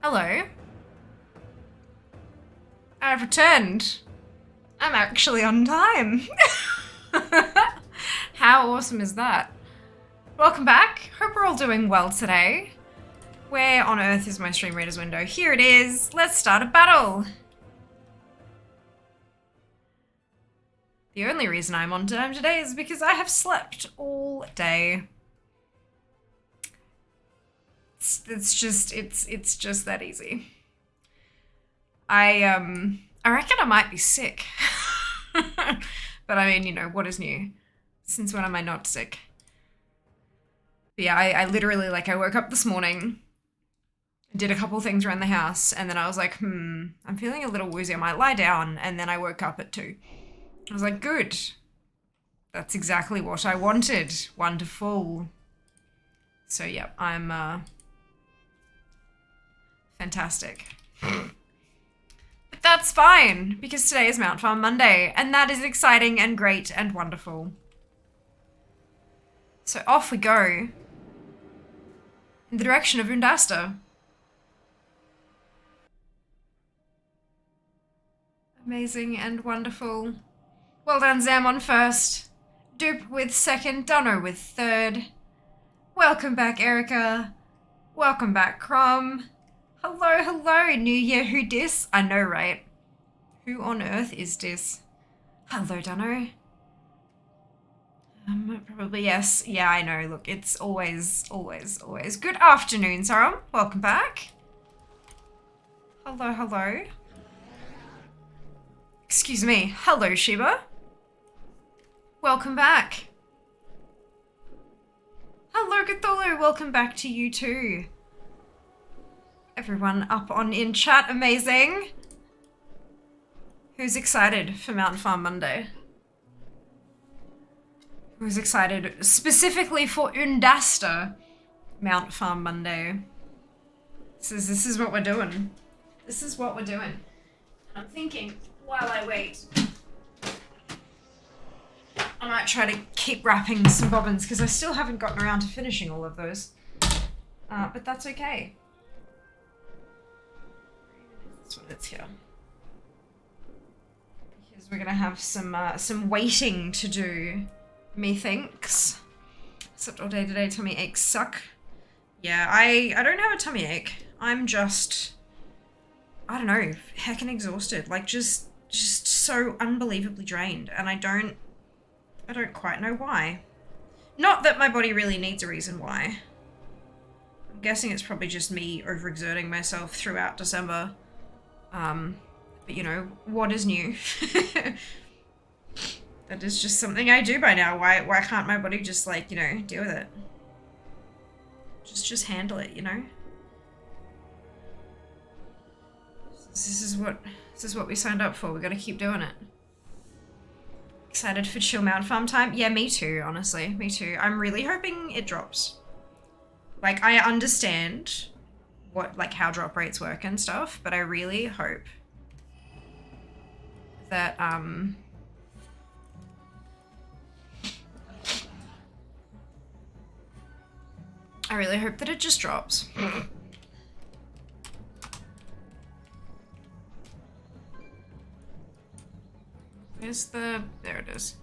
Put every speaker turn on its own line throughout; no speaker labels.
Hello. I've returned. I'm actually on time. How awesome is that? Welcome back. Hope we're all doing well today. Where on earth is my stream reader's window? Here it is. Let's start a battle. The only reason I'm on time today is because I have slept all day. It's just that easy. I reckon I might be sick. But I mean, you know, what is new? Since when am I not sick? But yeah, I literally, like, I woke up this morning, did a couple things around the house, and then I was like, I'm feeling a little woozy. I might lie down, and then I woke up at 2. I was like, good. That's exactly what I wanted. Wonderful. So, yeah, I'm, fantastic. But that's fine, because today is Mount Farm Monday, and that is exciting and great and wonderful. So off we go in the direction of Undasta. Amazing and wonderful. Well done, Zamon first. Dupe with second. Dunno with third. Welcome back, Erica. Welcome back, Crom. Hello, hello, New Year, who dis? I know, right? Who on earth is dis? Hello, Dunno. Probably yes. Yeah, I know. Look, it's always. Good afternoon, Sarum. Welcome back. Hello, hello. Excuse me. Hello, Shiba. Welcome back. Hello, Cthulhu. Welcome back to you too. Everyone up on in chat. Amazing. Who's excited for Mountain Farm Monday? Who's excited specifically for Undasta Mount Farm Monday? This is what we're doing. This is what we're doing. I'm thinking while I wait, I might try to keep wrapping some bobbins because I still haven't gotten around to finishing all of those. But that's okay. This one is here. Because we're gonna have some waiting to do. Methinks. Except all day today, tummy aches suck. Yeah, I don't have a tummy ache. I'm just, I don't know, heckin' exhausted. Like, just so unbelievably drained. And I don't quite know why. Not that my body really needs a reason why. I'm guessing it's probably just me overexerting myself throughout December. But you know, what is new? That is just something I do by now. Why can't my body just, like, you know, deal with it? Just handle it, you know? This is what we signed up for. We gotta keep doing it. Excited for chill Mount Farm time? Yeah, me too, honestly. Me too. I'm really hoping it drops. Like, I understand what, like, how drop rates work and stuff, but I really hope that, I really hope that it just drops. Where's the... There it is.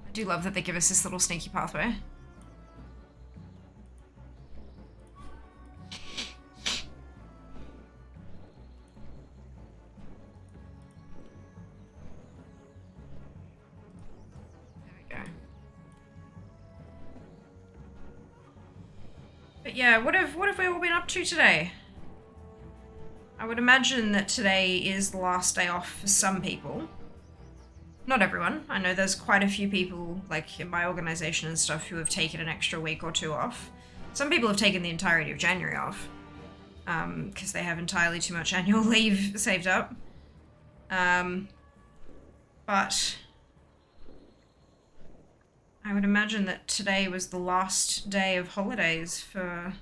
I do love that they give us this little sneaky pathway. But yeah, what have we all been up to today? I would imagine that today is the last day off for some people. Not everyone. I know there's quite a few people, like in my organization and stuff, who have taken an extra week or 2 off. Some people have taken the entirety of January off, because they have entirely too much annual leave saved up. But I would imagine that today was the last day of holidays for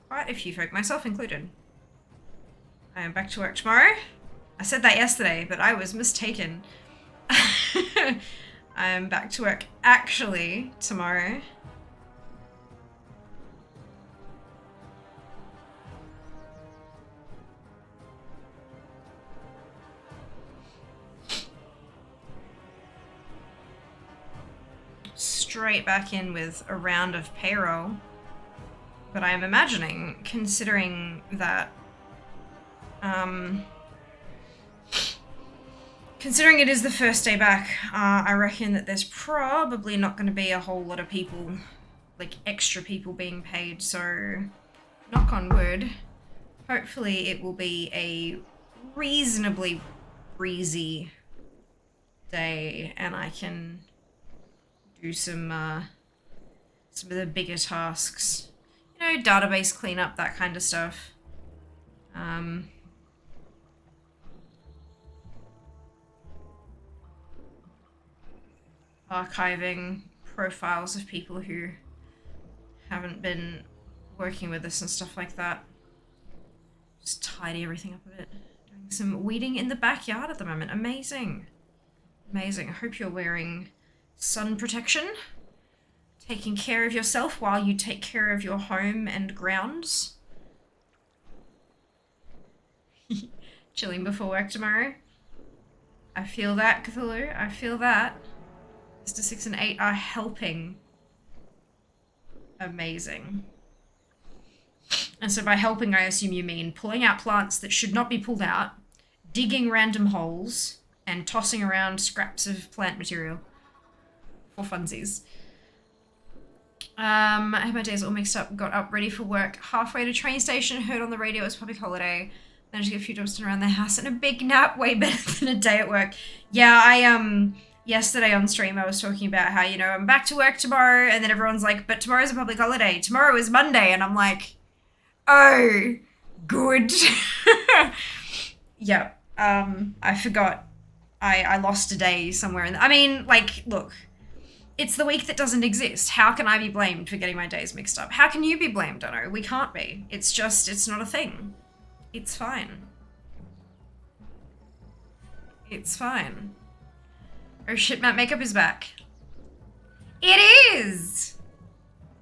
quite a few folk, myself included. I am back to work tomorrow. I said that yesterday, but I was mistaken. I am back to work actually tomorrow. straight back in with a round of payroll. But I am imagining, considering that, considering it is the first day back, I reckon that there's probably not going to be a whole lot of people, like extra people being paid, so knock on wood. Hopefully it will be a reasonably breezy day and I can do some of the bigger tasks. You know, database cleanup, that kind of stuff. Archiving profiles of people who haven't been working with us and stuff like that. Just tidy everything up a bit. Doing some weeding in the backyard at the moment. Amazing. Amazing. I hope you're wearing sun protection. Taking care of yourself while you take care of your home and grounds. Chilling before work tomorrow. I feel that, Cthulhu. I feel that. Mr. 6 and 8 are helping. Amazing. And so by helping, I assume you mean pulling out plants that should not be pulled out, digging random holes, and tossing around scraps of plant material. For funsies. I had my days all mixed up, got up ready for work, halfway to train station, heard on the radio it was public holiday, managed to get a few jobs done around the house, and a big nap, way better than a day at work. Yeah, I, yesterday on stream I was talking about how, you know, I'm back to work tomorrow, and then everyone's like, but tomorrow's a public holiday, tomorrow is Monday, and I'm like, oh, good. Yeah, I forgot. I lost a day somewhere I mean, like, look, it's the week that doesn't exist. How can I be blamed for getting my days mixed up? How can you be blamed, Dunno? We can't be. It's just, it's not a thing. It's fine. It's fine. Oh shit, matte makeup is back. It is!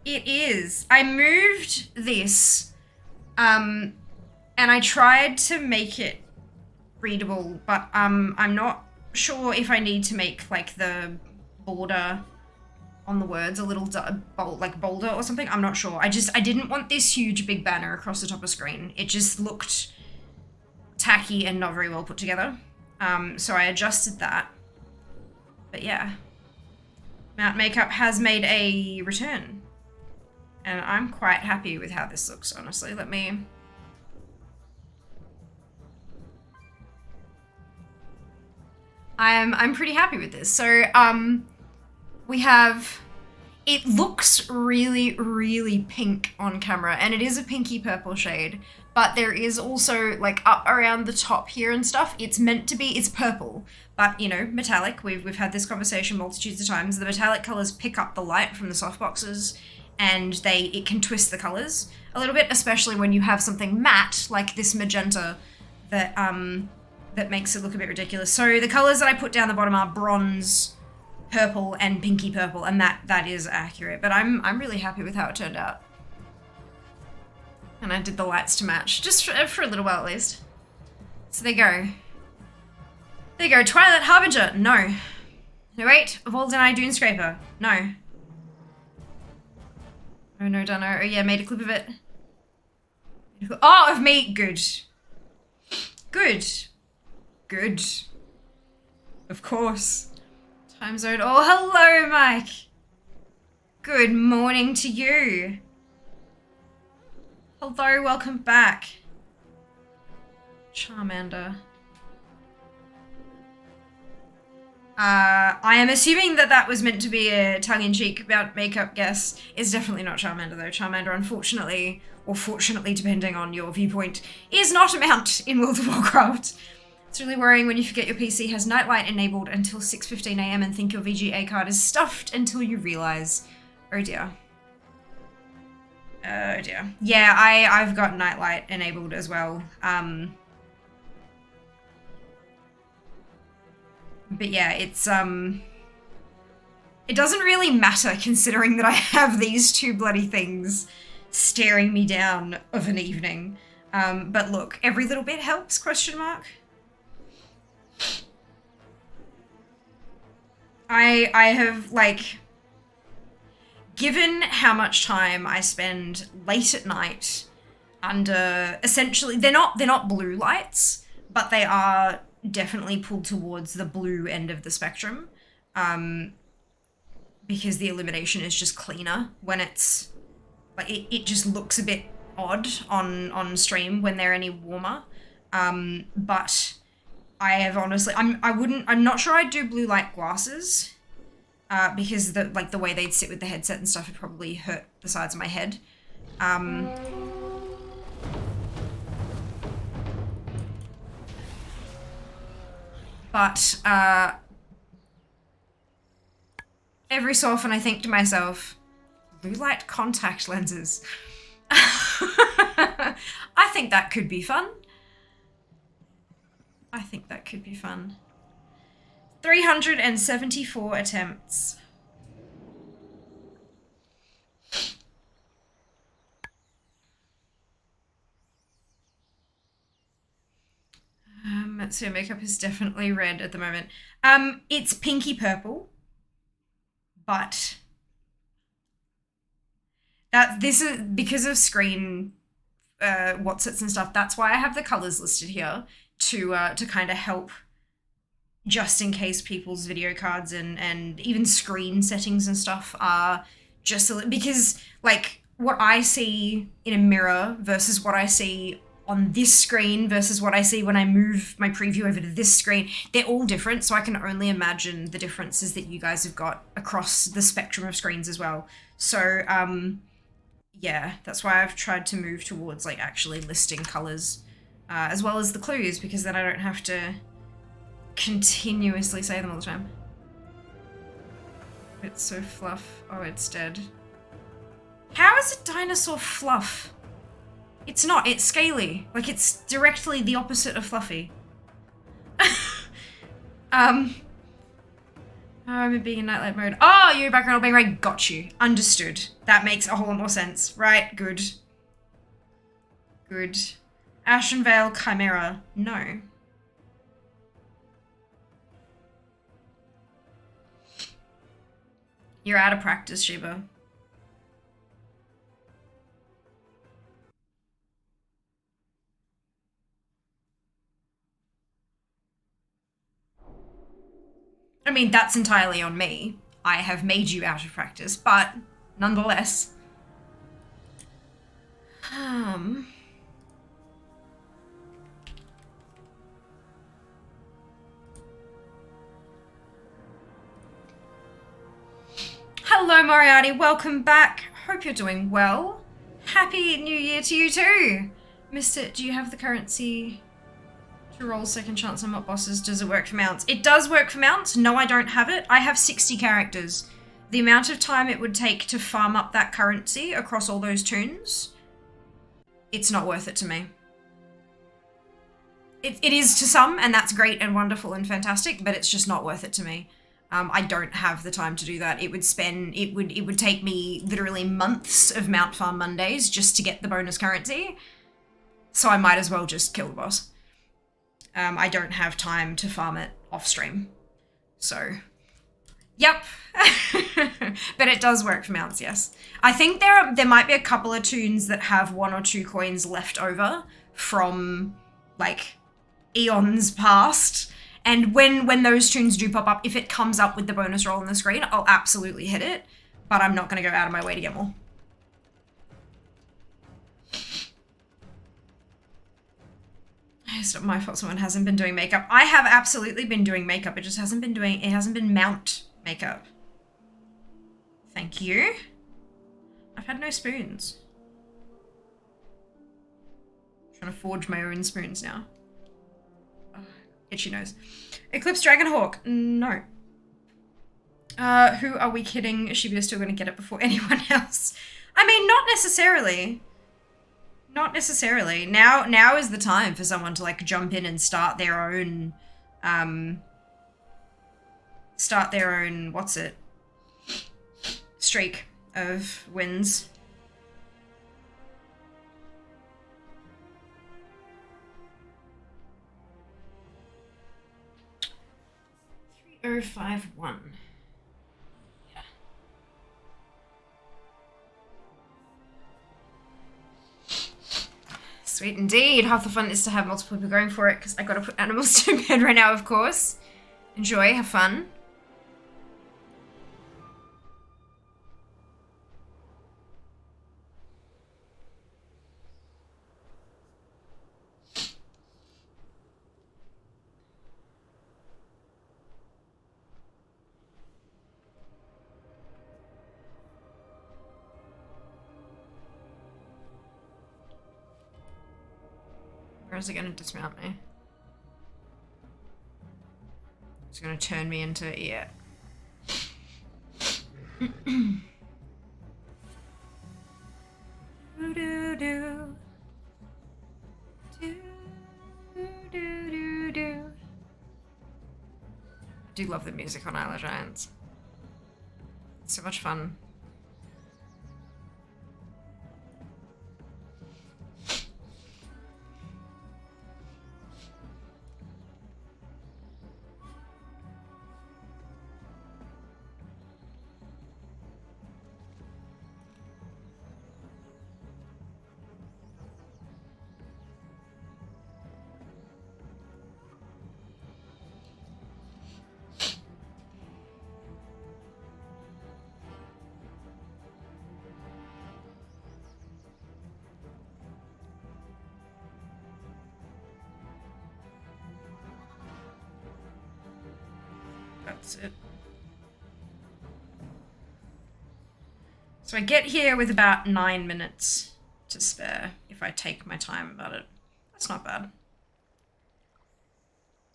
It is. I moved this, and I tried to make it readable, but I'm not sure if I need to make, like, the border on the words a little like bolder or something. I'm not sure. I didn't want this huge big banner across the top of screen. It just looked tacky and not very well put together. So I adjusted that. But yeah, matte makeup has made a return, and I'm quite happy with how this looks, honestly. Let me... I'm pretty happy with this. So, we have... It looks really, really pink on camera, and it is a pinky purple shade, but there is also, like, up around the top here and stuff, it's meant to be, it's purple, but, you know, metallic. We've had this conversation multitudes of times. The metallic colors pick up the light from the softboxes, and it can twist the colors a little bit, especially when you have something matte, like this magenta, that makes it look a bit ridiculous. So the colors that I put down the bottom are bronze, purple, and pinky purple, and that is accurate. But I'm really happy with how it turned out. And I did the lights to match, just for a little while at least. So there you go. There you go, Twilight Harbinger, no. No, wait, Evolved and I Dune Scraper, no. Oh no, Dunno, oh yeah, made a clip of it. Oh, of me, good. Good. Good. Of course. Time zone, oh hello Mike. Good morning to you. Hello, welcome back. Charmander. I am assuming that was meant to be a tongue-in-cheek about makeup guess. It's definitely not Charmander though. Charmander, unfortunately, or fortunately depending on your viewpoint, is not a mount in World of Warcraft. It's really worrying when you forget your PC has nightlight enabled until 6:15 AM and think your VGA card is stuffed until you realise. Oh dear. Oh dear. Yeah, I've got nightlight enabled as well. But yeah, it's, it doesn't really matter considering that I have these two bloody things staring me down of an evening. But look, every little bit helps, question mark. I have, like, given how much time I spend late at night under essentially, they're not blue lights, but they are definitely pulled towards the blue end of the spectrum, because the illumination is just cleaner when it's like it just looks a bit odd on stream when they're any warmer. But I have honestly, I'm not sure I'd do blue light glasses, because the way they'd sit with the headset and stuff would probably hurt the sides of my head. But every so often I think to myself, blue light contact lenses. I think that could be fun. 374 attempts. So makeup is definitely red at the moment. It's pinky purple, but this is because of screen whatsits and stuff. That's why I have the colors listed here to kind of help, just in case people's video cards and even screen settings and stuff are just because like what I see in a mirror versus what I see on this screen versus what I see when I move my preview over to this screen, they're all different. So I can only imagine the differences that you guys have got across the spectrum of screens as well. So yeah, that's why I've tried to move towards like actually listing colors as well as the clues, because then I don't have to continuously say them all the time. It's so fluff. Oh, it's dead. How is a dinosaur fluff? It's not, it's scaly. Like, it's directly the opposite of fluffy. I'm being in nightlight mode. Oh, you're background being right. Got you. Understood. That makes a whole lot more sense. Right, good. Good. Ashenvale Chimera. No. You're out of practice, Sheba. I mean, that's entirely on me. I have made you out of practice, but nonetheless. Hello, Moriarty. Welcome back. Hope you're doing well. Happy New Year to you too. Mister, do you have the currency to roll second chance on mock bosses? Does it work for mounts? It does work for mounts. No, I don't have it. I have 60 characters. The amount of time it would take to farm up that currency across all those toons, it's not worth it to me. It is to some, and that's great and wonderful and fantastic, but it's just not worth it to me. I don't have the time to do that. It would take me literally months of Mount Farm Mondays just to get the bonus currency. So I might as well just kill the boss. I don't have time to farm it off stream. So, yep. But it does work for mounts, yes. I think there might be a couple of toons that have 1 or 2 coins left over from, like, eons past. And when those toons do pop up, if it comes up with the bonus roll on the screen, I'll absolutely hit it. But I'm not going to go out of my way to get more. It's not my fault someone hasn't been doing makeup. I have absolutely been doing makeup. It just hasn't been mount makeup. Thank you. I've had no spoons. I'm trying to forge my own spoons now. Itchy nose. Eclipse Dragonhawk. No. Who are we kidding? Shibuya's still going to get it before anyone else. I mean, not necessarily. Not necessarily. Now is the time for someone to like jump in and start their own streak of wins. 3051. Yeah. Sweet indeed. Half the fun is to have multiple people going for it because I gotta put animals to bed right now, of course. Enjoy, have fun. Or is it going to dismount me? It's going to turn me into, yeah. I do love the music on Isle of Giants. It's so much fun. That's it. So I get here with about 9 minutes to spare if I take my time about it. That's not bad.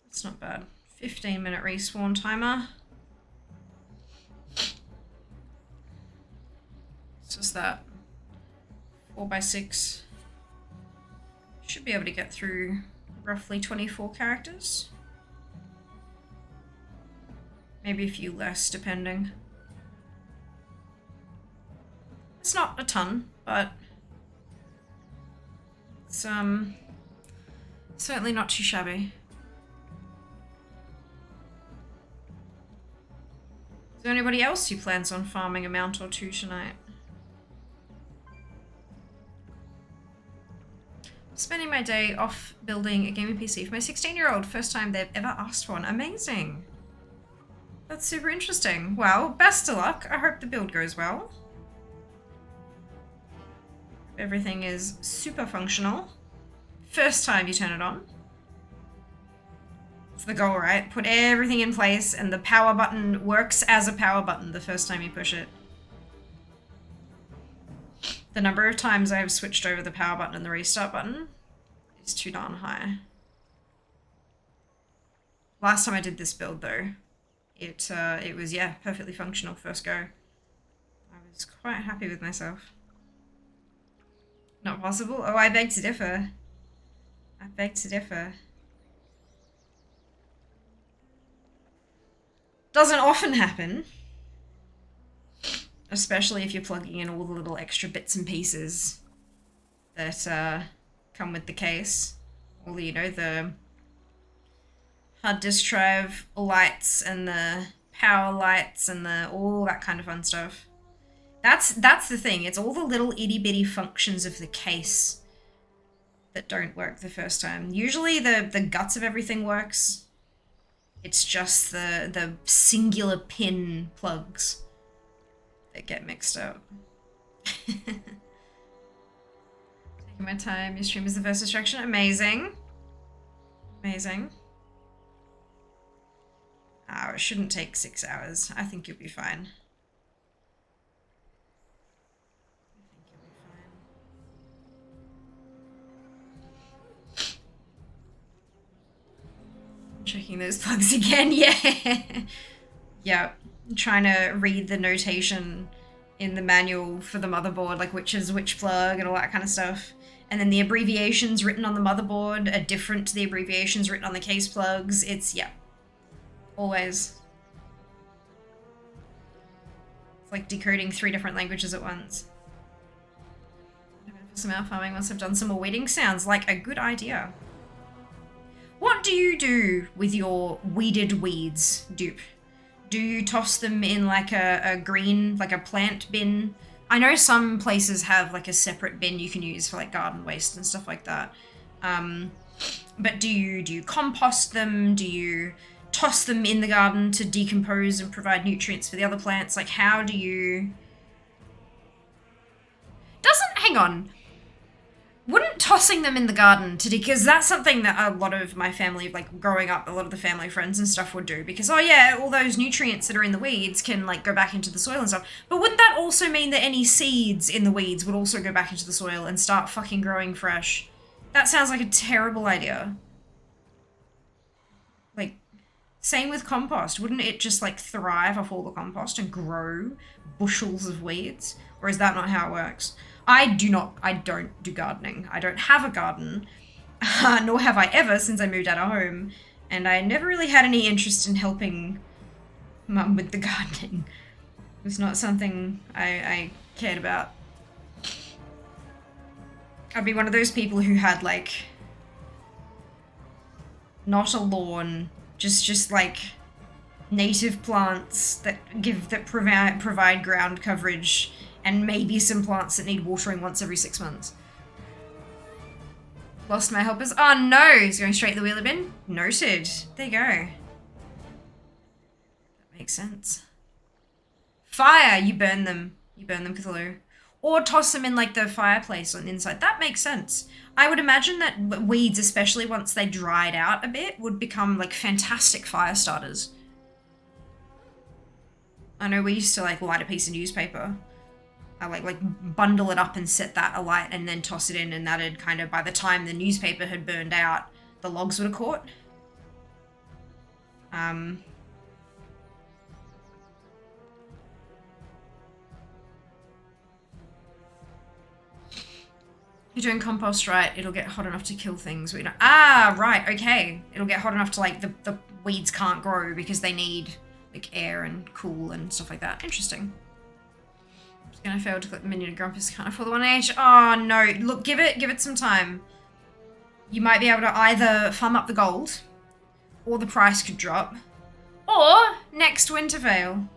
That's not bad. 15-minute respawn timer. So is that 4x6. Should be able to get through roughly 24 characters. Maybe a few less, depending. It's not a ton, but it's certainly not too shabby. Is there anybody else who plans on farming a mount or two tonight? Spending my day off building a gaming PC for my 16-year-old. First time they've ever asked for one. Amazing. That's super interesting. Well, best of luck. I hope the build goes well. Everything is super functional. First time you turn it on. It's the goal, right? Put everything in place and the power button works as a power button the first time you push it. The number of times I've switched over the power button and the restart button is too darn high. Last time I did this build though, it was, yeah, perfectly functional first go. I was quite happy with myself. Not possible? Oh, I beg to differ. I beg to differ. Doesn't often happen. Especially if you're plugging in all the little extra bits and pieces that come with the case. All the, you know, the hard disk drive lights and the power lights and the all that kind of fun stuff. That's the thing. It's all the little itty bitty functions of the case that don't work the first time. Usually the guts of everything works. It's just the singular pin plugs that get mixed up. Taking my time. Your stream is the first distraction. Amazing. Amazing. Oh, it shouldn't take 6 hours. I think you'll be fine. Checking those plugs again, yeah. Yeah, I'm trying to read the notation in the manual for the motherboard, like which is which plug and all that kind of stuff. And then the abbreviations written on the motherboard are different to the abbreviations written on the case plugs. It's, yeah, always. It's like decoding 3 different languages at once. Some out farming once I've done some more weeding. Sounds like a good idea. What do you do with your weeded weeds, Dupe? Do you toss them in like a green, like a plant bin I know some places have like a separate bin you can use for like garden waste and stuff like that. But do you compost them? Do you toss them in the garden to decompose and provide nutrients for the other plants? Like, how do you... Hang on. Wouldn't tossing them in the garden because that's something that a lot of my family, like growing up, a lot of the family friends and stuff would do because, oh yeah, all those nutrients that are in the weeds can like go back into the soil and stuff. But wouldn't that also mean that any seeds in the weeds would also go back into the soil and start fucking growing fresh? That sounds like a terrible idea. Like, same with compost. Wouldn't it just like thrive off all the compost and grow bushels of weeds? Or is that not how it works? I don't do gardening. I don't have a garden, nor have I ever since I moved out of home. And I never really had any interest in helping Mum with the gardening. It was not something I cared about. I'd be one of those people who had like, not a lawn, just like native plants that provide ground coverage, and maybe some plants that need watering once every 6 months. Lost my helpers. Oh no, he's going straight to the wheeler bin. Noted. There you go. That makes sense. Fire, you burn them. You burn them, Cthulhu. Or toss them in like the fireplace on the inside. That makes sense. I would imagine that weeds, especially once they dried out a bit, would become like fantastic fire starters. I know we used to like light a piece of newspaper. I like bundle it up and set that alight and then toss it in, and that'd kind of, by the time the newspaper had burned out, the logs would have caught. You're doing compost right, it'll get hot enough to kill things. We don't... Ah, right, okay. It'll get hot enough to like, the weeds can't grow because they need like air and cool and stuff like that. Interesting. Gonna fail to click the minion. Grumpus can't afford the 1H. Oh no, look, give it some time. You might be able to either farm up the gold, or the price could drop, or next winter fail.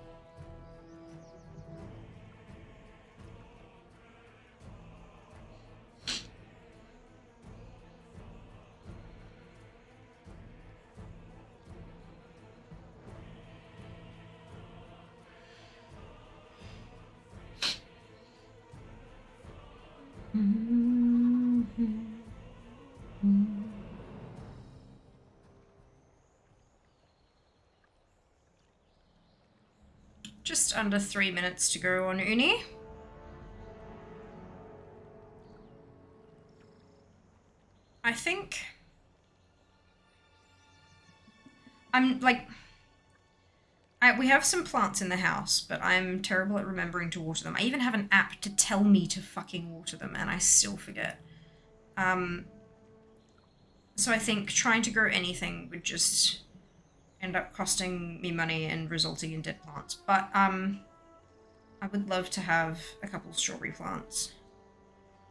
Just under 3 minutes to go on Uni. I think I'm like, we have some plants in the house, but I'm terrible at remembering to water them. I even have an app to tell me to fucking water them, and I still forget. So I think trying to grow anything would just end up costing me money and resulting in dead plants. But I would love to have a couple strawberry plants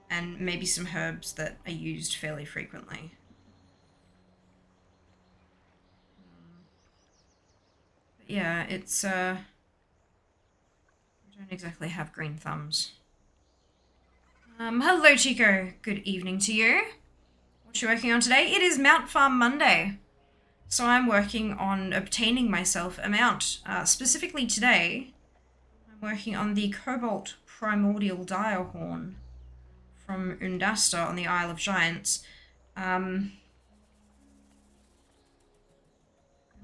and maybe some herbs that are used fairly frequently. But yeah, it's I don't exactly have green thumbs. Hello Chico, good evening to you. What are you working on today? It is Mount Farm Monday. So I'm working on obtaining myself a mount. Specifically today, I'm working on the Cobalt Primordial Dire Horn from Undasta on the Isle of Giants.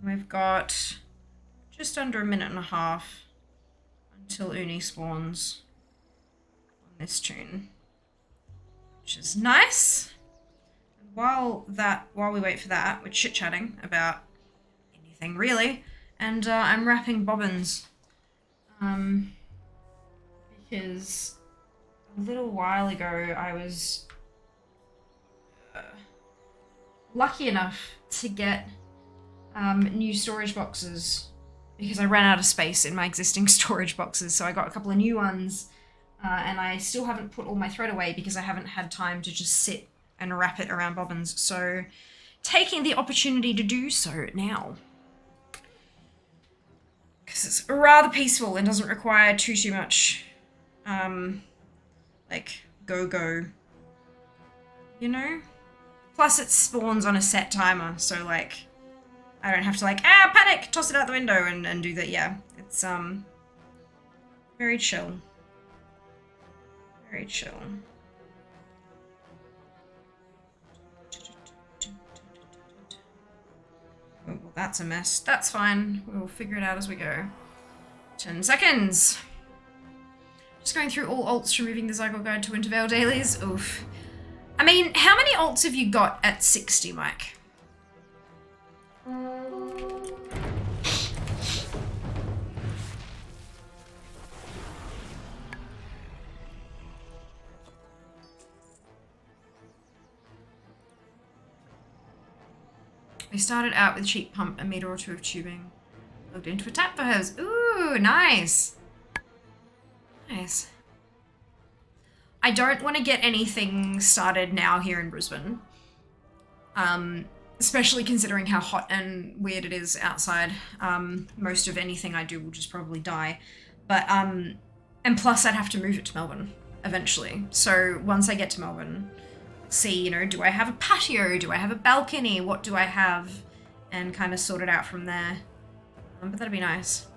We've got just under 1.5 minutes until Uni spawns on this tune, which is nice. While we wait for that, we're chit-chatting about anything really, and I'm wrapping bobbins, because a little while ago I was lucky enough to get new storage boxes because I ran out of space in my existing storage boxes, so I got a couple of new ones, and I still haven't put all my thread away because I haven't had time to just sit and wrap it around bobbins, so taking the opportunity to do so now. Because it's rather peaceful and doesn't require too much like go, you know? Plus it spawns on a set timer, so like I don't have to like, panic, toss it out the window and do that. Yeah, it's very chill. Very chill. Oh, well, that's a mess. That's fine. We'll figure it out as we go. 10 seconds. Just going through all alts, removing the Zygle Guide to Wintervale dailies. Oof. I mean, how many alts have you got at 60, Mike? We started out with cheap pump, a meter or two of tubing. Looked into a tap for hers. Ooh, nice. Nice. I don't want to get anything started now here in Brisbane. Especially considering how hot and weird it is outside. Most of anything I do will just probably die. But, and plus I'd have to move it to Melbourne eventually. So once I get to Melbourne, see, you know, do I have a patio? Do I have a balcony? What do I have? And kind of sort it out from there. But that'd be nice.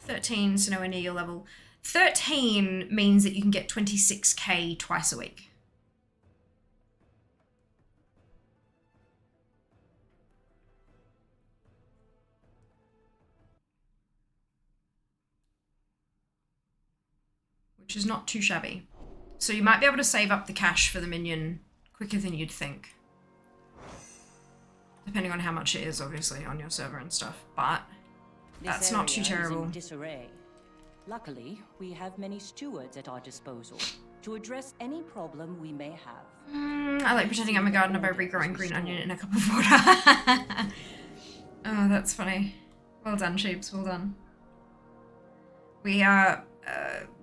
13, so nowhere near your level. 13 means that you can get 26k twice a week. Which is not too shabby. So you might be able to save up the cash for the minion quicker than you'd think. Depending on how much it is, obviously, on your server and stuff. But that's not too terrible.
Disarray. Luckily, we have many stewards at our disposal to address any problem we may have.
I like pretending I'm a gardener by regrowing green onion in a cup of water. Oh, that's funny. Well done, Sheeps. Well done. We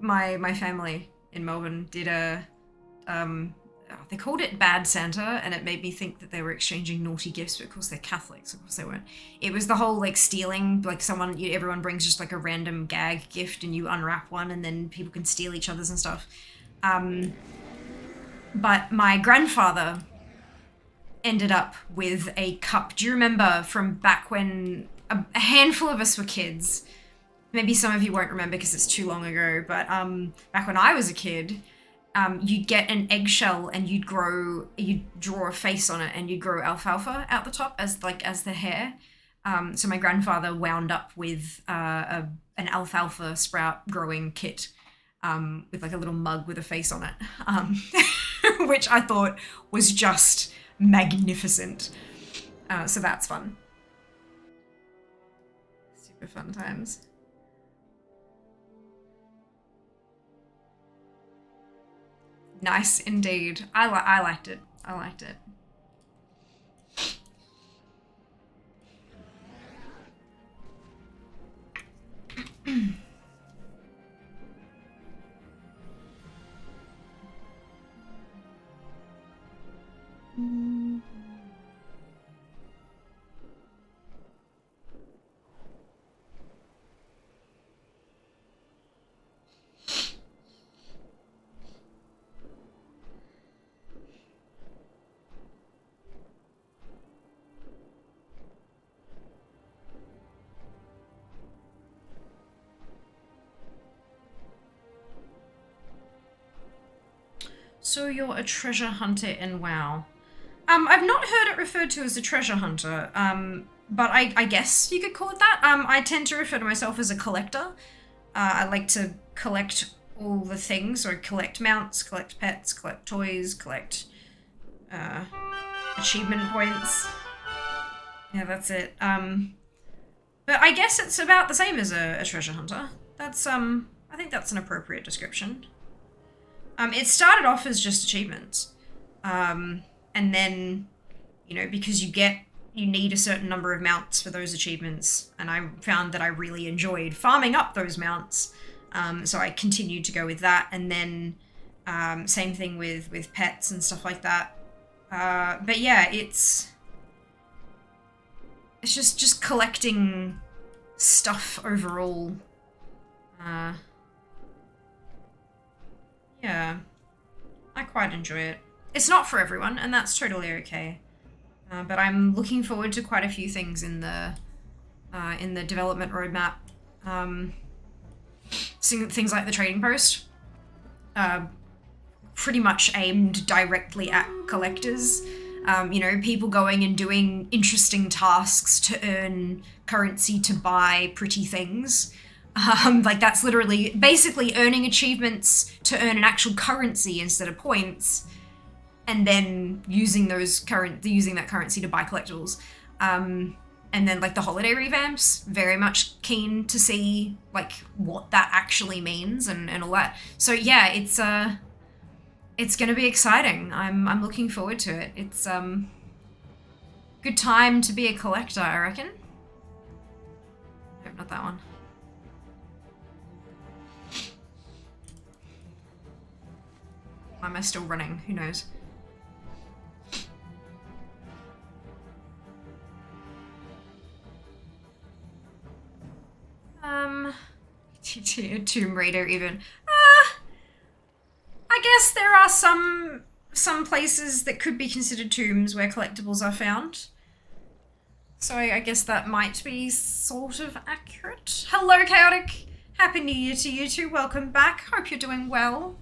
my family in Melbourne did a they called it Bad Santa, and it made me think that they were exchanging naughty gifts, but of course they're Catholics, of course they weren't. It was the whole like stealing, like everyone brings just like a random gag gift and you unwrap one and then people can steal each other's and stuff. But my grandfather ended up with a cup. Do you remember from back when a handful of us were kids? Maybe some of you won't remember because it's too long ago, but back when I was a kid, you'd get an eggshell and you'd draw a face on it and you'd grow alfalfa out the top as the hair. So my grandfather wound up with an alfalfa sprout growing kit with like a little mug with a face on it, which I thought was just magnificent. So that's fun. Super fun times. Nice indeed. I liked it. I liked it. So you're a treasure hunter in WoW. I've not heard it referred to as a treasure hunter, but I guess you could call it that. I tend to refer to myself as a collector. I like to collect all the things, so collect mounts, collect pets, collect toys, collect achievement points. Yeah, that's it. But I guess it's about the same as a treasure hunter. That's, I think that's an appropriate description. It started off as just achievements. And then, you know, because you need a certain number of mounts for those achievements, and I found that I really enjoyed farming up those mounts. So I continued to go with that, and then same thing with pets and stuff like that. But yeah, it's just collecting stuff overall. I quite enjoy it. It's not for everyone, and that's totally okay. But I'm looking forward to quite a few things in the development roadmap. Things like the trading post, pretty much aimed directly at collectors. You know, people going and doing interesting tasks to earn currency to buy pretty things. Like that's literally basically earning achievements to earn an actual currency instead of points, and then using that currency to buy collectibles. And then like the holiday revamps, very much keen to see like what that actually means and all that. So yeah, it's gonna be exciting. I'm looking forward to it. It's good time to be a collector, I reckon. Nope, not that one. Why am I still running? Who knows? Tomb Raider even. I guess there are some places that could be considered tombs where collectibles are found. So I guess that might be sort of accurate. Hello, Chaotic! Happy New Year to you too. Welcome back. Hope you're doing well.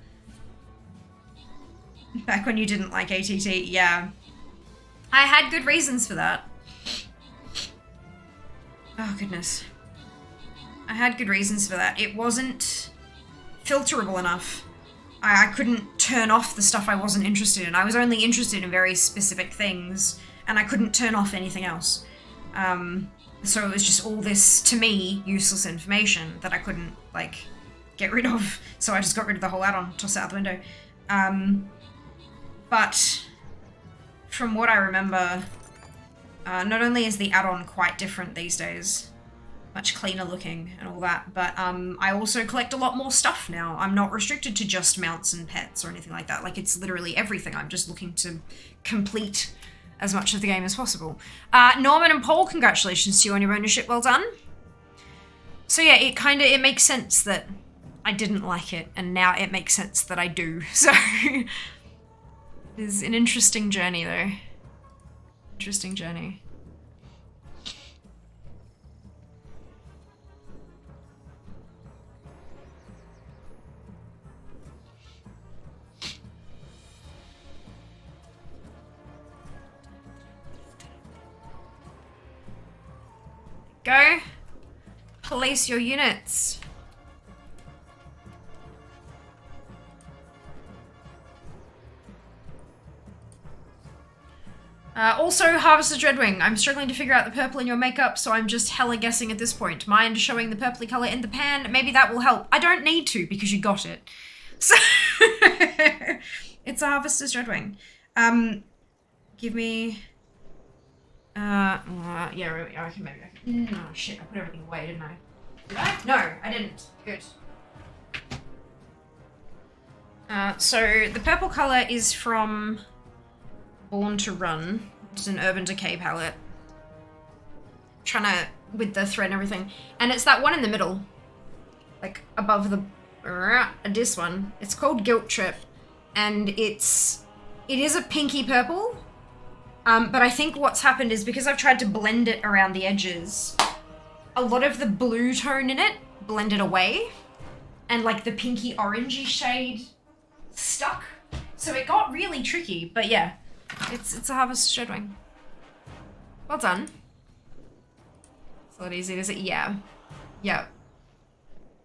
Back when you didn't like ATT, yeah. I had good reasons for that. Oh, goodness. I had good reasons for that. It wasn't filterable enough. I couldn't turn off the stuff I wasn't interested in. I was only interested in very specific things, and I couldn't turn off anything else. So it was just all this, to me, useless information that I couldn't, like, get rid of. So I just got rid of the whole add-on, tossed it out the window. But from what I remember, not only is the add-on quite different these days, much cleaner looking and all that, but I also collect a lot more stuff now. I'm not restricted to just mounts and pets or anything like that. Like, it's literally everything. I'm just looking to complete as much of the game as possible. Norman and Paul, congratulations to you on your ownership. Well done. So yeah, it makes sense that I didn't like it, and now it makes sense that I do. So it is an interesting journey though. Interesting journey. Go. Place your units. Also, Harvester Dreadwing. I'm struggling to figure out the purple in your makeup, so I'm just hella guessing at this point. Mind showing the purpley colour in the pan? Maybe that will help. I don't need to, because you got it. So, it's a Harvester's Dreadwing. Give me... yeah, I can maybe... Oh, shit, I put everything away, didn't I? Did I? No, I didn't. Good. So, the purple colour is from Born to Run. It's an Urban Decay palette. Trying to... with the thread and everything. And it's that one in the middle. Like, above the... this one. It's called Guilt Trip. And it is a pinky purple. But I think what's happened is because I've tried to blend it around the edges, a lot of the blue tone in it blended away, and like the pinky orangey shade stuck. So it got really tricky, but yeah, it's a Harvest Dreadwing. Well done. It's a lot easier, is it? Yeah. Yeah.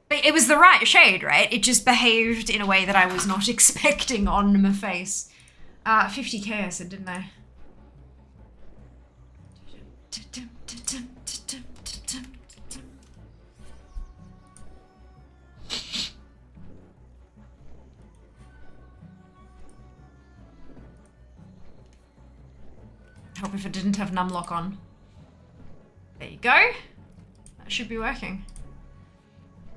But it was the right shade, right? It just behaved in a way that I was not expecting on my face. 50k I said, didn't I? Hope if it didn't have numlock on. There you go. That should be working.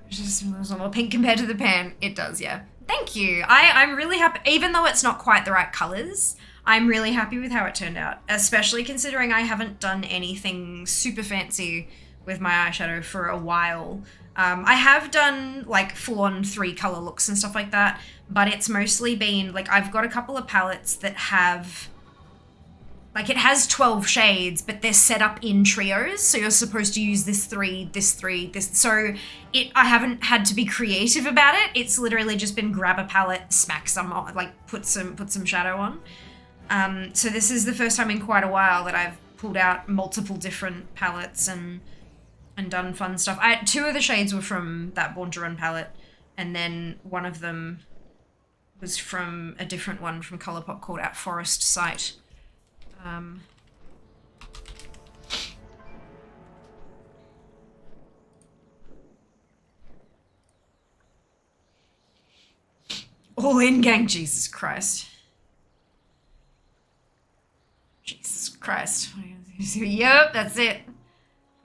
Just a little more pink compared to the pan. It does, yeah. Thank you. I'm really happy, even though it's not quite the right colors. I'm really happy with how it turned out, especially considering I haven't done anything super fancy with my eyeshadow for a while. I have done like full-on 3-color looks and stuff like that, but it's mostly been like I've got a couple of palettes that have like it has 12 shades, but they're set up in trios, so you're supposed to use this 3, this 3, this. So I haven't had to be creative about it. It's literally just been grab a palette, smack some on, like put some shadow on. So this is the first time in quite a while that I've pulled out multiple different palettes and done fun stuff. 2 of the shades were from that Born to Run palette, and then one of them was from a different one from Colourpop called At Forest Sight. All in, gang. Jesus Christ. Jesus Christ. Yep, that's it.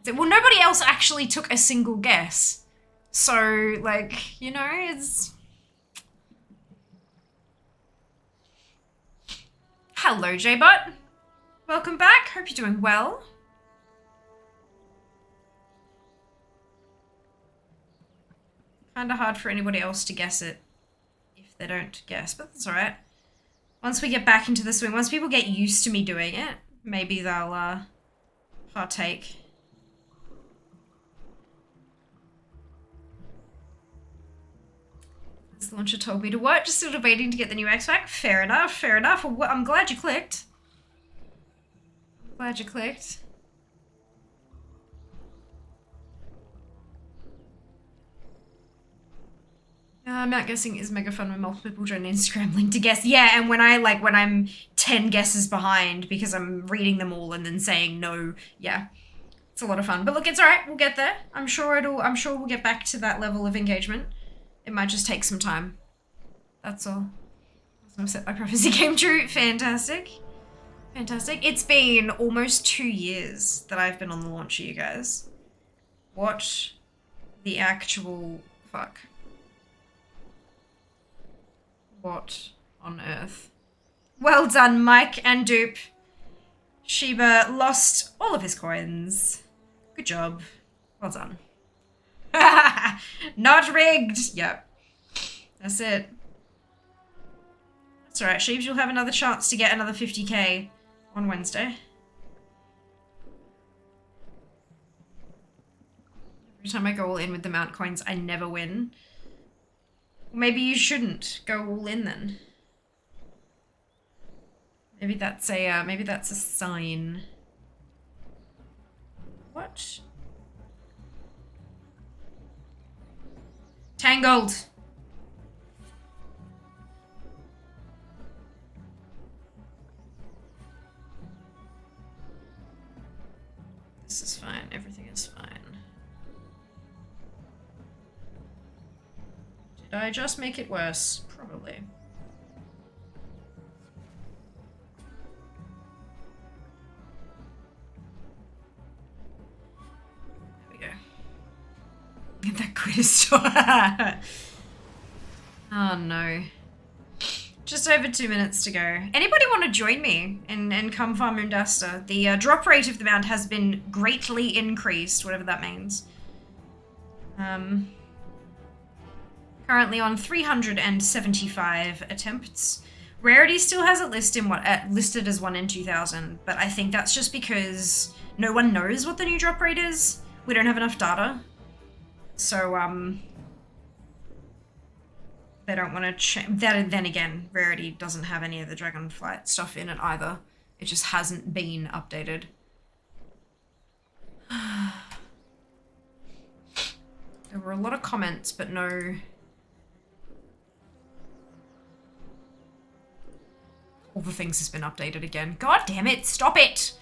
Well, nobody else actually took a single guess. So, like, you know, it's... Hello, J-Butt. Welcome back. Hope you're doing well. Kinda hard for anybody else to guess it if they don't guess, but that's alright. Once we get back into the swing, once people get used to me doing it, maybe they'll partake. This launcher told me to what? Just still debating to get the new X-Pack? Fair enough, fair enough. Well, I'm glad you clicked. Glad you clicked. Mount guessing is mega fun when multiple people join in scrambling to guess. Yeah, and when I'm 10 guesses behind because I'm reading them all and then saying no. Yeah, it's a lot of fun. But look, it's all right. We'll get there. I'm sure we'll get back to that level of engagement. It might just take some time. That's all. I'm upset my prophecy came true. Fantastic. Fantastic. It's been almost 2 years that I've been on the launcher, you guys. What the actual fuck? What on earth? Well done, Mike and Dupe. Sheba lost all of his coins. Good job. Well done. Not rigged. Yep. That's it. That's alright, Sheebs, you'll have another chance to get another 50k on Wednesday. Every time I go all in with the mount coins, I never win. Maybe you shouldn't go all in then. Maybe that's a sign. What? Tangled. This is fine. Everything is fine. Did I just make it worse? Probably. There we go. Get that quiz store. Oh no. Just over 2 minutes to go. Anybody want to join me and come farm Moonduster? The drop rate of the mount has been greatly increased, whatever that means. Currently on 375 attempts. Rarity still has it listed as 1 in 2000, but I think that's just because no one knows what the new drop rate is. We don't have enough data. So, they don't want to change. Then again, Rarity doesn't have any of the Dragonflight stuff in it either. It just hasn't been updated. There were a lot of comments, but no... All the things has been updated again. God damn it, stop it!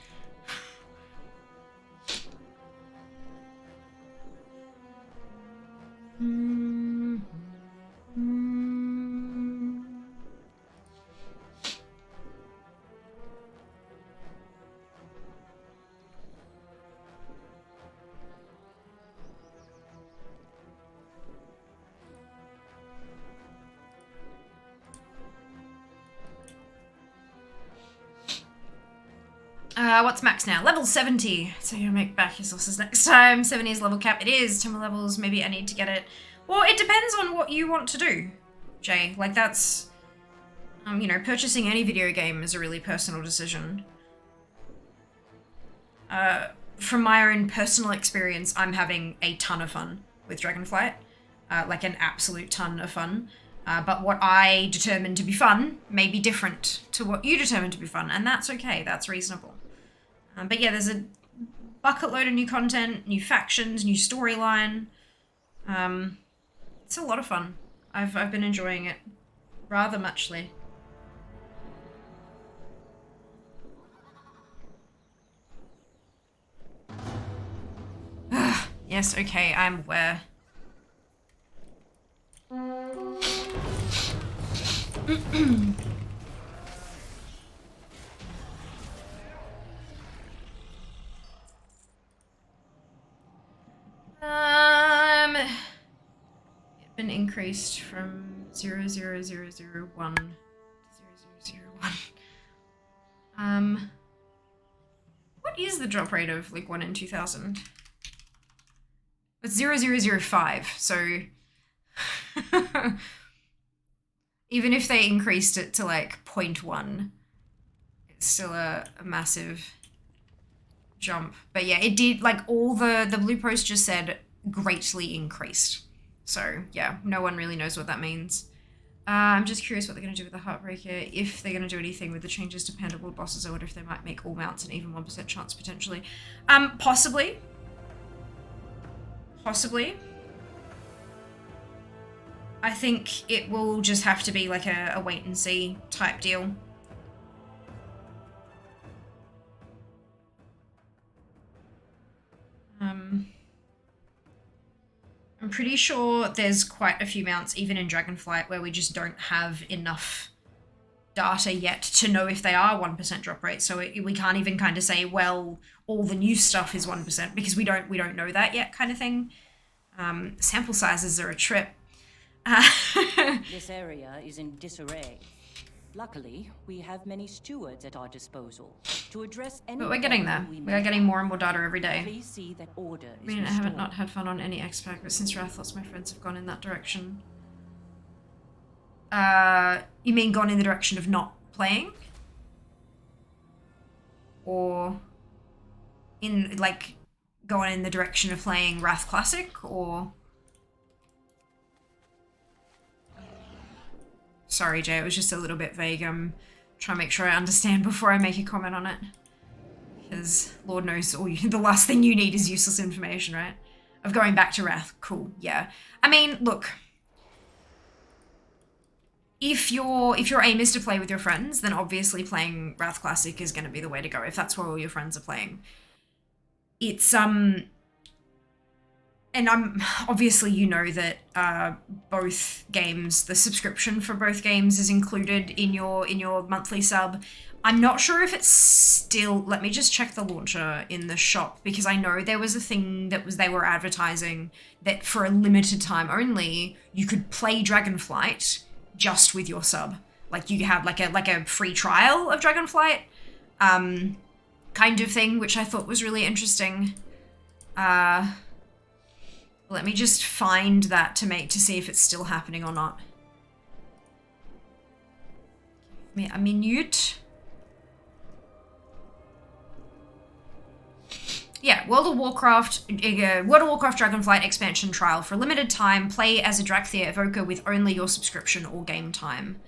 What's max now? Level 70. So you'll make back your sources next time. 70 is level cap. It is. 10 more levels. Maybe I need to get it. Well, it depends on what you want to do, Jay. Like, that's... you know, purchasing any video game is a really personal decision. From my own personal experience, I'm having a ton of fun with Dragonflight. Like an absolute ton of fun. But what I determine to be fun may be different to what you determine to be fun, and that's okay, that's reasonable. But yeah, there's a bucket load of new content, new factions, new storyline. It's a lot of fun. I've been enjoying it rather muchly. Yes, okay, I'm aware. It's been increased from 00001 to 0001. What is the drop rate of like 1 in 2000? It's 0005, so even if they increased it to like 0.1, it's still a massive jump. But yeah, it did, like, all the blue post just said greatly increased. So yeah, no one really knows what that means. I'm just curious what they're going to do with the Heartbreaker, if they're going to do anything with the changes to Panda Board bosses. I wonder if they might make all mounts an even 1% chance potentially. Possibly. Possibly. I think it will just have to be like a wait and see type deal. I'm pretty sure there's quite a few mounts, even in Dragonflight, where we just don't have enough data yet to know if they are 1% drop rate. So we can't even kind of say, well, all the new stuff is 1%, because we don't know that yet, kind of thing. Sample sizes are a trip.
This area is in disarray. Luckily, we have many stewards at our disposal to address any.
But we're getting there. We are getting more and more data every day.
Please see that order is
I mean, I
restored.
haven't not had fun on any X-Pack, but since Wrath, lots of my friends have gone in that direction. You mean gone in the direction of not playing? Or in, like, going in the direction of playing Wrath Classic, or... Sorry, Jay, it was just a little bit vague. I'm trying to make sure I understand before I make a comment on it. Because Lord knows the last thing you need is useless information, right? Of going back to Wrath. Cool, yeah. I mean, look. If your aim is to play with your friends, then obviously playing Wrath Classic is going to be the way to go, if that's where all your friends are playing. It's, and obviously you know that both games, the subscription for both games is included in your monthly sub. I'm not sure if it's still, let me just check the launcher in the shop, because I know there was a thing that they were advertising that for a limited time only, you could play Dragonflight just with your sub. Like you have like a free trial of Dragonflight kind of thing, which I thought was really interesting. Let me just find that to see if it's still happening or not. Give me a minute. Yeah, World of Warcraft Dragonflight expansion trial for a limited time. Play as a Drakthea evoker with only your subscription or game time.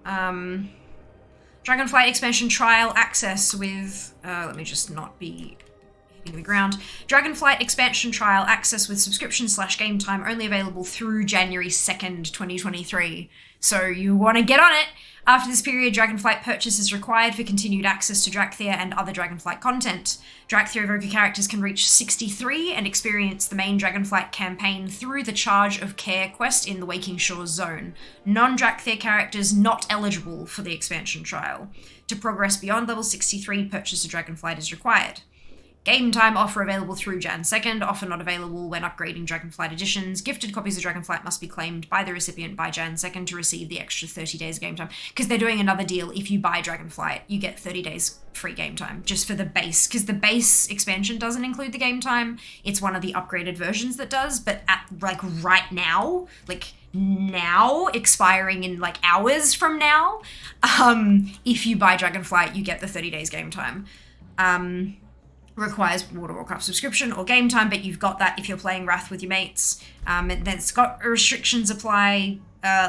Dragonflight expansion trial access with let me just not be hitting the ground. Dragonflight expansion trial access with subscription/game time only available through January 2nd, 2023. So you want to get on it. After this period, Dragonflight purchase is required for continued access to Drakthea and other Dragonflight content. Drakthea evoker characters can reach 63 and experience the main Dragonflight campaign through the Charge of Care quest in the Waking Shores zone. Non-Drakthea characters not eligible for the expansion trial. To progress beyond level 63, purchase of Dragonflight is required. Game time offer available through Jan 2nd. Offer not available when upgrading Dragonflight editions. Gifted copies of Dragonflight must be claimed by the recipient by Jan 2nd to receive the extra 30 days game time. Because they're doing another deal. If you buy Dragonflight, you get 30 days free game time just for the base. Because the base expansion doesn't include the game time. It's one of the upgraded versions that does. But at like right now, like now, expiring in like hours from now, if you buy Dragonflight, you get the 30 days game time. Requires World of Warcraft subscription or game time, but you've got that if you're playing Wrath with your mates. And then it's got restrictions apply,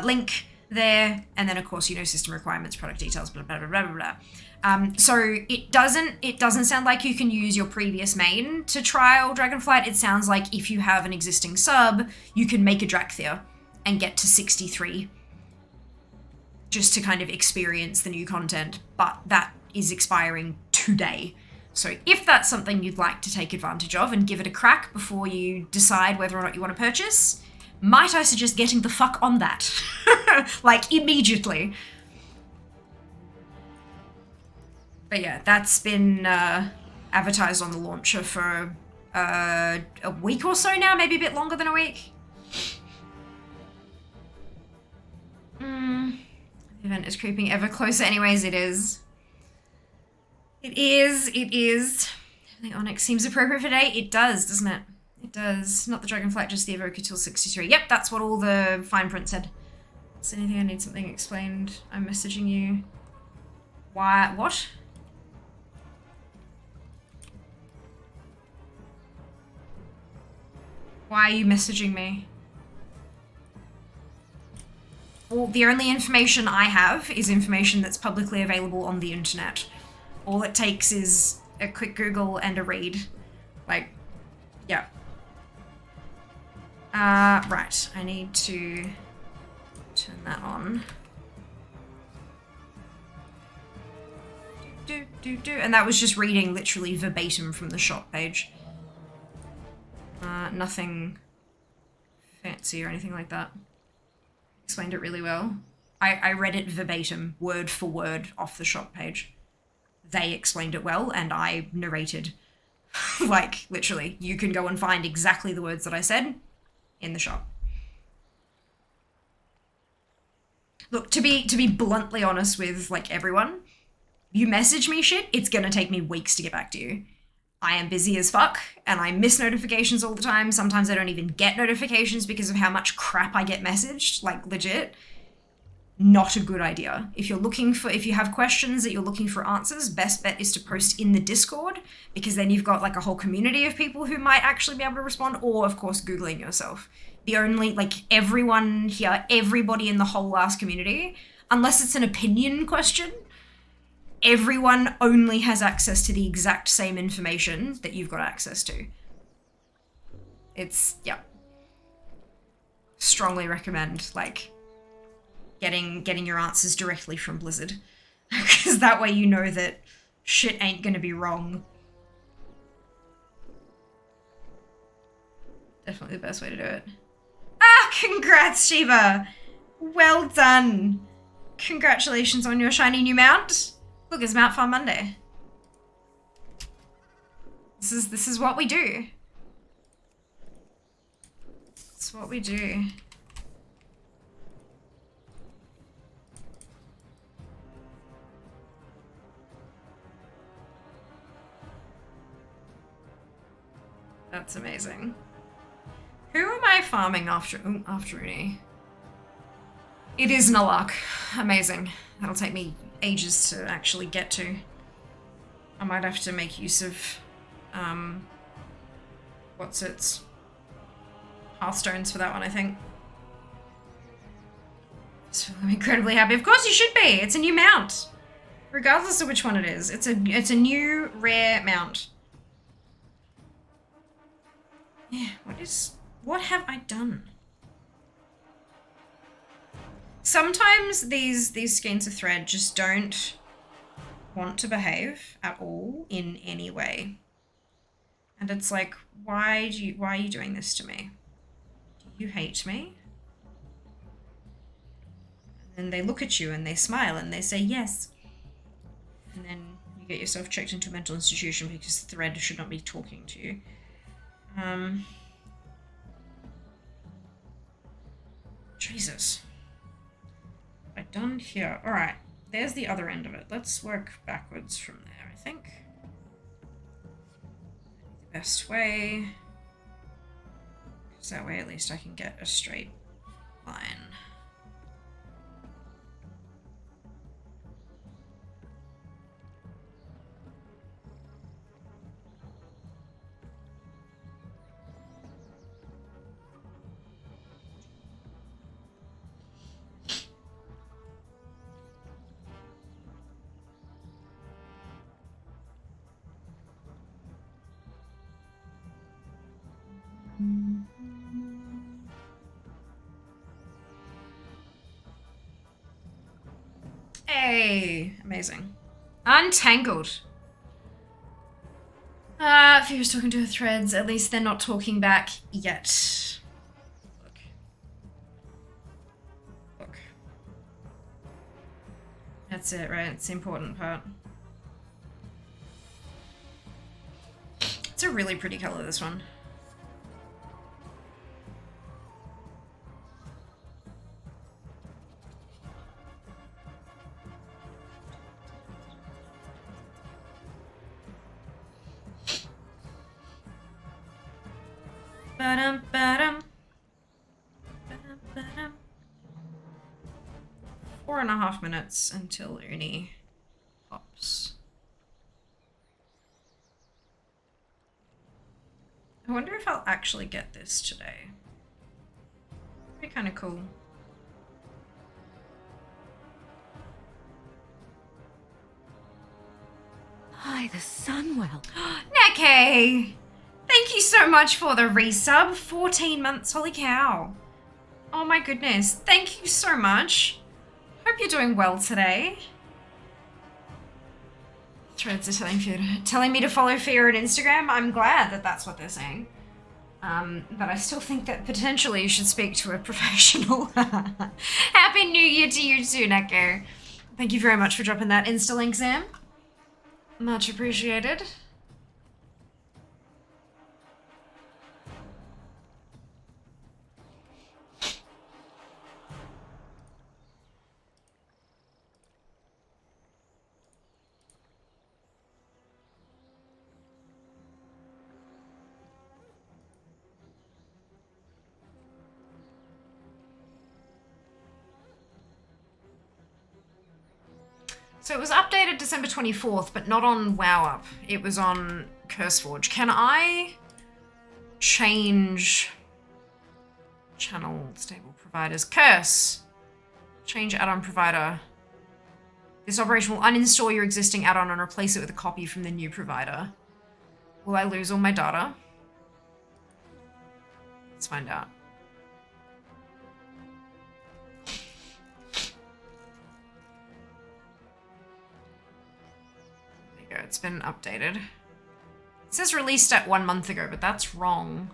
link there, and then of course, you know, system requirements, product details, blah, blah, blah, blah, blah. So it doesn't sound like you can use your previous main to trial Dragonflight. It sounds like if you have an existing sub, you can make a Drakthir and get to 63 just to kind of experience the new content, but that is expiring today. So if that's something you'd like to take advantage of and give it a crack before you decide whether or not you want to purchase, might I suggest getting the fuck on that? Like, immediately. But yeah, that's been advertised on the launcher for a week or so now, maybe a bit longer than a week. The event is creeping ever closer anyways, it is. It is. The Onyx seems appropriate for today. It does, doesn't it? It does. Not the Dragonflight, just the Evoker till 63. Yep, that's what all the fine print said. Is there anything I need something explained? I'm messaging you. Why? What? Why are you messaging me? Well, the only information I have is information that's publicly available on the internet. All it takes is a quick Google and a read. Like, yeah. Right. I need to turn that on. And that was just reading literally verbatim from the shop page. Nothing fancy or anything like that. Explained it really well. I read it verbatim, word for word, off the shop page. They explained it well, and I narrated. Like, literally, you can go and find exactly the words that I said in the shop. Look, to be bluntly honest with, like, everyone, you message me shit, it's gonna take me weeks to get back to you. I am busy as fuck, and I miss notifications all the time. Sometimes I don't even get notifications because of how much crap I get messaged, like, legit. Not a good idea. If you have questions that you're looking for answers, best bet is to post in the Discord, because then you've got like a whole community of people who might actually be able to respond, or of course Googling yourself. The only, like, everyone here, everybody in the whole last community, unless it's an opinion question, everyone only has access to the exact same information that you've got access to. It's, yeah. Strongly recommend, like, getting your answers directly from Blizzard. Because that way you know that shit ain't gonna be wrong. Definitely the best way to do it. Ah, congrats, Shiva! Well done! Congratulations on your shiny new mount. Look, it's Mount Farm Monday. This is what we do. It's what we do. That's amazing. Who am I farming after Uni? It is Nalak. Amazing. That'll take me ages to actually get to. I might have to make use of, Hearthstones for that one, I think. So I'm incredibly happy. Of course you should be. It's a new mount. Regardless of which one it is. It's a new rare mount. Yeah, what have I done? Sometimes these skeins of thread just don't want to behave at all in any way. And it's like, why are you doing this to me? Do you hate me? And then they look at you and they smile and they say yes. And then you get yourself checked into a mental institution because the thread should not be talking to you. Jesus. What have I done here? Alright, there's the other end of it. Let's work backwards from there, I think. The best way. Because that way at least I can get a straight line. Hey, amazing. Untangled. Fear's talking to her threads. At least they're not talking back yet. Look. That's it, right? It's the important part. It's a really pretty color, this one. Ba-dum, ba-dum. Ba-dum, ba-dum. 4.5 minutes until Uni pops. I wonder if I'll actually get this today. Be kind of cool.
Hi, the Sunwell.
Neke! Thank you so much for the resub. 14 months, holy cow. Oh my goodness, thank you so much. Hope you're doing well today. Threads are telling me to follow Fear on Instagram. I'm glad that that's what they're saying. But I still think that potentially you should speak to a professional. Happy New Year to you too, Neko. Thank you very much for dropping that Insta link, Sam. Much appreciated. So it was updated December 24th, but not on WoW Up. It was on CurseForge. Can I change channel stable providers? Curse. Change add-on provider. This operation will uninstall your existing add-on and replace it with a copy from the new provider. Will I lose all my data? Let's find out. It's been updated. It says released at 1 month ago, but that's wrong.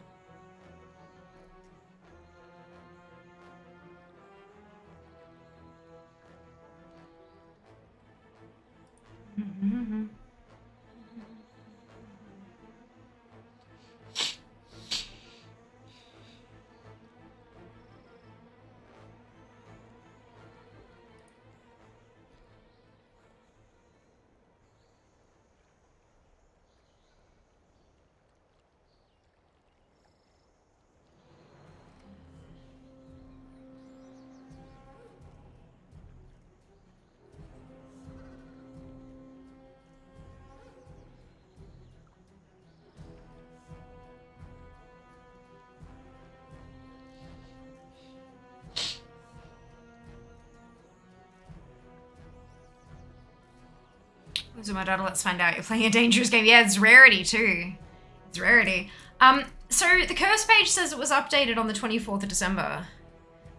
So my data, let's find out. You're playing a dangerous game. Yeah, it's rarity too. It's rarity. So the curse page says it was updated on the 24th of December.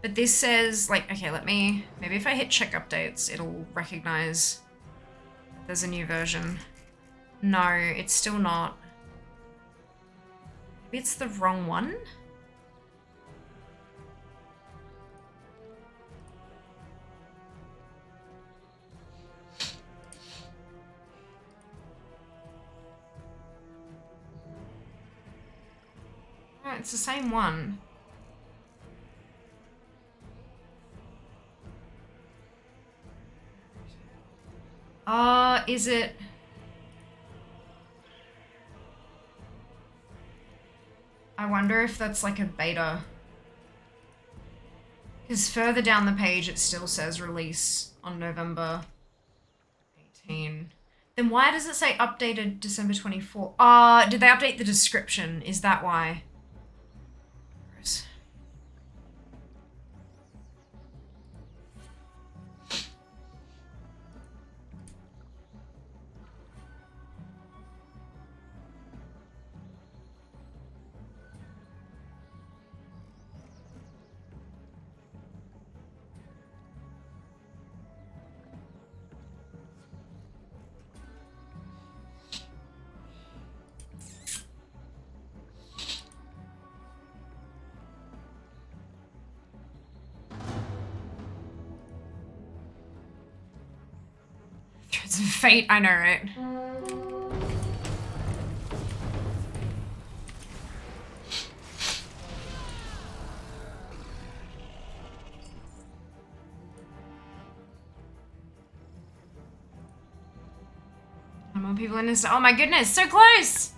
But this says, like, okay, maybe if I hit check updates, it'll recognize there's a new version. No, it's still not. Maybe it's the wrong one? it's the same one. Is it? I wonder if that's like a beta. Because further down the page it still says release on November 18. Then why does it say updated December 24? Did they update the description? Is that why? Threads of fate, I know, right? More people in this. Oh my goodness, so close!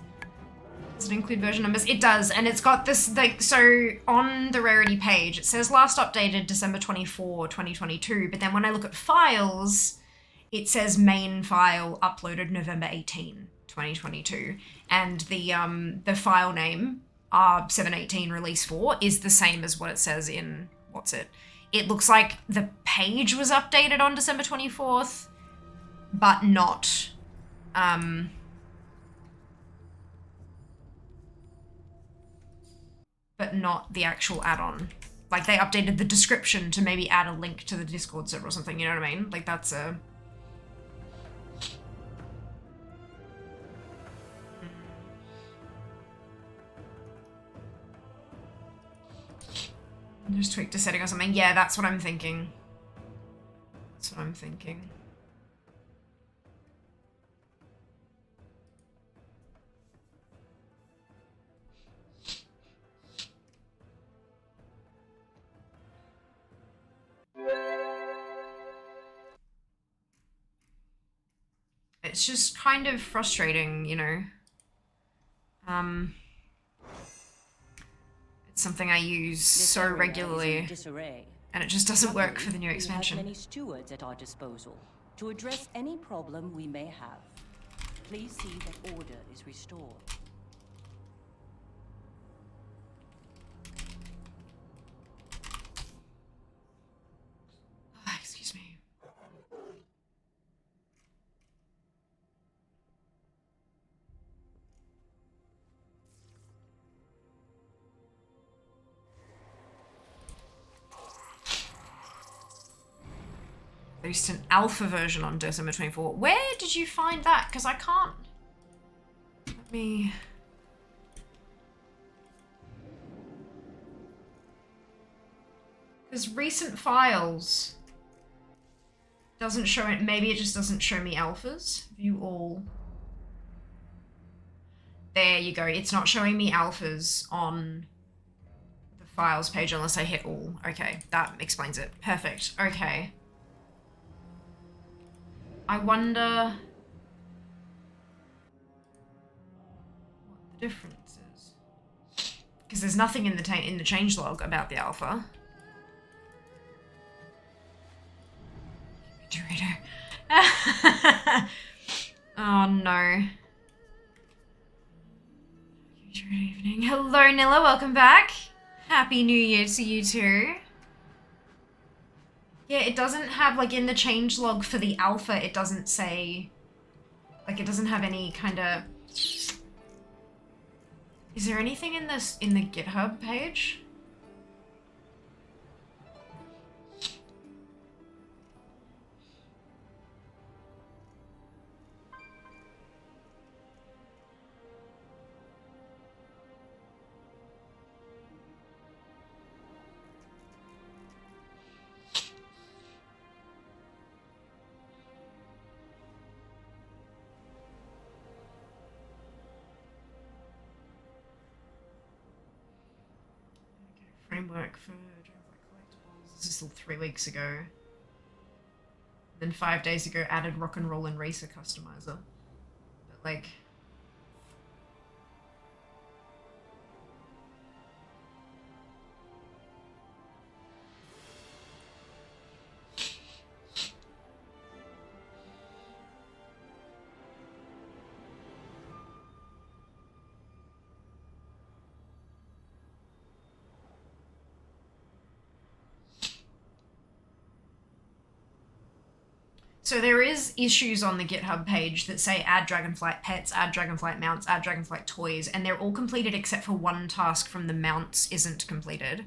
Does it include version numbers? It does, and it's got this, like, so on the rarity page, it says last updated December 24, 2022, but then when I look at files, it says main file uploaded November 18, 2022, and the file name, R718 release 4, is the same as what it says in, what's it? It looks like the page was updated on December 24th, but not, but not the actual add-on. Like, they updated the description to maybe add a link to the Discord server or something, you know what I mean? Like, that's a... Just tweaked a setting or something. Yeah, that's what I'm thinking. That's what I'm thinking. It's just kind of frustrating, you know. It's something I use so regularly, and it just doesn't work for the new expansion.
We have many stewards at our disposal to address any problem we may have. Please see that order is restored.
Excuse me. Released an alpha version on December 24. Where did you find that? Because I can't... Let me... Because recent files doesn't show it. Maybe it just doesn't show me alphas. View all. There you go. It's not showing me alphas on the files page unless I hit all. Okay, that explains it. Perfect. Okay. I wonder what the difference is. Because there's nothing in the changelog about the alpha. Dorito. Oh no. Good evening. Hello, Nilla. Welcome back. Happy New Year to you too. Yeah, it doesn't have, like, in the changelog for the alpha, it doesn't say, like, it doesn't have any kind of... Is there anything in this, in the GitHub page? like for Dragonflight collectibles. This is still 3 weeks ago. Then 5 days ago added Rock and Roll and Racer customizer. But like... So there is issues on the GitHub page that say add Dragonflight pets, add Dragonflight mounts, add Dragonflight toys, and they're all completed except for one task from the mounts isn't completed.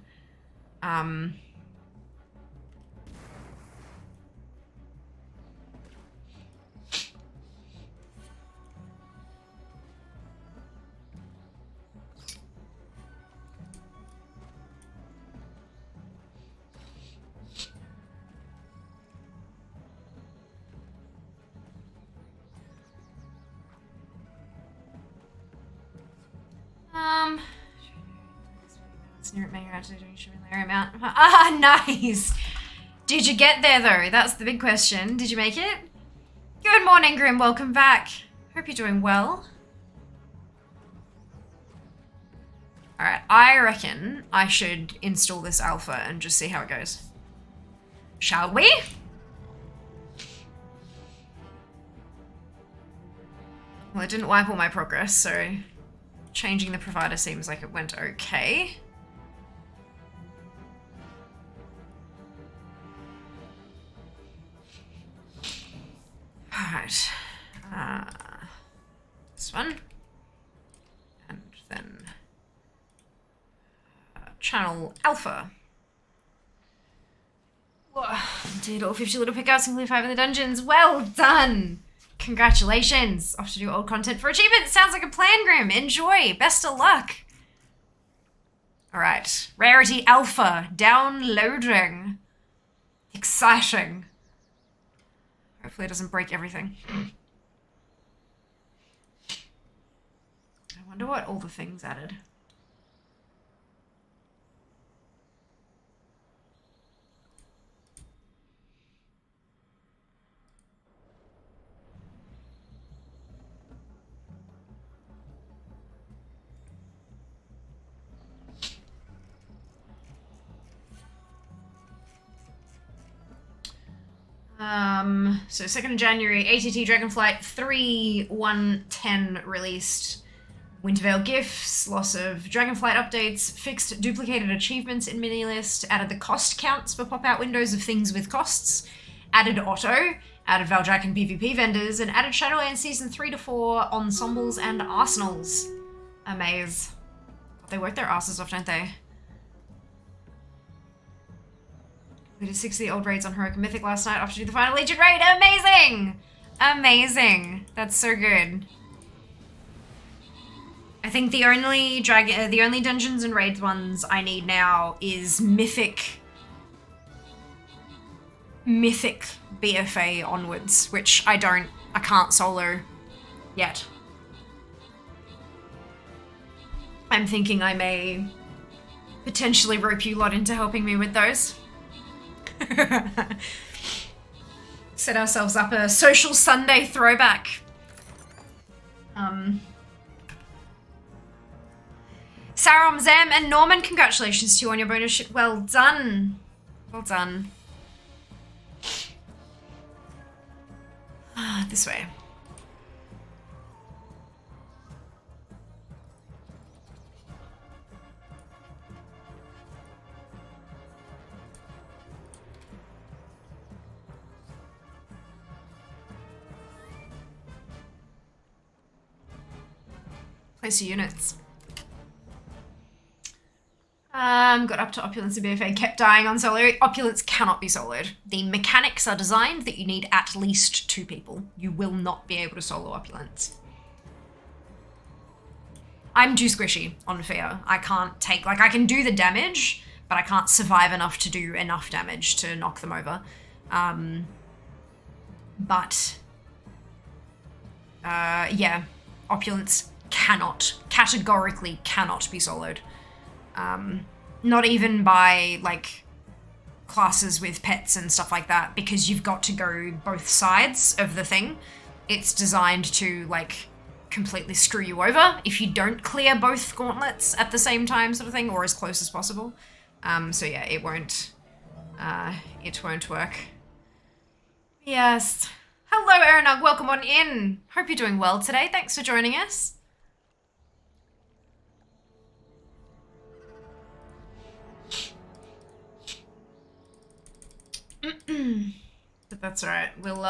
Ah, nice! Did you get there though? That's the big question. Did you make it? Good morning, Grim. Welcome back. Hope you're doing well. Alright, I reckon I should install this alpha and just see how it goes. Shall we? Well, it didn't wipe all my progress, so changing the provider seems like it went okay. Alright. This one. And then channel alpha. Whoa. Did all 50 little pickups and 5 in the dungeons. Well done! Congratulations! Off to do old content for achievement. Sounds like a plan, Grim. Enjoy. Best of luck. Alright. Rarity alpha. Downloading. Exciting. Hopefully it doesn't break everything. I wonder what all the things added. So 2nd of January, ATT Dragonflight 3.1.10 released. Wintervale gifts, loss of Dragonflight updates, fixed duplicated achievements in mini list, added the cost counts for pop-out windows of things with costs, added auto, added Valjack and PvP vendors, and added Shadowlands Season 3 to 4 ensembles and arsenals. Amaze. They work their asses off, don't they? We did 60 old raids on Heroic and Mythic last night after do the final Legion raid. Amazing! Amazing. That's so good. I think the only dungeons and raids ones I need now is Mythic BFA onwards, which I can't solo yet. I'm thinking I may potentially rope you lot into helping me with those. Set ourselves up a social Sunday throwback. Sarum, Zam, and Norman, congratulations to you on your bonus ship. Well done. Well done. This way. Place your units. Got up to Opulence and BFA, kept dying on solo. Opulence cannot be soloed. The mechanics are designed that you need at least 2 people. You will not be able to solo Opulence. I'm too squishy on Fear. I can't take, I can do the damage, but I can't survive enough to do enough damage to knock them over. Yeah, Opulence categorically cannot be soloed. Not even by, like, classes with pets and stuff like that, because you've got to go both sides of the thing. It's designed to, like, completely screw you over if you don't clear both gauntlets at the same time, sort of thing, or as close as possible. So yeah, it won't work. Yes. Hello, Erenug, welcome on in. Hope you're doing well today. Thanks for joining us. But that's alright. We'll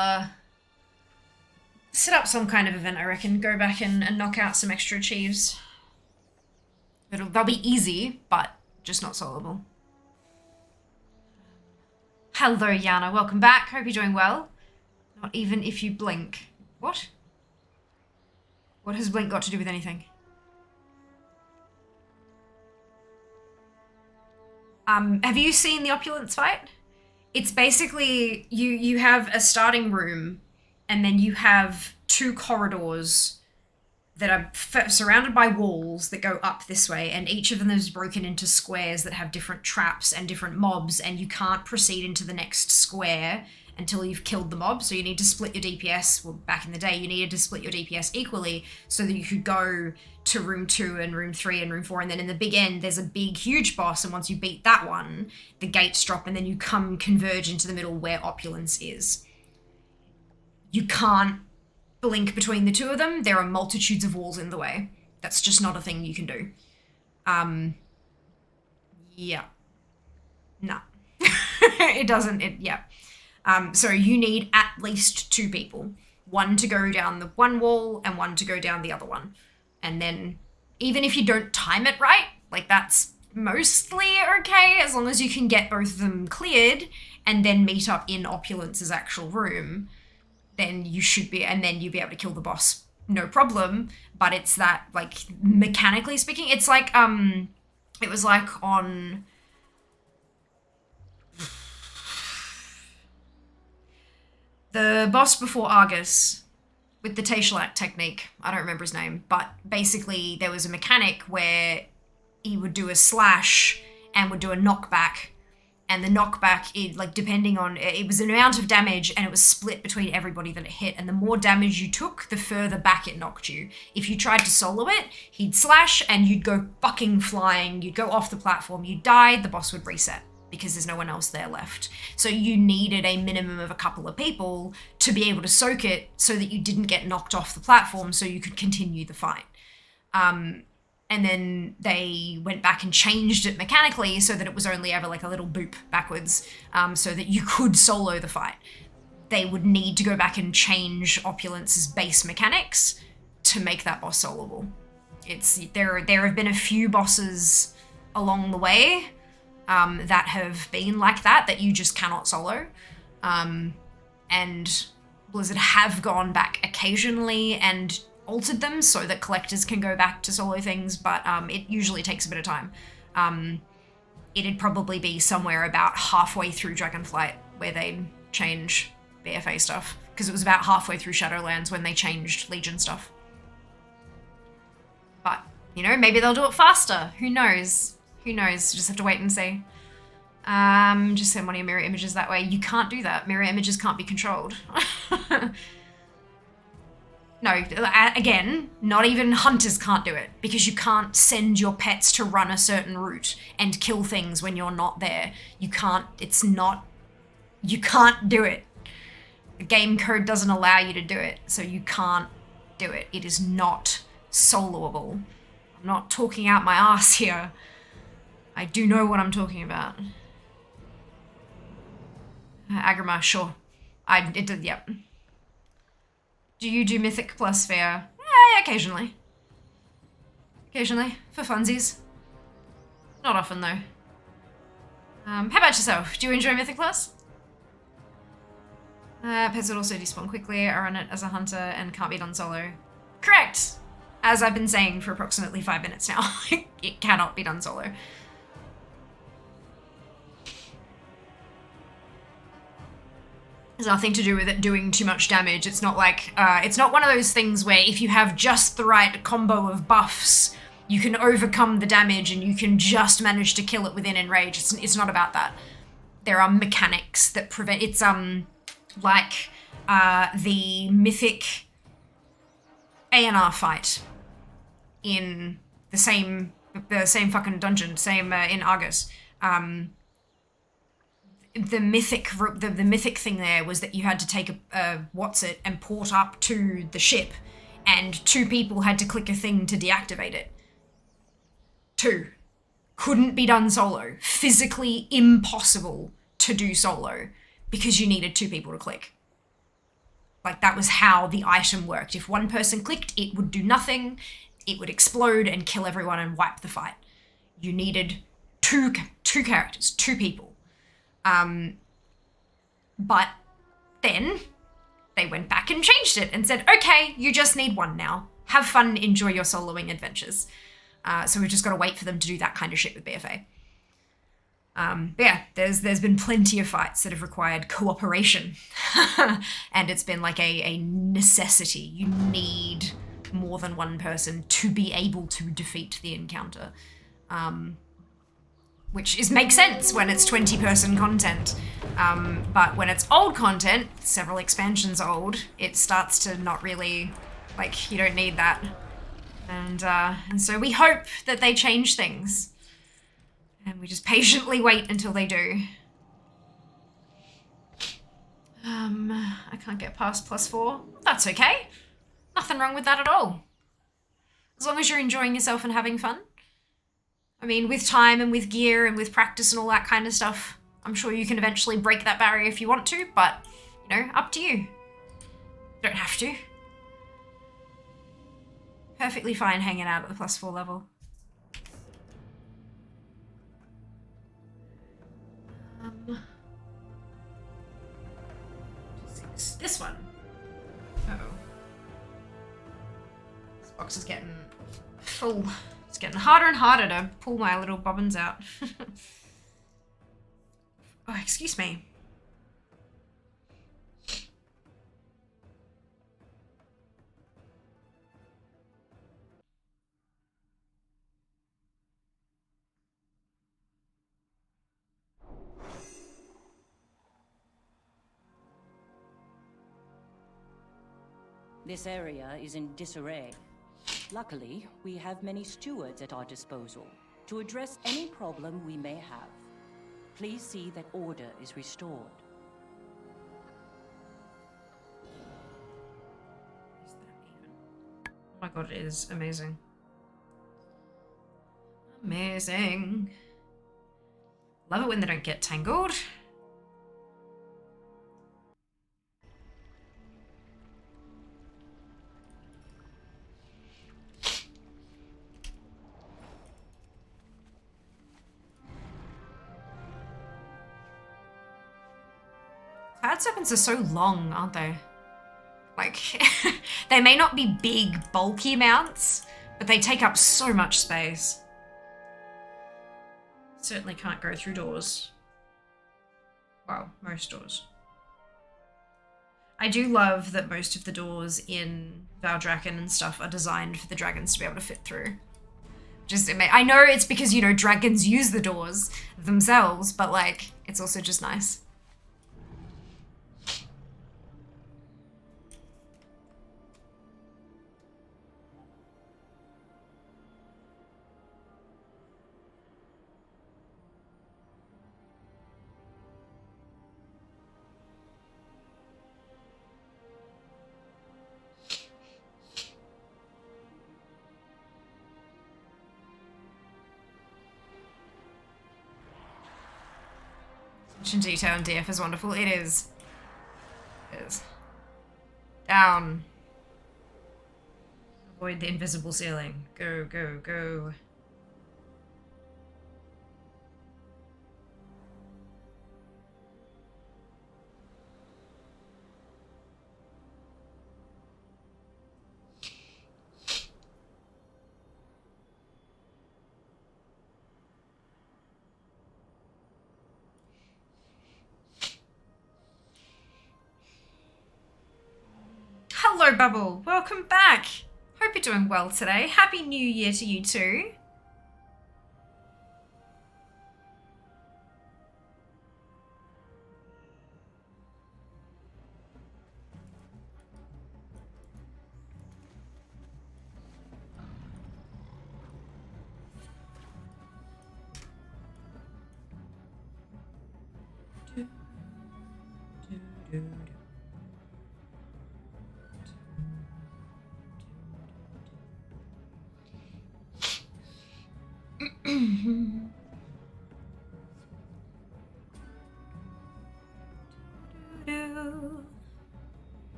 set up some kind of event, I reckon. Go back and knock out some extra achieves. They'll be easy, but just not solvable. Hello, Yana. Welcome back. Hope you're doing well. Not even if you blink. What? What has blink got to do with anything? Have you seen the Opulence fight? It's basically, you have a starting room, and then you have 2 corridors that are surrounded by walls that go up this way, and each of them is broken into squares that have different traps and different mobs, and you can't proceed into the next square until you've killed the mob. So you need to split your DPS. Well, back in the day, you needed to split your DPS equally so that you could go to room 2 and room 3 and room 4, and then in the big end there's a big huge boss, and once you beat that one, the gates drop, and then you converge into the middle where Opulence is. You can't blink between the 2 of them. There are multitudes of walls in the way. That's just not a thing you can do. Yeah. No. It doesn't, yeah. So you need at least 2 people. One to go down the one wall and one to go down the other one. And then, even if you don't time it right, like that's mostly okay, as long as you can get both of them cleared and then meet up in Opulence's actual room, then you should be, and then you'll be able to kill the boss, no problem. But it's that, like, mechanically speaking, it's like, it was like on... the boss before Argus, with the Taishalak technique, I don't remember his name, but basically there was a mechanic where he would do a slash and would do a knockback, and the knockback, depending on, it was an amount of damage, and it was split between everybody that it hit, and the more damage you took, the further back it knocked you. If you tried to solo it, he'd slash, and you'd go fucking flying, you'd go off the platform, you'd die, the boss would reset, because there's no one else there left. So you needed a minimum of a couple of people to be able to soak it so that you didn't get knocked off the platform so you could continue the fight. And then they went back and changed it mechanically so that it was only ever like a little boop backwards, so that you could solo the fight. They would need to go back and change Opulence's base mechanics to make that boss soloable. There have been a few bosses along the way that have been like that you just cannot solo. And Blizzard have gone back occasionally and altered them so that collectors can go back to solo things, but it usually takes a bit of time. It'd probably be somewhere about halfway through Dragonflight where they'd change BFA stuff, because it was about halfway through Shadowlands when they changed Legion stuff. But, you know, maybe they'll do it faster. Who knows? Who knows? Just have to wait and see. Just send one of your mirror images that way. You can't do that. Mirror images can't be controlled. No, again, not even hunters can't do it, because you can't send your pets to run a certain route and kill things when you're not there. You can't do it. The game code doesn't allow you to do it, so you can't do it. It is not soloable. I'm not talking out my ass here. I do know what I'm talking about. Agrima, sure. Yep. Do you do Mythic plus Fair? Yeah, occasionally. Occasionally, for funsies. Not often, though. How about yourself? Do you enjoy Mythic plus? Pets would also despawn quickly. I run it as a hunter and can't be done solo. Correct! As I've been saying for approximately 5 minutes now. It cannot be done solo. There's nothing to do with it doing too much damage. It's not like, it's not one of those things where if you have just the right combo of buffs, you can overcome the damage and you can just manage to kill it within enrage. It's not about that. There are mechanics that prevent, it's like the mythic A&R fight in the same fucking dungeon, same in Argus. The mythic thing there was that you had to take a what's-it and port up to the ship, and 2 people had to click a thing to deactivate it. 2. Couldn't be done solo. Physically impossible to do solo because you needed 2 people to click. Like, that was how the item worked. If 1 person clicked, it would do nothing. It would explode and kill everyone and wipe the fight. You needed two characters, 2 people. But then they went back and changed it and said, okay, you just need 1 now. Have fun, enjoy your soloing adventures. So we've just got to wait for them to do that kind of shit with BFA. But yeah, there's been plenty of fights that have required cooperation. And it's been like a necessity. You need more than 1 person to be able to defeat the encounter. Which makes sense when it's 20-person content. But when it's old content, several expansions old, it starts to not really, like, you don't need that. And so we hope that they change things. And we just patiently wait until they do. I can't get past +4. That's okay. Nothing wrong with that at all. As long as you're enjoying yourself and having fun. I mean, with time and with gear and with practice and all that kind of stuff, I'm sure you can eventually break that barrier if you want to, but, you know, up to you. You don't have to. Perfectly fine hanging out at the +4 level. This one. Uh-oh. This box is getting full. It's getting harder and harder to pull my little bobbins out. Oh, excuse me.
This area is in disarray. Luckily, we have many stewards at our disposal to address any problem we may have. Please see that order is restored.
Is that even? Oh my god, it is amazing. Amazing. Love it when they don't get tangled. Cloud serpents are so long, aren't they? Like, they may not be big, bulky mounts, but they take up so much space. Certainly can't go through doors. Well, most doors. I do love that most of the doors in Valdrakken and stuff are designed for the dragons to be able to fit through. I know it's because, you know, dragons use the doors themselves, but, like, it's also just nice. Detail in DF is wonderful. It is. It is. Down. Avoid the invisible ceiling. Go, go, go. Hello, Bubble. Welcome back. Hope Hope you're doing well today. Happy New Year to you too.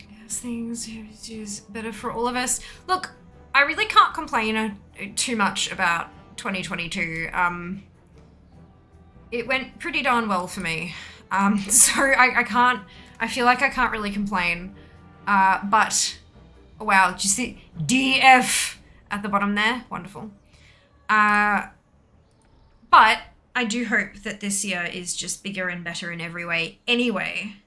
Yes, things is better for all of us. Look, I really can't complain too much about 2022. It went pretty darn well for me. So I feel like I can't really complain. But, oh wow, did you see DF at the bottom there? Wonderful. But I do hope that this year is just bigger and better in every way anyway.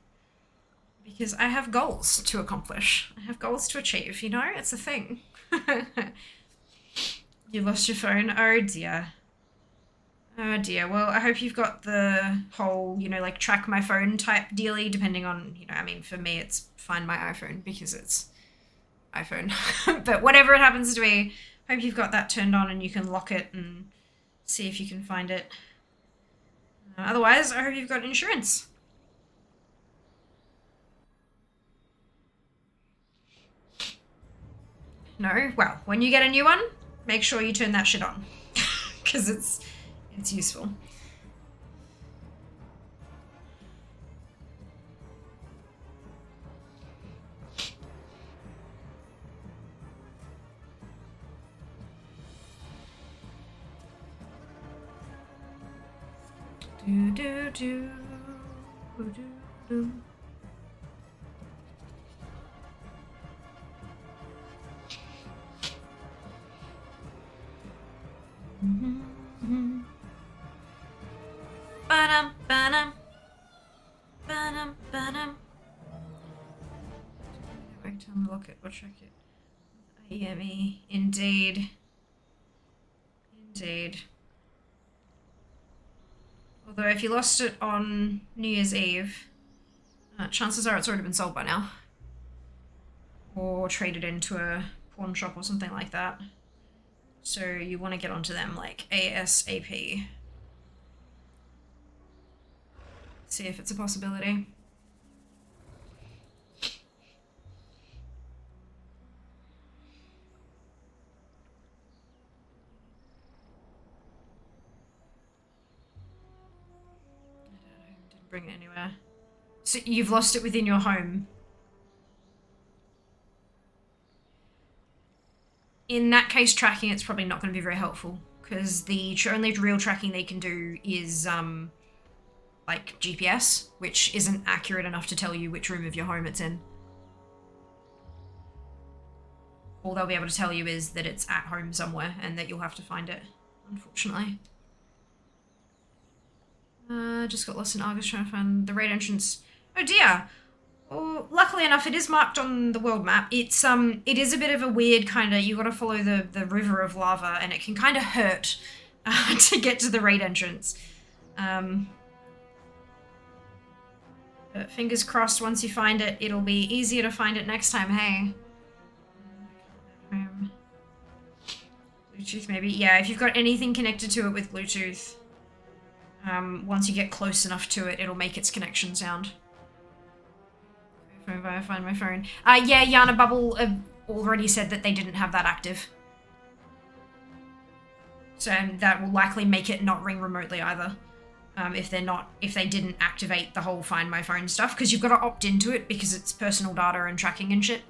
Because I have goals to accomplish. I have goals to achieve, you know? It's a thing. You lost your phone? Oh dear. Oh dear. Well, I hope you've got the whole, you know, like track my phone type dealy, depending on, you know, I mean, for me, it's find my iPhone because it's iPhone. But whatever it happens to be, hope you've got that turned on and you can lock it and see if you can find it. Otherwise, I hope you've got insurance. No? Well, when you get a new one, make sure you turn that shit on. Because it's useful. Do do do do do. Ba-dum, ba-dum. Ba-dum, ba-dum. Wait till I look at or check it. IEME. Indeed. Indeed. Although if you lost it on New Year's Eve, chances are it's already been sold by now. Or traded into a pawn shop or something like that. So you want to get onto them like ASAP. See if it's a possibility. Didn't bring it anywhere. So you've lost it within your home. In that case, tracking it's probably not going to be very helpful because the only real tracking they can do is like GPS, which isn't accurate enough to tell you which room of your home it's in. All they'll be able to tell you is that it's at home somewhere and that you'll have to find it, unfortunately. Just got lost in Argus trying to find the raid entrance. Oh dear! Well, luckily enough, it is marked on the world map. It is a bit of a weird kind of, you gotta follow the river of lava and it can kind of hurt to get to the raid entrance. But fingers crossed, once you find it, it'll be easier to find it next time, hey? Bluetooth maybe? Yeah, if you've got anything connected to it with Bluetooth, once you get close enough to it, it'll make its connection sound. If I find my phone. Yeah, Yana Bubble already said that they didn't have that active. So that will likely make it not ring remotely either. If they didn't activate the whole Find My Phone stuff, because you've got to opt into it because it's personal data and tracking and shit.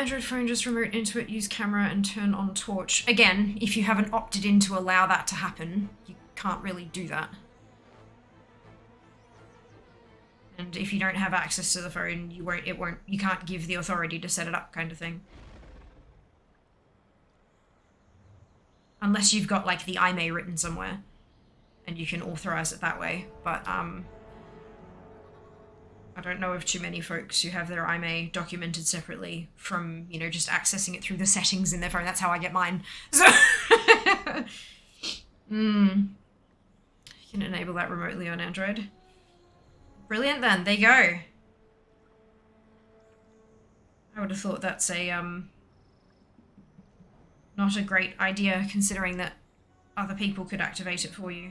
Android phone, just remote into it, use camera and turn on torch. Again, if you haven't opted in to allow that to happen, you can't really do that. And if you don't have access to the phone, you can't give the authority to set it up, kind of thing. Unless you've got like the IMEI written somewhere and you can authorize it that way. But I don't know of too many folks who have their IMEI documented separately from, you know, just accessing it through the settings in their phone. That's how I get mine. So you can enable that remotely on Android. Brilliant then, there you go. I would have thought that's a not a great idea, considering that other people could activate it for you.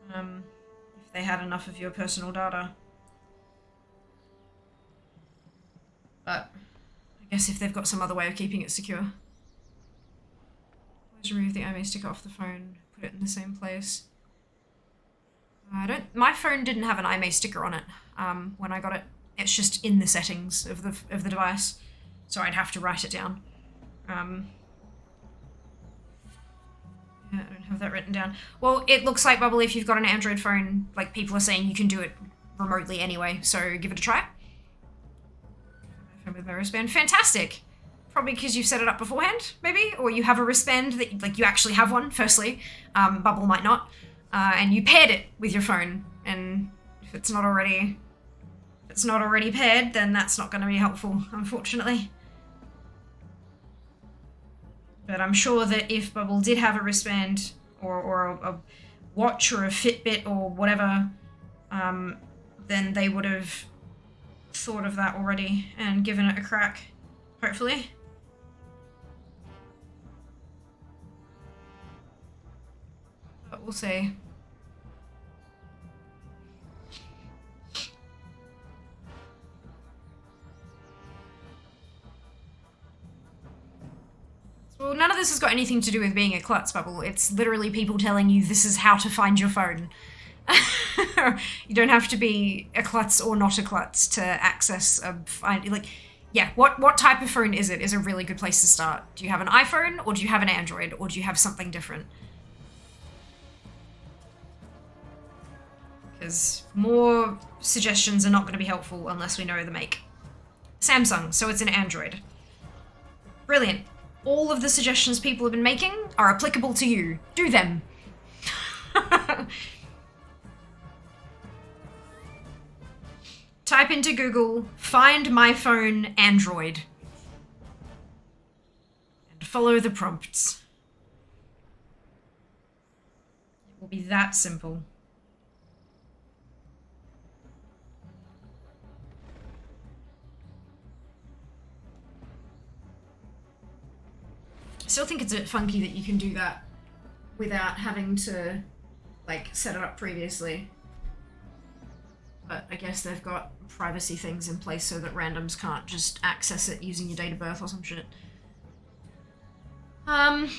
If they had enough of your personal data. But I guess if they've got some other way of keeping it secure. Always remove the IMEI sticker off the phone, put it in the same place. My phone didn't have an IMEI sticker on it when I got it. It's just in the settings of the device, so I'd have to write it down. Yeah, I don't have that written down. Well, it looks like, Bubble, if you've got an Android phone, like people are saying you can do it remotely anyway, so give it a try. Phone with my wristband. Fantastic! Probably because you've set it up beforehand, maybe? Or you have a wristband that, like, you actually have one, firstly. Bubble might not. And you paired it with your phone, and if it's not already paired, then that's not going to be helpful, unfortunately. But I'm sure that if Bubble did have a wristband, or a watch, or a Fitbit, or whatever, then they would have thought of that already and given it a crack, hopefully. But we'll see. Well, none of this has got anything to do with being a klutz, Bubble. It's literally people telling you this is how to find your phone. You don't have to be a klutz or not a klutz to access what type of phone is it is a really good place to start. Do you have an iPhone, or do you have an Android, or do you have something different? Because more suggestions are not going to be helpful unless we know the make. Samsung, so it's an Android. Brilliant. All of the suggestions people have been making are applicable to you. Do them. Type into Google, find my phone Android. And follow the prompts. It will be that simple. I still think it's a bit funky that you can do that without having to, like, set it up previously. But I guess they've got privacy things in place so that randoms can't just access it using your date of birth or some shit. 9.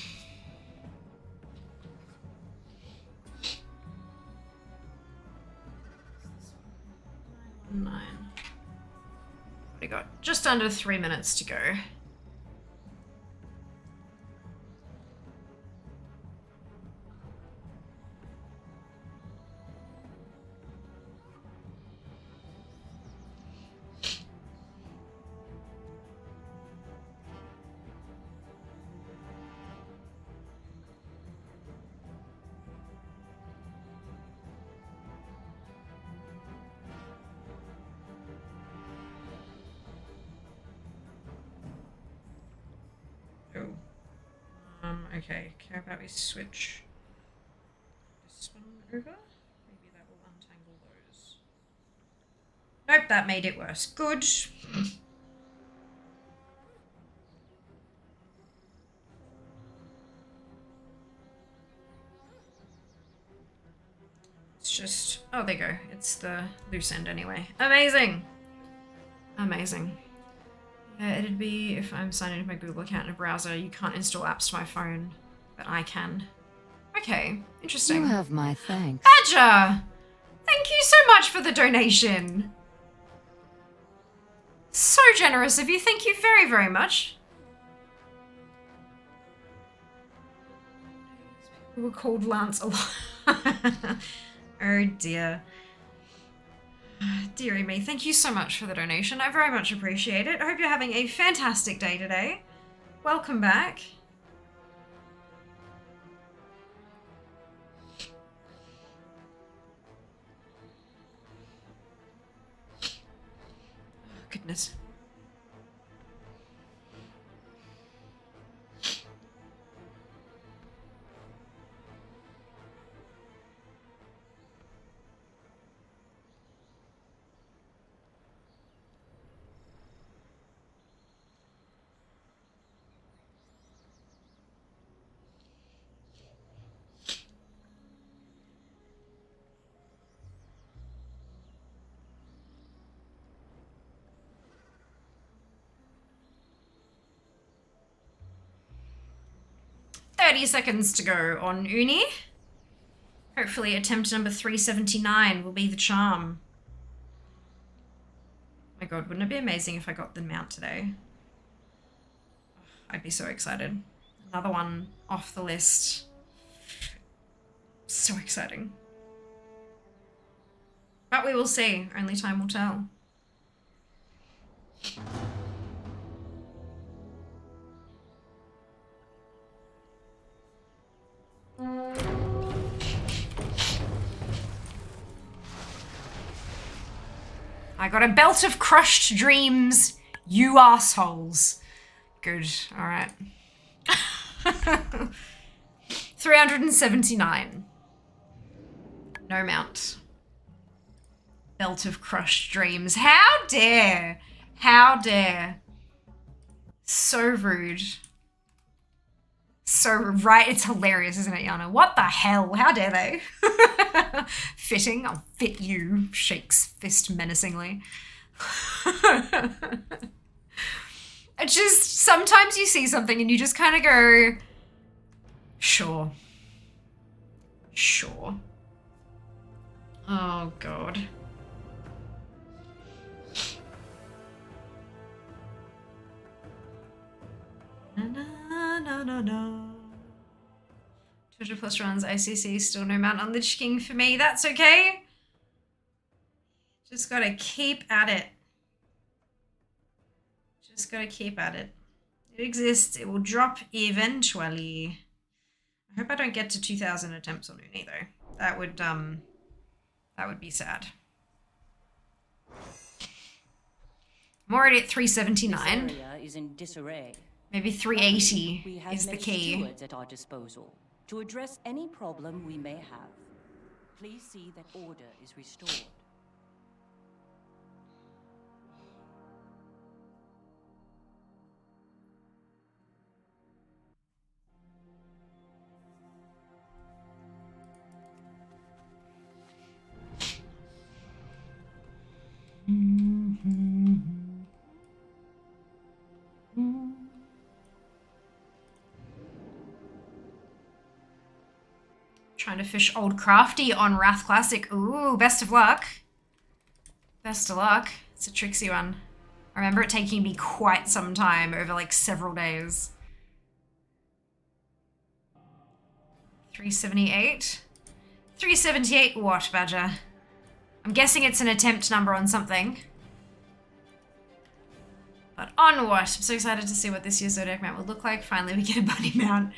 We got just under 3 minutes to go. Okay, how about we switch this one over? Maybe that will untangle those. Nope, that made it worse. Good. It's just... oh, there you go. It's the loose end anyway. Amazing! Amazing. It'd be if I'm signed into my Google account in a browser. You can't install apps to my phone, but I can. Okay, interesting.
You have my thanks.
Badger! Thank you so much for the donation. So generous of you. Thank you very, very much. We were called Lance a lot. Oh dear. Dearie me, thank you so much for the donation. I very much appreciate it. I hope you're having a fantastic day today. Welcome back. Oh, goodness. Seconds to go on Uni. Hopefully attempt number 379 will be the charm. My god, wouldn't it be amazing if I got the mount today? I'd be so excited. Another one off the list. So exciting. But we will see. Only time will tell. I got a belt of crushed dreams, you assholes. Good, alright. 379. No mount. Belt of crushed dreams. How dare! How dare! So rude. So right, it's hilarious, isn't it, Yana? What the hell? How dare they? Fitting, I'll fit you, shakes fist menacingly. Just, sometimes you see something and you just kind of go, sure. Sure. Oh, God. No. 200 plus runs, ICC, still no mount on Lich King for me. That's okay. Just gotta keep at it. Just gotta keep at it. It exists. It will drop eventually. I hope I don't get to 2,000 attempts on Uni though. That would be sad. I'm already at 379.
This area is in disarray.
Maybe 380 is the key.
Stewards at our disposal to address any problem we may have. Please see that order is restored.
Trying to fish Old Crafty on Wrath Classic. Ooh, best of luck. Best of luck. It's a tricksy one. I remember it taking me quite some time over like several days. 378. 378 what, Badger? I'm guessing it's an attempt number on something. But on what? I'm so excited to see what this year's Zodiac mount will look like. Finally, we get a bunny mount.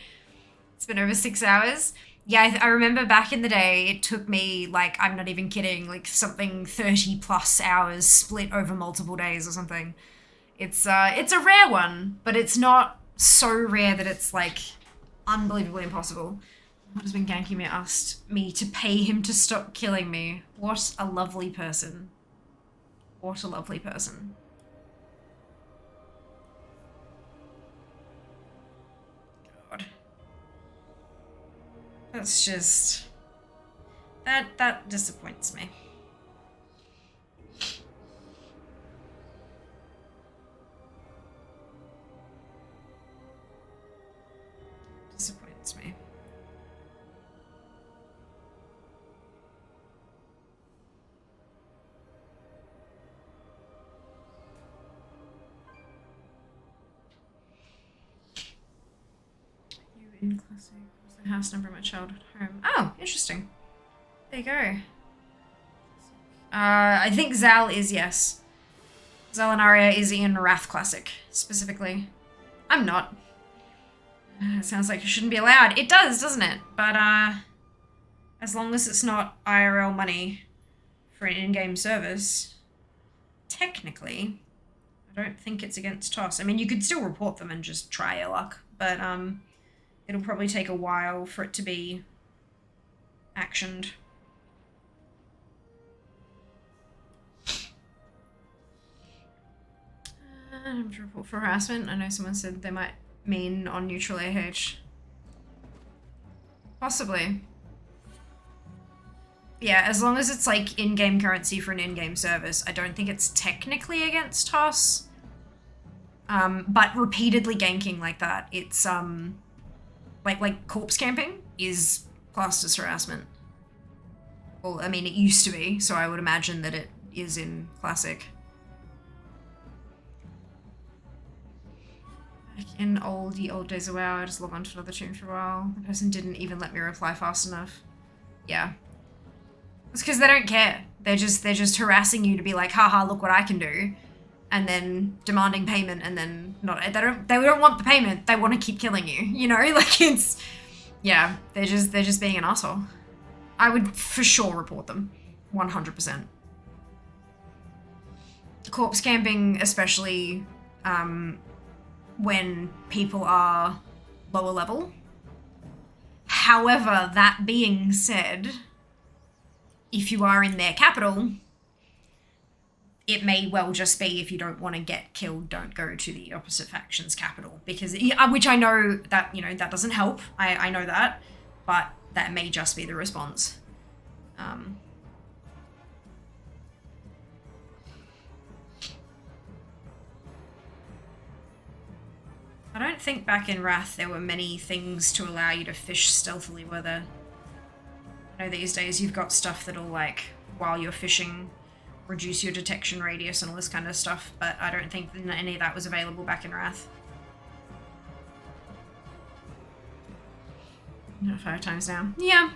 It's been over 6 hours. Yeah, I remember back in the day, it took me, like, I'm not even kidding, like something 30 plus hours split over multiple days or something. It's a rare one, but it's not so rare that it's, like, unbelievably impossible. My husband ganking me asked me to pay him to stop killing me. What a lovely person. What a lovely person. God. That's just... That disappoints me. Disappoints me. In classic. What's the house number of my childhood home? Oh, interesting. There you go. I think Zal is, yes. Zalinaria is in Wrath Classic, specifically. I'm not. It sounds like it shouldn't be allowed. It does, doesn't it? But, as long as it's not IRL money for an in-game service, technically, I don't think it's against TOS. I mean, you could still report them and just try your luck, but, it'll probably take a while for it to be actioned. To report for harassment. I know someone said they might mean on neutral AH. Possibly. Yeah, as long as it's like in-game currency for an in-game service, I don't think it's technically against TOS. But repeatedly ganking like that, it's like corpse camping is classed as harassment. Well, I mean, it used to be, so I would imagine that it is in Classic. Back in old days of WoW, I just log on to another tune for a while. The person didn't even let me reply fast enough. Yeah. It's because they don't care. They're just harassing you to be like, haha, look what I can do. And then demanding payment and then not, they don't want the payment, they want to keep killing you, you know? Like it's, yeah, they're just being an asshole. I would for sure report them. 100%. Corpse camping, especially, when people are lower level. However, that being said, if you are in their capital, it may well just be if you don't want to get killed, don't go to the opposite faction's capital. Because, which I know that, you know, that doesn't help. I know that. But that may just be the response. I don't think back in Wrath there were many things to allow you to fish stealthily, were there? I know these days you've got stuff that'll, like, while you're fishing, reduce your detection radius and all this kind of stuff, but I don't think any of that was available back in Wrath. 5 times now. Yeah.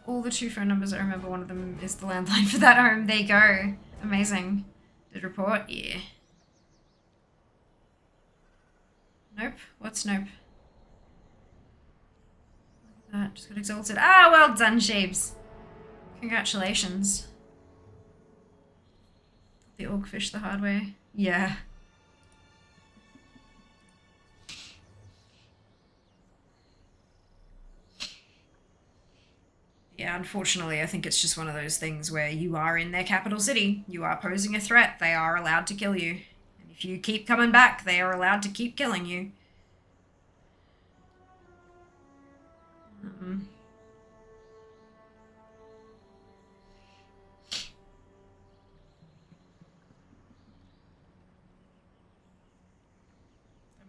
All the 2 phone numbers, I remember one of them is the landline for that home. There you go. Amazing. Did report? Yeah. Nope. What's nope? That just got exalted. Ah, well done, Sheebs. Congratulations. The orc fish the hard way. Yeah. Yeah, unfortunately, I think it's just one of those things where you are in their capital city. You are posing a threat. They are allowed to kill you. And if you keep coming back, they are allowed to keep killing you.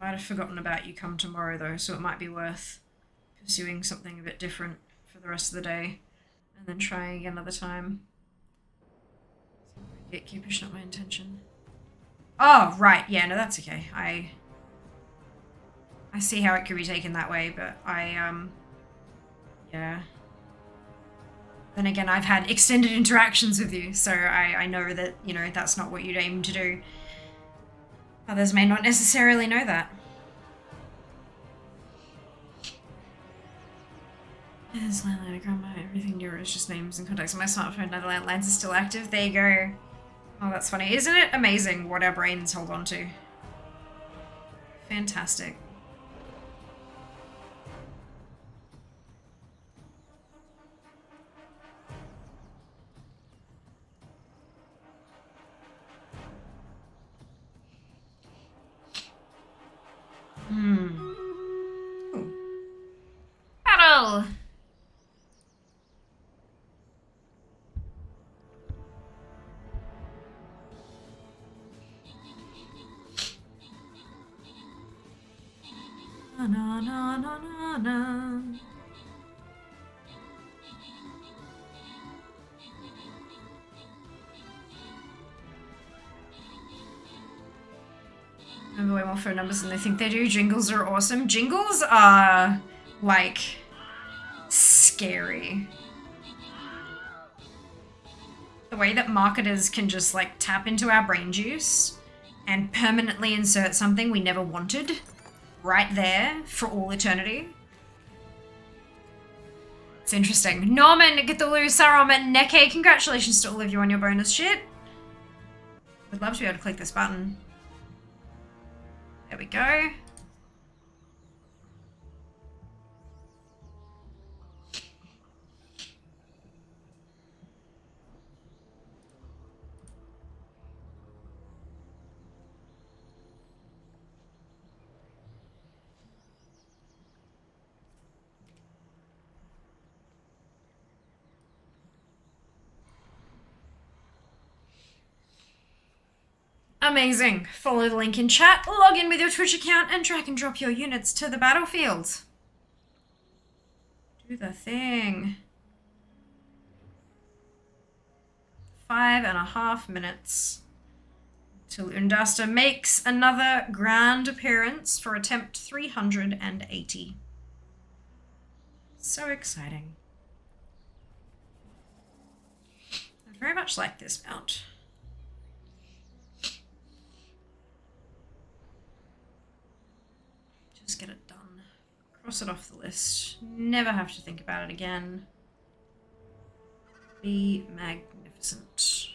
I might have forgotten about you come tomorrow, though, so it might be worth pursuing something a bit different for the rest of the day. And then trying again another time. Gatekeeper's not my intention. Oh, right. Yeah, no, that's okay. I see how it could be taken that way, but yeah. Then again, I've had extended interactions with you, so I know that, you know, that's not what you'd aim to do. Others may not necessarily know that. There's landline, grandma, everything new is just names and contacts on my smartphone. Now the landlines are still active. There you go. Oh, that's funny. Isn't it amazing what our brains hold on to? Fantastic. Ooh. Battle! Na na na na na. Remember way more phone numbers than they think they do. Jingles are awesome. Jingles are, like, scary. The way that marketers can just, like, tap into our brain juice and permanently insert something we never wanted right there for all eternity. It's interesting. Norman, Cthulhu, Sarum, and Neke, congratulations to all of you on your bonus shit. Would love to be able to click this button. There we go. Amazing. Follow the link in chat, log in with your Twitch account, and drag and drop your units to the battlefield. Do the thing. 5.5 minutes till Undasta makes another grand appearance for attempt 380. So exciting. I very much like this mount. Just get it done. Cross it off the list. Never have to think about it again. Be magnificent.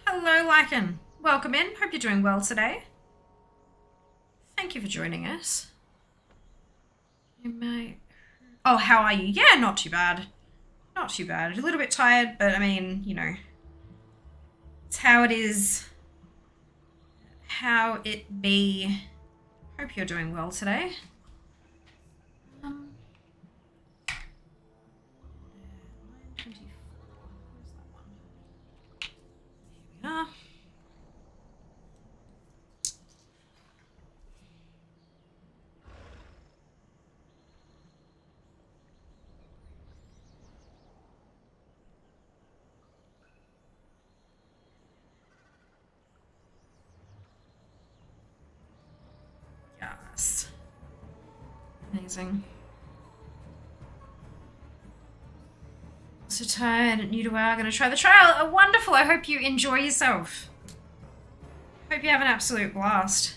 Hello, Lycan. Welcome in. Hope you're doing well today. Thank you for joining us. You might... Oh, how are you? Yeah, not too bad. Not too bad. A little bit tired, but I mean, you know, it's how it is. How it be. Hope you're doing well today. Line 24. Where's that one? Here we are. Yes. Amazing. So tired, new to WoW, gonna try the trial. Oh, wonderful, I hope you enjoy yourself. Hope you have an absolute blast.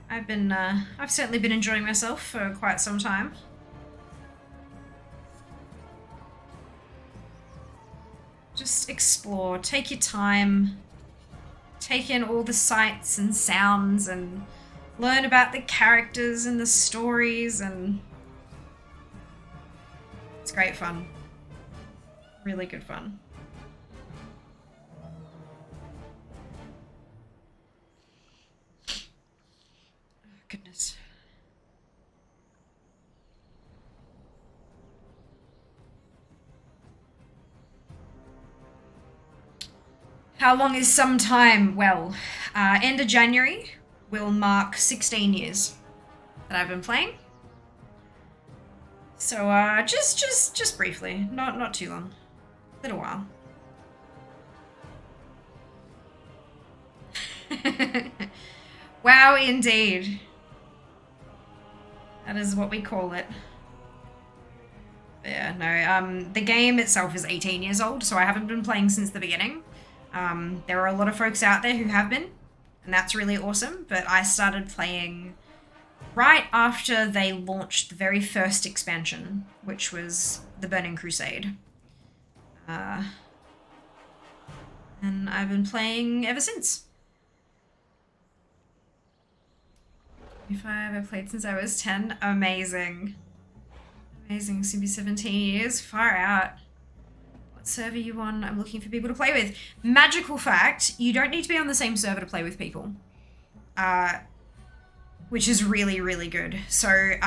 I've certainly been enjoying myself for quite some time. Just explore, take your time, take in all the sights and sounds and learn about the characters and the stories, and it's great fun. Really good fun. Oh, goodness. How long is some time? Well, end of January will mark 16 years that I've been playing. So just briefly, not too long, a little while. Wow, indeed. That is what we call it. But yeah, no, the game itself is 18 years old, so I haven't been playing since the beginning. There are a lot of folks out there who have been, and that's really awesome, but I started playing right after they launched the very first expansion, which was the Burning Crusade. And I've been playing ever since. 25, I've played since I was 10. Amazing. Amazing, soon be 17 years, far out. What server you on? I'm looking for people to play with. Magical fact, you don't need to be on the same server to play with people. Which is really, really good. So,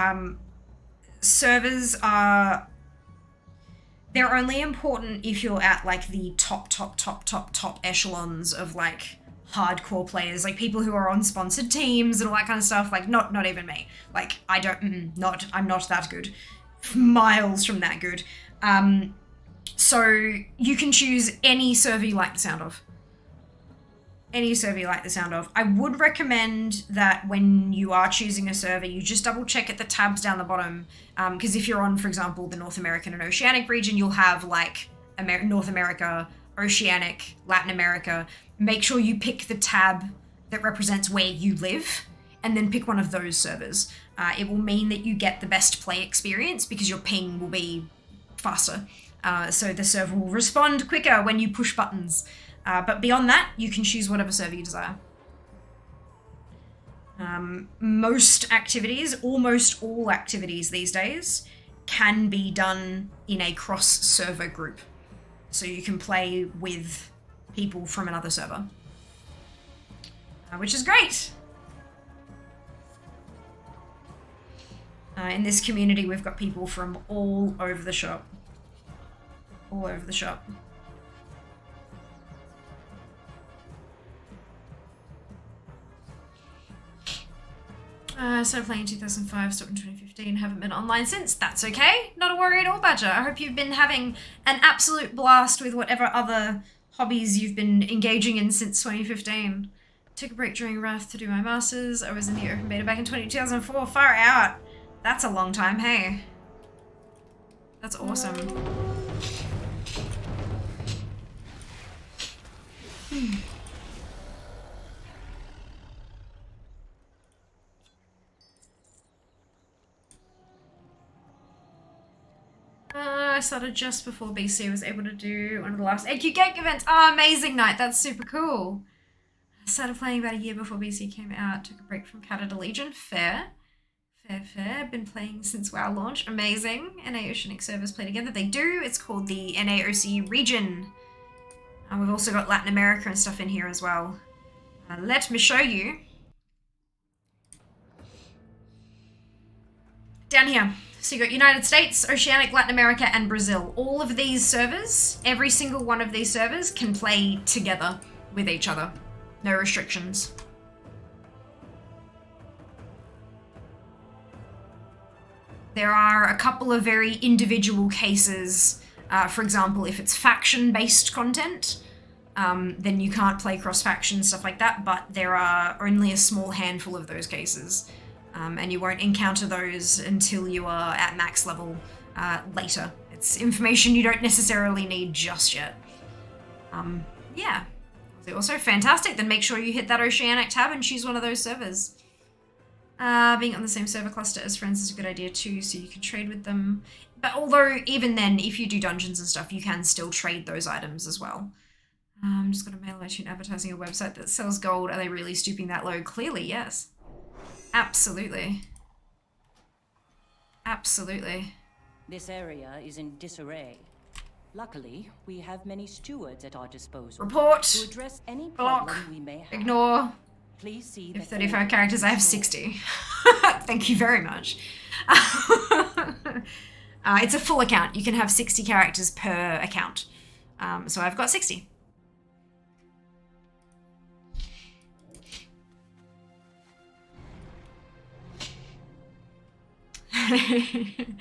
servers are... They're only important if you're at, like, the top echelons of, like, hardcore players, like people who are on sponsored teams and all that kind of stuff. Like not even me. Like I don't, I'm not that good. Miles from that good. So you can choose any server you like the sound of. Any server you like the sound of. I would recommend that when you are choosing a server, you just double check at the tabs down the bottom. Because if you're on, for example, the North American and Oceanic region, you'll have like North America, Oceanic, Latin America. Make sure you pick the tab that represents where you live and then pick one of those servers. It will mean that you get the best play experience because your ping will be faster. So the server will respond quicker when you push buttons. But beyond that, you can choose whatever server you desire. Most activities, almost all activities these days, can be done in a cross-server group. So you can play with people from another server. Which is great! In this community, we've got people from all over the shop. All over the shop. Started playing in 2005, stopped in 2015, haven't been online since. That's okay. Not a worry at all, Badger. I hope you've been having an absolute blast with whatever other hobbies you've been engaging in since 2015. Took a break during Wrath to do my masters. I was in the open beta back in 2004. Far out. That's a long time, hey. That's awesome. I started just before BC. I was able to do one of the last AQ Gang events. Oh, amazing night. That's super cool. I started playing about a year before BC came out. Took a break from Canada Legion. Fair. Fair. Been playing since WoW launch. Amazing. NA Oceanic servers play together. They do. It's called the NAOC region. We've also got Latin America and stuff in here as well. Let me show you. Down here. So you got United States, Oceanic, Latin America, and Brazil. All of these servers, every single one of these servers can play together with each other. No restrictions. There are a couple of very individual cases. For example, if it's faction-based content, then you can't play cross-faction, stuff like that, but there are only a small handful of those cases. And you won't encounter those until you are at max level later. It's information you don't necessarily need just yet. Yeah. Also fantastic, then make sure you hit that Oceanic tab and choose one of those servers. Being on the same server cluster as friends is a good idea too, so you can trade with them. But although, even then, if you do dungeons and stuff, you can still trade those items as well. I'm just going to mail out advertising a website that sells gold. Are they really stooping that low? Clearly, yes. Absolutely. Absolutely.
This area is in disarray. Luckily, we have many stewards at our disposal.
Report.
To address any
Block.
problem we may have.
Ignore.
Please see
If
that
35 characters, I have 60. Thank you very much. It's a full account. You can have 60 characters per account. So I've got 60. Hey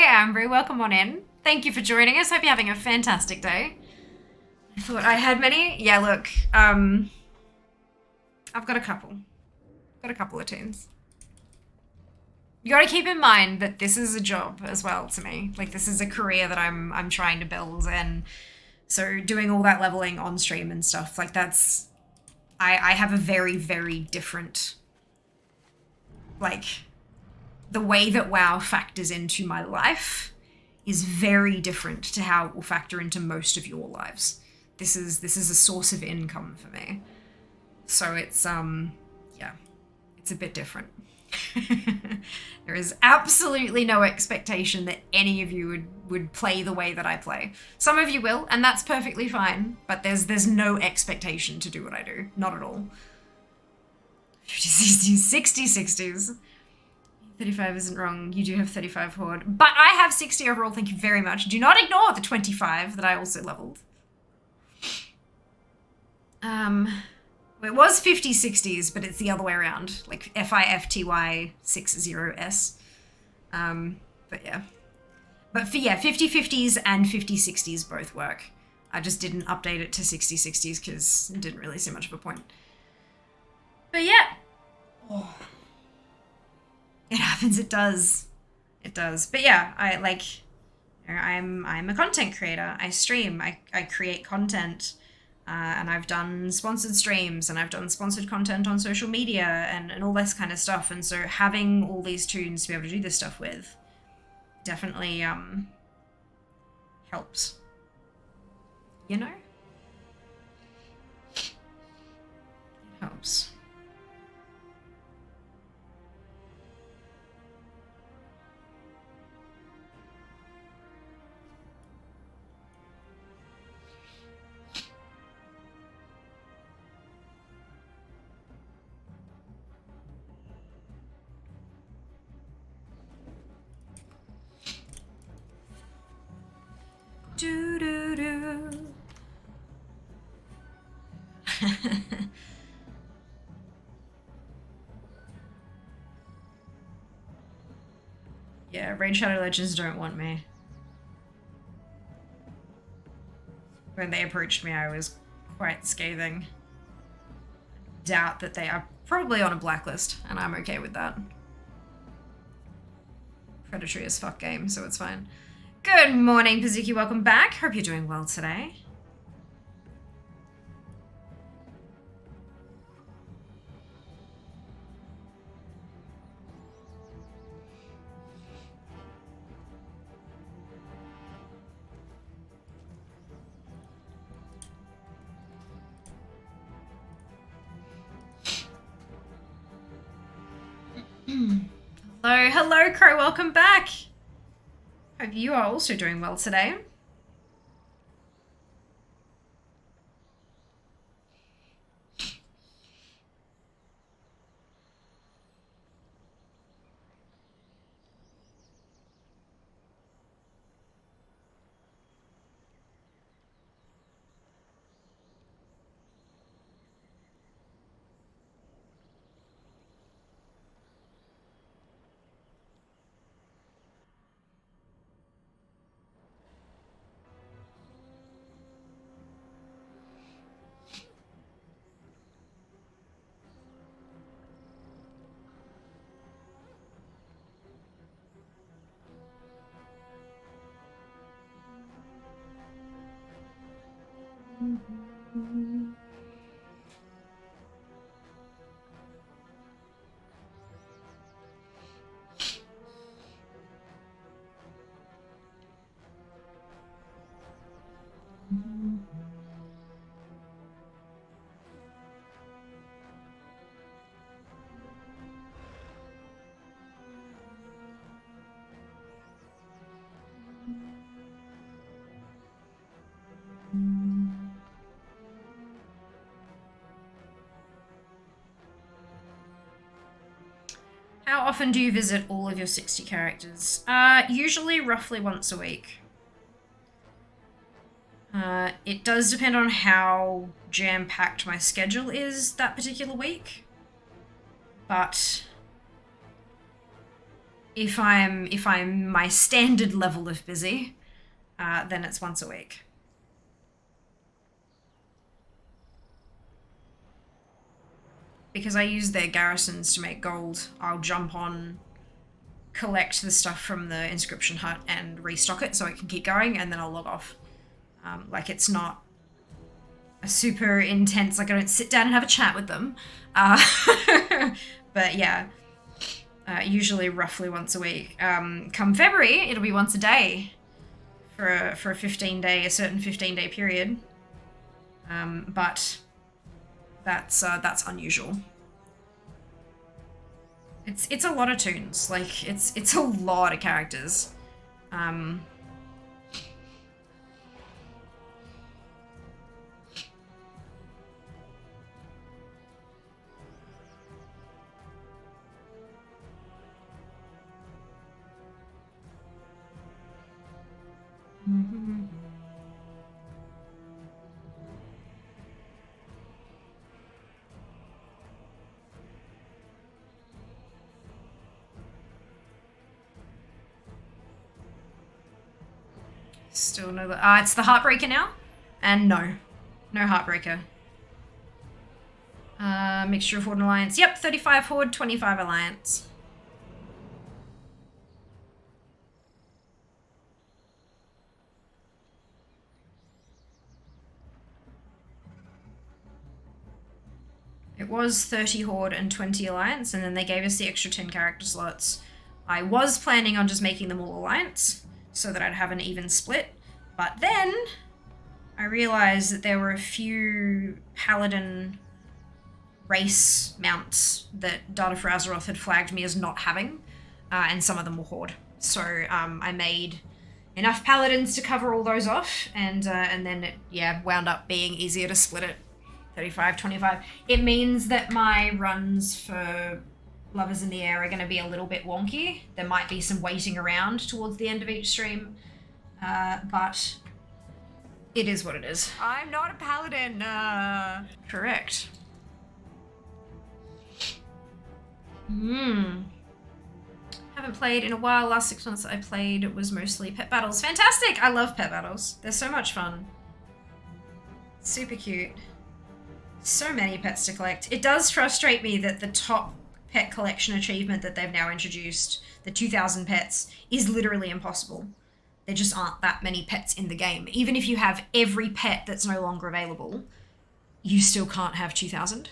Ambry, welcome on in. Thank you for joining us. Hope you're having a fantastic day. I thought I had many. Yeah, look, I've got a couple. Got a couple of teams. You gotta keep in mind that this is a job as well to me. Like, this is a career that I'm trying to build, and so doing all that leveling on stream and stuff, like that's... I have a very, very different... Like, the way that WoW factors into my life is very different to how it will factor into most of your lives. This is a source of income for me. So it's, yeah, it's a bit different. There is absolutely no expectation that any of you would play the way that I play. Some of you will, and that's perfectly fine, but there's no expectation to do what I do. Not at all. 50, 60, 60s. 35 isn't wrong. You do have 35 horde. But I have 60 overall, thank you very much. Do not ignore the 25 that I also leveled. It was 5060s, but it's the other way around, like FIFTY60S. But yeah. But for, yeah, 5050s and 5060s both work. I just didn't update it to 6060s because it didn't really see much of a point. But yeah. Oh. It happens, it does. It does. But yeah, I'm a content creator. I stream, I create content. And I've done sponsored streams and I've done sponsored content on social media and all this kind of stuff. And so having all these tunes to be able to do this stuff with definitely helps. You know? It helps. Do do do. Yeah, Raid Shadow Legends don't want me. When they approached me, I was quite scathing. Doubt that they are probably on a blacklist, and I'm okay with that. Predatory as fuck game, so it's fine. Good morning, Pazuki. Welcome back. Hope you're doing well today. Hello, Crow. Welcome back. Hope you are also doing well today. How often do you visit all of your 60 characters? Usually roughly once a week. It does depend on how jam-packed my schedule is that particular week. But if I'm my standard level of busy, then it's once a week. Because I use their garrisons to make gold, I'll jump on, collect the stuff from the inscription hut and restock it so I can keep going, and then I'll log off. Like, it's not a super intense, like I don't sit down and have a chat with them. But yeah, usually roughly once a week. Come February, it'll be once a day for a 15-day, a certain 15-day period. But that's unusual. It's a lot of tunes. Like, it's a lot of characters. Still no... it's the Heartbreaker now? And no. No Heartbreaker. Mixture of Horde and Alliance. Yep, 35 Horde, 25 Alliance. It was 30 Horde and 20 Alliance, and then they gave us the extra 10 character slots. I was planning on just making them all Alliance, so that I'd have an even split. But then, I realized that there were a few Paladin race mounts that Data for Azeroth had flagged me as not having, and some of them were Horde. So I made enough Paladins to cover all those off, and then it, wound up being easier to split it. 35, 25. It means that my runs for Lovers in the Air are going to be a little bit wonky. There might be some waiting around towards the end of each stream, but it is what it is. I'm not a paladin. Correct. Haven't played in a while. Last 6 months I played was mostly pet battles. Fantastic! I love pet battles. They're so much fun. Super cute. So many pets to collect. It does frustrate me that the top pet collection achievement that they've now introduced, the 2,000 pets, is literally impossible. There just aren't that many pets in the game. Even if you have every pet that's no longer available, you still can't have 2,000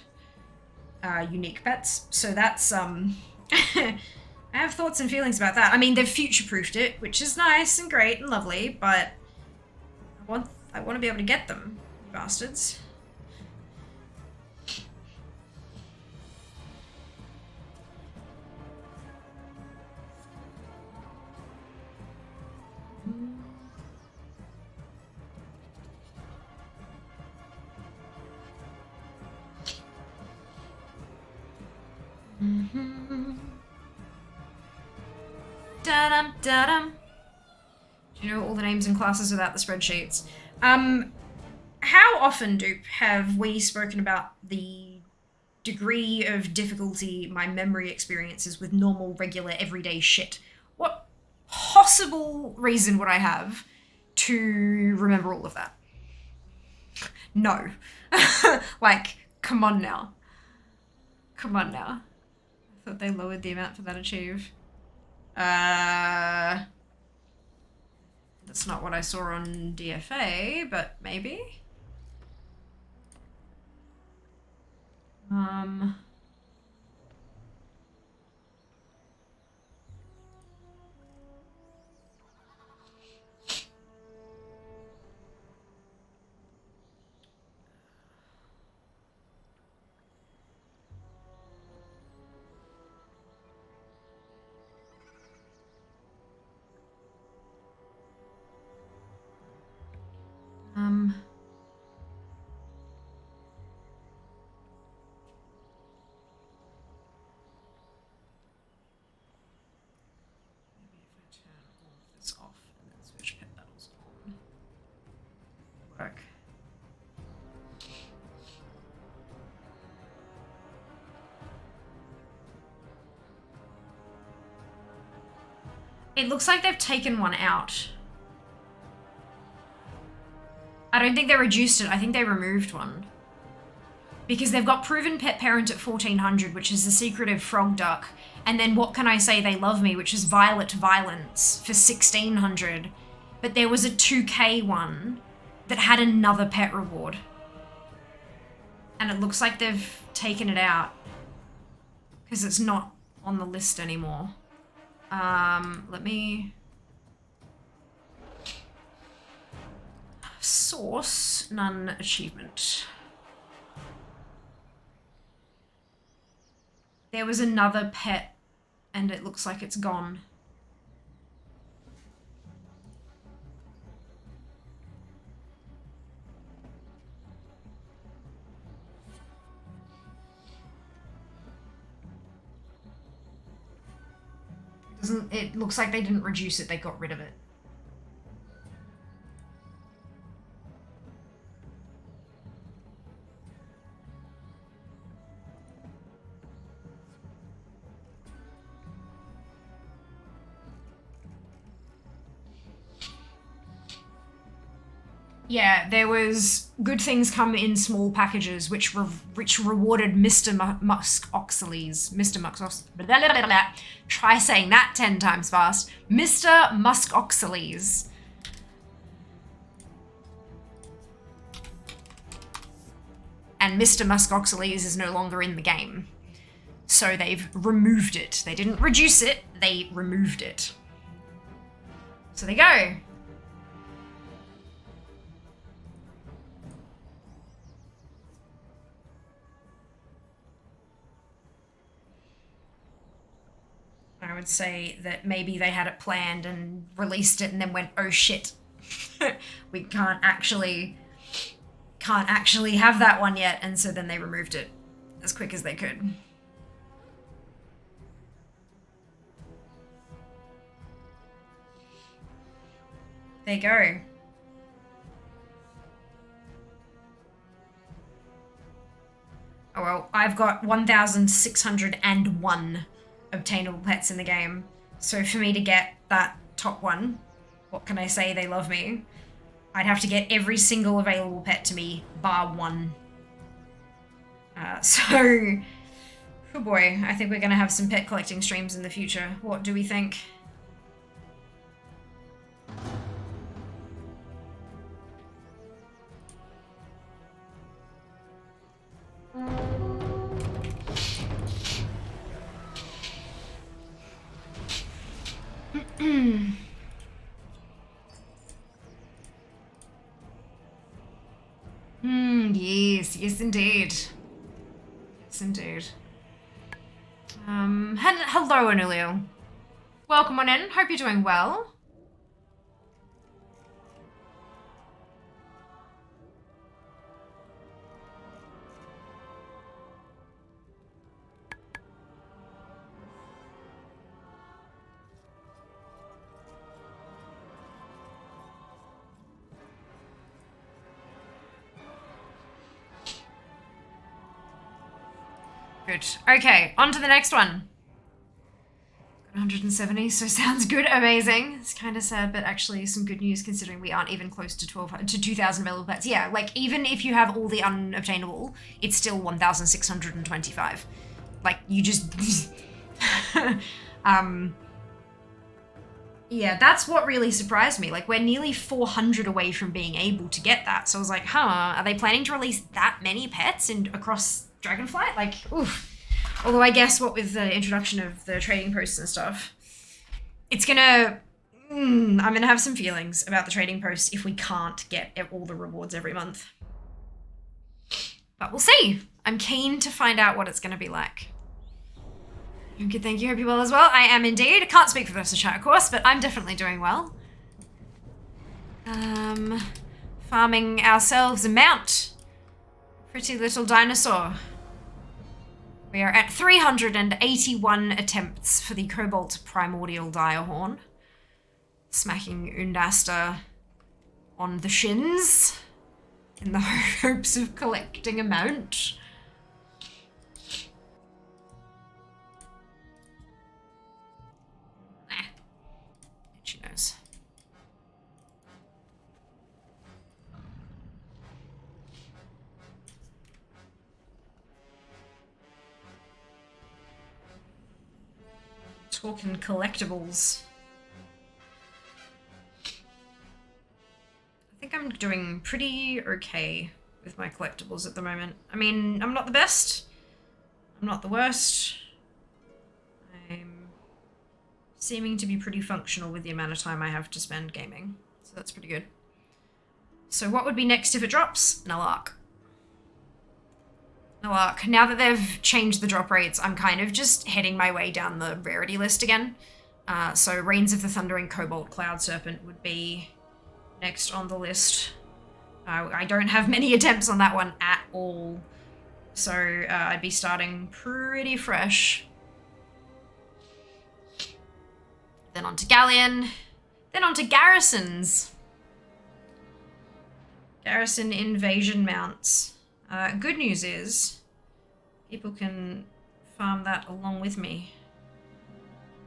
unique pets. So that's, I have thoughts and feelings about that. I mean, they've future-proofed it, which is nice and great and lovely, but I want to be able to get them, you bastards. Da-dum, da-dum. Do you know all the names and classes without the spreadsheets? How often have we spoken about the degree of difficulty my memory experiences with normal, regular, everyday shit? What possible reason would I have to remember all of that? No. Like, come on now. Come on now. I thought they lowered the amount for that achieve. That's not what I saw on DFA, but maybe? Work. It looks like they've taken one out. I don't think they reduced it, I think they removed one. Because they've got proven pet parent at 1400, which is the secretive frog duck, and then what can I say they love me, which is violet violence for 1600. But there was a 2k one that had another pet reward. And it looks like they've taken it out because it's not on the list anymore. Let me... Source, none achievement. There was another pet and it looks like it's gone. It looks like they didn't reduce it, they got rid of it. Yeah, there was good things come in small packages, which rewarded Mr. Musk Oxley's Try saying that 10 times fast. Mr. Musk Oxley's. And Mr. Musk Oxley's is no longer in the game. So they've removed it. They didn't reduce it, they removed it. So there you go. I would say that maybe they had it planned and released it and then went, oh shit, we can't actually have that one yet, and so then they removed it as quick as they could. There you go. Oh well, I've got 1,601 obtainable pets in the game. So for me to get that top one, what can I say? They love me. I'd have to get every single available pet to me, bar one. Oh boy, I think we're gonna have some pet collecting streams in the future. What do we think? Yes indeed. Yes indeed. Hello Anulio. Welcome on in, hope you're doing well. Good. Okay, on to the next one. 170, so sounds good, amazing. It's kind of sad, but actually some good news considering we aren't even close to 2,000 available pets. Yeah, like even if you have all the unobtainable, it's still 1,625. Like you just, yeah, that's what really surprised me. Like we're nearly 400 away from being able to get that. So I was like, huh, are they planning to release that many pets across Dragonflight? Like, oof. Although I guess what with the introduction of the trading posts and stuff, it's gonna, I'm gonna have some feelings about the trading posts if we can't get all the rewards every month. But we'll see. I'm keen to find out what it's gonna be like. Good, thank you. Hope you're well as well. I am indeed. I can't speak for the rest of the chat, of course, but I'm definitely doing well. Farming ourselves a mount. Pretty little dinosaur. We are at 381 attempts for the Cobalt Primordial Direhorn. Smacking Undasta on the shins in the hopes of collecting a mount. She knows. Talking collectibles. I think I'm doing pretty okay with my collectibles at the moment. I mean, I'm not the best. I'm not the worst. I'm seeming to be pretty functional with the amount of time I have to spend gaming. So that's pretty good. So what would be next if it drops? Nalark. Nalark. Now that they've changed the drop rates, I'm kind of just heading my way down the rarity list again. So Reigns of the Thundering Cobalt Cloud Serpent would be next on the list. I don't have many attempts on that one at all. So I'd be starting pretty fresh. Then on to Galleon. Then on to Garrisons. Garrison Invasion Mounts. Good news is, people can farm that along with me.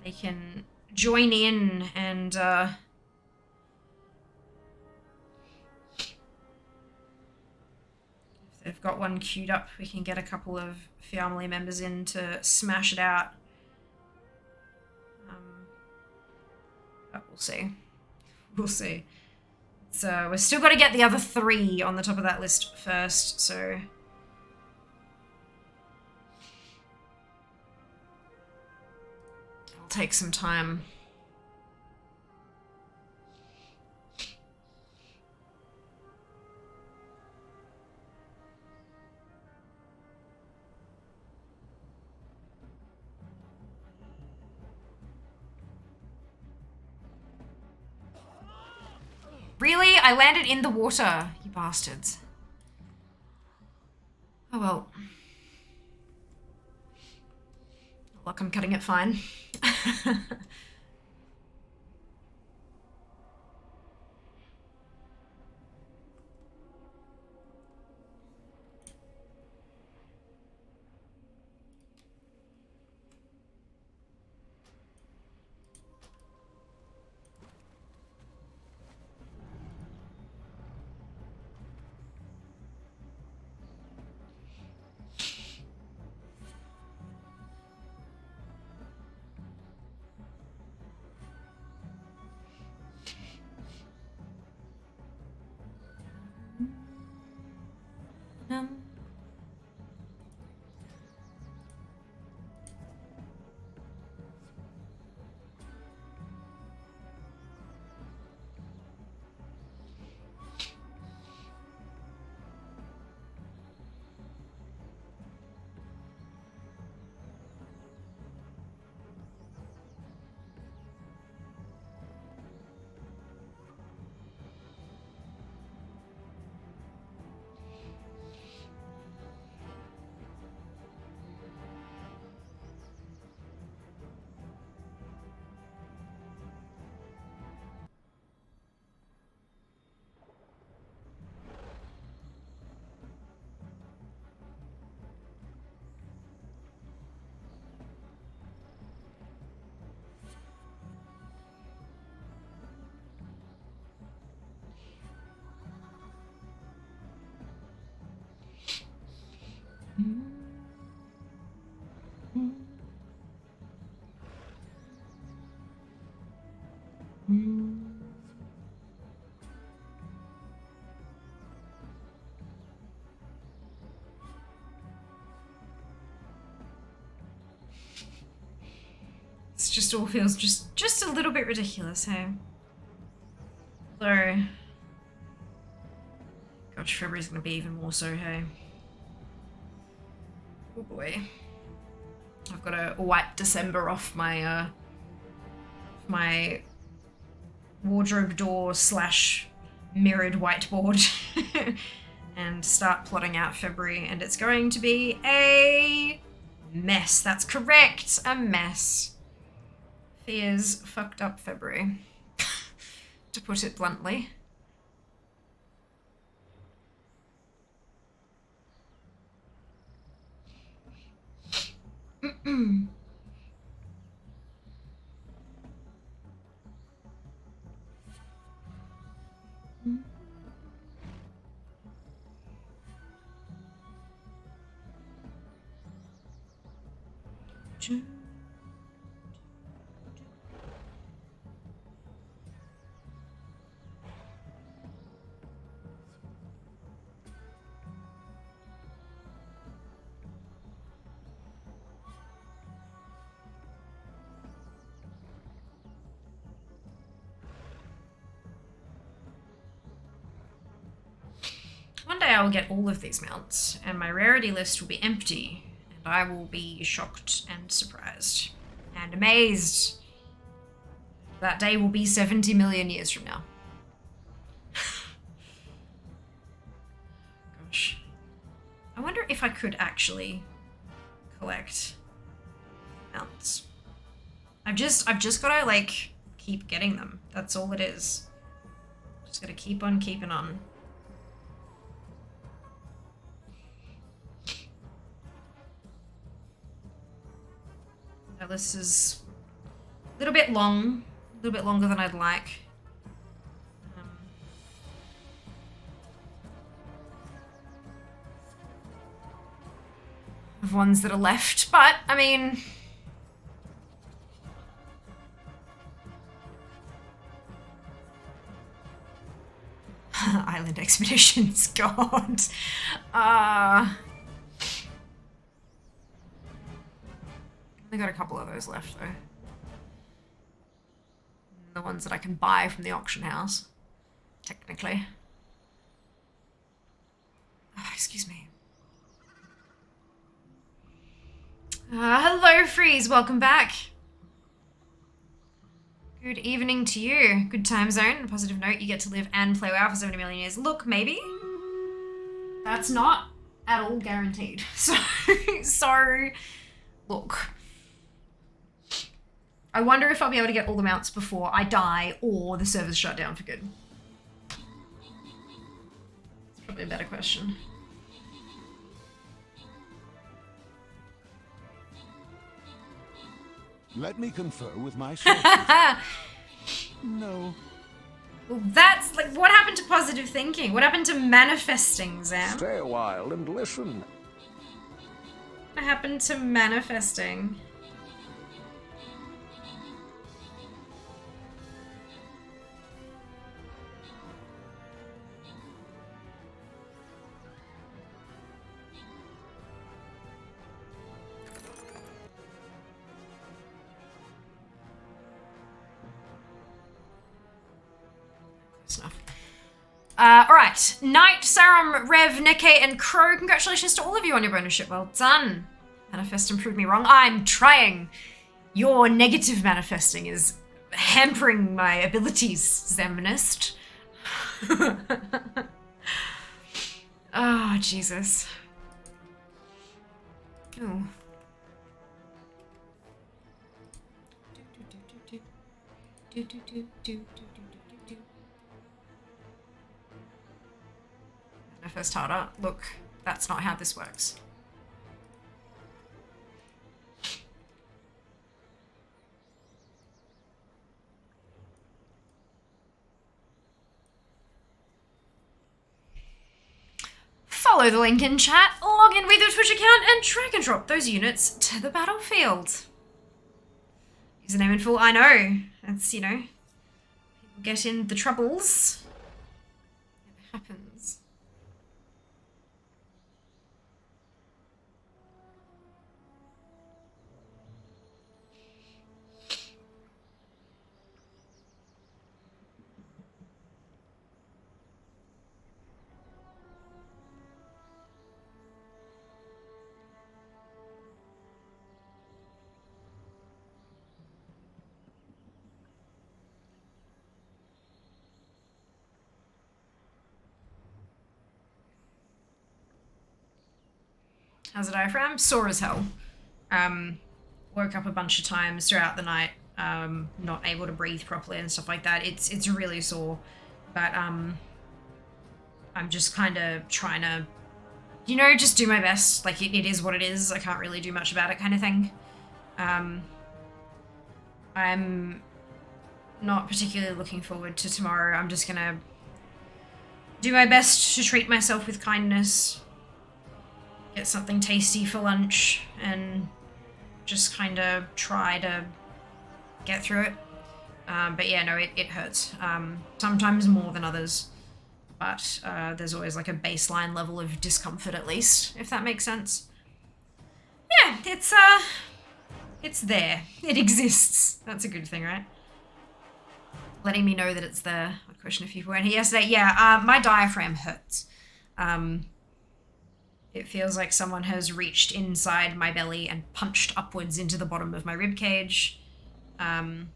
They can join in and got one queued up. We can get a couple of family members in to smash it out. But we'll see. We'll see. So we've still got to get the other 3 on the top of that list first, so... it'll take some time. Really? I landed in the water, you bastards. Oh well. Look, I'm cutting it fine. It just all feels just a little bit ridiculous, hey? So, gosh, February's gonna be even more so, hey? Oh boy. I've got to wipe December off my, my wardrobe door / mirrored whiteboard and start plotting out February, and it's going to be a mess. That's correct, a mess. Fears fucked up February, to put it bluntly. One day I will get all of these mounts, and my rarity list will be empty, and I will be shocked and surprised and amazed. That day will be 70 million years from now. Gosh. I wonder if I could actually collect mounts. I've just gotta, like, keep getting them. That's all it is. Just gotta keep on keeping on. Now this is a little bit long, a little bit longer than I'd like. of ones that are left, but I mean, Island Expeditions, God. Only got a couple of those left though. The ones that I can buy from the auction house, technically. Oh, excuse me. Hello, Freeze. Welcome back. Good evening to you. Good time zone. On a positive note, you get to live and play WoW for 70 million years. Look, maybe. That's not at all guaranteed. So, look. I wonder if I'll be able to get all the mounts before I die or the servers shut down for good. It's probably a better question.
Let me confer with my sources. No.
Well, that's like, what happened to positive thinking? What happened to manifesting, Zam?
Stay a while and listen.
What happened to manifesting? Alright. Knight, Sarum, Rev, Neke, and Crow, congratulations to all of you on your bonus ship. Well done. Manifest and prove me wrong. I'm trying. Your negative manifesting is hampering my abilities, Zeminist. Oh, Jesus. Oh. Manifest harder. Look, that's not how this works. Follow the link in chat, log in with your Twitch account, and drag and drop those units to the battlefield. Username in full, I know. That's, you know, people get in the troubles. It happens. How's the diaphragm? Sore as hell. Woke up a bunch of times throughout the night, not able to breathe properly and stuff like that. It's really sore, but I'm just kind of trying to, you know, just do my best. Like it is what it is. I can't really do much about it, kind of thing. I'm not particularly looking forward to tomorrow. I'm just gonna do my best to treat myself with kindness. Get something tasty for lunch and just kind of try to get through it. But yeah, no, it hurts. Sometimes more than others. But there's always like a baseline level of discomfort at least, if that makes sense. Yeah, it's there. It exists. That's a good thing, right? Letting me know that it's there. I'd question if you weren't here yesterday. Yeah, my diaphragm hurts. It feels like someone has reached inside my belly and punched upwards into the bottom of my rib cage. And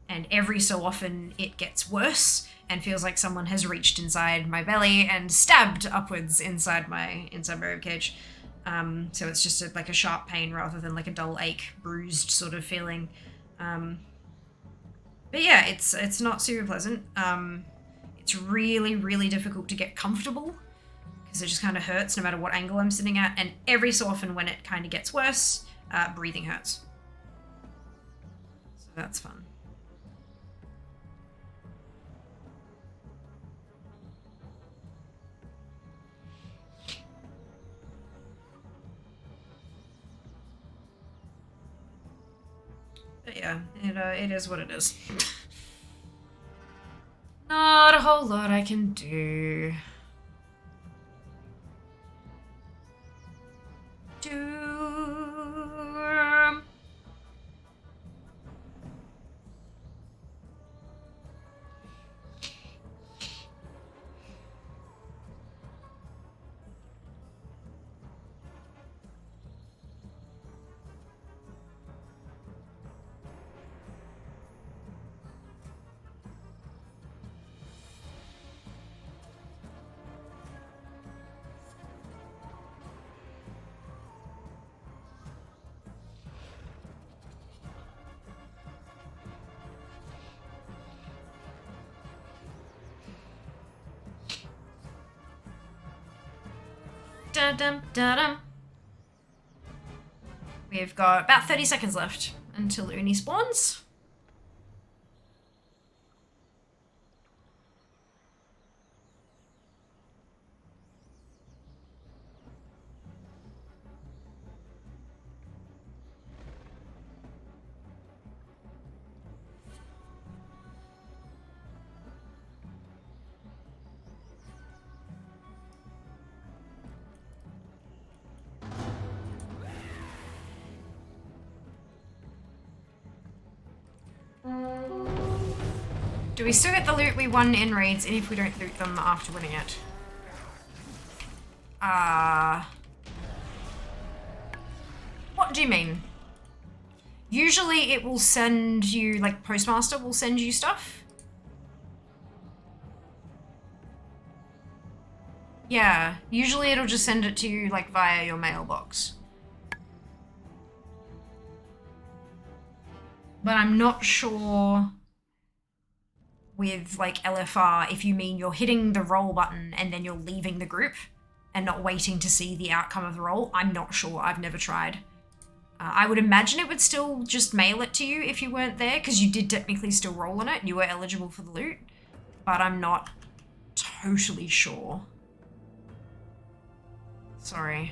every so often it gets worse and feels like someone has reached inside my belly and stabbed upwards inside my rib cage. So it's just like a sharp pain rather than like a dull ache, bruised sort of feeling. But yeah, it's not super pleasant. It's really, really difficult to get comfortable. Because it just kind of hurts no matter what angle I'm sitting at, and every so often when it kind of gets worse, breathing hurts. So that's fun. But yeah, it is what it is. Not a whole lot I can do. Dum-dum-dum-dum. We've got about 30 seconds left until Uni spawns. Do we still get the loot we won in raids, and if we don't loot them after winning it? What do you mean? Usually it will send you, like, Postmaster will send you stuff. Yeah, usually it'll just send it to you, like, via your mailbox. But I'm not sure with, like, LFR if you mean you're hitting the roll button and then you're leaving the group and not waiting to see the outcome of the roll. I'm not sure. I've never tried. I would imagine it would still just mail it to you if you weren't there, because you did technically still roll on it and you were eligible for the loot. But I'm not totally sure. Sorry.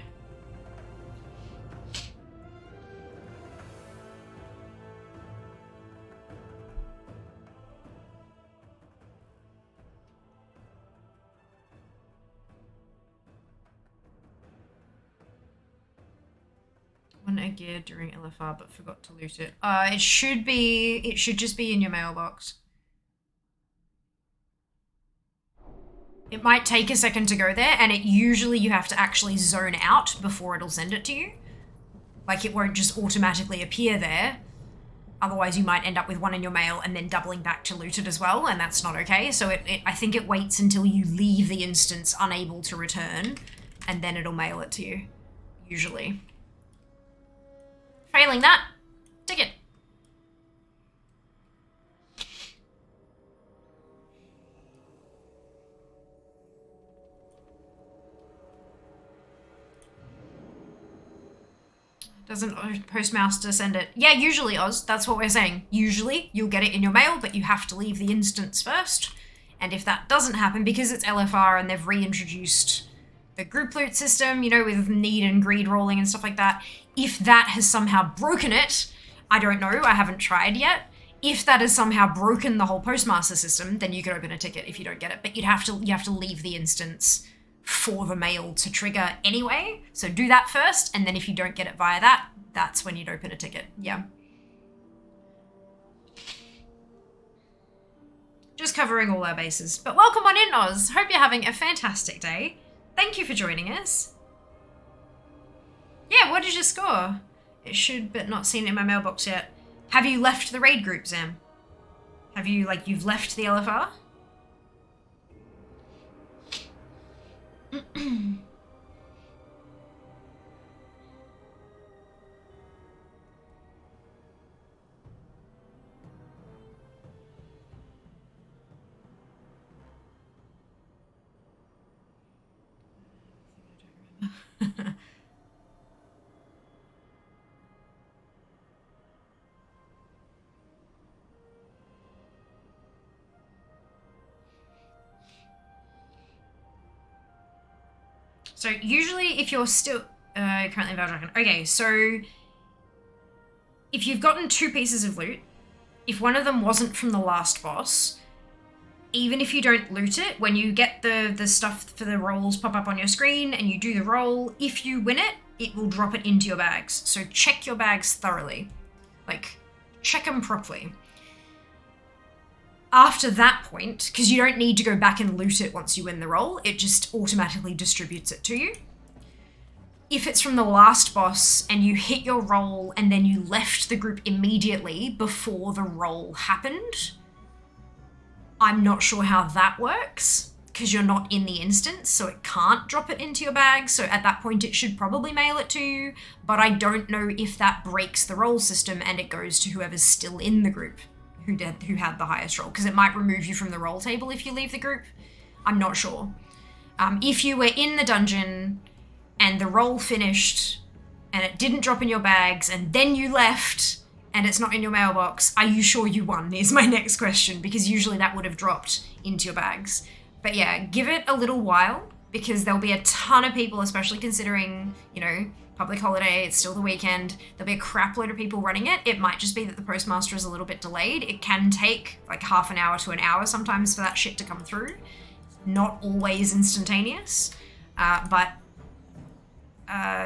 Won a gear during LFR but forgot to loot it. It should just be in your mailbox. It might take a second to go there, and usually you have to actually zone out before it'll send it to you. Like, it won't just automatically appear there. Otherwise you might end up with one in your mail and then doubling back to loot it as well, and that's not okay. So I think it waits until you leave the instance unable to return, and then it'll mail it to you, usually. Failing that, ticket. Doesn't Postmaster send it? Yeah, usually, Oz. That's what we're saying. Usually, you'll get it in your mail, but you have to leave the instance first. And if that doesn't happen, because it's LFR and they've reintroduced the group loot system, you know, with need and greed rolling and stuff like that, if that has somehow broken it, I don't know, I haven't tried yet. If that has somehow broken the whole Postmaster system, then you could open a ticket if you don't get it. But you have to leave the instance for the mail to trigger anyway. So do that first, and then if you don't get it via that, that's when you'd open a ticket. Yeah. Just covering all our bases. But welcome on in, Oz. Hope you're having a fantastic day. Thank you for joining us. Yeah, what did you score? It should, but not seen it in my mailbox yet. Have you left the raid group, Zam? Have you, like, you've left the LFR? So usually if you're still currently in Valdragon, okay, so if you've gotten 2 pieces of loot, if one of them wasn't from the last boss, even if you don't loot it, when you get the stuff for the rolls pop up on your screen and you do the roll, if you win it, it will drop it into your bags. So check your bags thoroughly. Like, check them properly. After that point, because you don't need to go back and loot it once you win the roll, it just automatically distributes it to you. If it's from the last boss and you hit your roll and then you left the group immediately before the roll happened, I'm not sure how that works because you're not in the instance, so it can't drop it into your bag. So at that point, it should probably mail it to you, but I don't know if that breaks the roll system and it goes to whoever's still in the group who had the highest roll, because it might remove you from the roll table if you leave the group. I'm not sure. If you were in the dungeon and the roll finished and it didn't drop in your bags and then you left and it's not in your mailbox, are you sure you won is my next question, because usually that would have dropped into your bags. But yeah, give it a little while, because there'll be a ton of people, especially considering, you know, public holiday, it's still the weekend, there'll be a crap load of people running it. It might just be that the postmaster is a little bit delayed. It can take like half an hour to an hour sometimes for that shit to come through. Not always instantaneous, but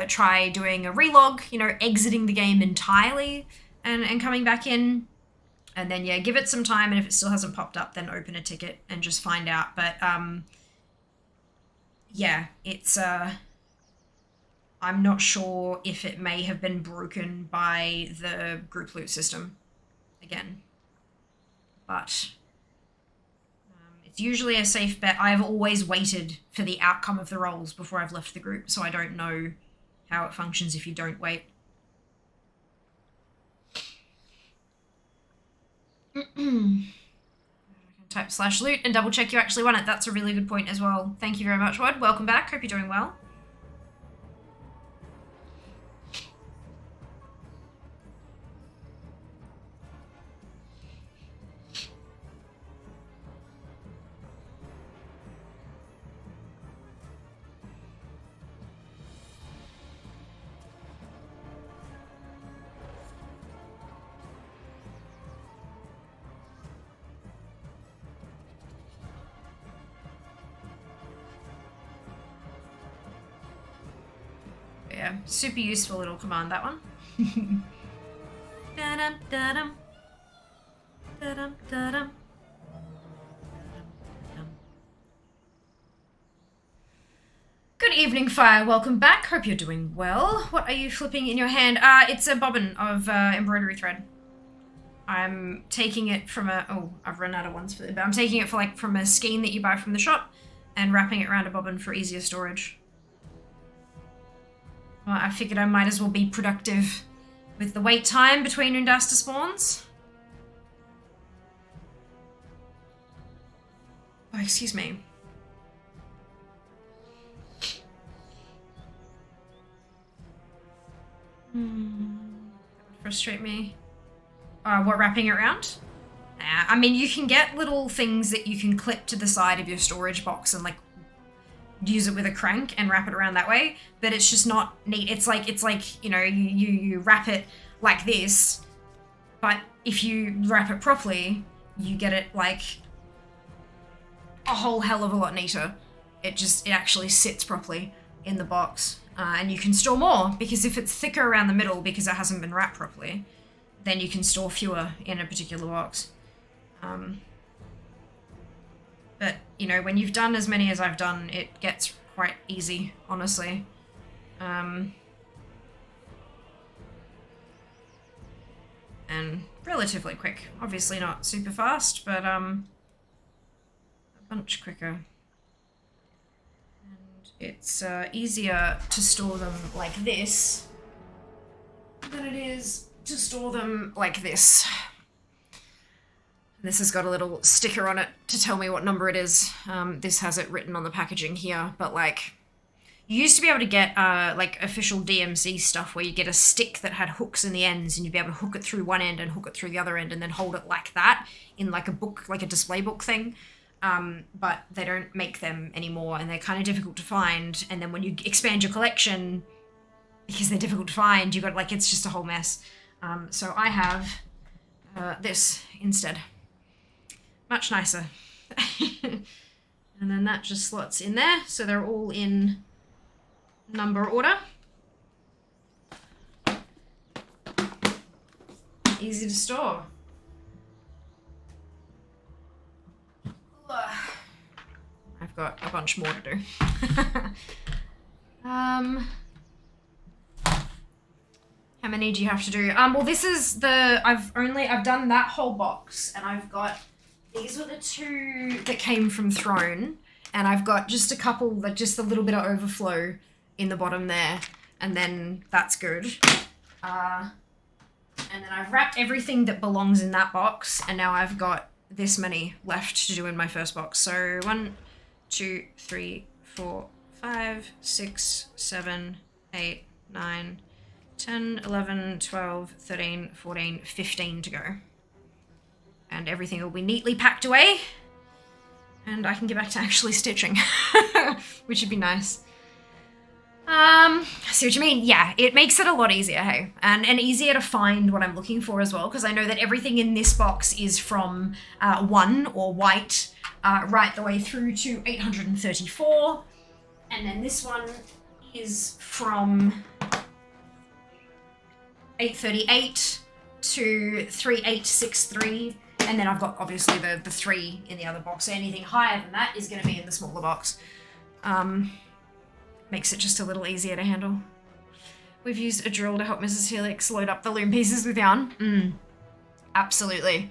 try doing a relog, you know, exiting the game entirely and coming back in. And then, yeah, give it some time, and if it still hasn't popped up, then open a ticket and just find out. But, yeah, it's, I'm not sure if it may have been broken by the group loot system again. But it's usually a safe bet. I've always waited for the outcome of the rolls before I've left the group, so I don't know how it functions if you don't wait. Type /loot and double check you actually won it. That's a really good point as well. Thank you very much, Wad. Welcome back. Hope you're doing well. Yeah, super useful little command, that one. Da-dum, da-dum. Da-dum, da-dum. Good evening, Fire. Welcome back. Hope you're doing well. What are you flipping in your hand? It's a bobbin of embroidery thread. I'm taking it from a... Oh, I've run out of ones for it, but I'm taking it for from a skein that you buy from the shop and wrapping it around a bobbin for easier storage. Well, I figured I might as well be productive with the wait time between Undasta spawns. Oh, excuse me. That would frustrate me. What, wrapping it around? Nah, I mean, you can get little things that you can clip to the side of your storage box and use it with a crank and wrap it around that way, but it's just not neat. It's like, you know, you wrap it like this, but if you wrap it properly, you get it like a whole hell of a lot neater. It actually sits properly in the box, and you can store more, because if it's thicker around the middle because it hasn't been wrapped properly, then you can store fewer in a particular box. But, you know, when you've done as many as I've done, it gets quite easy, honestly. And relatively quick. Obviously not super fast, but a bunch quicker. And it's easier to store them like this than it is to store them like this. This has got a little sticker on it to tell me what number it is. This has it written on the packaging here, but you used to be able to get official DMC stuff where you get a stick that had hooks in the ends and you'd be able to hook it through one end and hook it through the other end and then hold it like that in a book, like a display book thing. But they don't make them anymore and they're kind of difficult to find. And then when you expand your collection, because they're difficult to find, you got it's just a whole mess. So I have this instead. Much nicer. And then that just slots in there, so they're all in number order. Easy to store. I've got a bunch more to do. How many do you have to do? Well, this is the, I've done that whole box, and I've got, these were the 2 that came from Throne, and I've got just a couple, like just a little bit of overflow in the bottom there, and then that's good. And then I've wrapped everything that belongs in that box, and now I've got this many left to do in my first box. So 1, 2, 3, 4, 5, 6, 7, 8, 9, 10, 11, 12, 13, 14, 15 to go. And everything will be neatly packed away, and I can get back to actually stitching, which would be nice. I see what you mean. Yeah, it makes it a lot easier, hey? And easier to find what I'm looking for as well, because I know that everything in this box is from 1 or white right the way through to 834. And then this one is from 838 to 3863. And then I've got obviously the 3 in the other box. So anything higher than that is going to be in the smaller box. Makes it just a little easier to handle. We've used a drill to help Mrs. Helix load up the loom pieces with yarn. Absolutely.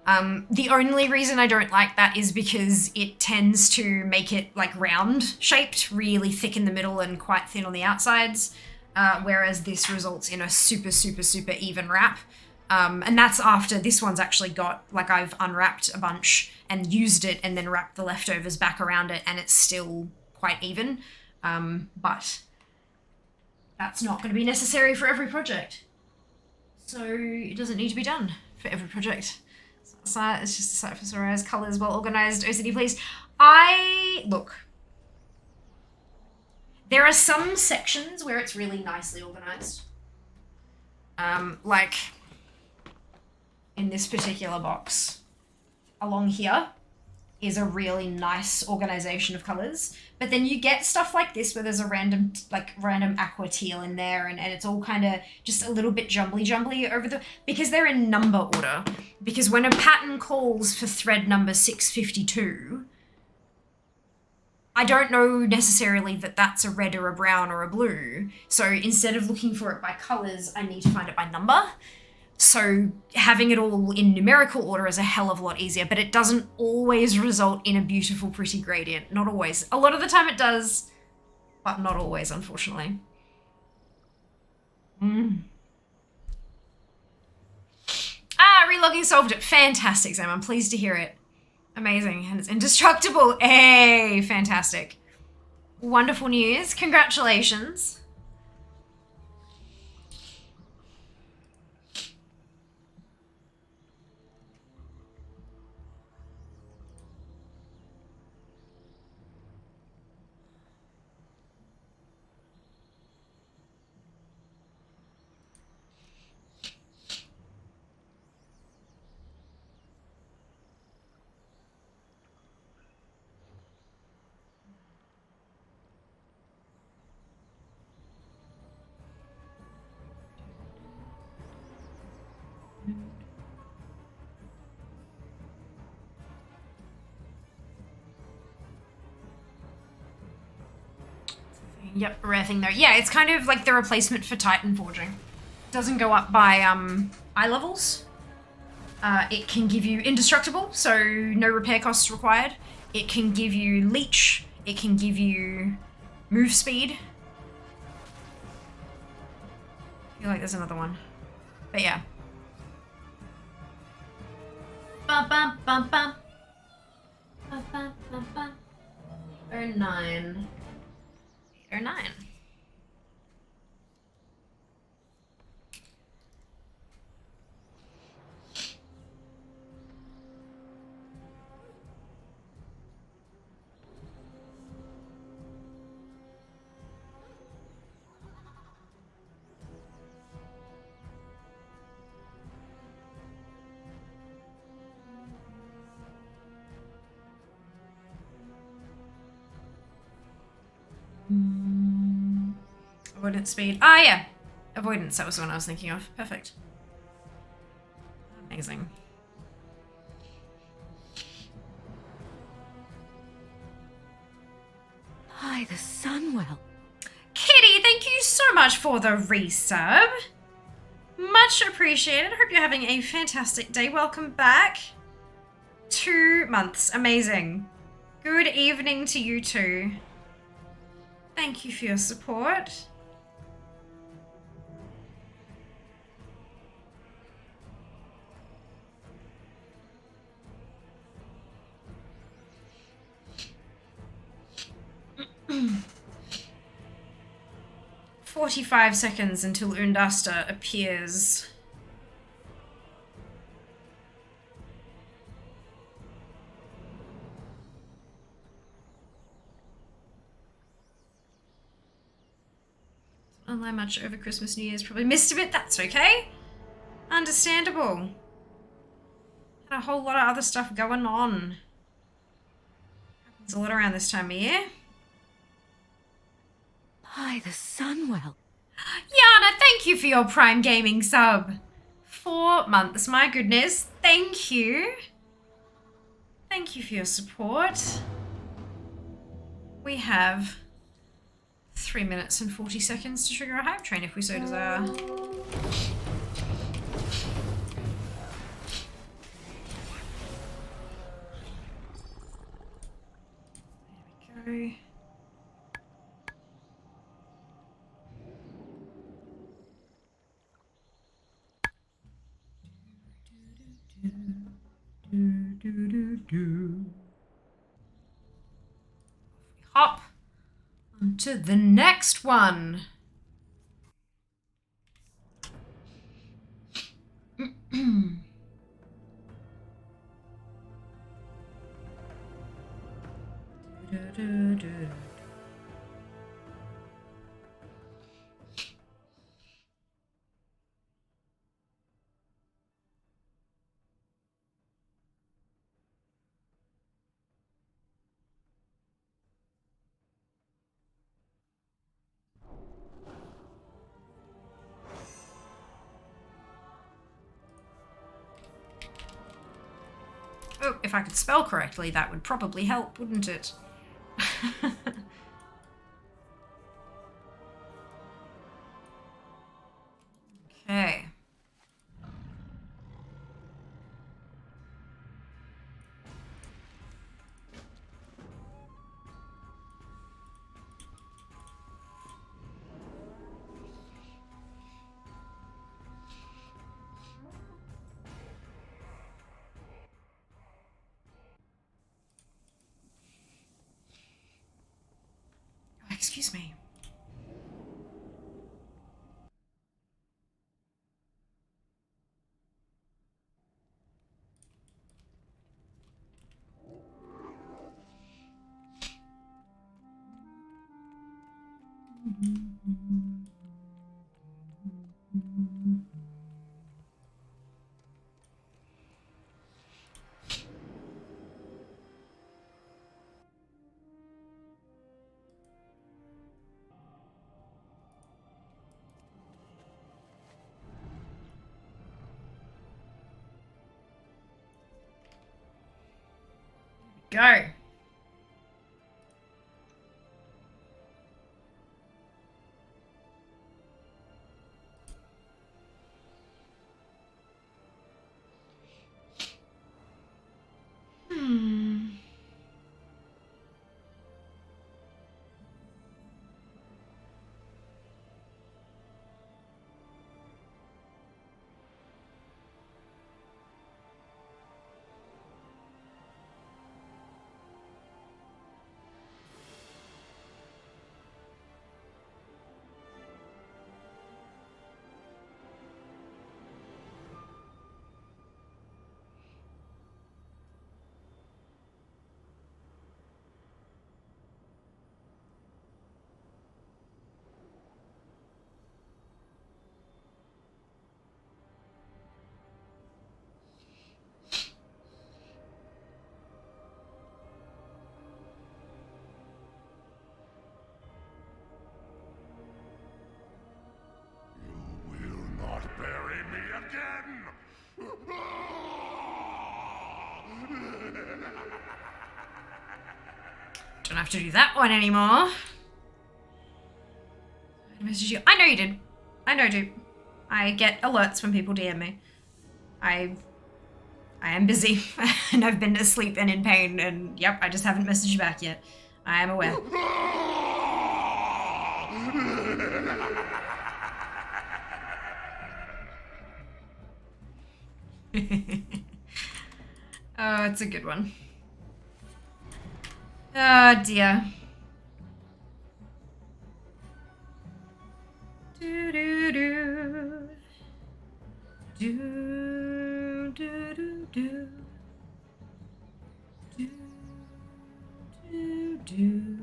The only reason I don't like that is because it tends to make it like round shaped, really thick in the middle and quite thin on the outsides, whereas this results in a super, super, super even wrap. And that's after this one's actually got, like I've unwrapped a bunch and used it and then wrapped the leftovers back around it, and it's still quite even. But that's not going to be necessary for every project. So it doesn't need to be done for every project. So it's just a site for Soraya's colours, well organised. OCD, please. Look. There are some sections where it's really nicely organised. Like in this particular box. Along here is a really nice organisation of colours. But then you get stuff like this where there's a random aqua teal in there, and it's all kind of just a little bit jumbly over the, because they're in number order. Because when a pattern calls for thread number 652, I don't know necessarily that that's a red or a brown or a blue. So instead of looking for it by colours, I need to find it by number. So having it all in numerical order is a hell of a lot easier, but it doesn't always result in a beautiful, pretty gradient. Not always. A lot of the time it does, but not always, unfortunately. Relogging solved it. Fantastic, Sam. I'm pleased to hear it. Amazing. And it's indestructible. Hey, fantastic. Wonderful news. Congratulations. Yep, rare thing though. Yeah, it's kind of like the replacement for Titan forging. Doesn't go up by eye levels. It can give you indestructible, so no repair costs required. It can give you leech. It can give you move speed. I feel like there's another one. But yeah. Bum bum bum bum. Bum bum bum bum. 09. 09. Avoidance speed. Ah, yeah. Avoidance, that was the one I was thinking of. Perfect. Amazing.
By the Sunwell.
Kitty, thank you so much for the resub. Much appreciated. Hope you're having a fantastic day. Welcome back. 2 months. Amazing. Good evening to you too. Thank you for your support. Mm. 45 seconds until Undasta appears. Online much over Christmas, New Year's. Probably missed a bit. That's okay. Understandable. Had a whole lot of other stuff going on. Happens a lot around this time of year.
By the Sunwell.
Yana, thank you for your Prime Gaming sub. 4 months. My goodness. Thank you. Thank you for your support. We have 3 minutes and 40 seconds to trigger a hype train if we so desire. There we go. Hop onto the next one. Oh, if I could spell correctly, that would probably help, wouldn't it? Okay. Oh, excuse me. Go. Don't have to do that one anymore. I messaged you. I know you did. I know, dude. I get alerts when people DM me. I am busy and I've been asleep and in pain and yep, I just haven't messaged you back yet. I am aware. Oh, it's a good one. Oh dear. Do do do. Do do do do. Do do do.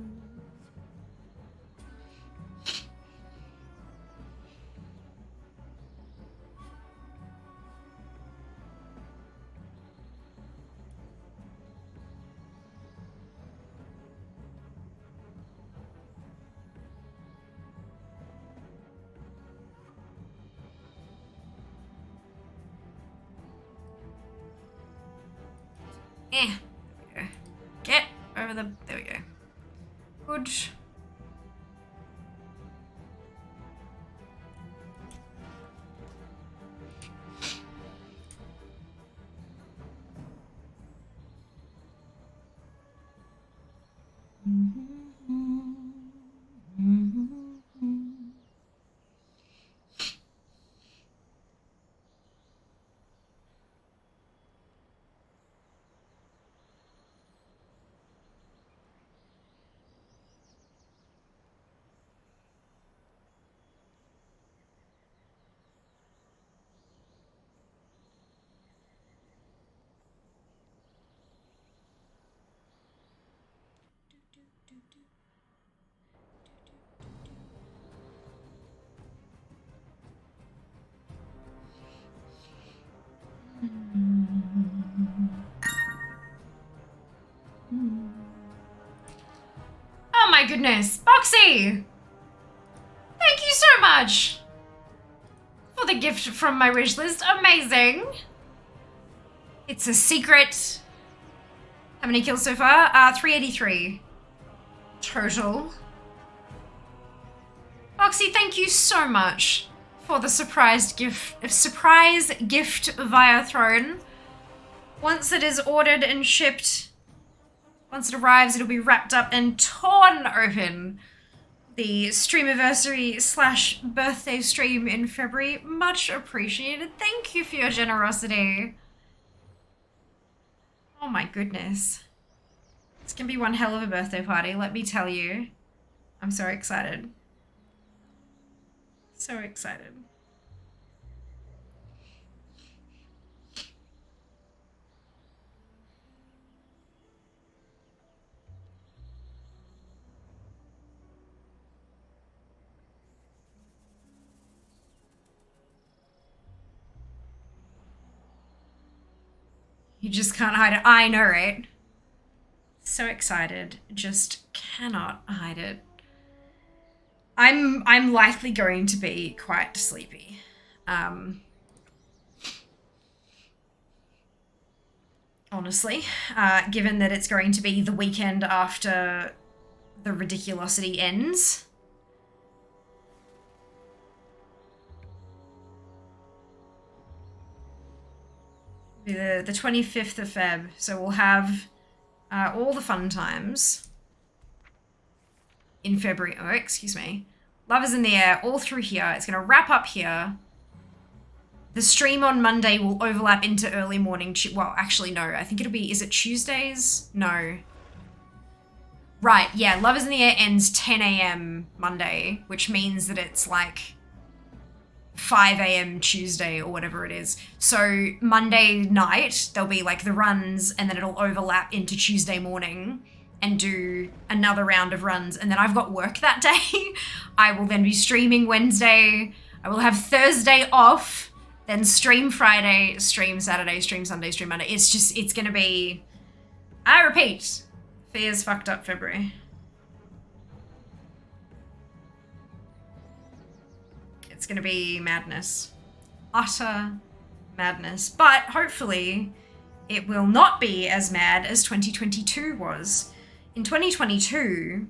There we go. Get over the... There we go. Good. Oh my goodness, Boxy! Thank you so much for the gift from my wish list. Amazing. It's a secret. How many kills so far? 383 total. Boxy, thank you so much for the surprise gift via Throne. Once it is ordered and shipped, once it arrives, it'll be wrapped up and torn open. The streamiversary / birthday stream in February. Much appreciated. Thank you for your generosity. Oh my goodness. It's gonna be one hell of a birthday party, let me tell you. I'm so excited. So excited. You just can't hide it. I know, right? So excited. Just cannot hide it. I'm likely going to be quite sleepy. Honestly, given that it's going to be the weekend after the ridiculosity ends. The 25th of Feb, so we'll have all the fun times in February. Oh, excuse me. Love is in the air all through here. It's going to wrap up here. The stream on Monday will overlap into early morning. Well, actually, no. I think it'll be... Is it Tuesdays? No. Right, yeah. Love is in the air ends 10 a.m. Monday, which means that it's like 5 a.m. Tuesday or whatever it is. So Monday night, there'll be like the runs and then it'll overlap into Tuesday morning and do another round of runs. And then I've got work that day. I will then be streaming Wednesday. I will have Thursday off, then stream Friday, stream Saturday, stream Sunday, stream Monday. It's going to be, I repeat, Fear's fucked up February. It's gonna be madness. Utter madness. But hopefully it will not be as mad as 2022 was. In 2022,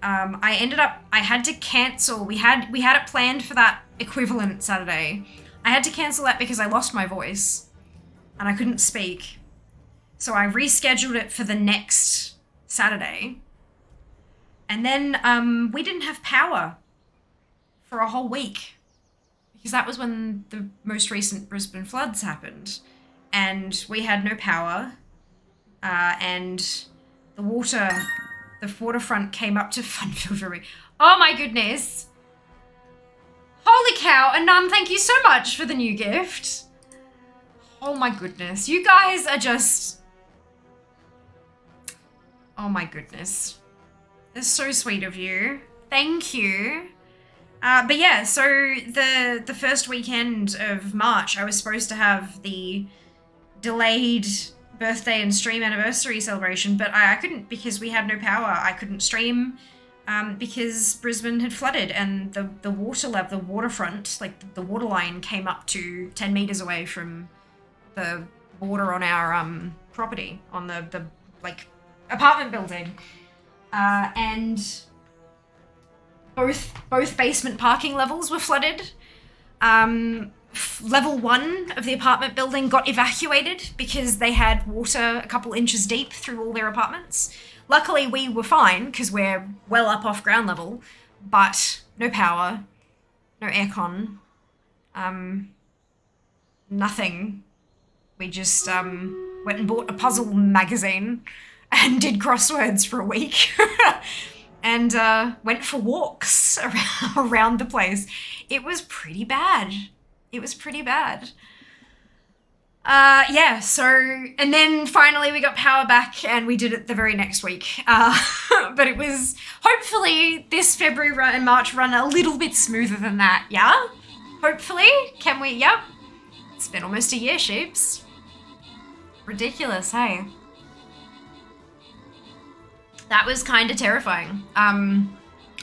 I had to cancel. We had it planned for that equivalent Saturday. I had to cancel that because I lost my voice and I couldn't speak. So I rescheduled it for the next Saturday. And then we didn't have power for a whole week because that was when the most recent Brisbane floods happened. And we had no power. And the waterfront came up to Funfield River. Oh my goodness. Holy cow. And Nun, thank you so much for the new gift. Oh my goodness. You guys are just... Oh my goodness. It's so sweet of you. Thank you. But yeah, so the first weekend of March, I was supposed to have the delayed birthday and stream anniversary celebration, but I couldn't because we had no power. I couldn't stream because Brisbane had flooded and the waterfront, like the water line came up to 10 meters away from the border on our property, on the like apartment building. And both basement parking levels were flooded. Level 1 of the apartment building got evacuated because they had water a couple inches deep through all their apartments. Luckily, we were fine because we're well up off ground level, but no power, no aircon, nothing. We just went and bought a puzzle magazine and did crosswords for a week and went for walks around the place. It was pretty bad. It was pretty bad. Yeah, so, and then finally we got power back and we did it the very next week. But it was, hopefully this February and March run a little bit smoother than that, yeah? Hopefully, can we, yep. It's been almost a year, sheeps. Ridiculous, hey? That was kind of terrifying.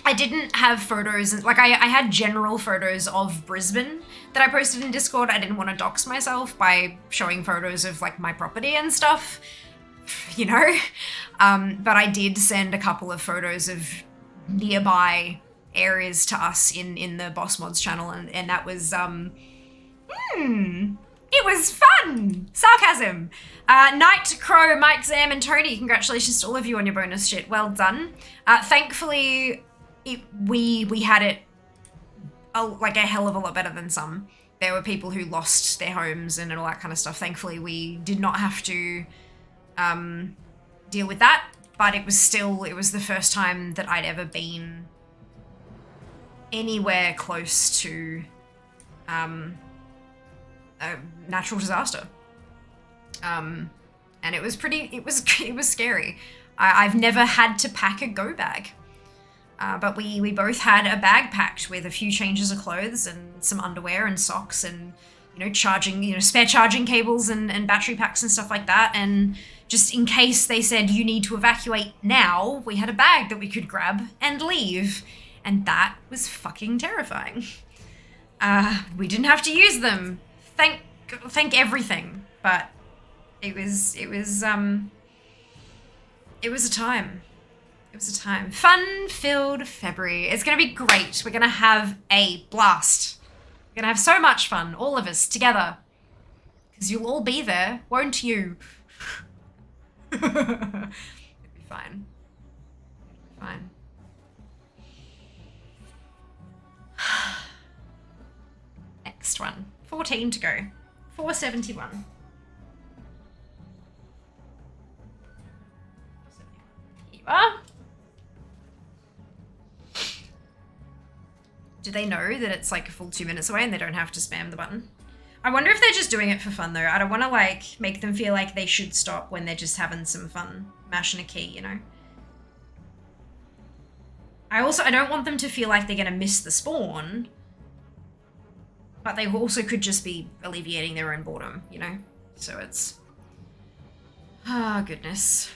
I didn't have photos, like I had general photos of Brisbane that I posted in Discord. I didn't want to dox myself by showing photos of like my property and stuff, you know? But I did send a couple of photos of nearby areas to us in the Boss Mods channel, and that was, it was fun! Sarcasm! Night Crow, Mike, Zam, and Tony, congratulations to all of you on your bonus shit. Well done. Thankfully, we had it like a hell of a lot better than some. There were people who lost their homes and all that kind of stuff. Thankfully, we did not have to deal with that, but it was the first time that I'd ever been anywhere close to a natural disaster. And it was scary. I've never had to pack a go bag. But we both had a bag packed with a few changes of clothes and some underwear and socks and, spare charging cables and battery packs and stuff like that. And just in case they said you need to evacuate now, we had a bag that we could grab and leave. And that was fucking terrifying. We didn't have to use them. Thank everything. But it was a time. It was a time. Fun-filled February. It's going to be great. We're going to have a blast. We're going to have so much fun, all of us, together. Because you'll all be there, won't you? It'll be fine. Fine. Next one. 14 to go. 471. Here you are. Do they know that it's like a full 2 minutes away and they don't have to spam the button? I wonder if they're just doing it for fun though. I don't want to like make them feel like they should stop when they're just having some fun mashing a key, you know? I don't want them to feel like they're going to miss the spawn, but they also could just be alleviating their own boredom, you know? So it's... Ah, goodness.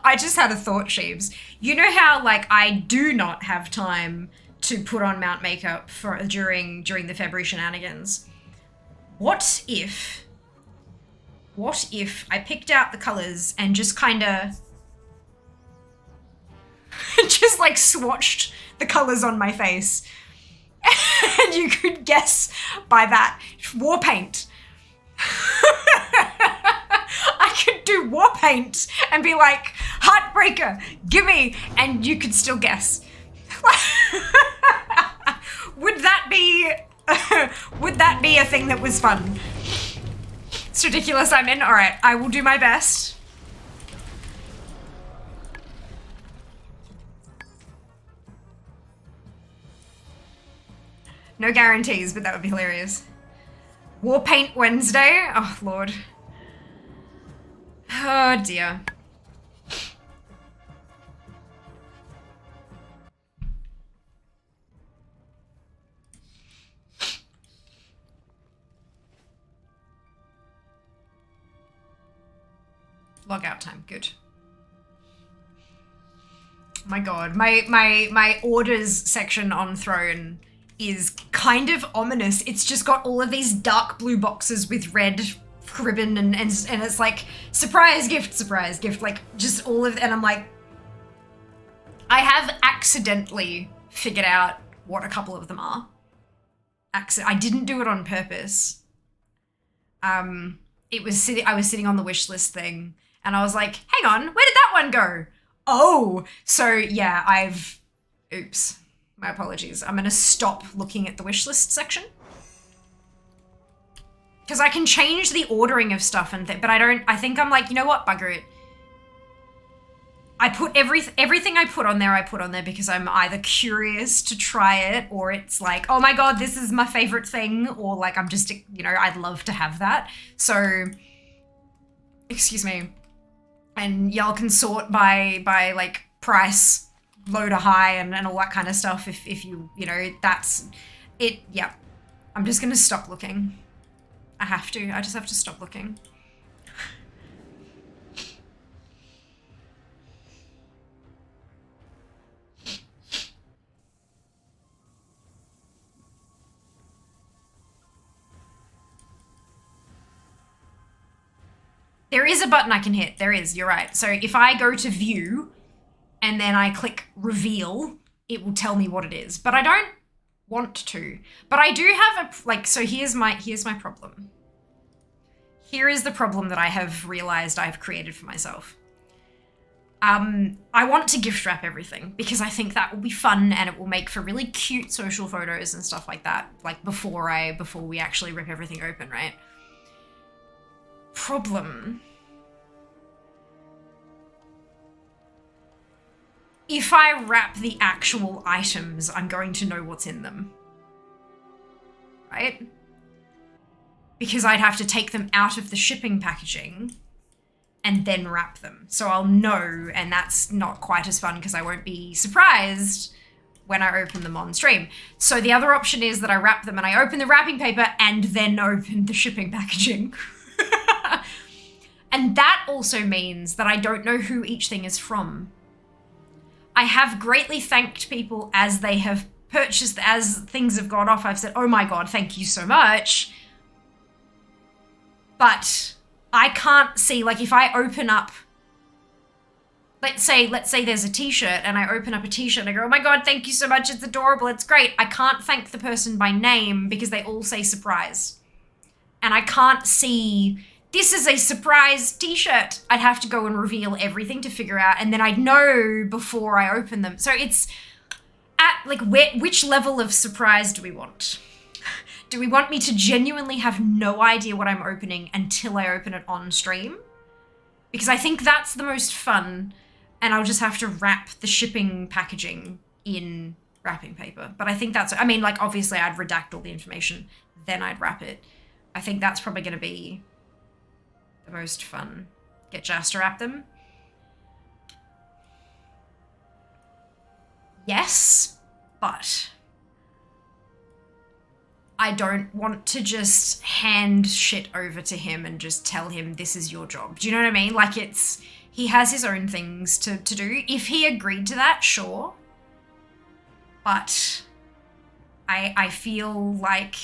I just had a thought, Sheebs. You know how, like, I do not have time to put on mount makeup for during the February shenanigans? What if I picked out the colors and just kind of just like swatched the colors on my face and you could guess by that? War paint. I could do war paint and be like, Heartbreaker, gimme, and you could still guess. Would that be a thing that was fun? It's ridiculous, I'm in. All right, I will do my best. No guarantees, but that would be hilarious. War Paint Wednesday? Oh, Lord. Oh, dear. Logout time, good. My God, my orders section on Throne is kind of ominous. It's just got all of these dark blue boxes with red ribbon and it's like surprise gift, like just all of, and I'm like, I have accidentally figured out what a couple of them are. I didn't do it on purpose. I was sitting on the wish list thing and I was like, hang on, where did that one go? Oh, so yeah, oops, my apologies. I'm gonna stop looking at the wish list section. Because I can change the ordering of stuff but I think I'm like, you know what, bugger it. I put everything I put on there because I'm either curious to try it or it's like, oh my God, this is my favorite thing, or like I'm just, you know, I'd love to have that. So, excuse me. And y'all can sort by like price, low to high and all that kind of stuff if you know, that's it. Yeah. I'm just gonna stop looking. I just have to stop looking. There is a button I can hit. There is, you're right. So if I go to view and then I click reveal, it will tell me what it is. But I don't want to. But I do have so here's my problem. Here is the problem that I have realized I've created for myself. I want to gift wrap everything because I think that will be fun and it will make for really cute social photos and stuff like that. Like before we actually rip everything open, right? Problem. If I wrap the actual items, I'm going to know what's in them. Right? Because I'd have to take them out of the shipping packaging and then wrap them. So I'll know, and that's not quite as fun because I won't be surprised when I open them on stream. So the other option is that I wrap them and I open the wrapping paper and then open the shipping packaging. And that also means that I don't know who each thing is from. I have greatly thanked people as they have purchased, as things have gone off. I've said, oh my God, thank you so much. But I can't see, like if I open up, let's say there's a t-shirt and I open up a t-shirt and I go, oh my God, thank you so much. It's adorable. It's great. I can't thank the person by name because they all say surprise. And I can't see, this is a surprise t-shirt. I'd have to go and reveal everything to figure out, and then I'd know before I open them. So it's at like which level of surprise do we want? Do we want me to genuinely have no idea what I'm opening until I open it on stream? Because I think that's the most fun, and I'll just have to wrap the shipping packaging in wrapping paper. But I think that's, I mean, like obviously I'd redact all the information, then I'd wrap it. I think that's probably going to be the most fun. Get Jazz to wrap them. Yes, but I don't want to just hand shit over to him and just tell him this is your job. Do you know what I mean? Like He has his own things to do. If he agreed to that, sure. But I feel like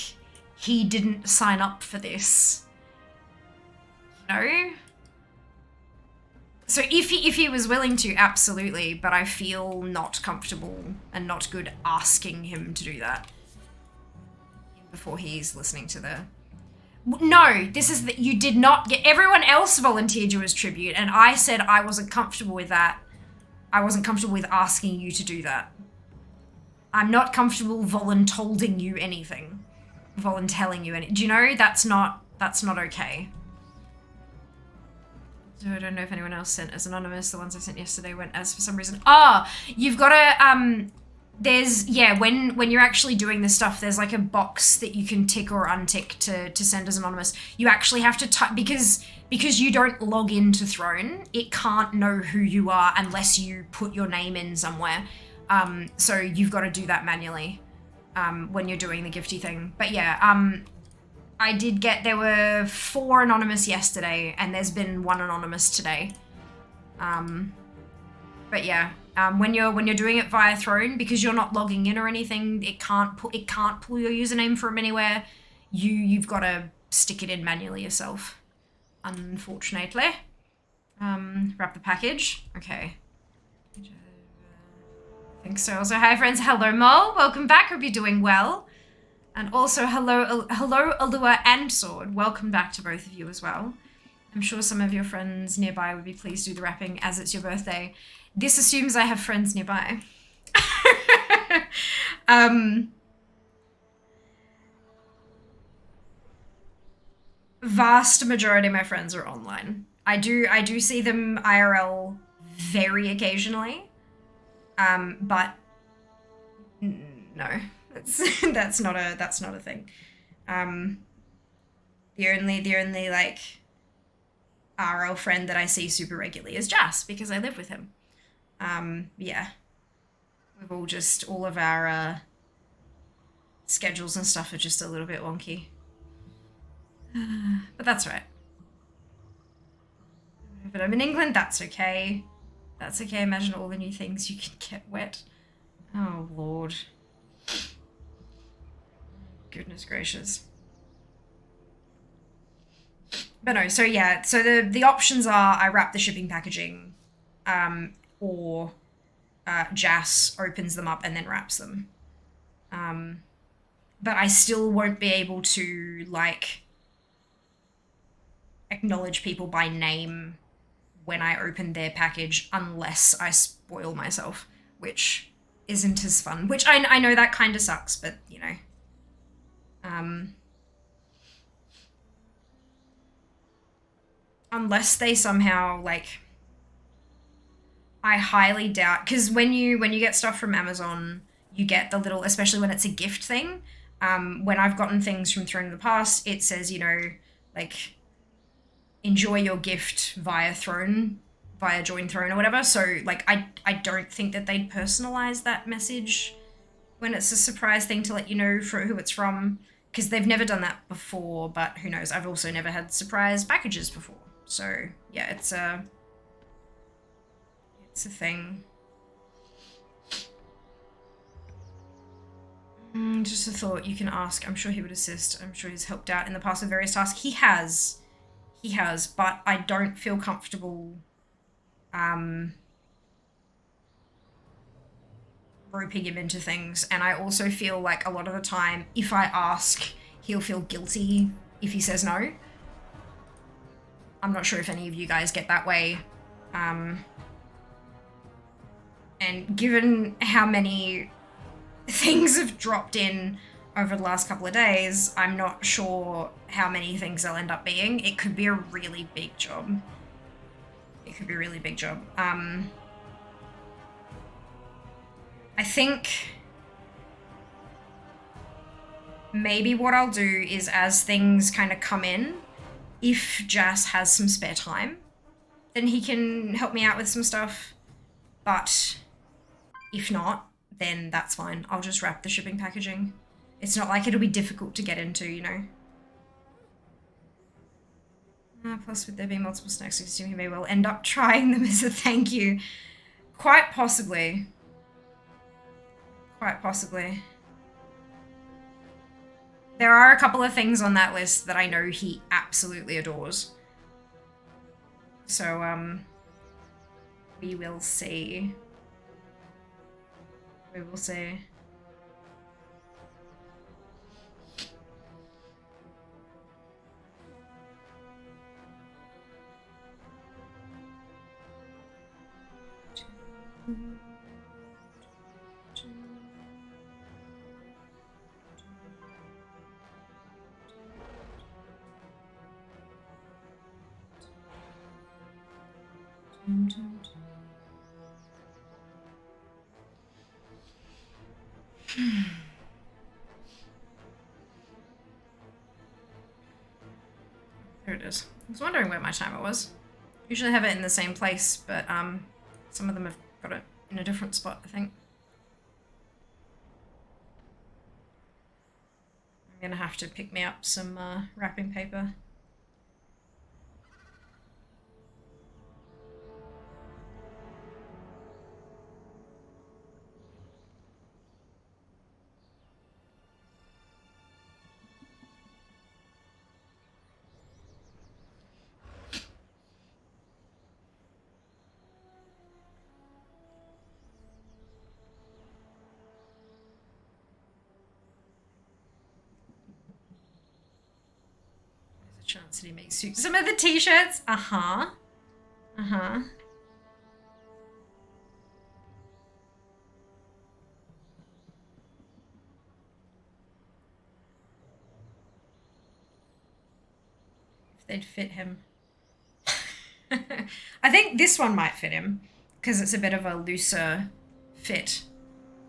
he didn't sign up for this. You know? So if he was willing to, absolutely, but I feel not comfortable and not good asking him to do that before he's listening to the... No, this is that you did not get... Everyone else volunteered you as tribute, and I said I wasn't comfortable with that. I wasn't comfortable with asking you to do that. I'm not comfortable voluntolding you anything. Voluntelling you any... Do you know? That's not okay. So I don't know if anyone else sent as anonymous. The ones I sent yesterday went as for some reason. Ah, you've got to... There's, yeah, when you're actually doing this stuff, there's like a box that you can tick or untick to send as anonymous. You actually have to type, because you don't log into Throne, it can't know who you are unless you put your name in somewhere. So you've got to do that manually when you're doing the gifty thing. But yeah, I did get, there were 4 anonymous yesterday, and there's been 1 anonymous today. But yeah. When you're doing it via Throne, because you're not logging in or anything, it can't pull your username from anywhere. You've got to stick it in manually yourself, unfortunately. Wrap the package. Okay. I think so. Also, hi friends. Hello Mo. Welcome back. Hope you're doing well. And also hello Alua and Sword. Welcome back to both of you as well. I'm sure some of your friends nearby would be pleased to do the wrapping as it's your birthday. This assumes I have friends nearby. Vast majority of my friends are online. I do see them IRL very occasionally. But no, that's not a thing. The only like RL friend that I see super regularly is Jas, because I live with him. Yeah. We've all of our schedules and stuff are just a little bit wonky. But that's right. But I'm in England, that's okay. That's okay, imagine all the new things you can get wet. Oh, Lord. Goodness gracious. But no, so yeah, so the options are I wrap the shipping packaging, or Jas opens them up and then wraps them. But I still won't be able to, like, acknowledge people by name when I open their package unless I spoil myself, which isn't as fun. Which I know that kind of sucks, but, you know. Unless they somehow, like... I highly doubt, because when you get stuff from Amazon, you get the little, especially when it's a gift thing. When I've gotten things from Throne in the past, it says, you know, like, enjoy your gift via Throne, via Join Throne or whatever. So, like, I don't think that they'd personalize that message when it's a surprise thing to let you know for who it's from, because they've never done that before, but who knows. I've also never had surprise packages before. So, yeah, it's a thing. Just a thought, you can ask. I'm sure he would assist. I'm sure he's helped out in the past with various tasks. He has, but I don't feel comfortable roping him into things. And I also feel like a lot of the time, if I ask, he'll feel guilty if he says no. I'm not sure if any of you guys get that way. And given how many things have dropped in over the last couple of days, I'm not sure how many things they'll end up being. It could be a really big job. I think maybe what I'll do is, as things kind of come in, if Jas has some spare time, then he can help me out with some stuff. But if not, then that's fine. I'll just wrap the shipping packaging. It's not like it'll be difficult to get into, you know. Plus, with there being multiple snacks, I assume he may well end up trying them as a thank you. Quite possibly. Quite possibly. There are a couple of things on that list that I know he absolutely adores. So, we will see. We will see. There it is. I was wondering where my timer was. Usually have it in the same place, but some of them have got it in a different spot, I think. I'm gonna have to pick me up some wrapping paper. Chance that he makes suits. Some of the t-shirts. Uh-huh. Uh-huh. If they'd fit him. I think this one might fit him because it's a bit of a looser fit.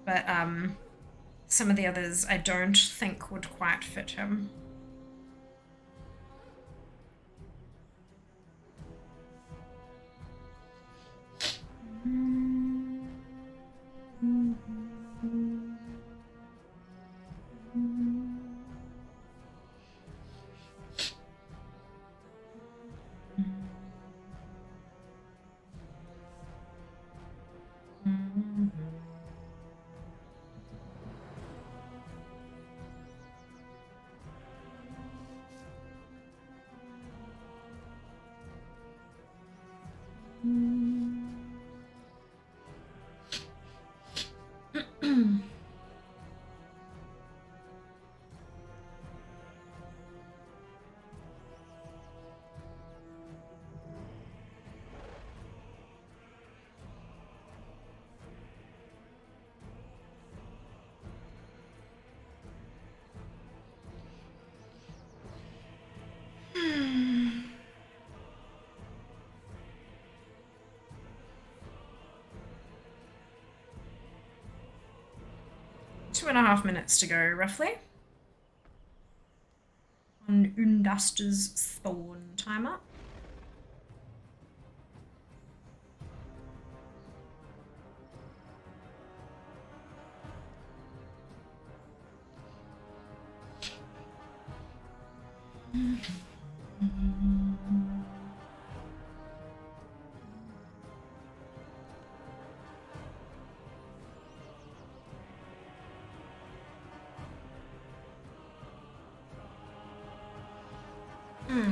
But some of the others I don't think would quite fit him. Two and a half minutes to go, roughly. On Undaster's spawn timer.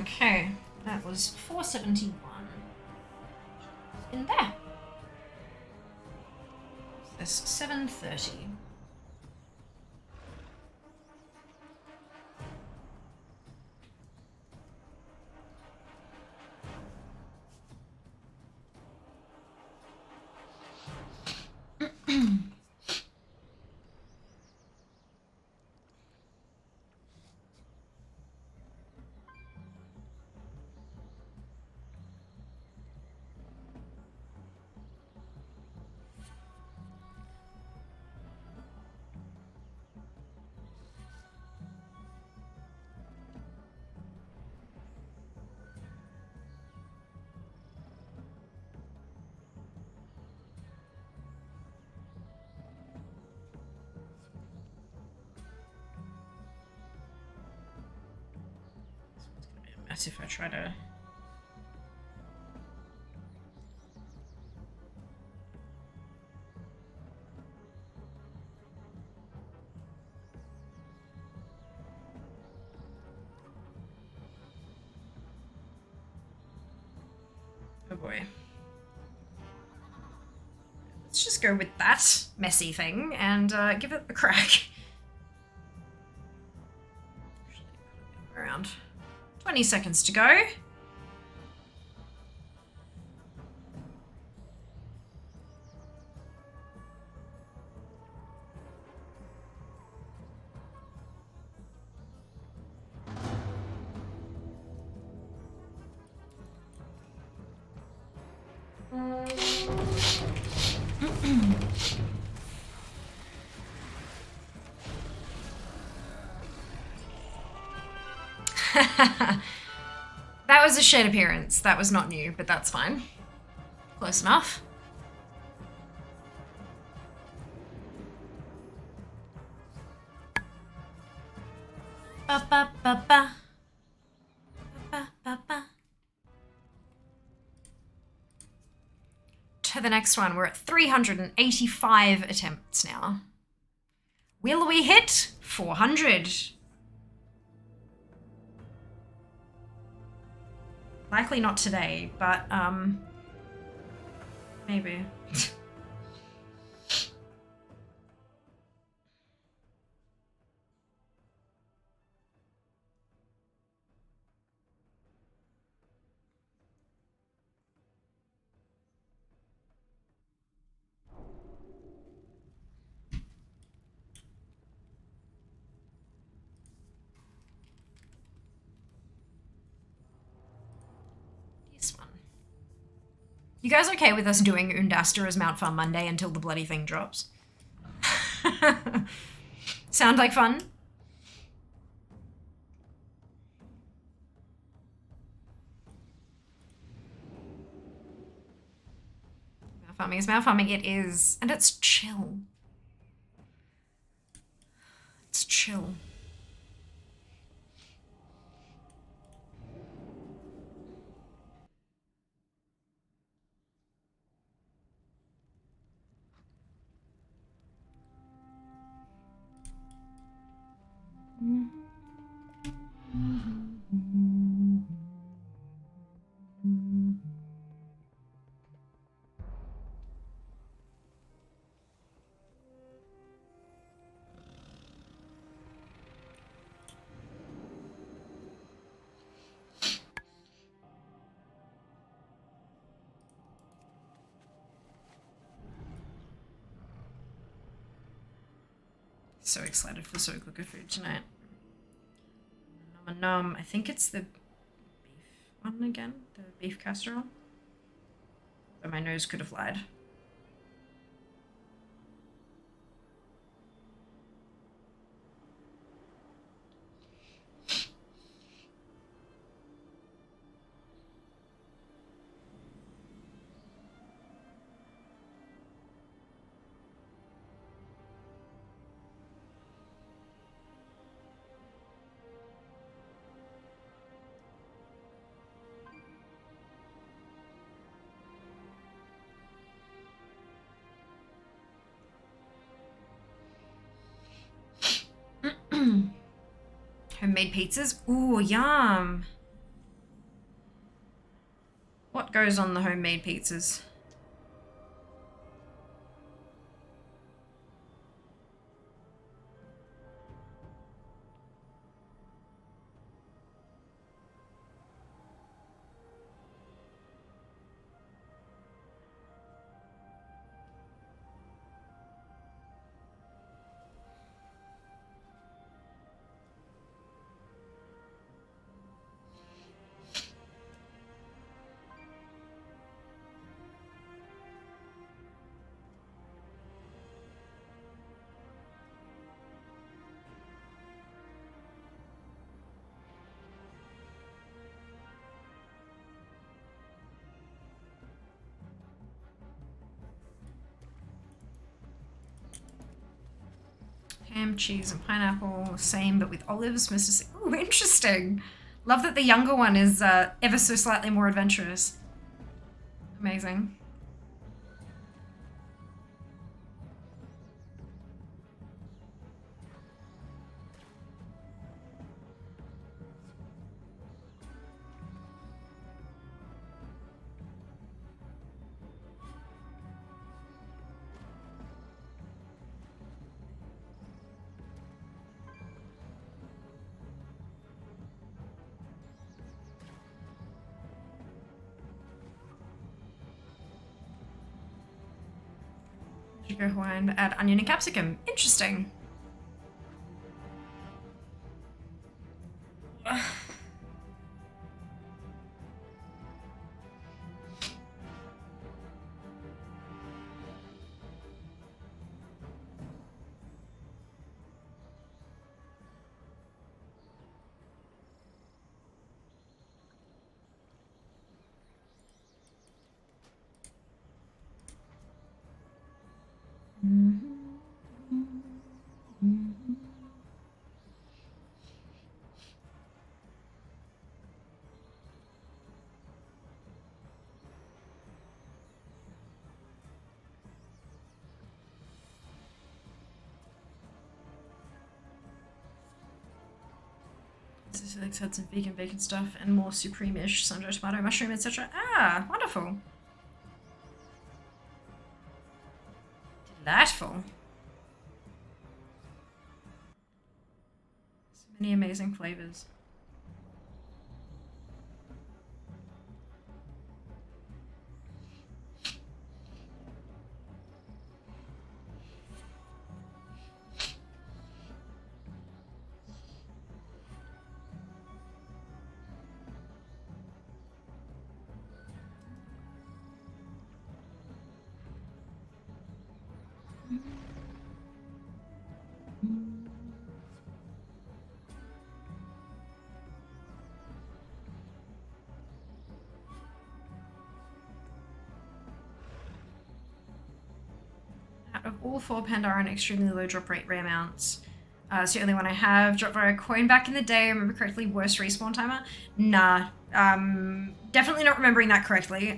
Okay, that was 471. In there. That's 730. As if I try to boy. Let's just go with that messy thing and give it a crack. Around 20 seconds to go. That was a shared appearance. That was not new, but that's fine. Close enough. Ba ba ba ba. Ba ba ba. To the next one. We're at 385 attempts now. Will we hit 400? Likely not today, but maybe. You guys okay with us doing Undasta as Mount Farm Monday until the bloody thing drops? Sound like fun? Mount farming is Mount farming. It is. And it's chill. It's chill. So excited for so good food tonight. Nom nom. I think it's the beef one again, the beef casserole. But my nose could have lied. Homemade pizzas? Ooh, yum. What goes on the homemade pizzas? Ham, cheese, and pineapple. Same, but with olives. Ooh, interesting. Love that the younger one is ever so slightly more adventurous. Amazing. to go Hawaiian, but add onion and capsicum. Interesting. This has had some vegan bacon stuff and more supreme-ish sun-dried tomato, mushroom, etc. Ah, wonderful. Delightful. So many amazing flavors. Out of all 4 Pandora and extremely low drop rate rare mounts, it's the only one I have. Dropped via a coin back in the day, I remember correctly, worst respawn timer? Nah, definitely not remembering that correctly.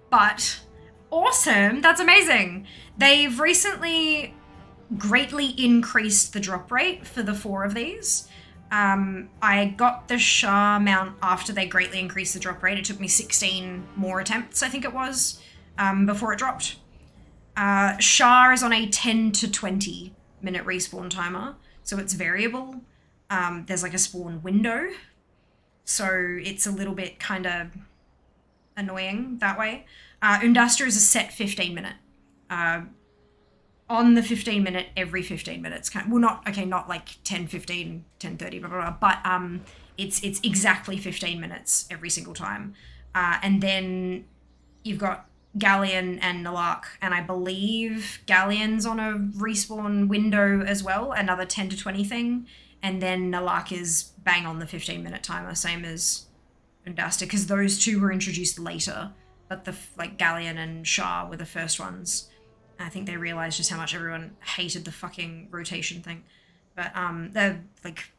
But awesome, that's amazing. They've recently greatly increased the drop rate for the 4 of these. I got the Shah mount after they greatly increased the drop rate. It took me 16 more attempts, I think it was, before it dropped. Shah is on a 10 to 20 minute respawn timer, so it's variable. There's like a spawn window, so it's a little bit kind of annoying that way. Undasta is a set 15 minute. On the 15 minute, every 15 minutes. Well, not like 10, 15, 10, 30, blah, blah, blah, but it's exactly 15 minutes every single time. And then you've got Galleon and Nalark, and I believe Galleon's on a respawn window as well, another 10 to 20 thing, and then Nalark is bang on the 15 minute timer, same as Undasta, because those two were introduced later, but like Galleon and Shah were the first ones. I think they realized just how much everyone hated the fucking rotation thing. But the like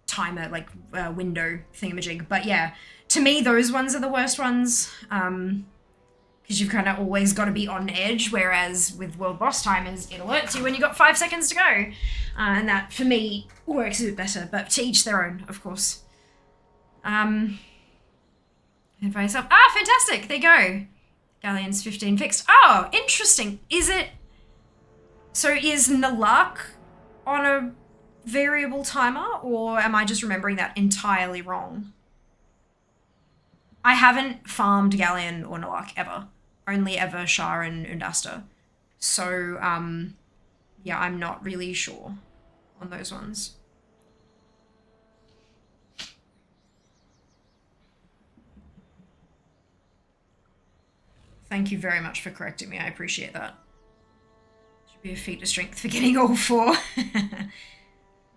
timer, like window thingamajig. But yeah, to me those ones are the worst ones. Because you've kind of always got to be on edge, whereas with World Boss Timers, it alerts you when you've got 5 seconds to go. And that, for me, works a bit better, but to each their own, of course. And by yourself. Ah, fantastic! There you go. Galleon's 15 fixed. Oh, interesting. Is it... So is Nalark on a variable timer, or am I just remembering that entirely wrong? I haven't farmed Galleon or Nalark ever. Only ever Shah and Undasta. So, yeah, I'm not really sure on those ones. Thank you very much for correcting me. I appreciate that. Should be a feat of strength for getting all 4.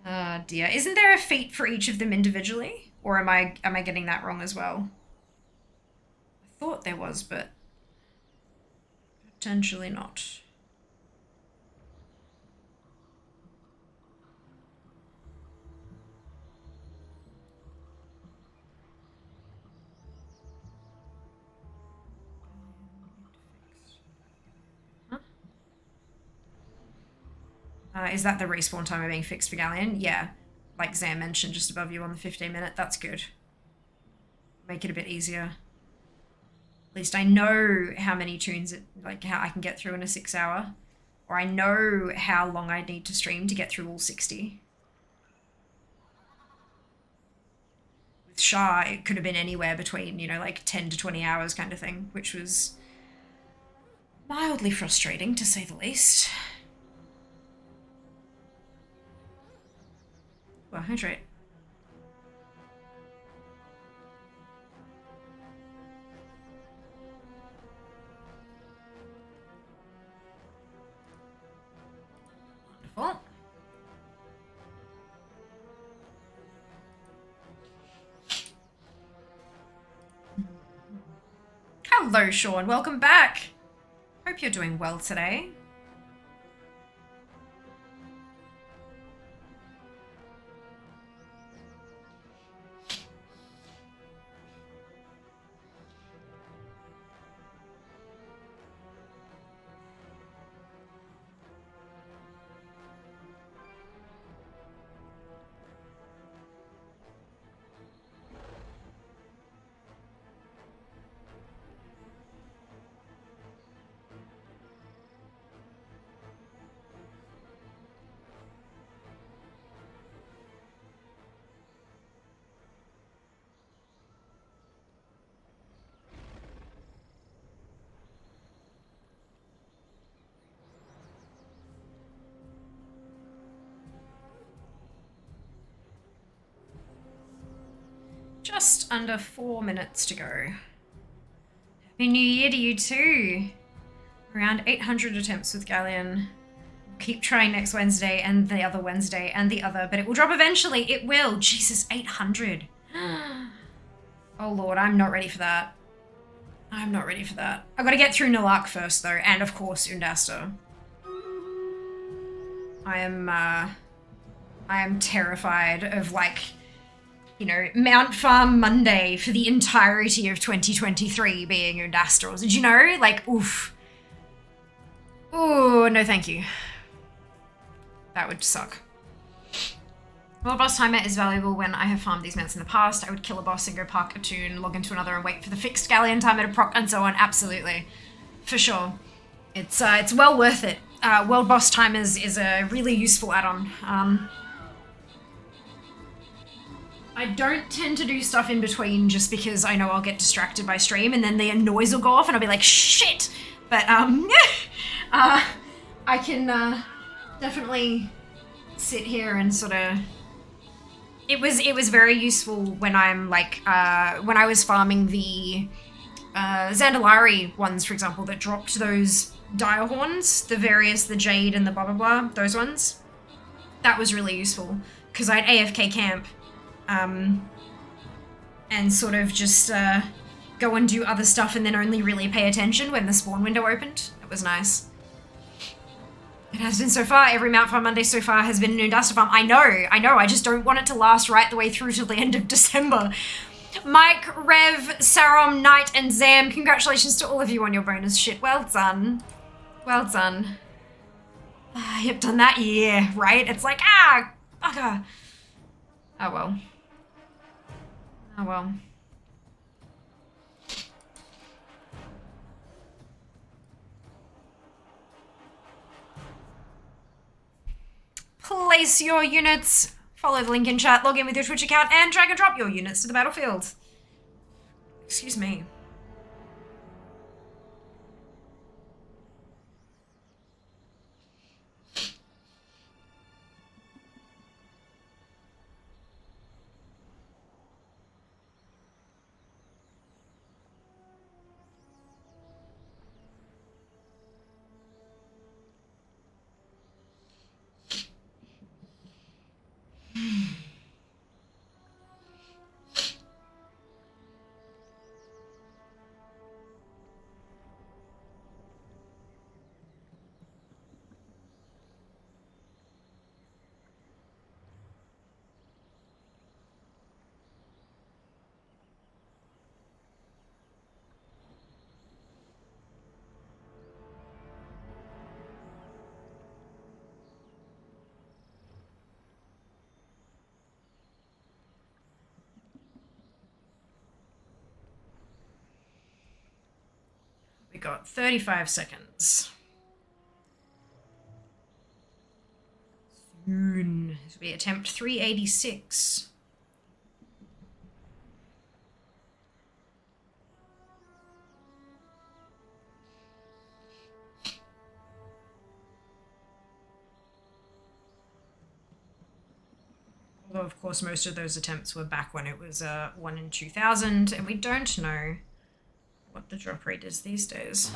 Oh dear. Isn't there a feat for each of them individually? Or am I getting that wrong as well? I thought there was, but potentially not. Is that the respawn timer being fixed for Galleon? Yeah. Like Zam mentioned just above you on the 15 minute. That's good. Make it a bit easier. At least I know how many tunes, like how I can get through in a 6 hour. Or I know how long I need to stream to get through all 60. With Shah, it could have been anywhere between, you know, like 10 to 20 hours kind of thing, which was Mildly frustrating, to say the least. Well, hydrate. Wonderful. Hello, Sean. Welcome back. Hope you're doing well today. Just under 4 minutes to go. Happy New Year to you too. Around 800 attempts with Galleon. Keep trying next Wednesday and the other Wednesday and the other, but it will drop eventually. It will. Jesus, 800. Oh Lord, I'm not ready for that. I'm not ready for that. I've got to get through Nalak first though, and of course Undasta. I am terrified of, like, you know, Mount Farm Monday for the entirety of 2023 being Undasta. Did you know? Like, oof. Ooh, no thank you. That would suck. Well, boss timer is valuable when I have farmed these mounts in the past. I would kill a boss and go park a tune, log into another and wait for the fixed Galleon timer to proc and so on. Absolutely. For sure. It's well worth it. World boss timers is a really useful add-on. I don't tend to do stuff in between just because I know I'll get distracted by stream and then the noise will go off and I'll be like, shit! But, I can, definitely sit here and sort of... It was very useful when I'm, like, when I was farming the, Zandalari ones, for example, that dropped those dire horns, the jade and the blah blah blah, those ones. That was really useful, because I'd AFK camp, and sort of just, go and do other stuff and then only really pay attention when the spawn window opened. It was nice. It has been so far. Every Mount Farm Monday so far has been a new Duster Farm. I know. I just don't want it to last right the way through till the end of December. Mike, Rev, Sarom, Knight, and Zam, congratulations to all of you on your bonus shit. Well done. Well done. Yep, done that year, right? It's like, bugger. Oh well. Oh well. Place your units, follow the link in chat, log in with your Twitch account, and drag and drop your units to the battlefield. Excuse me. We got 35 seconds. Soon. This will be attempt 386. Although, of course, most of those attempts were back when it was 1 in 2,000, and we don't know what the drop rate is these days.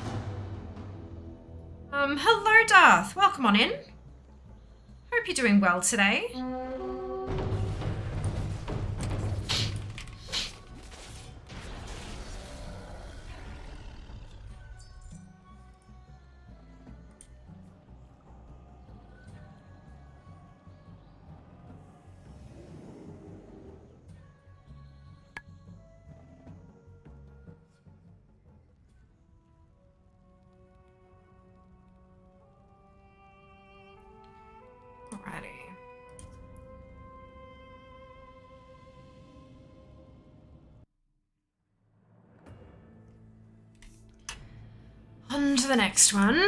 Hello, Darth. Welcome on in. Hope you're doing well today. On to the next one.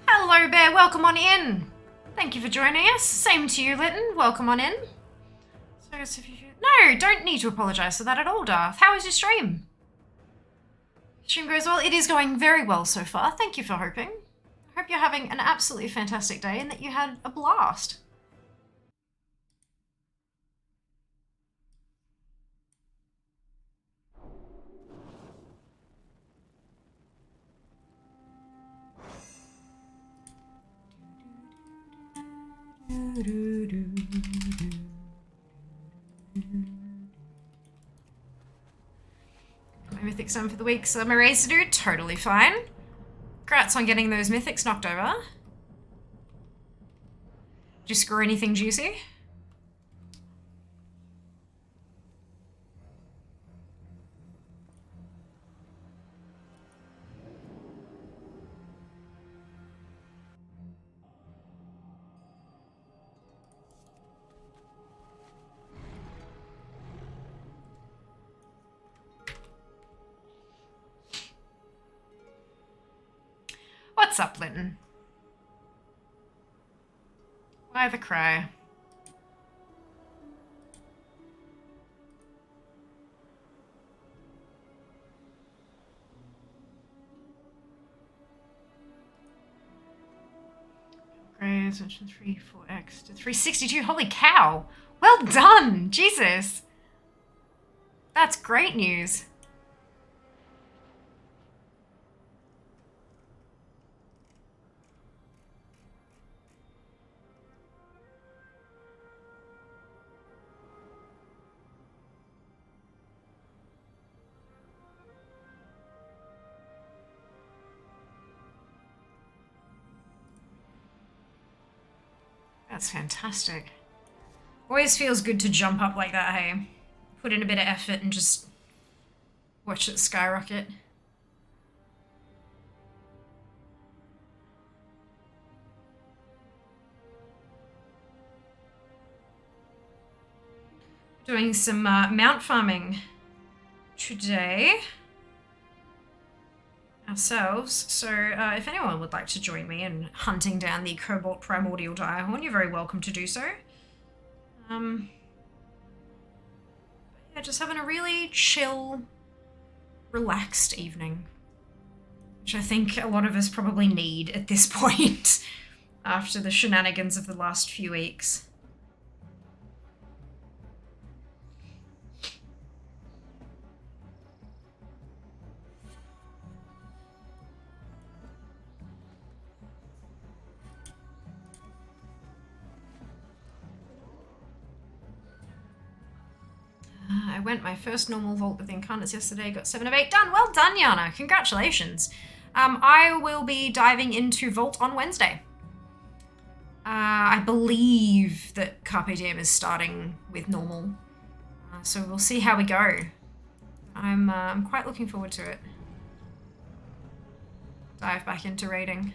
Hello, Bear. Welcome on in. Thank you for joining us. Same to you, Lytton. Welcome on in. So, no, don't need to apologise for that at all, Darth. How is your stream? Stream goes well. It is going very well so far. Thank you for hoping. I hope you're having an absolutely fantastic day and that you had a blast. My mythic sum for the week, so I'm a race to do. Totally fine. Congrats on getting those mythics knocked over. Did you score anything juicy? What's up, Linton? Why the cry? Upgrades, 3, 4x to 362. Holy cow! Well done! Jesus! That's great news. That's fantastic. Always feels good to jump up like that, hey? Put in a bit of effort and just watch it skyrocket. Doing some mount farming today ourselves, so if anyone would like to join me in hunting down the Cobalt Primordial Direhorn, you're very welcome to do so. Yeah, just having a really chill, relaxed evening, which I think a lot of us probably need at this point after the shenanigans of the last few weeks. I went my first normal vault with incarnates yesterday, got 7 of 8 done. Well done, Yana. Congratulations. I will be diving into Vault on Wednesday. I believe that Carpe Diem is starting with normal. So we'll see how we go. I'm quite looking forward to it. Dive back into raiding.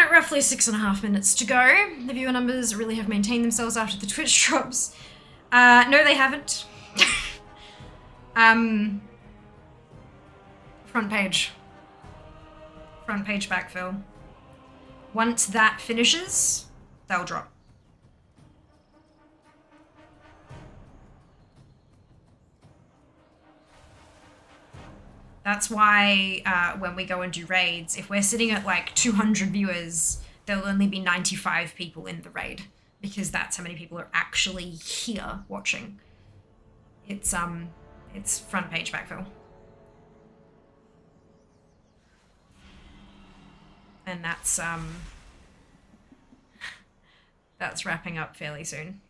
roughly 6.5 minutes to go. The viewer numbers really have maintained themselves after the Twitch drops. No, they haven't. Front page. Front page backfill. Once that finishes, they'll drop. That's why when we go and do raids, if we're sitting at like 200 viewers, there'll only be 95 people in the raid, because that's how many people are actually here watching. It's front page backfill. And that's wrapping up fairly soon.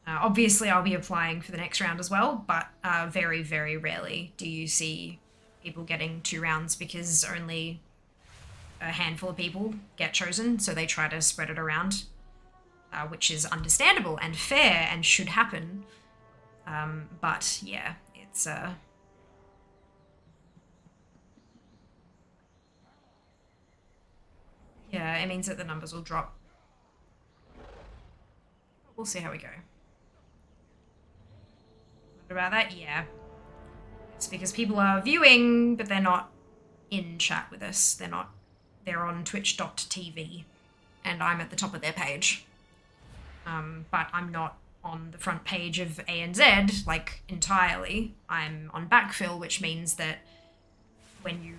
Obviously, I'll be applying for the next round as well, but very, very rarely do you see people getting 2 rounds, because only a handful of people get chosen, so they try to spread it around, which is understandable and fair and should happen. But yeah, it's... yeah, it means that the numbers will drop. We'll see how we go. About that? Yeah. It's because people are viewing, but they're not in chat with us. They're on twitch.tv, and I'm at the top of their page. But I'm not on the front page of ANZ, like, entirely. I'm on backfill, which means that when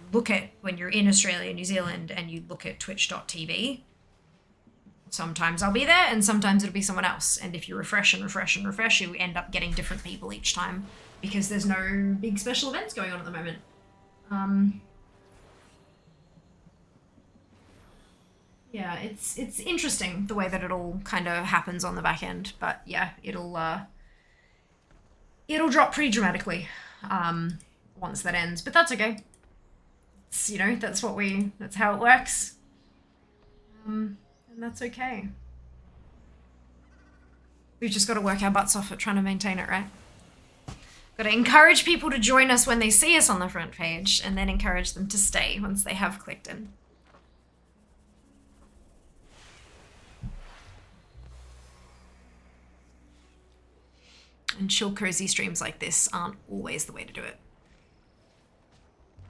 you're in Australia, New Zealand, and you look at twitch.tv, sometimes I'll be there, and sometimes it'll be someone else. And if you refresh and refresh and refresh, you end up getting different people each time, because there's no big special events going on at the moment. Yeah, it's interesting the way that it all kind of happens on the back end, but yeah, it'll drop pretty dramatically once that ends, but that's okay. It's, you know, that's how it works. And that's okay. We've just got to work our butts off at trying to maintain it, right? Got to encourage people to join us when they see us on the front page, and then encourage them to stay once they have clicked in. And chill, cozy streams like this aren't always the way to do it.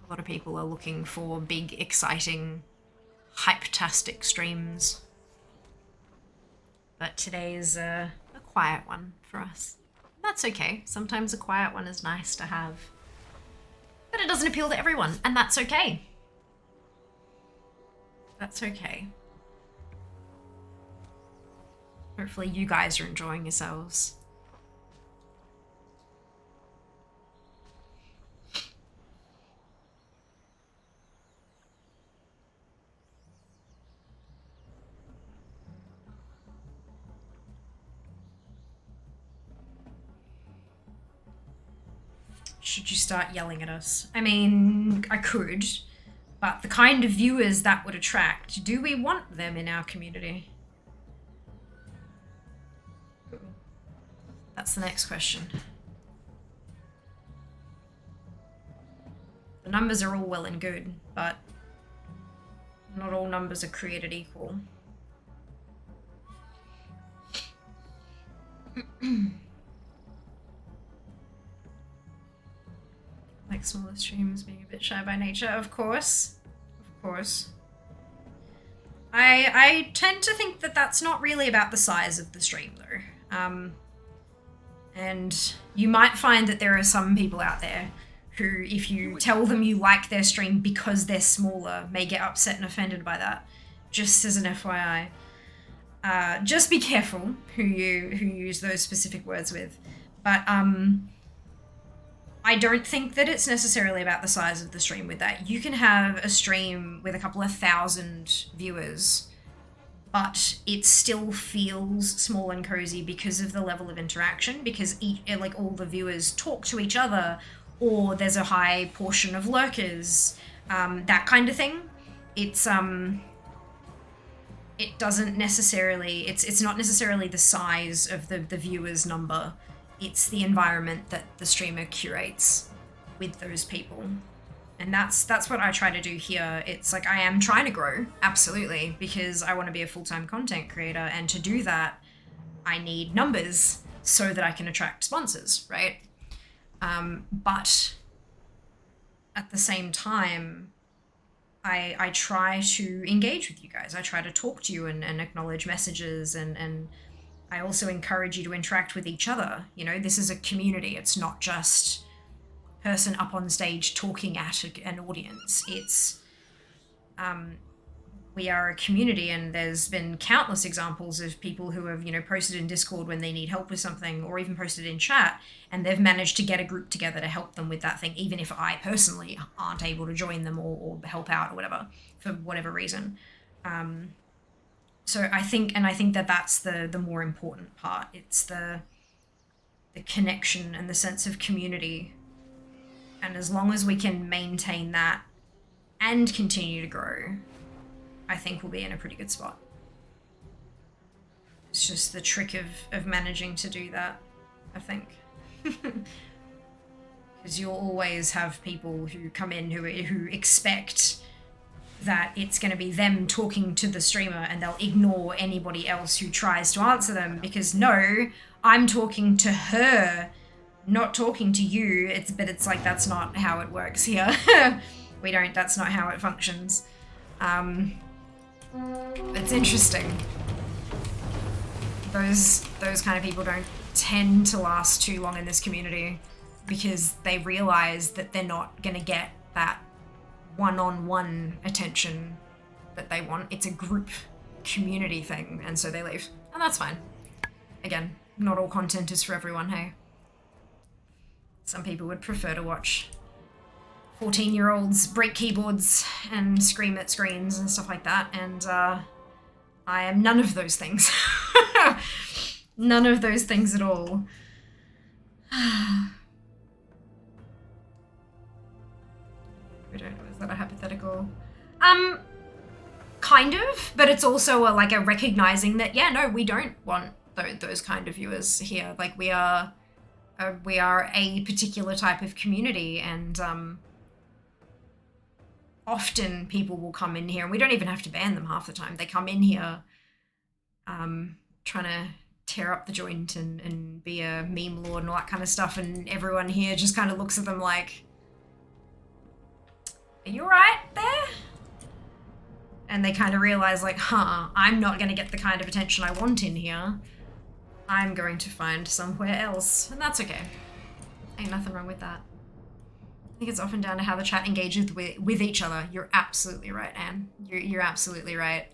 A lot of people are looking for big, exciting, hype-tastic streams. But today is a quiet one for us. That's okay. Sometimes a quiet one is nice to have. But it doesn't appeal to everyone, and that's okay. That's okay. Hopefully you guys are enjoying yourselves. Should you start yelling at us? I mean, I could, but the kind of viewers that would attract, do we want them in our community? That's the next question. The numbers are all well and good, but not all numbers are created equal. Like smaller streams being a bit shy by nature, of course. Of course. I tend to think that that's not really about the size of the stream, though. And you might find that there are some people out there who, if you tell them you like their stream because they're smaller, may get upset and offended by that. Just as an FYI. Just be careful who you use those specific words with. But, I don't think that it's necessarily about the size of the stream with that. You can have a stream with a couple of thousand viewers, but it still feels small and cozy because of the level of interaction, because all the viewers talk to each other, or there's a high portion of lurkers, that kind of thing. It's it doesn't necessarily, it's not necessarily the size of the viewers number. It's the environment that the streamer curates with those people. And that's what I try to do here. It's like I am trying to grow, absolutely, because I want to be a full-time content creator, and to do that, I need numbers so that I can attract sponsors, right? But at the same time, I try to engage with you guys. I try to talk to you and acknowledge messages, and I also encourage you to interact with each other. You know, this is a community. It's not just person up on stage talking at an audience. It's we are a community, and there's been countless examples of people who have, you know, posted in Discord when they need help with something, or even posted in chat, and they've managed to get a group together to help them with that thing, even if I personally aren't able to join them or help out or whatever, for whatever reason. So I think that that's the more important part. It's the connection and the sense of community. And as long as we can maintain that and continue to grow, I think we'll be in a pretty good spot. It's just the trick of managing to do that, I think. Because you'll always have people who come in who expect that it's going to be them talking to the streamer, and they'll ignore anybody else who tries to answer them, because no, I'm talking to her, not talking to you. But it's like, that's not how it works here. That's not how it functions. It's interesting. Those kind of people don't tend to last too long in this community, because they realize that they're not going to get that one-on-one attention that they want. It's a group community thing, and so they leave. And that's fine. Again, not all content is for everyone, hey? Some people would prefer to watch 14-year-olds break keyboards and scream at screens and stuff like that, and I am none of those things. None of those things at all. We don't know, is that a hypothetical? Kind of, but it's also like a recognizing that, yeah, no, we don't want those kind of viewers here. Like, we are a particular type of community, and often people will come in here, and we don't even have to ban them half the time. They come in here trying to tear up the joint and be a meme lord and all that kind of stuff, and everyone here just kind of looks at them like, are you alright there? And they kind of realize, like, I'm not going to get the kind of attention I want in here. I'm going to find somewhere else, and that's okay. Ain't nothing wrong with that. I think it's often down to how the chat engages with each other. You're absolutely right, Anne. You're absolutely right.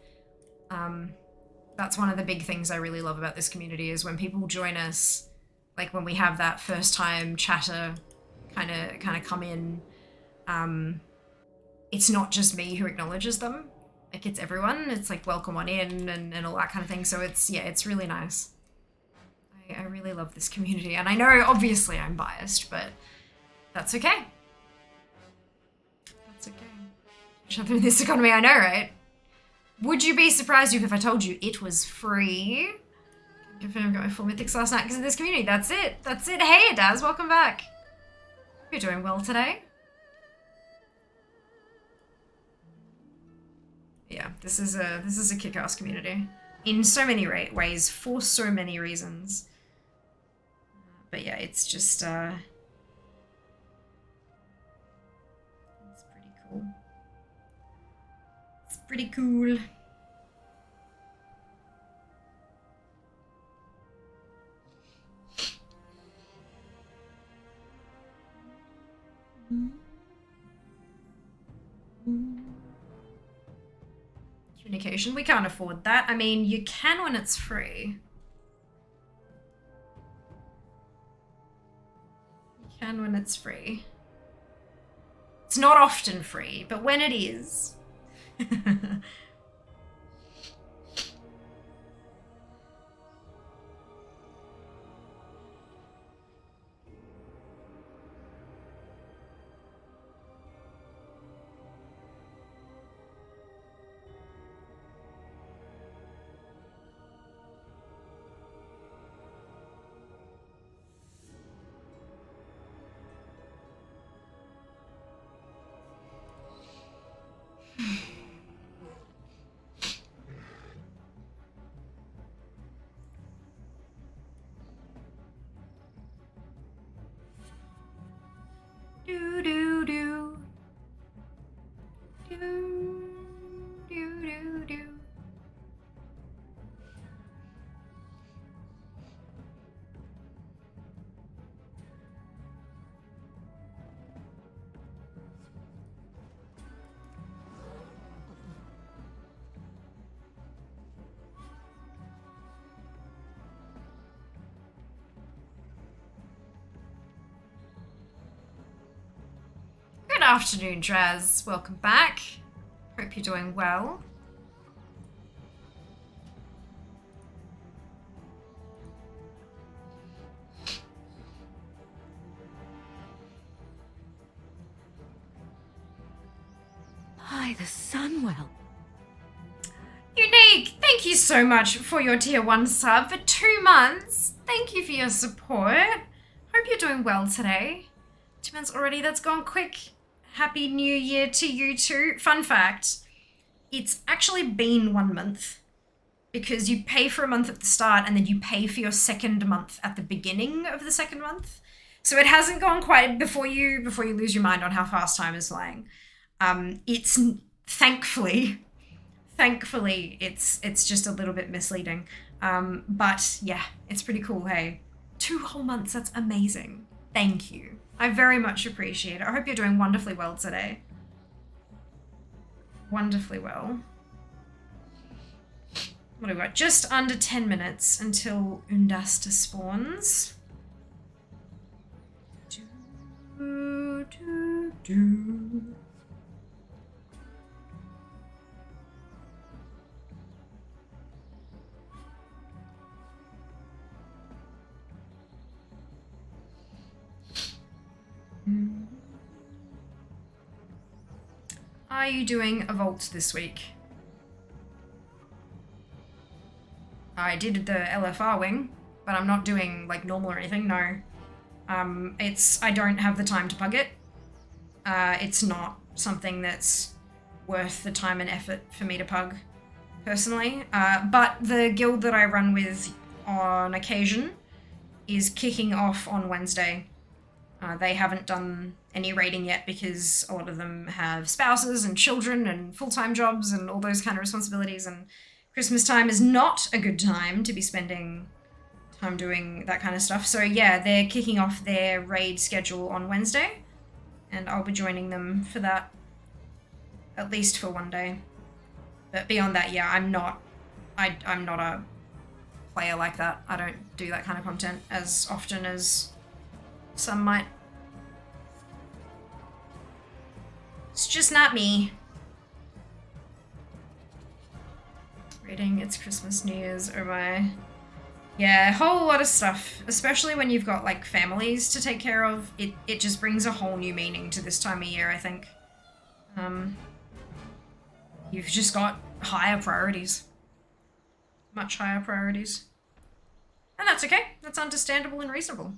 That's one of the big things I really love about this community, is when people join us, like when we have that first time chatter kind of come in, it's not just me who acknowledges them. Like, it's everyone. It's like, welcome on in and all that kind of thing. So it's really nice. I really love this community, and I know obviously I'm biased, but that's okay. That's okay. Shut through this economy, I know, right? Would you be surprised if I told you it was free? Confirm I got my 4 mythics last night because of this community. That's it. That's it. Hey, Daz, welcome back. You're doing well today. Yeah, this is a kick-ass community in so many ways, for so many reasons. But yeah, it's just it's pretty cool. It's pretty cool. Communication, we can't afford that. I mean, you can when it's free. You can when it's free. It's not often free, but when it is. afternoon, Draz. Welcome back. Hope you're doing well.
By the Sunwell.
Unique, thank you so much for your tier 1 sub for 2 months. Thank you for your support. Hope you're doing well today. 2 months already, that's gone quick. Happy New Year to you too. Fun fact, it's actually been 1 month because you pay for a month at the start and then you pay for your second month at the beginning of the second month. So it hasn't gone quite before you lose your mind on how fast time is flying. It's thankfully, it's just a little bit misleading. But yeah, it's pretty cool, hey. 2 whole months, that's amazing. Thank you. I very much appreciate it. I hope you're doing wonderfully well today. Wonderfully well. What have we got? Just under 10 minutes until Undasta spawns. Do, do, do. Are you doing a vault this week? I did the LFR wing, but I'm not doing like normal or anything, no. I don't have the time to pug it. It's not something that's worth the time and effort for me to pug, personally. But the guild that I run with on occasion is kicking off on Wednesday. They haven't done any raiding yet because a lot of them have spouses and children and full-time jobs and all those kind of responsibilities, and Christmas time is not a good time to be spending time doing that kind of stuff. So yeah, they're kicking off their raid schedule on Wednesday, and I'll be joining them for that, at least for 1 day. But beyond that, yeah, I'm not a player like that. I don't do that kind of content as often as some might. It's just not me. Raiding, it's Christmas, New Year's, oh my. Yeah, a whole lot of stuff, especially when you've got like families to take care of. It just brings a whole new meaning to this time of year, I think. You've just got higher priorities. Much higher priorities. And that's okay. That's understandable and reasonable.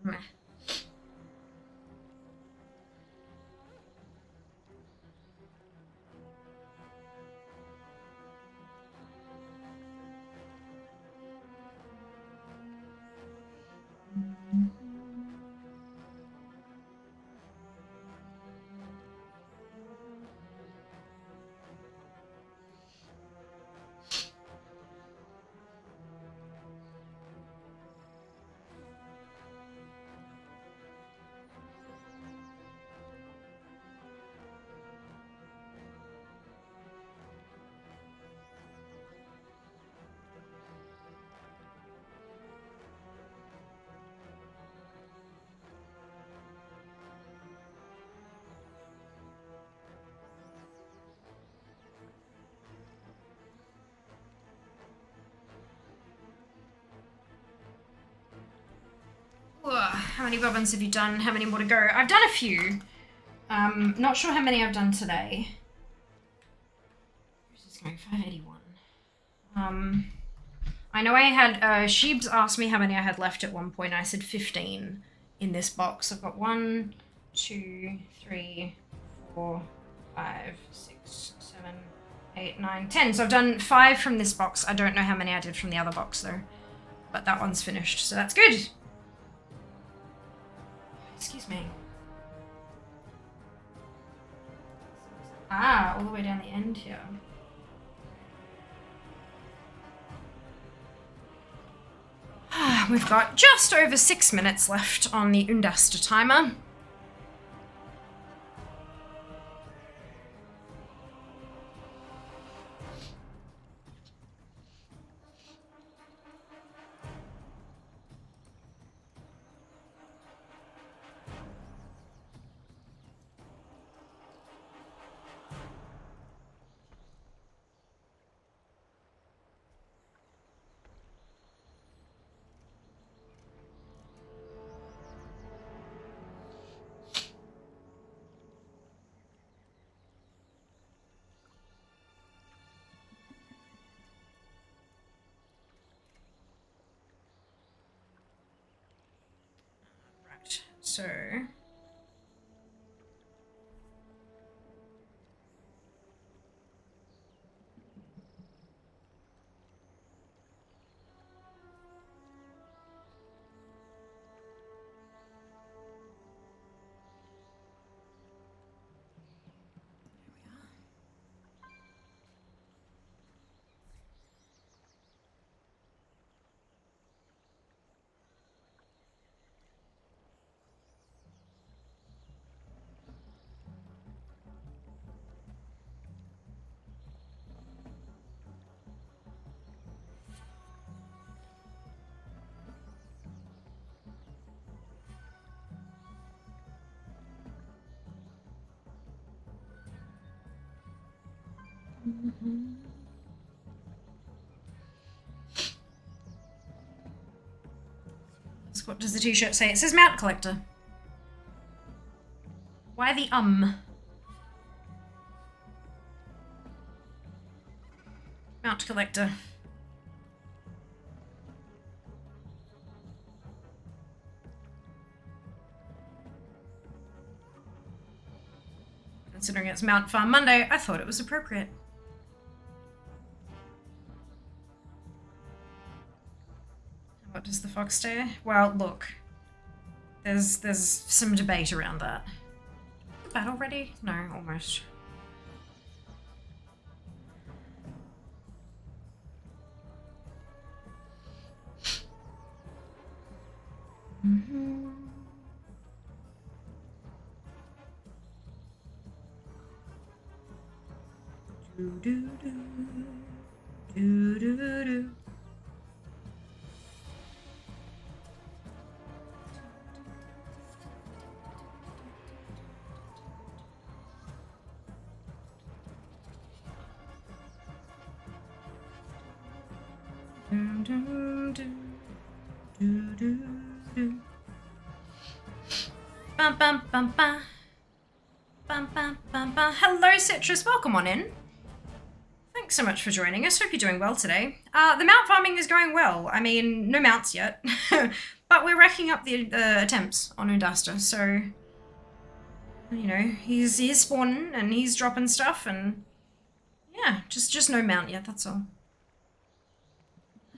Meh. How many bobbins have you done? How many more to go? I've done a few. Not sure how many I've done today. Where's this going? 581. I know I had, Sheebs asked me how many I had left at one point. I said 15 in this box. I've got 1, 2, 3, 4, 5, 6, 7, 8, 9, 10. So I've done 5 from this box. I don't know how many I did from the other box though. But that one's finished, so that's good. Excuse me. Ah, all the way down the end here. We've got just over 6 minutes left on the Undasta timer. So... What does the t-shirt say? It says Mount Collector. Why the Mount Collector. Considering it's Mount Farm Monday, I thought it was appropriate. What does the fox stare? Well, look. There's some debate around that. Battle ready? No, almost. Do do do do do do. Dum, dum, dum, do, do, do. Bum, bum, bum, bum. Bum, bum, bum, bum. Hello, Citrus. Welcome on in. Thanks so much for joining us. Hope you're doing well today. The mount farming is going well. I mean, no mounts yet, but we're racking up the attempts on Undasta. So, you know, he's spawning and he's dropping stuff, and yeah, just no mount yet. That's all.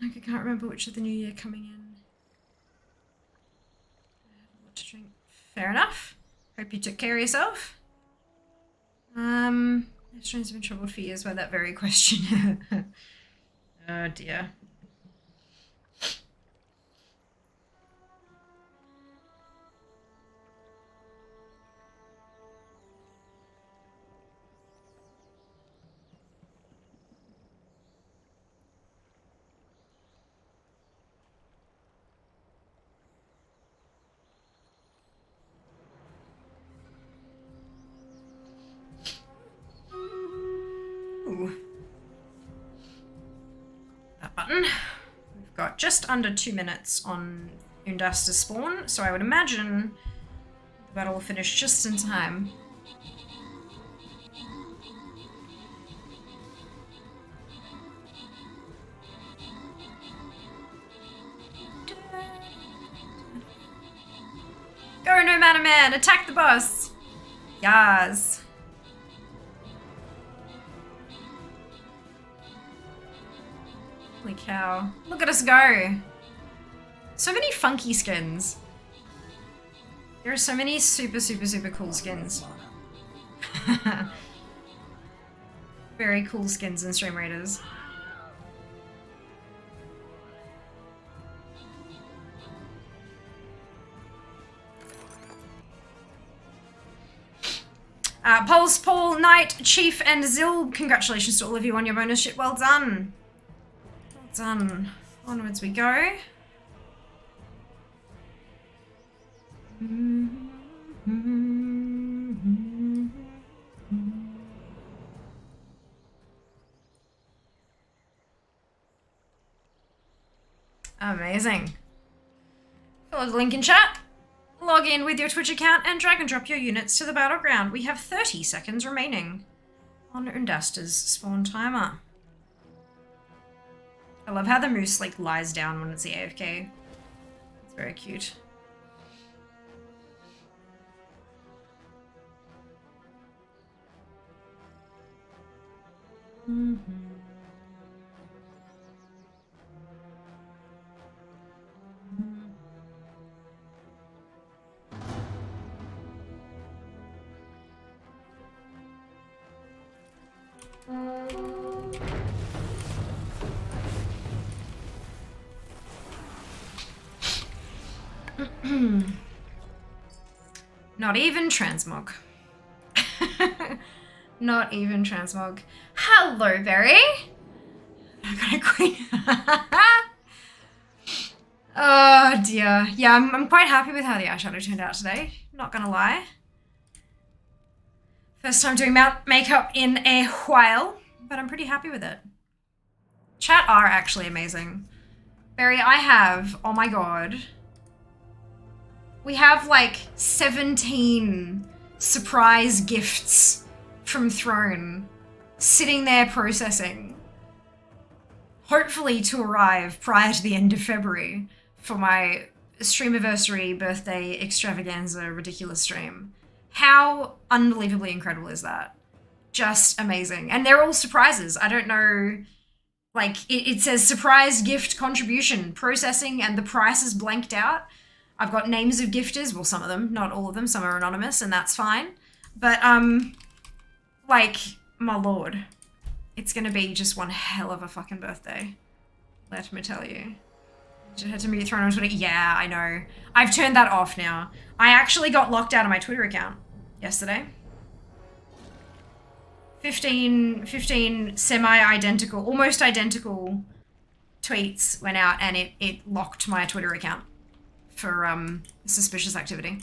I can't remember which of the new year coming in. What to drink? Fair enough. Hope you took care of yourself. Australians have been troubled for years by that very question. Oh dear. That button. We've got just under 2 minutes on Undasta's spawn, so I would imagine the battle will finish just in time. Go, no matter man! Attack the boss! Yas. Holy cow. Look at us go. So many funky skins. There are so many super cool skins. Very cool skins in Stream Raiders. Pulse, Paul, Knight, Chief, and Zil, congratulations to all of you on your bonus ship. Well done. Well done. Onwards we go. Amazing. Follow the link in chat. Log in with your Twitch account and drag and drop your units to the battleground. We have 30 seconds remaining on Undasta's spawn timer. I love how the moose like lies down when it's the AFK. It's very cute. Not even transmog. Not even transmog. Hello, Berry. I got a queen. Oh dear. Yeah, I'm quite happy with how the eyeshadow turned out today. Not gonna lie. First time doing makeup in a while, but I'm pretty happy with it. Chat are actually amazing. Berry, I have, oh my god. We have like 17 surprise gifts from Throne sitting there processing. Hopefully to arrive prior to the end of February for my streamiversary birthday extravaganza ridiculous stream. How unbelievably incredible is that? Just amazing. And they're all surprises. I don't know, like it says surprise gift contribution processing and the price is blanked out. I've got names of gifters, well some of them, not all of them, some are anonymous and that's fine. But like, my lord, it's gonna be just one hell of a fucking birthday. Let me tell you. Did you have to mute Throne on Twitter? Yeah, I know. I've turned that off now. I actually got locked out of my Twitter account yesterday. 15 semi-identical, almost identical tweets went out and it locked my Twitter account for suspicious activity.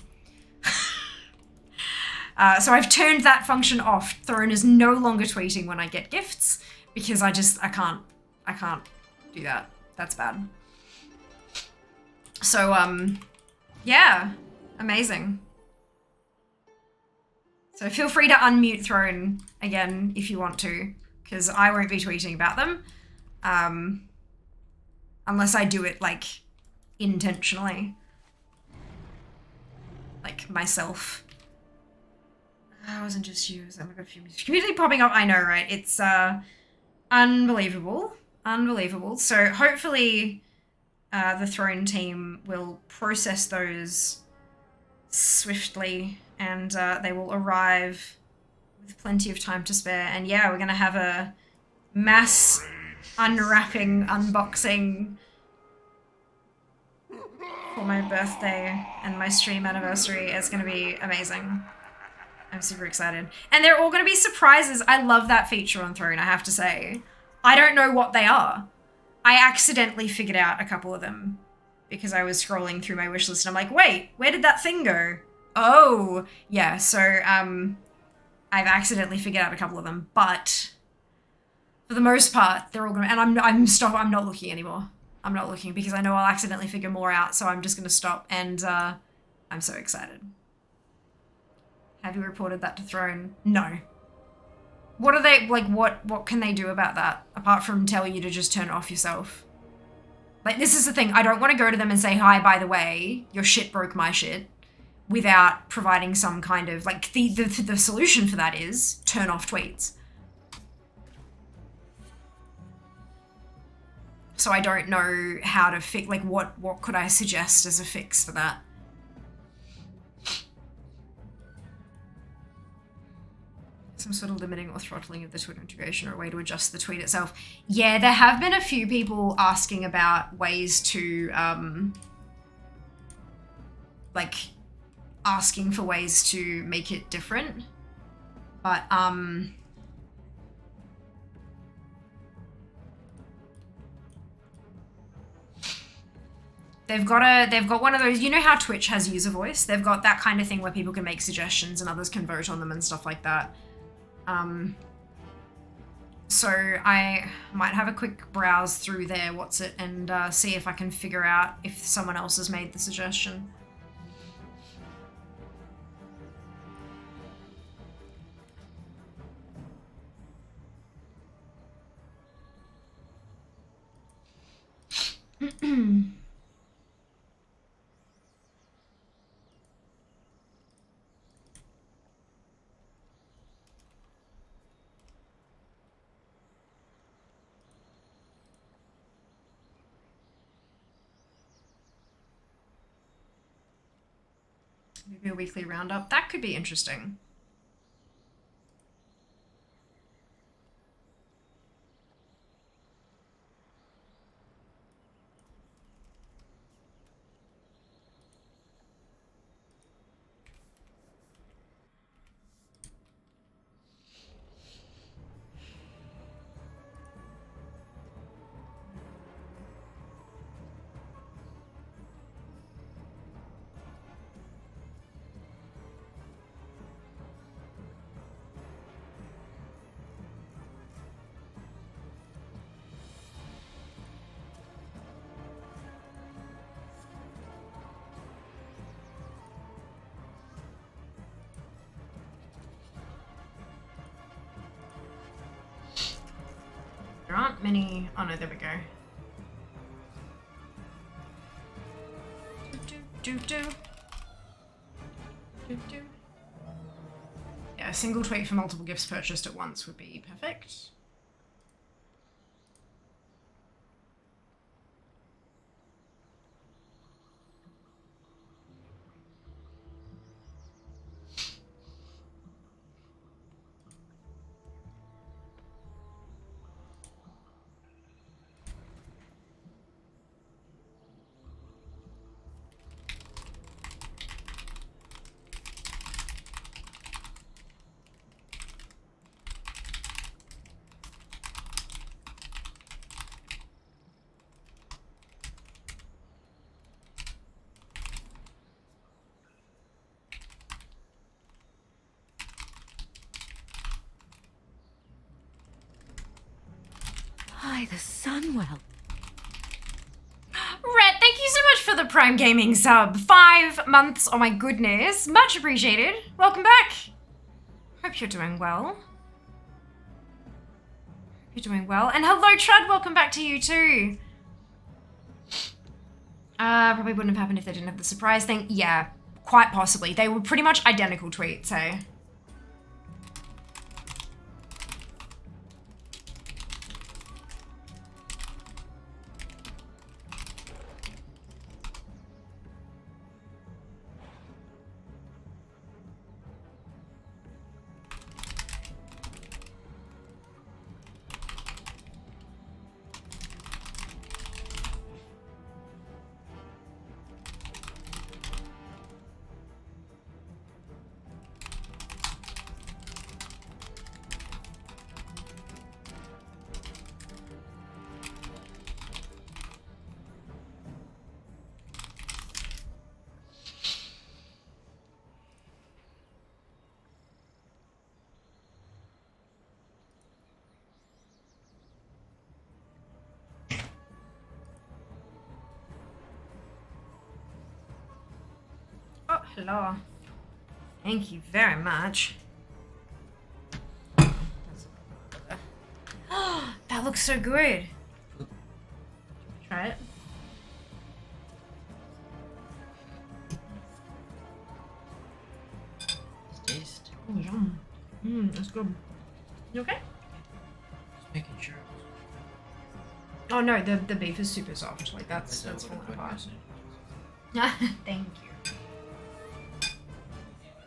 So I've turned that function off. Throne is no longer tweeting when I get gifts because I can't do that. That's bad. So yeah, amazing. So feel free to unmute Throne again if you want to, because I won't be tweeting about them. Unless I do it like intentionally. Like myself. It wasn't just you, it was like a few community popping up. I know, right? It's unbelievable. Unbelievable. So hopefully the Throne team will process those swiftly and they will arrive with plenty of time to spare. And yeah, we're going to have a mass unwrapping, unboxing for my birthday and my stream anniversary. It's going to be amazing. I'm super excited. And they're all going to be surprises. I love that feature on Throne, I have to say. I don't know what they are. I accidentally figured out a couple of them because I was scrolling through my wish list and I'm like, wait, where did that thing go? Oh, yeah. So I've accidentally figured out a couple of them, but for the most part, they're all going to, and I'm not looking anymore. I'm not looking because I know I'll accidentally figure more out. So I'm just going to stop and I'm so excited. Have you reported that to Throne? No. What are they, like, what can they do about that? Apart from tell you to just turn it off yourself. Like, this is the thing. I don't want to go to them and say, hi, by the way, your shit broke my shit. Without providing some kind of, like, the solution for that is turn off tweets. So I don't know how to fix, like, what could I suggest as a fix for that? Some sort of limiting or throttling of the Twitter integration or a way to adjust the tweet itself. Yeah, there have been a few people asking about ways to, like, asking for ways to make it different. But, they've got one of those, you know how Twitch has user voice? They've got that kind of thing where people can make suggestions and others can vote on them and stuff like that. So I might have a quick browse through there, and see if I can figure out if someone else has made the suggestion. Maybe a weekly roundup. That could be interesting. There aren't many. Oh no, there we go. Yeah, a single tweet for multiple gifts purchased at once would be perfect.
By the Sunwell.
Rhett, thank you so much for the Prime Gaming sub. 5 months, oh my goodness. Much appreciated. Welcome back. Hope you're doing well. You're doing well. And hello, Trud, welcome back to you too. Probably wouldn't have happened if they didn't have the surprise thing. Yeah, quite possibly. They were pretty much identical tweets, hey? Oh, hello. Thank you very much. Oh, that looks so good. Try it.
Taste.
Oh, yum. That's good. You okay?
Just making sure.
Oh no, the beef is super soft. Like that's
What
falling
I
apart.
said.
Thank you.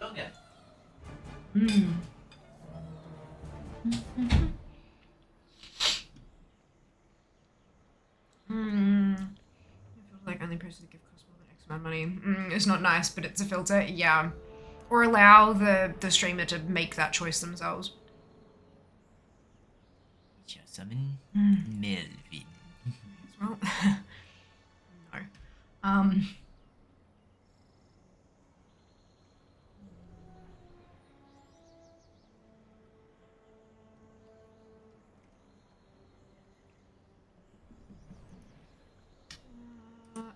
Okay.
Mmm. It feels like only posted a gift costs more than X amount of money. It's not nice, but it's a filter. Yeah. Or allow the streamer to make that choice themselves.
Summon Melvin.
Well, no.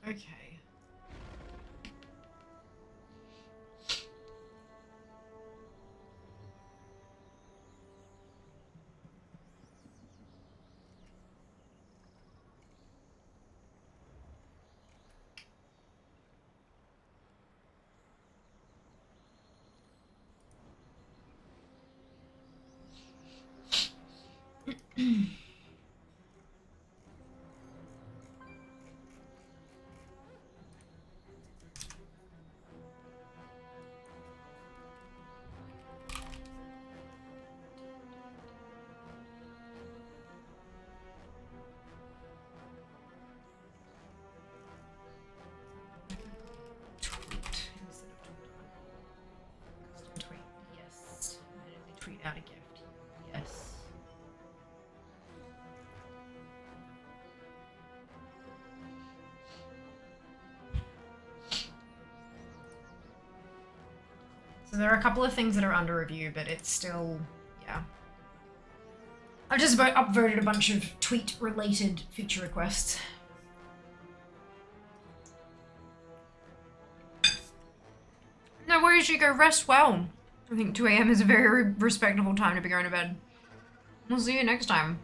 Okay.
out a gift. Yes.
So there are a couple of things that are under review, but it's still, yeah. I've just upvoted a bunch of tweet-related feature requests. No worries, you go rest well. I think 2 AM is a very respectable time to be going to bed. We'll see you next time.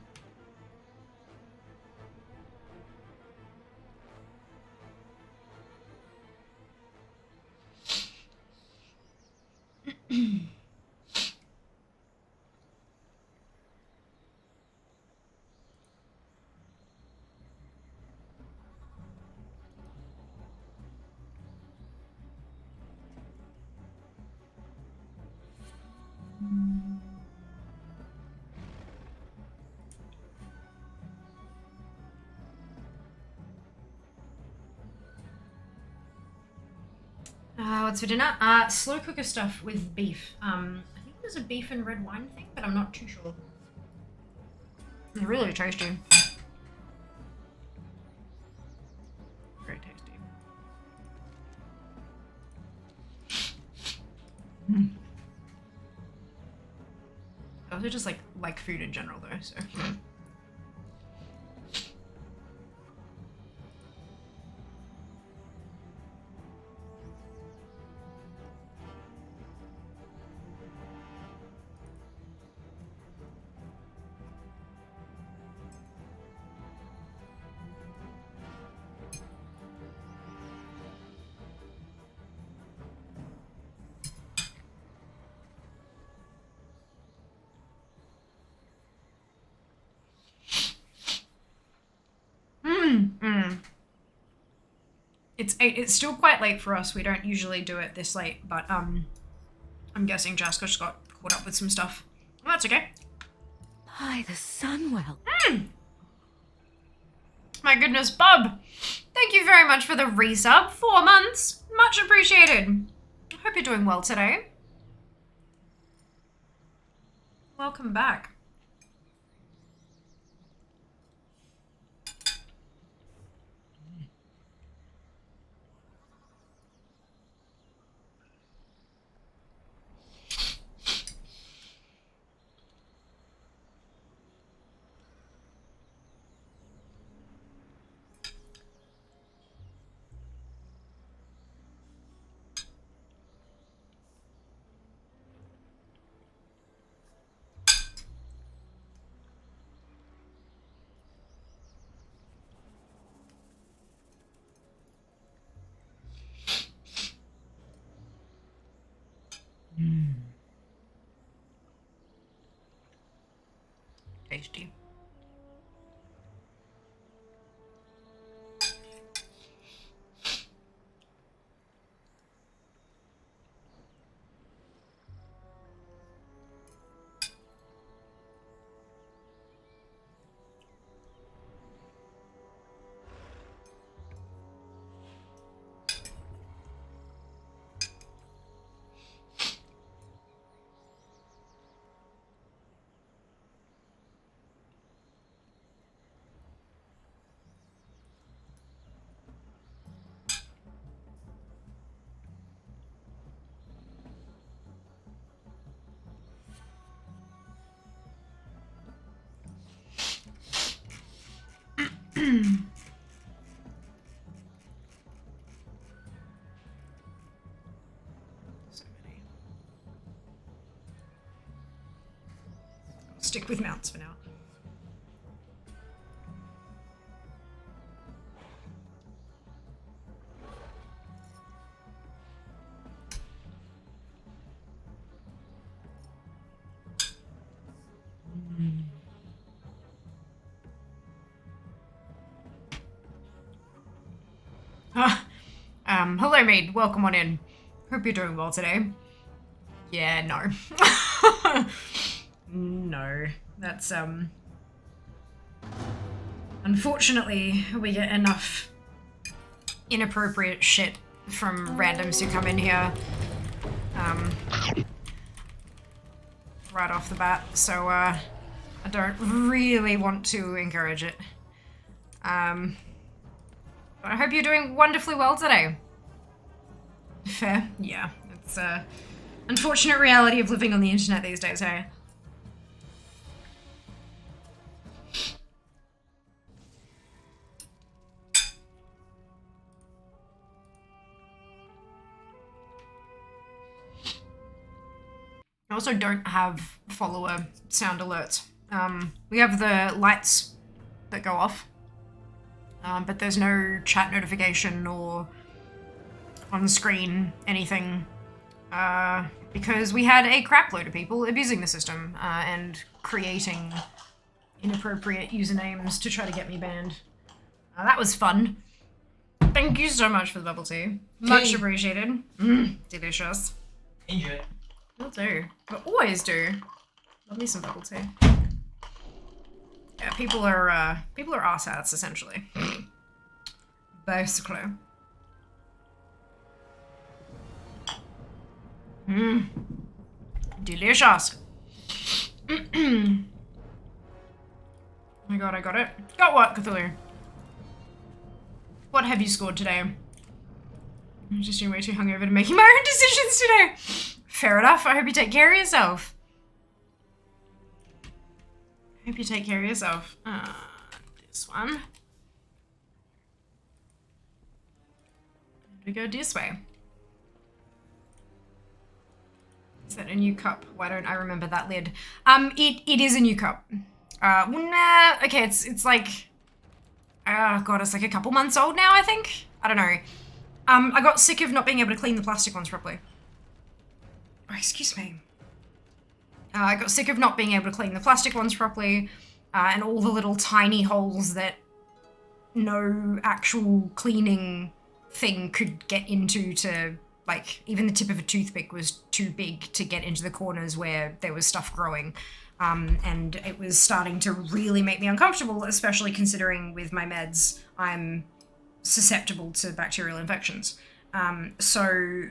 What's for dinner? Slow cooker stuff with beef. I think there's a beef and red wine thing, but I'm not too sure. It's really tasty. Very tasty. I also just like food in general though, so. It's still quite late for us. We don't usually do it this late, but I'm guessing Jaska just got caught up with some stuff. Well, that's okay.
By the Sunwell.
My goodness, Bob. Thank you very much for the resub. 4 months. Much appreciated. I hope you're doing well today. Welcome back. Tasty. So many. I'll stick with mounts for now. Hello, maid. Welcome on in. Hope you're doing well today. Yeah, no. No. That's, unfortunately, we get enough inappropriate shit from randoms who come in here. right off the bat, so I don't really want to encourage it. But I hope you're doing wonderfully well today. Fair? Yeah. It's a unfortunate reality of living on the internet these days, hey? I also don't have follower sound alerts. We have the lights that go off, but there's no chat notification or on screen anything, because we had a crap load of people abusing the system and creating inappropriate usernames to try to get me banned. That was fun. Thank you so much for the bubble tea. Much appreciated. Delicious.
Enjoy it.
Will do. But always do. Love me some bubble tea. Yeah, people are arse hats, essentially. Basically. Delicious. Oh my god, I got it. Got what, Cthulhu? What have you scored today? I'm just way too hungover to making my own decisions today. Fair enough. I hope you take care of yourself. I hope you take care of yourself. This one. We go this way. Is that a new cup? Why don't I remember that lid? It is a new cup. Nah, okay, it's like, oh god, it's like a couple months old now, I think. I don't know. I got sick of not being able to clean the plastic ones properly. Oh, excuse me. I got sick of not being able to clean the plastic ones properly, and all the little tiny holes that no actual cleaning thing could get into to, like, even the tip of a toothpick was too big to get into the corners where there was stuff growing. And it was starting to really make me uncomfortable, especially considering with my meds, I'm susceptible to bacterial infections. So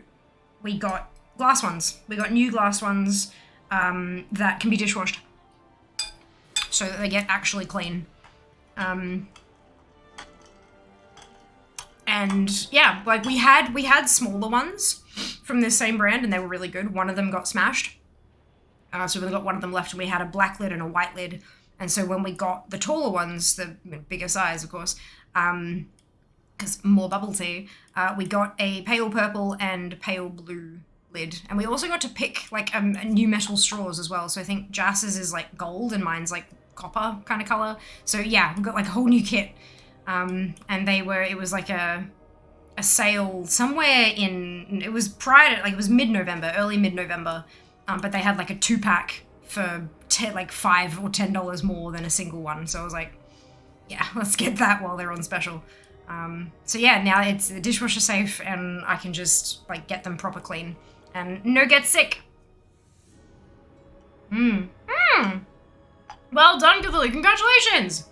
we got glass ones. We got new glass ones that can be dishwashed so that they get actually clean. And yeah, like we had smaller ones from this same brand and they were really good. One of them got smashed. So we got one of them left and we had a black lid and a white lid. And so when we got the taller ones, the bigger size, of course, because more bubble tea, we got a pale purple and pale blue lid. And we also got to pick like a new metal straws as well. So I think Jass's is like gold and mine's like copper kind of color. So yeah, we got like a whole new kit. And it was like a sale somewhere it was prior to, like it was mid-November, early mid-November. But they had like a 2-pack for like $5 or $10 more than a single one. So I was like, yeah, let's get that while they're on special. So yeah, now it's the dishwasher safe and I can just like get them proper clean and no get sick. Well done, Cthulhu. Congratulations.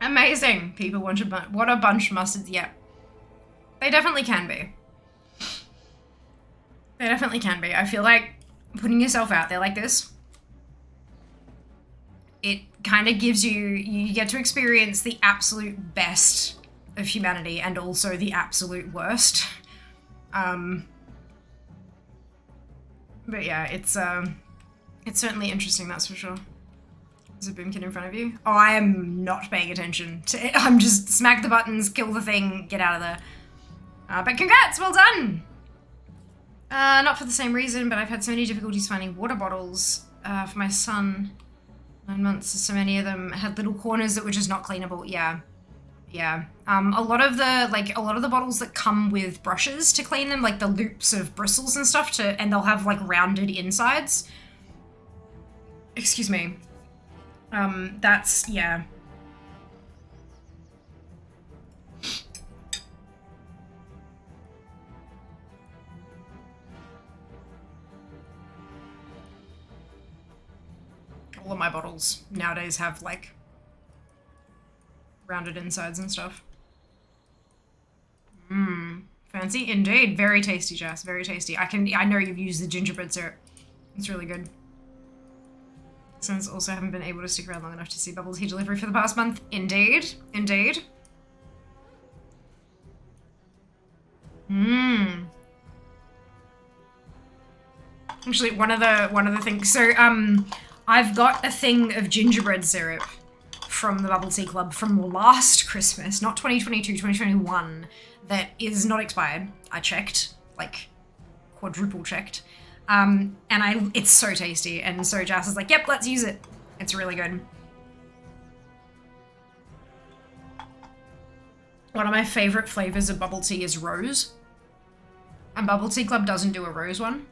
Amazing. People want what a bunch of mustards. Yeah. They definitely can be. They definitely can be. I feel like putting yourself out there like this, it kind of gives you get to experience the absolute best of humanity and also the absolute worst. But yeah, it's certainly interesting, that's for sure. There's a boom kid in front of you. Oh, I am not paying attention to it. I'm just smack the buttons, kill the thing, get out of there. But congrats, well done! Not for the same reason, but I've had so many difficulties finding water bottles for my son. 9 months, so many of them had little corners that were just not cleanable. Yeah. Yeah. A lot of the bottles that come with brushes to clean them, like the loops of bristles and stuff and they'll have like rounded insides. Excuse me. That's, yeah. All of my bottles nowadays have like rounded insides and stuff. Fancy indeed. Very tasty, Jess. Very tasty. I know you've used the gingerbread syrup. It's really good. Since also haven't been able to stick around long enough to see bubble tea delivery for the past month. Indeed. Indeed. Actually, one of the things. So, I've got a thing of gingerbread syrup from the Bubble Tea Club from last Christmas, not 2022, 2021, that is not expired. I checked, like, quadruple checked. And it's so tasty. And so Jas is like, yep, let's use it. It's really good. One of my favorite flavors of bubble tea is rose. And Bubble Tea Club doesn't do a rose one.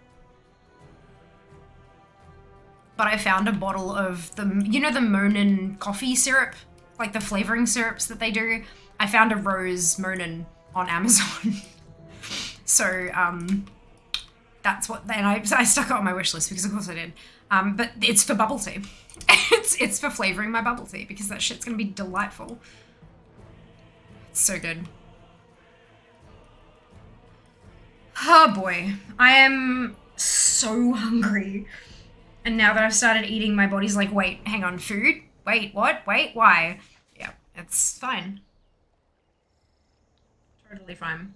But I found a bottle of the, you know, the Monin coffee syrup? Like the flavoring syrups that they do? I found a rose Monin on Amazon. So, that's what, and I stuck it on my wish list because of course I did. But it's for bubble tea. it's for flavoring my bubble tea because that shit's gonna be delightful. It's so good. Oh boy, I am so hungry. And now that I've started eating, my body's like, wait, hang on, food? Wait, what? Wait, why? Yeah, it's fine. Totally fine.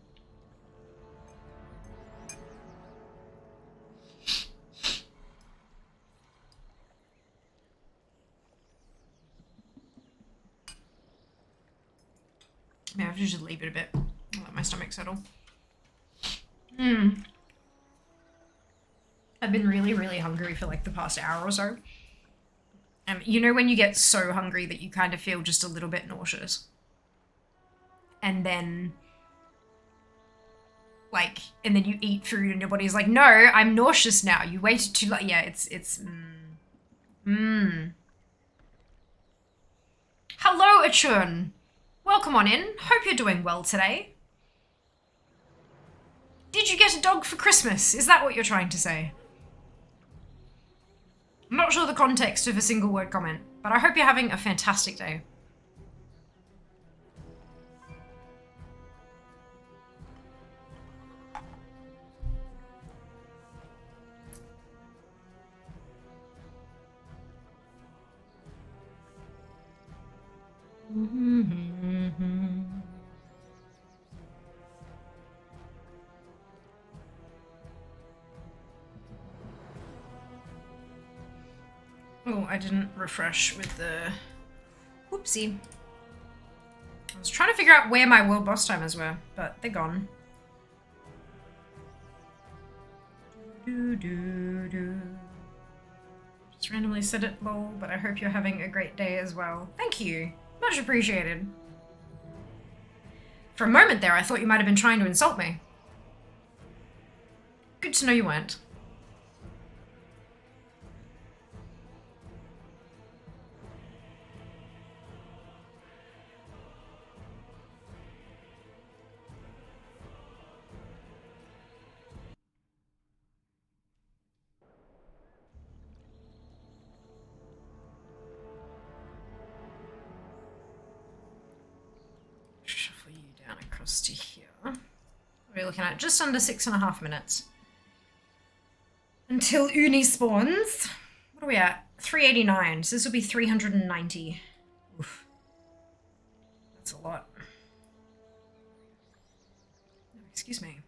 Maybe I have to just leave it a bit. I'll let my stomach settle. I've been really, really hungry for like the past hour or so. And you know when you get so hungry that you kind of feel just a little bit nauseous? And then, like, and then you eat food and your body's like, no, I'm nauseous now. You waited too long. Yeah, Hello, Achun. Welcome on in. Hope you're doing well today. Did you get a dog for Christmas? Is that what you're trying to say? I'm not sure the context of a single word comment, but I hope you're having a fantastic day. Oh, I didn't refresh with the... Whoopsie. I was trying to figure out where my world boss timers were, but they're gone. Just randomly said it, lol, but I hope you're having a great day as well. Thank you. Much appreciated. For a moment there, I thought you might have been trying to insult me. Good to know you weren't. Shuffle you down across to here. We're looking at just under 6.5 minutes. Until Uni spawns. What are we at? 389. So this will be 390. Oof. That's a lot. Excuse me.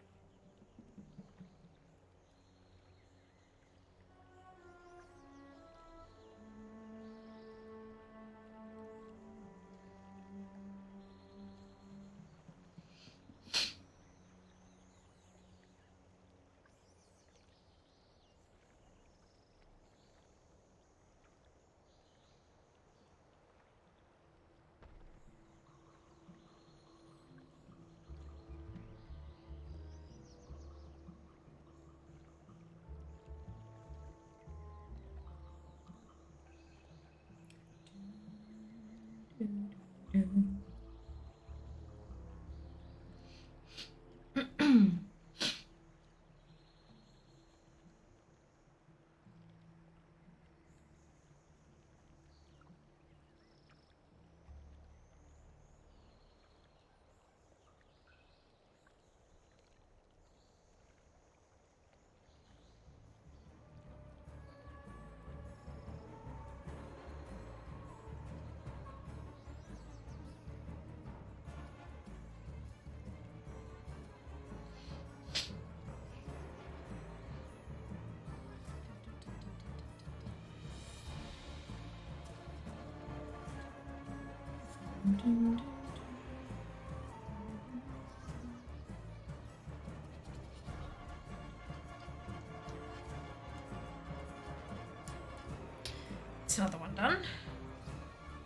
It's another one done.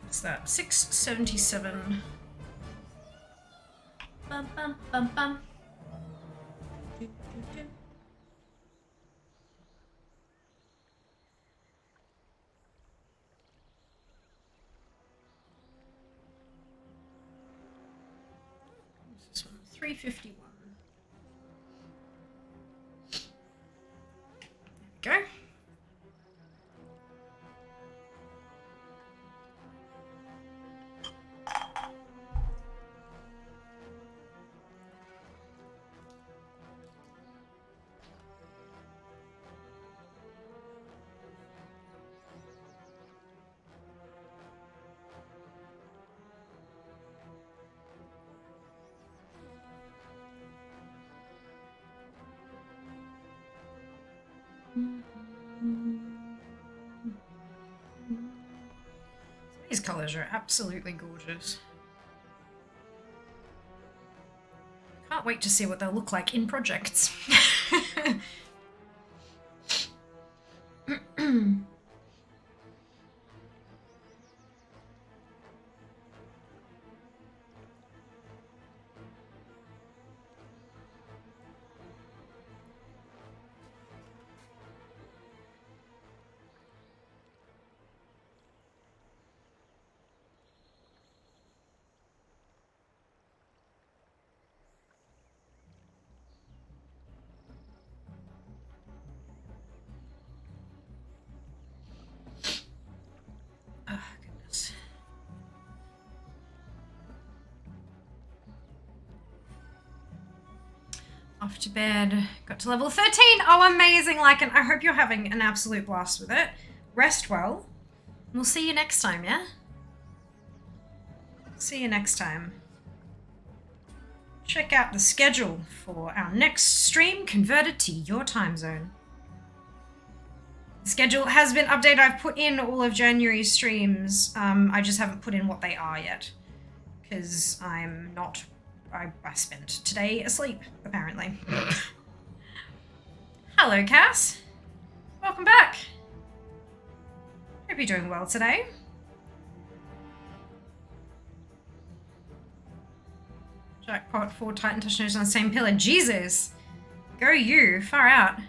What's that? 677. Bum bum bum bum. Do, do, do. This one, 351. There we go. These colours are absolutely gorgeous. Can't wait to see what they'll look like in projects. Oh, goodness. Off to bed. Got to level 13. Oh, amazing, Lycan. I hope you're having an absolute blast with it. Rest well. We'll see you next time, yeah? See you next time. Check out the schedule for our next stream converted to your time zone. The schedule has been updated. I've put in all of January's streams. I just haven't put in what they are yet. Because I'm not... I spent today asleep, apparently. Hello, Cass. Welcome back. Hope you're doing well today. Jackpot 4 Titan Touch Notes on the same pillar. Jesus! Go you. Far out.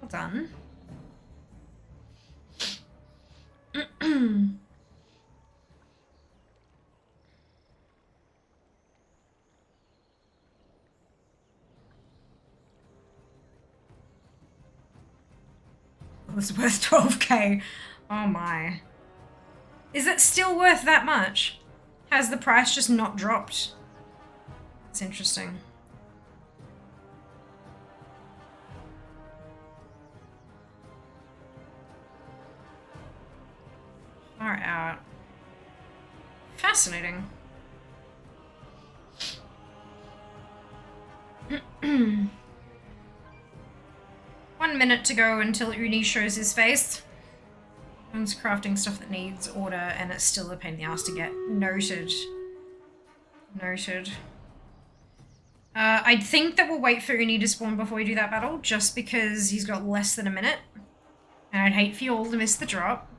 Well done. It was worth 12k. Oh my. Is it still worth that much? Has the price just not dropped? That's interesting. Far out. Fascinating. 1 minute to go until Uni shows his face. Everyone's crafting stuff that needs order, and it's still a pain in the ass to get. Noted. Noted. I think that we'll wait for Uni to spawn before we do that battle, just because he's got less than a minute. And I'd hate for you all to miss the drop.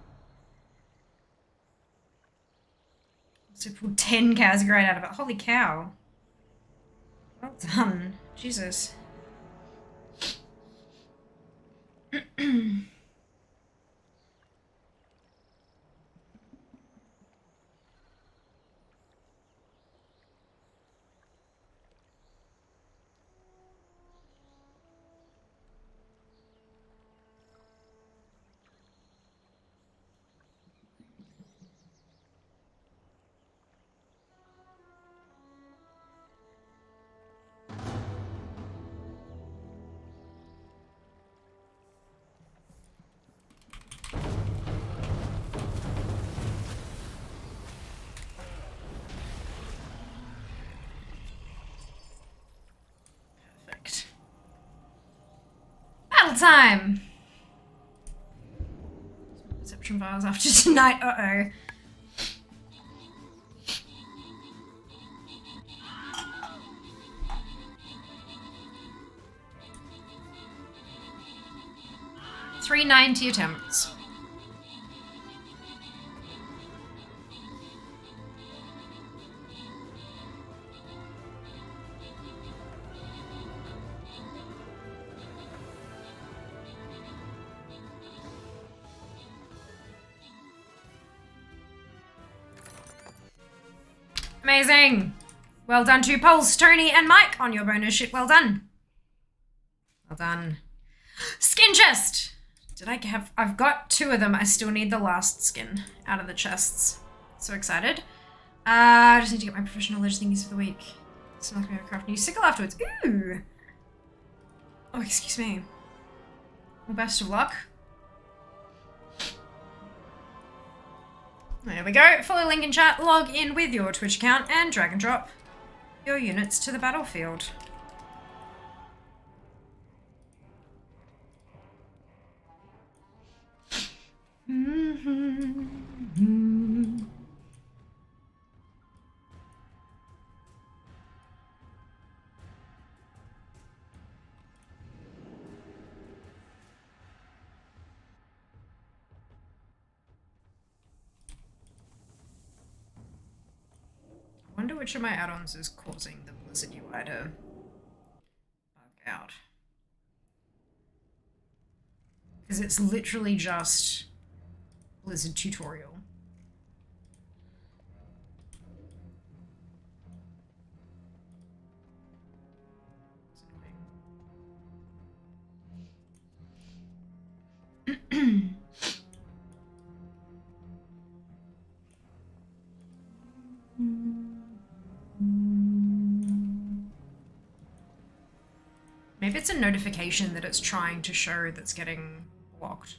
So pulled 10 cows right out of it. Holy cow. Well done. Jesus. Perfect. Battle time! Perception files after tonight. Uh-oh. 390 attempts. Amazing. Well done to Pulse, Tony, and Mike on your bonus ship. Well done. Well done. Skin chest. Did I have... I've got 2 of them. I still need the last skin out of the chests. So excited. I just need to get my professional knowledge thingies for the week. Snail can craft new sickle afterwards. Ooh. Oh, excuse me. Well, best of luck. There we go. Follow link in chat, log in with your Twitch account, and drag and drop your units to the battlefield. I wonder which of my add-ons is causing the Blizzard UI to bug out. Because it's literally just Blizzard tutorial. It's annoying. Maybe it's a notification that it's trying to show that's getting blocked.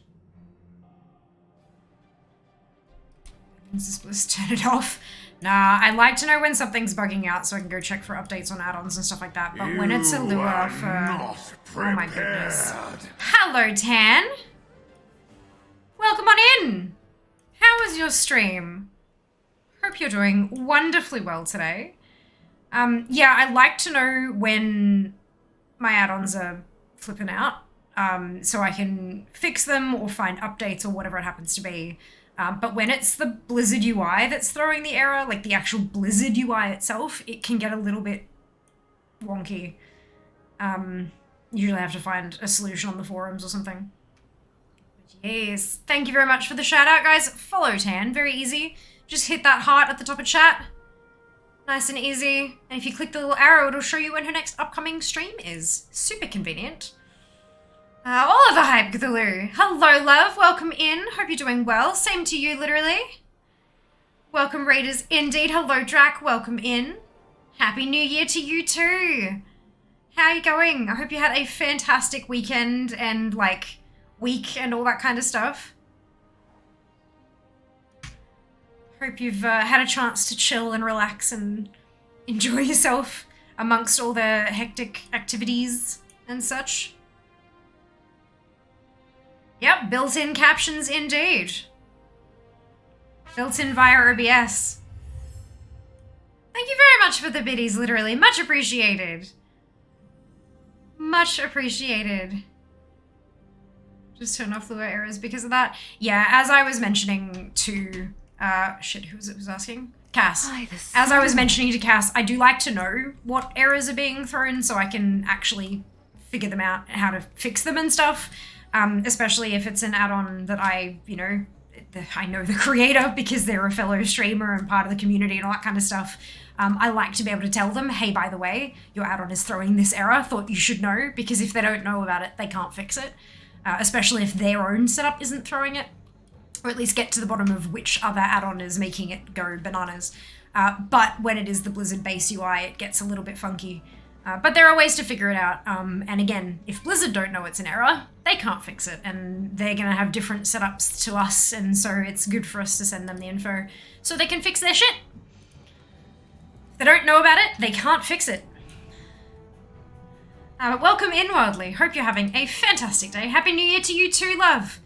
Let's turn it off. Nah, I like to know when something's bugging out so I can go check for updates on add-ons and stuff like that. But when it's a lure for... Oh my goodness. Hello, Tan. Welcome on in. How was your stream? Hope you're doing wonderfully well today. Yeah, I like to know when my add-ons are flipping out, so I can fix them or find updates or whatever it happens to be. But when it's the Blizzard UI that's throwing the error, like the actual Blizzard UI itself, it can get a little bit wonky. Usually I have to find a solution on the forums or something. But yes, thank you very much for the shout out, guys. Follow Tan, very easy. Just hit that heart at the top of chat. Nice and easy. And if you click the little arrow, it'll show you when her next upcoming stream is. Super convenient. All of the hype, Cthulhu. Hello, love. Welcome in. Hope you're doing well. Same to you, literally. Welcome, Raiders. Indeed. Hello, Drac. Welcome in. Happy New Year to you, too. How are you going? I hope you had a fantastic weekend and, like, week and all that kind of stuff. Hope you've had a chance to chill and relax and enjoy yourself amongst all the hectic activities and such. Yep, built-in captions indeed. Built-in via OBS. Thank you very much for the biddies, literally. Much appreciated. Much appreciated. Just turn off the errors because of that. Yeah, as I was mentioning to... shit, who was it was asking? Cass. As I was mentioning to Cass, I do like to know what errors are being thrown so I can actually figure them out, how to fix them and stuff. Especially if it's an add-on that I know the creator because they're a fellow streamer and part of the community and all that kind of stuff. I like to be able to tell them, hey, by the way, your add-on is throwing this error. Thought you should know, because if they don't know about it, they can't fix it. Especially if their own setup isn't throwing it. Or at least get to the bottom of which other add-on is making it go bananas. But when it is the Blizzard base UI, it gets a little bit funky. But there are ways to figure it out. And again, if Blizzard don't know it's an error, they can't fix it. And they're going to have different setups to us. And so it's good for us to send them the info so they can fix their shit. If they don't know about it, they can't fix it. Welcome in, Wildly. Hope you're having a fantastic day. Happy New Year to you too, love.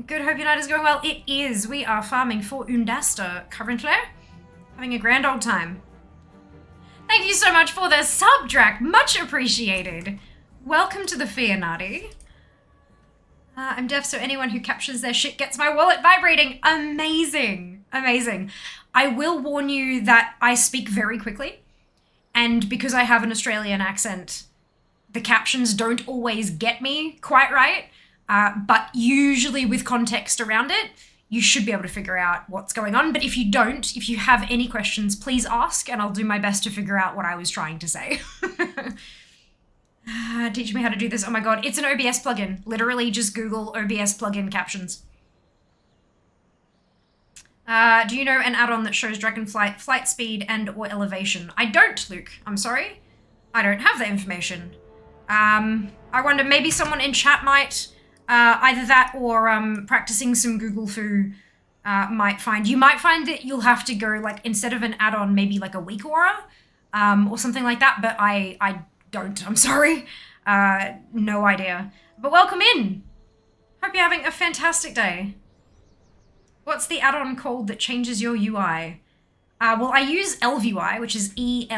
Good, hope your night is going well. It is. We are farming for Undasta currently. Having a grand old time. Thank you so much for the sub, Drac. Much appreciated. Welcome to the Fianati. I'm deaf, so anyone who captures their shit gets my wallet vibrating. Amazing. Amazing. I will warn you that I speak very quickly, and because I have an Australian accent, the captions don't always get me quite right, but usually with context around it, you should be able to figure out what's going on. But if you don't, if you have any questions, please ask, and I'll do my best to figure out what I was trying to say. Teach me how to do this. Oh my god, it's an OBS plugin. Literally just Google OBS plugin captions. Do you know an add-on that shows dragonflight, flight speed, and or elevation? I don't, Luke. I'm sorry. I don't have the information. I wonder, maybe someone in chat might, either that or practicing some Google Foo might find. You might find that you'll have to go, like, instead of an add-on, maybe like a weak aura, or something like that, but I don't. I'm sorry. No idea. But welcome in. Hope you're having a fantastic day. What's the add-on called that changes your UI? Well, I use ElvUI, which is ELVUI,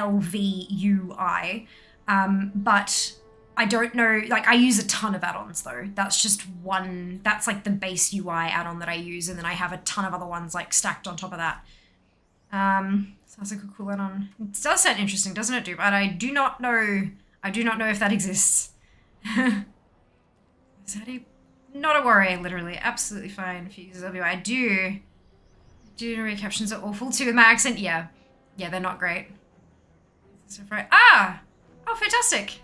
but I don't know, like, I use a ton of add-ons, though. That's just one, that's like the base UI add-on that I use, and then I have a ton of other ones, like, stacked on top of that. Sounds like a cool add-on. It does sound interesting, doesn't it, dude? But I do not know if that exists. Is that not a worry, literally. Absolutely fine if you use ElvUI. I do know captions are awful, too, with my accent. Yeah, they're not great. Ah! Oh, fantastic.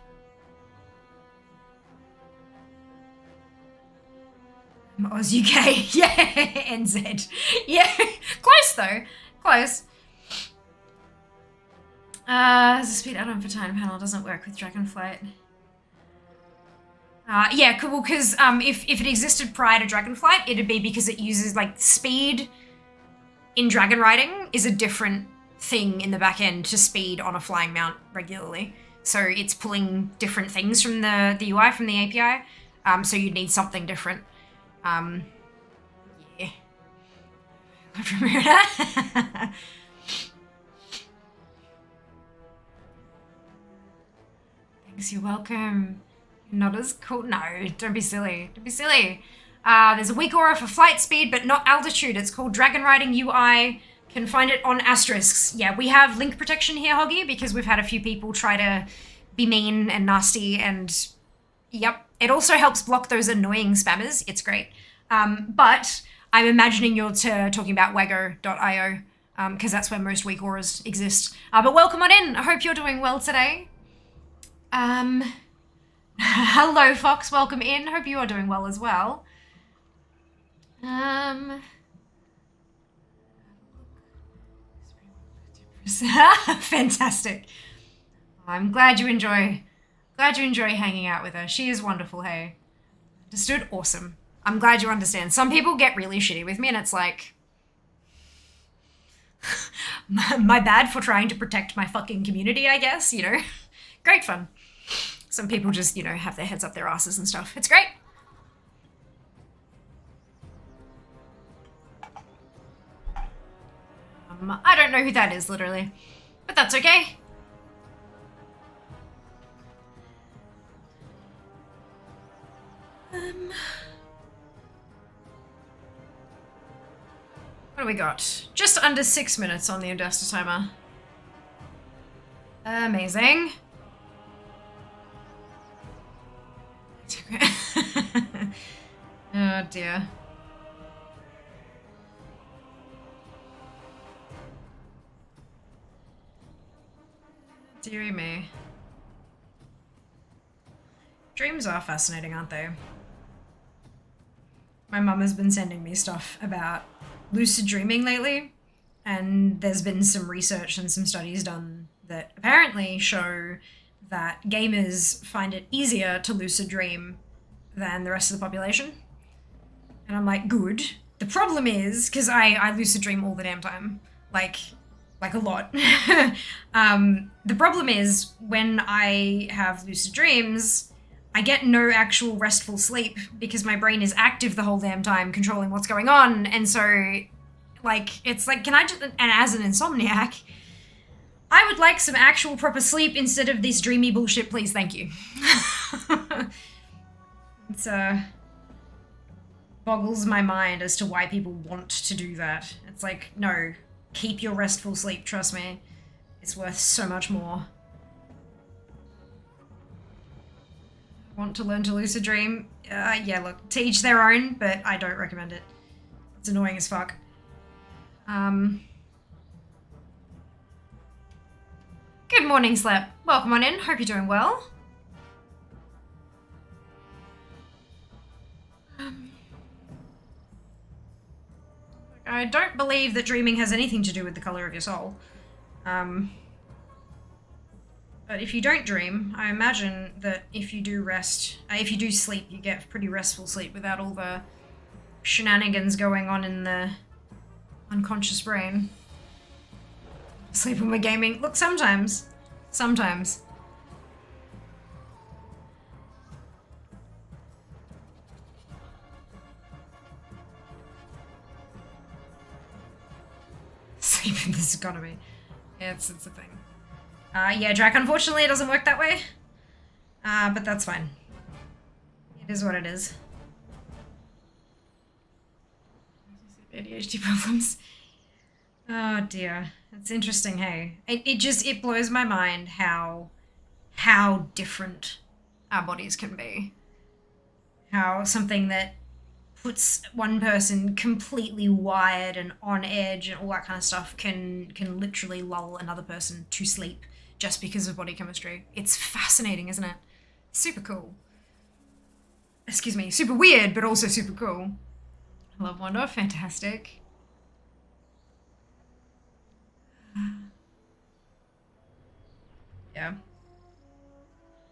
Oz UK. Yeah, NZ. Yeah, close though. Close. The speed add-on for time panel doesn't work with Dragonflight. Yeah, cool, because if it existed prior to Dragonflight, it'd be because it uses, like, speed in dragon riding is a different thing in the back end to speed on a flying mount regularly. So it's pulling different things from the UI, from the API. So you'd need something different. Yeah. Thanks, you're welcome. Not as cool. No, don't be silly. Don't be silly. There's a weak aura for flight speed, but not altitude. It's called Dragon Riding UI. Can find it on asterisks. Yeah, we have link protection here, Hoggy, because we've had a few people try to be mean and nasty, and yep. It also helps block those annoying spammers. It's great. But I'm imagining you're talking about Wago.io, because that's where most weak auras exist. But welcome on in. I hope you're doing well today. Hello, Fox. Welcome in. Hope you are doing well as well. Fantastic. I'm glad you enjoy hanging out with her. She is wonderful, hey. Understood? Awesome. I'm glad you understand. Some people get really shitty with me, and it's like, my bad for trying to protect my fucking community, I guess, you know? Great fun. Some people just, you know, have their heads up their asses and stuff. It's great. I don't know who that is, literally. But that's okay. What do we got? Just under 6 minutes on the Odessa timer. Amazing. Oh dear. Deary me. Dreams are fascinating, aren't they? My mum has been sending me stuff about lucid dreaming lately, and there's been some research and some studies done that apparently show that gamers find it easier to lucid dream than the rest of the population. And I'm like, good. The problem is, because I lucid dream all the damn time, like a lot. The problem is, when I have lucid dreams, I get no actual restful sleep because my brain is active the whole damn time, controlling what's going on. And so, like, it's like, can I just, and as an insomniac, I would like some actual proper sleep instead of this dreamy bullshit, please, thank you. It's boggles my mind as to why people want to do that. It's like, no, keep your restful sleep, trust me. It's worth so much more. Want to learn to lucid dream? Yeah, look, to each their own, but I don't recommend it. It's annoying as fuck. Good morning, Slep. Welcome on in. Hope you're doing well. I don't believe that dreaming has anything to do with the color of your soul. But if you don't dream, I imagine that if you do rest, if you do sleep, you get pretty restful sleep without all the shenanigans going on in the unconscious brain. Sleep when we're gaming. Look, sometimes. Sometimes. Sleep in this economy. Yeah, it's a thing. Yeah, Drac, unfortunately it doesn't work that way. But that's fine. It is what it is. ADHD problems. Oh dear. It's interesting, hey. It blows my mind how different our bodies can be. How something that puts one person completely wired and on edge and all that kind of stuff can literally lull another person to sleep just because of body chemistry. It's fascinating, isn't it? Super cool. Excuse me, super weird, but also super cool. Love Wonder, fantastic. Yeah.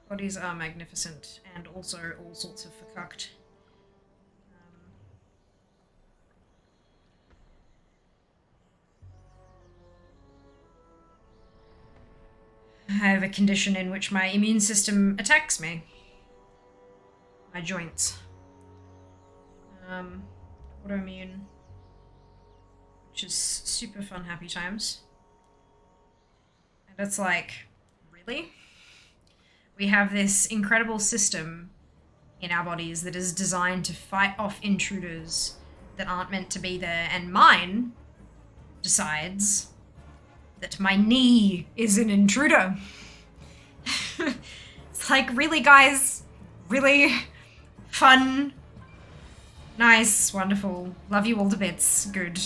Bodies are magnificent and also all sorts of fucked. I have a condition in which my immune system attacks me. My joints. Autoimmune. Which is super fun, happy times. And it's like, really? We have this incredible system in our bodies that is designed to fight off intruders that aren't meant to be there, and mine decides that my knee is an intruder. It's like, really, guys? Really? Fun? Nice, wonderful. Love you all to bits. Good.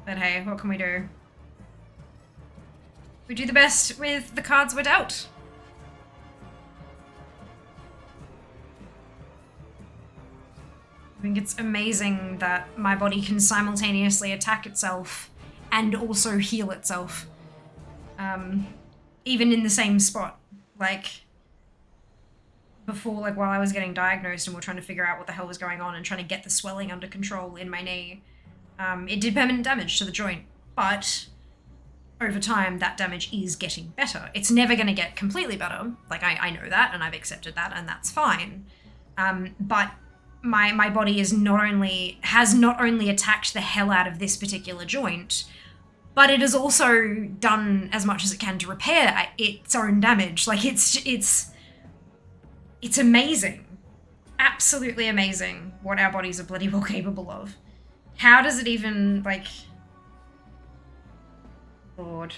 But hey, what can we do? We do the best with the cards we're dealt. I think it's amazing that my body can simultaneously attack itself and also heal itself. Even in the same spot. Like, before, like, while I was getting diagnosed and we're trying to figure out what the hell was going on and trying to get the swelling under control in my knee, it did permanent damage to the joint. But over time, that damage is getting better. It's never going to get completely better. Like, I know that, and I've accepted that, and that's fine. But my body has not only attacked the hell out of this particular joint, but it has also done as much as it can to repair its own damage. Like, it's amazing. Absolutely amazing what our bodies are bloody well capable of. How does it even, like... Lord.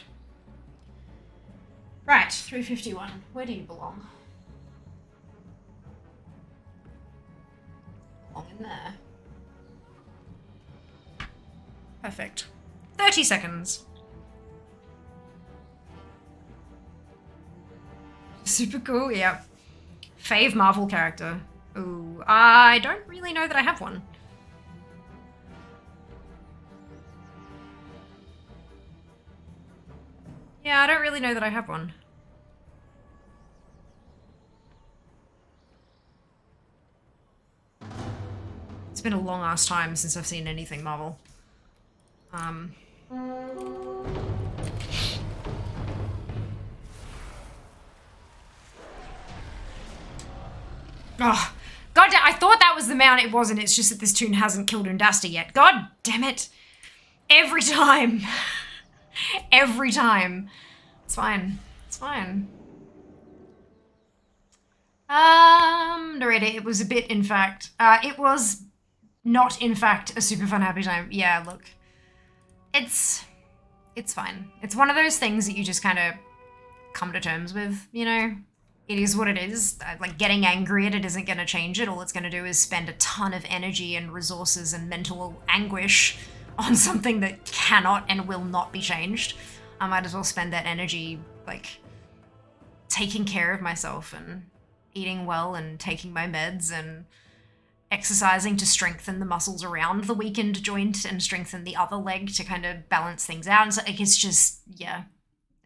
Right, 351. Where do you belong? Belong in there. Perfect. 30 seconds. Super cool, yep. Fave Marvel character. Ooh, I don't really know that I have one. Yeah, I don't really know that I have one. It's been a long ass time since I've seen anything Marvel. Oh, god damn, I thought that was the mount. It wasn't. It's just that this toon hasn't killed Undasta yet. God damn it. Every time. Every time. It's fine. It's fine. Narrator, it was a bit, in fact. It was not, in fact, a super fun, happy time. Yeah, look. It's fine. It's one of those things that you just kind of come to terms with, you know? It is what it is. Like, getting angry at it isn't going to change it. All it's going to do is spend a ton of energy and resources and mental anguish on something that cannot and will not be changed. I might as well spend that energy, like, taking care of myself and eating well and taking my meds and exercising to strengthen the muscles around the weakened joint and strengthen the other leg to kind of balance things out. And so, like, it's just, yeah,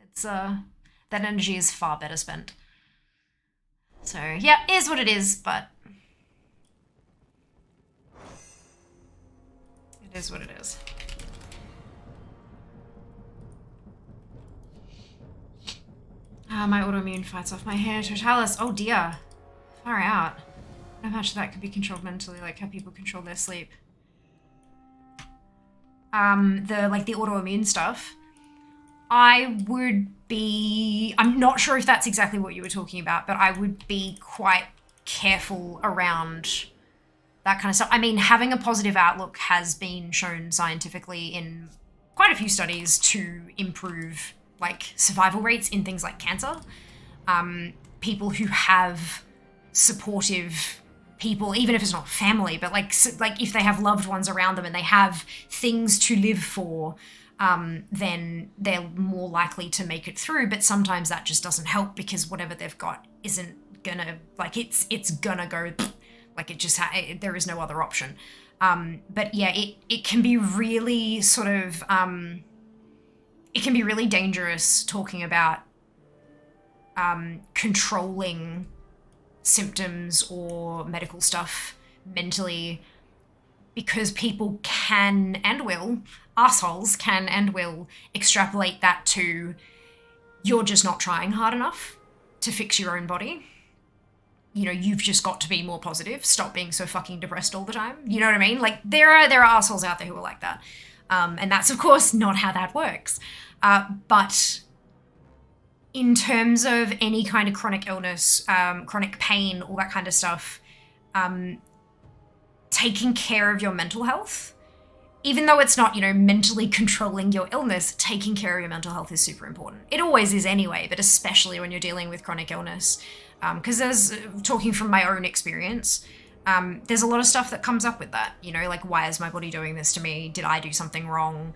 it's, that energy is far better spent. So, yeah, it is what it is, but it is what it is. My autoimmune fights off my hair. Totalis, oh dear. Far out. How much of that could be controlled mentally, like how people control their sleep. The autoimmune stuff. I'm not sure if that's exactly what you were talking about, but I would be quite careful around that kind of stuff. I mean, having a positive outlook has been shown scientifically in quite a few studies to improve, like, survival rates in things like cancer. People who have supportive people, even if it's not family, but like if they have loved ones around them and they have things to live for, then they're more likely to make it through. But sometimes that just doesn't help because whatever they've got isn't gonna, like, it's gonna go, like, it just there is no other option. But yeah, it can be really sort of it can be really dangerous talking about controlling symptoms or medical stuff mentally, because people can and will, assholes can and will extrapolate that to, you're just not trying hard enough to fix your own body. You know, you've just got to be more positive. Stop being so fucking depressed all the time. You know what I mean? Like, there are assholes out there who are like that. And that's, of course, not how that works. But in terms of any kind of chronic illness, chronic pain, all that kind of stuff, taking care of your mental health, even though it's not, you know, mentally controlling your illness, taking care of your mental health is super important. It always is anyway, but especially when you're dealing with chronic illness. Because there's, talking from my own experience, there's a lot of stuff that comes up with that, you know, like, why is my body doing this to me? Did I do something wrong?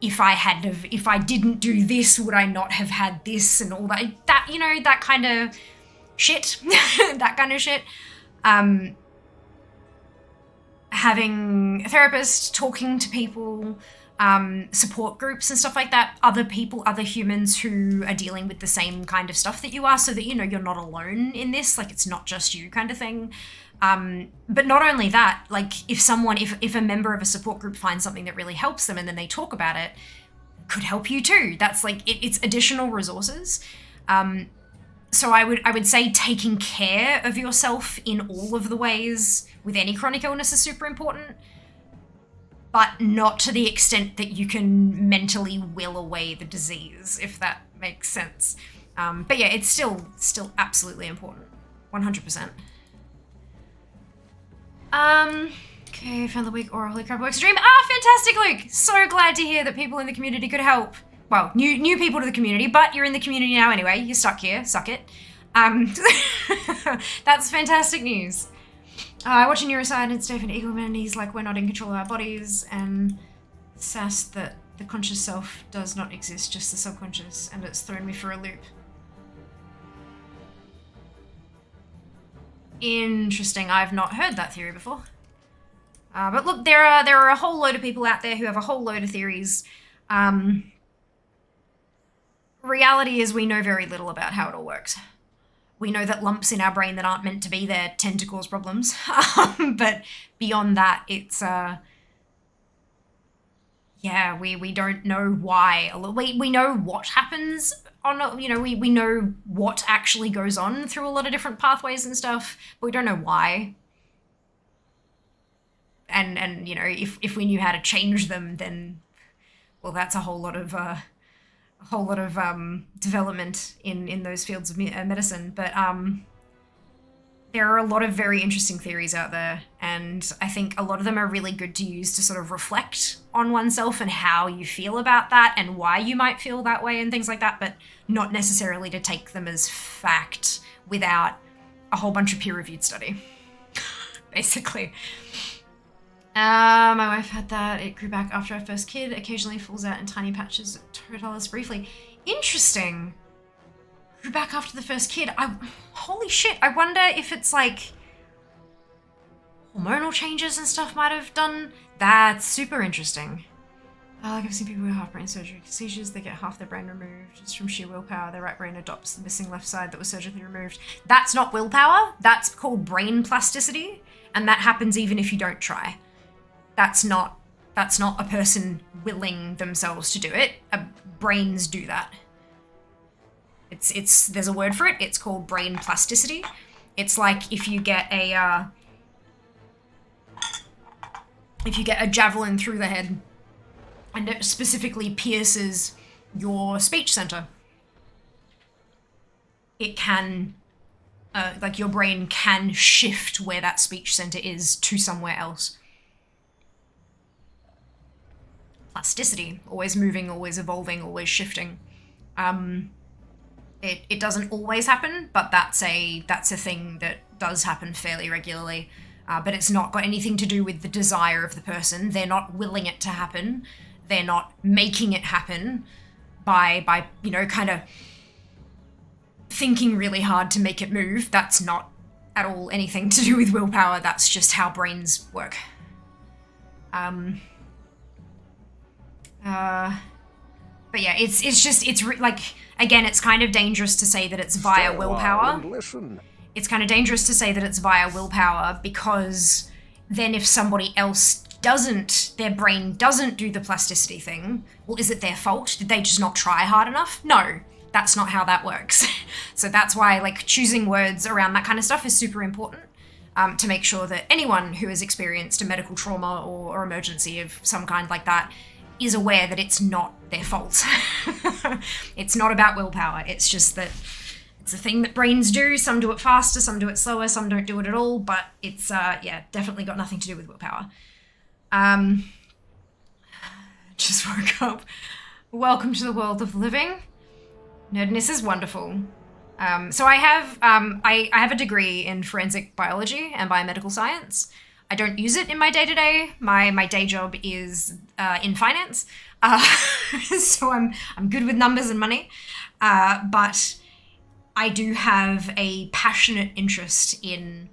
If I didn't do this, would I not have had this, and all that, you know, that kind of shit, that kind of shit. Having a therapist, talking to people, support groups and stuff like that, other people, other humans who are dealing with the same kind of stuff that you are, so that, you know, you're not alone in this, like, it's not just you kind of thing. But not only that, like, if a member of a support group finds something that really helps them and then they talk about it, could help you too. That's like, it's additional resources. So I would say taking care of yourself in all of the ways with any chronic illness is super important, but not to the extent that you can mentally will away the disease, if that makes sense. But yeah, it's still absolutely important. 100%. Okay, found the week or holy crap works stream. Fantastic, Luke! So glad to hear that people in the community could help. Well, new people to the community, but you're in the community now anyway. You're stuck here. Suck it. That's fantastic news. I watch a neuroscientist, Stephen Eagleman, and he's like, we're not in control of our bodies, and sass that the conscious self does not exist, just the subconscious, and it's thrown me for a loop. Interesting. I've not heard that theory before. But look, there are a whole load of people out there who have a whole load of theories. Reality is we know very little about how it all works. We know that lumps in our brain that aren't meant to be there tend to cause problems. But beyond that, it's, yeah, we don't know why. We know what happens on, you know, we know what actually goes on through a lot of different pathways and stuff, but we don't know why. And you know, if we knew how to change them, then, well, that's a whole lot of development in those fields of medicine. But there are a lot of very interesting theories out there, and I think a lot of them are really good to use to sort of reflect on oneself and how you feel about that and why you might feel that way and things like that, but not necessarily to take them as fact without a whole bunch of peer-reviewed study, basically. My wife had that. It grew back after our first kid. Occasionally falls out in tiny patches. Totalis briefly. Interesting. Grew back after the first kid. Holy shit. I wonder if it's like hormonal changes and stuff might have done. That's super interesting. Like I've seen people with half brain surgery seizures, they get half their brain removed just from sheer willpower. Their right brain adopts the missing left side that was surgically removed. That's not willpower. That's called brain plasticity. And that happens even if you don't try. That's not a person willing themselves to do it. Brains do that. There's a word for it. It's called brain plasticity. It's like if you get a javelin through the head and it specifically pierces your speech center, it can, like your brain can shift where that speech center is to somewhere else. Plasticity, always moving, always evolving, always shifting. It doesn't always happen, but that's a thing that does happen fairly regularly. But it's not got anything to do with the desire of the person. They're not willing it to happen. They're not making it happen by kind of thinking really hard to make it move. That's not at all anything to do with willpower. That's just how brains work. But yeah, again, it's kind of dangerous to say that it's via
Stay a while
willpower.
and listen.
It's kind of dangerous to say that it's via willpower because then if somebody else their brain doesn't do the plasticity thing, well, is it their fault? Did they just not try hard enough? No, that's not how that works. So that's why like choosing words around that kind of stuff is super important. To make sure that anyone who has experienced a medical trauma or emergency of some kind like that is aware that it's not their fault. It's not about willpower. It's just that it's a thing that brains do. Some do it faster, some do it slower, some don't do it at all, but it's, definitely got nothing to do with willpower. Just woke up. Welcome to the world of the living. Nerdness is wonderful. So I have a degree in forensic biology and biomedical science. I don't use it in my day-to-day. My day job is in finance. So I'm good with numbers and money. But I do have a passionate interest in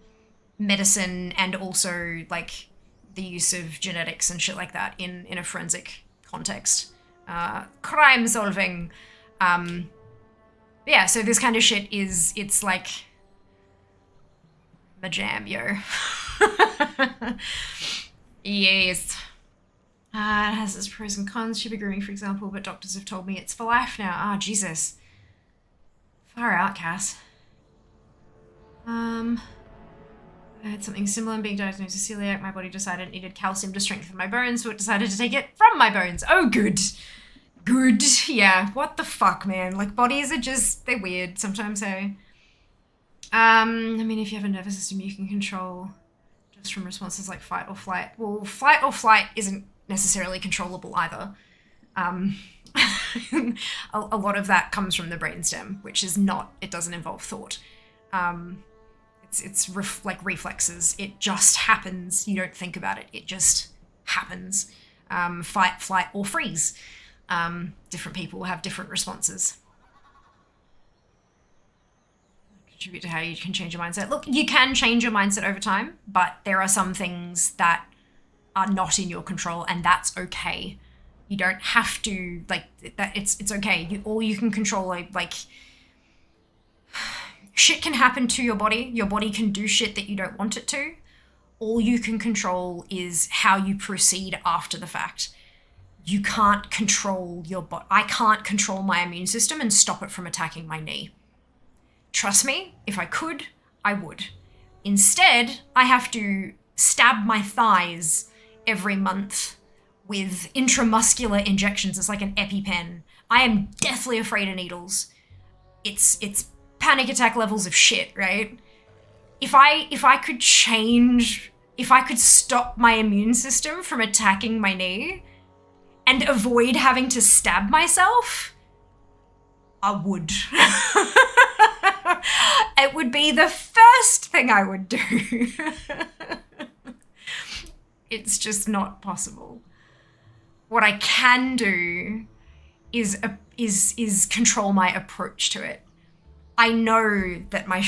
medicine and also like the use of genetics and shit like that in a forensic context. Crime solving. Yeah, so this kind of shit it's like my jam, yo. Yes. It has its pros and cons. Should be grooming, for example, but doctors have told me it's for life now. Ah, Jesus. Far out, Cass. I had something similar in being diagnosed with celiac. My body decided it needed calcium to strengthen my bones, so it decided to take it from my bones. Oh, good. Good. Yeah. What the fuck, man? Like, bodies are just, they're weird sometimes, hey? I mean, if you have a nervous system you can control just from responses like fight or flight. Well, fight or flight isn't necessarily controllable either. A lot of that comes from the brainstem, which is not, it doesn't involve thought. It's like reflexes. It just happens. You don't think about it. It just happens. Fight, flight, or freeze. Different people have different responses. Contribute to how you can change your mindset. Look, you can change your mindset over time, but there are some things that are not in your control, and that's okay. You don't have to, like, that. It's okay. All you can control, like shit can happen to your body. Your body can do shit that you don't want it to. All you can control is how you proceed after the fact. You can't control your body. I can't control my immune system and stop it from attacking my knee. Trust me, if I could, I would. Instead, I have to stab my thighs every month with intramuscular injections. It's like an EpiPen. I am deathly afraid of needles. It's panic attack levels of shit, right? if I could change, if I could stop my immune system from attacking my knee and avoid having to stab myself, I would. It would be the first thing I would do. It's just not possible. What I can do is control my approach to it. I know that my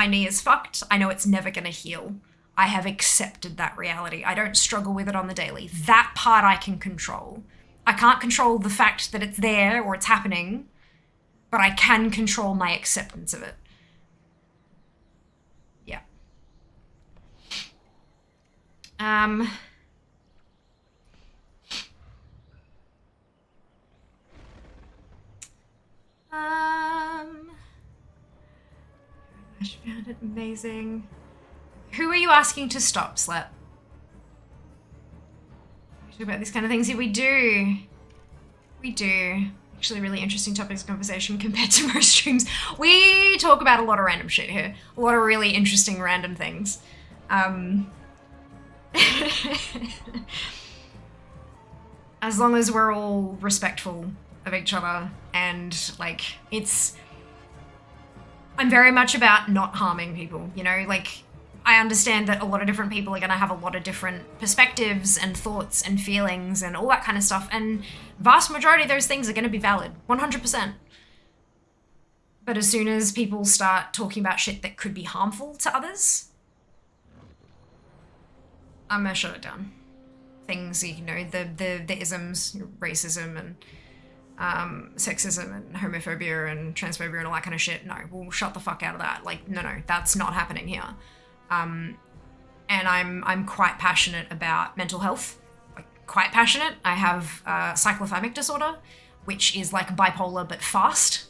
knee is fucked. I know it's never gonna heal. I have accepted that reality. I don't struggle with it on the daily. That part I can control. I can't control the fact that it's there or it's happening, but I can control my acceptance of it. Yeah. I found it amazing. Who are you asking to stop, Slep? We talk about these kind of things here. We do. We do. Actually, really interesting topics of conversation compared to most streams. We talk about a lot of random shit here. A lot of really interesting random things. As long as we're all respectful of each other and, like, I'm very much about not harming people, you know? Like, I understand that a lot of different people are going to have a lot of different perspectives and thoughts and feelings and all that kind of stuff, and vast majority of those things are going to be valid, 100%. But as soon as people start talking about shit that could be harmful to others, I'm going to shut it down. Things, you know, the isms, racism and sexism and homophobia and transphobia and all that kind of shit, no, we'll shut the fuck out of that. Like, no, that's not happening here. And I'm quite passionate about mental health, like quite passionate. I have cyclothymic disorder, which is like bipolar but fast.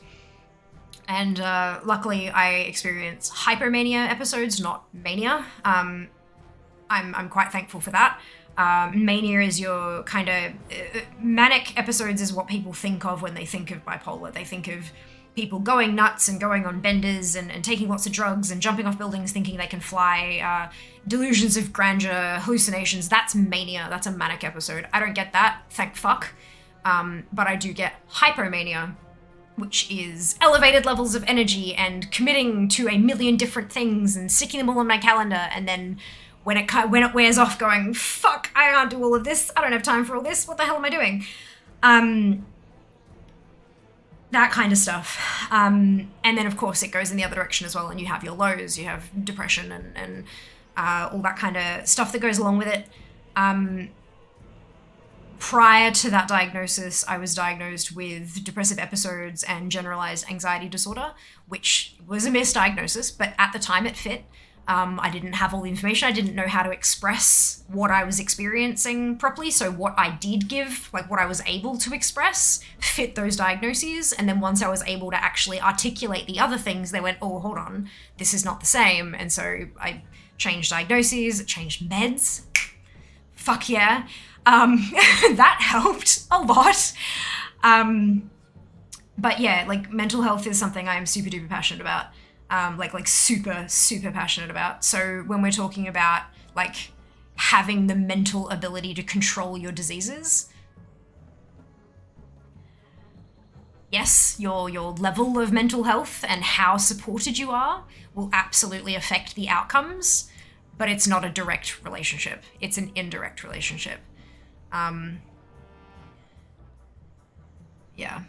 And luckily I experience hypomania episodes, not mania. I'm quite thankful for that. Mania is your kind of manic episodes is what people think of when they think of bipolar. They think of people going nuts and going on benders and taking lots of drugs and jumping off buildings thinking they can fly, delusions of grandeur, hallucinations. That's mania. That's a manic episode. I don't get that, thank fuck. But I do get hypomania, which is elevated levels of energy and committing to a million different things and sticking them all on my calendar, and then when it wears off going, fuck, I can't do all of this. I don't have time for all this. What the hell am I doing? That kind of stuff. And then, of course, it goes in the other direction as well, and you have your lows, you have depression and all that kind of stuff that goes along with it. Prior to that diagnosis, I was diagnosed with depressive episodes and generalized anxiety disorder, which was a misdiagnosis, but at the time it fit. I didn't have all the information. I didn't know how to express what I was experiencing properly. So what I did give, like what I was able to express, fit those diagnoses. And then once I was able to actually articulate the other things, they went, oh, hold on, this is not the same. And so I changed diagnoses, changed meds. Fuck yeah. That helped a lot. But yeah, like mental health is something I am super duper passionate about. Like super, super passionate about. So when we're talking about like having the mental ability to control your diseases, yes, your level of mental health and how supported you are will absolutely affect the outcomes, but it's not a direct relationship. It's an indirect relationship. Yeah.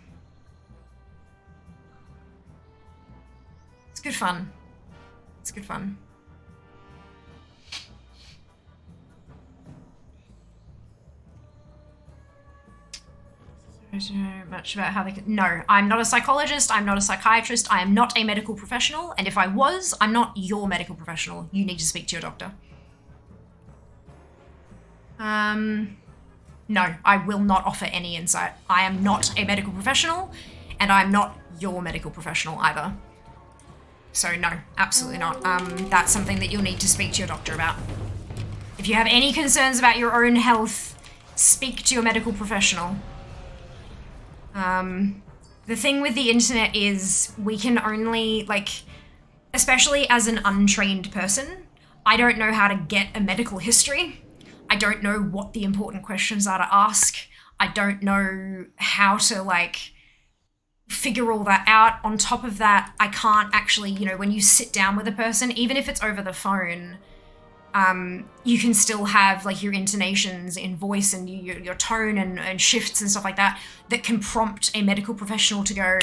It's good fun. It's good fun. I don't know much about how they can... No, I'm not a psychologist. I'm not a psychiatrist. I am not a medical professional. And if I was, I'm not your medical professional. You need to speak to your doctor. No, I will not offer any insight. I am not a medical professional, and I'm not your medical professional either. So no, absolutely not. That's something that you'll need to speak to your doctor about. If you have any concerns about your own health, speak to your medical professional. The thing with the internet is we can only, like, especially as an untrained person, I don't know how to get a medical history. I don't know what the important questions are to ask. I don't know how to like figure all that out. On top of that, I can't actually, you know, when you sit down with a person, even if it's over the phone, you can still have like your intonations in voice and your tone and shifts and stuff like that that can prompt a medical professional to go,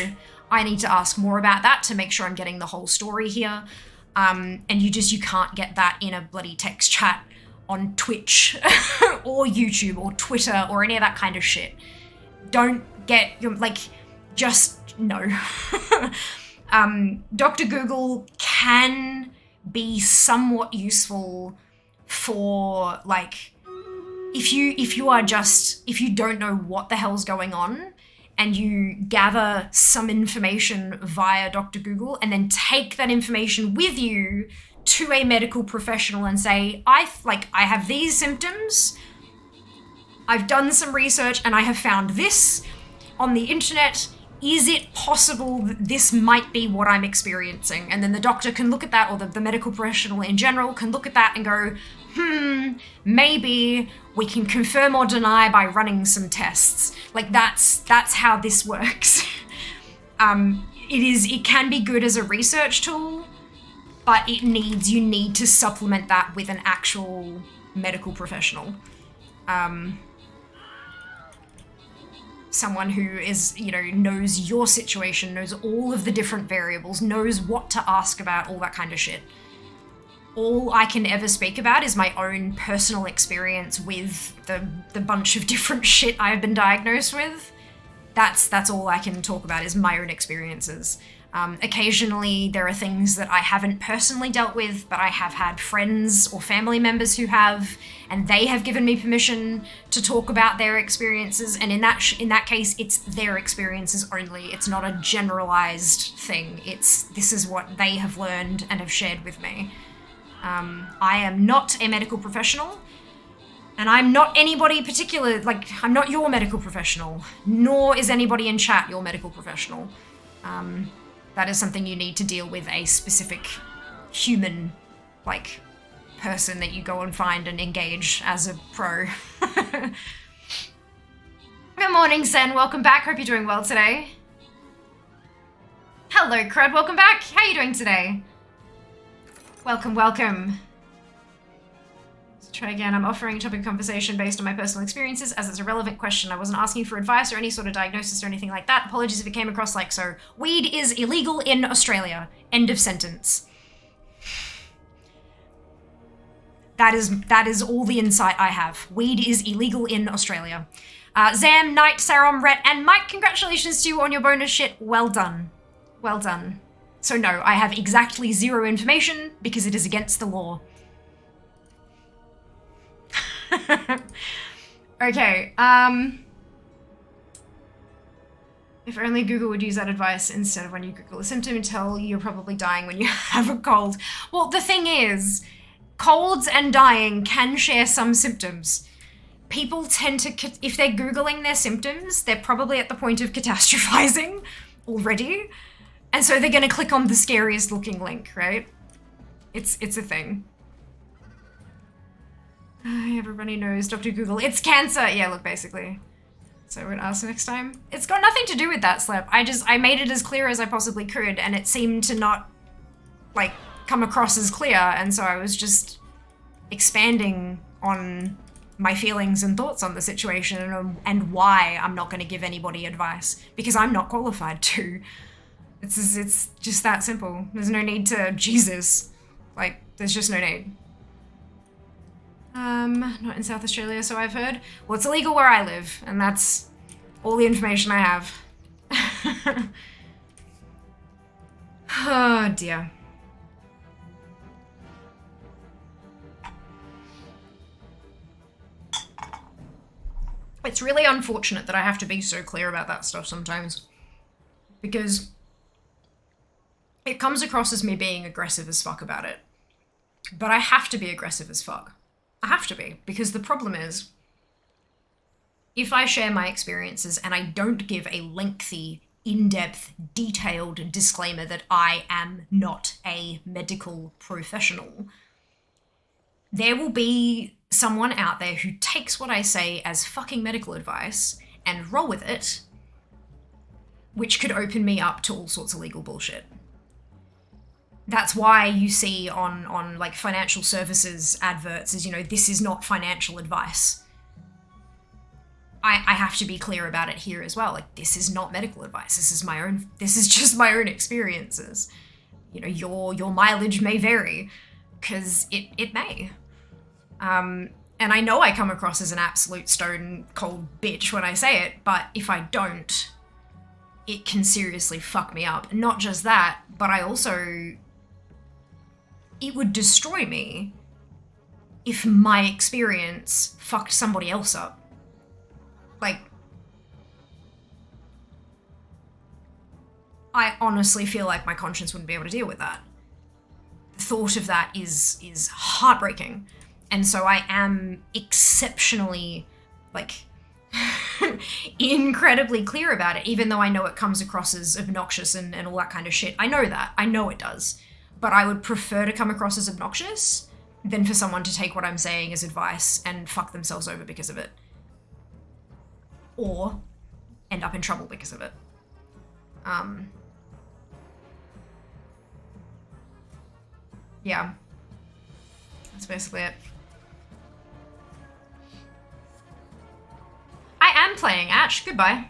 I need to ask more about that to make sure I'm getting the whole story here. And you can't get that in a bloody text chat on Twitch or YouTube or Twitter or any of that kind of shit. Don't get your, like, just no. Dr. Google can be somewhat useful for like, if you don't know what the hell's going on and you gather some information via Dr. Google and then take that information with you to a medical professional and say, I have these symptoms, I've done some research and I have found this on the internet. Is it possible that this might be what I'm experiencing? And then the doctor can look at that, or the medical professional in general can look at that and go, maybe we can confirm or deny by running some tests. Like that's how this works. It can be good as a research tool, but you need to supplement that with an actual medical professional. Someone who is, you know, knows your situation, knows all of the different variables, knows what to ask about, all that kind of shit. All I can ever speak about is my own personal experience with the bunch of different shit I've been diagnosed with. That's all I can talk about is my own experiences. Occasionally there are things that I haven't personally dealt with, but I have had friends or family members who have, and they have given me permission to talk about their experiences. And in that case, it's their experiences only. It's not a generalized thing. This is what they have learned and have shared with me. I am not a medical professional, and I'm not anybody particular, like, I'm not your medical professional, nor is anybody in chat your medical professional. That is something you need to deal with a specific human, like, person that you go and find and engage as a pro. Good morning, Sen. Welcome back. Hope you're doing well today. Hello, Crud. Welcome back. How are you doing today? Welcome, welcome. Let's try again. I'm offering a topic of conversation based on my personal experiences as it's a relevant question. I wasn't asking for advice or any sort of diagnosis or anything like that. Apologies if it came across like so. Weed is illegal in Australia. End of sentence. That is all the insight I have. Weed is illegal in Australia. Zam, Knight, Sarom, Rhett, and Mike, congratulations to you on your bonus shit. Well done. Well done. So no, I have exactly zero information because it is against the law. Okay, if only Google would use that advice instead of when you Google a symptom and tell you're probably dying when you have a cold. Well, the thing is, colds and dying can share some symptoms. People tend to, if they're Googling their symptoms, they're probably at the point of catastrophizing already. And so they're gonna click on the scariest looking link, right? It's a thing. Everybody knows Dr. Google. It's cancer! Yeah, look, basically. So we're gonna ask next time. It's got nothing to do with that, Slep. I made it as clear as I possibly could, and it seemed to not, like, come across as clear, and so I was just expanding on my feelings and thoughts on the situation and why I'm not gonna give anybody advice, because I'm not qualified to. It's just that simple. There's no need to, Jesus. Like, there's just no need. Not in South Australia, so I've heard. Well, it's illegal where I live, and that's all the information I have. Oh, dear. It's really unfortunate that I have to be so clear about that stuff sometimes, because it comes across as me being aggressive as fuck about it. But I have to be aggressive as fuck. I have to be, because the problem is, if I share my experiences and I don't give a lengthy, in-depth, detailed disclaimer that I am not a medical professional, there will be someone out there who takes what I say as fucking medical advice and roll with it, which could open me up to all sorts of legal bullshit. That's why you see on like financial services adverts is, you know, this is not financial advice. I have to be clear about it here as well. Like, this is not medical advice. This is just my own experiences. You know, your mileage may vary, because it may. And I know I come across as an absolute stone cold bitch when I say it, but if I don't, it can seriously fuck me up. Not just that, but it would destroy me if my experience fucked somebody else up. Like, I honestly feel like my conscience wouldn't be able to deal with that. The thought of that is heartbreaking. And so I am exceptionally, like, incredibly clear about it, even though I know it comes across as obnoxious and all that kind of shit. I know that. I know it does. But I would prefer to come across as obnoxious than for someone to take what I'm saying as advice and fuck themselves over because of it. Or end up in trouble because of it. Yeah. That's basically it. I am playing Ash. Goodbye.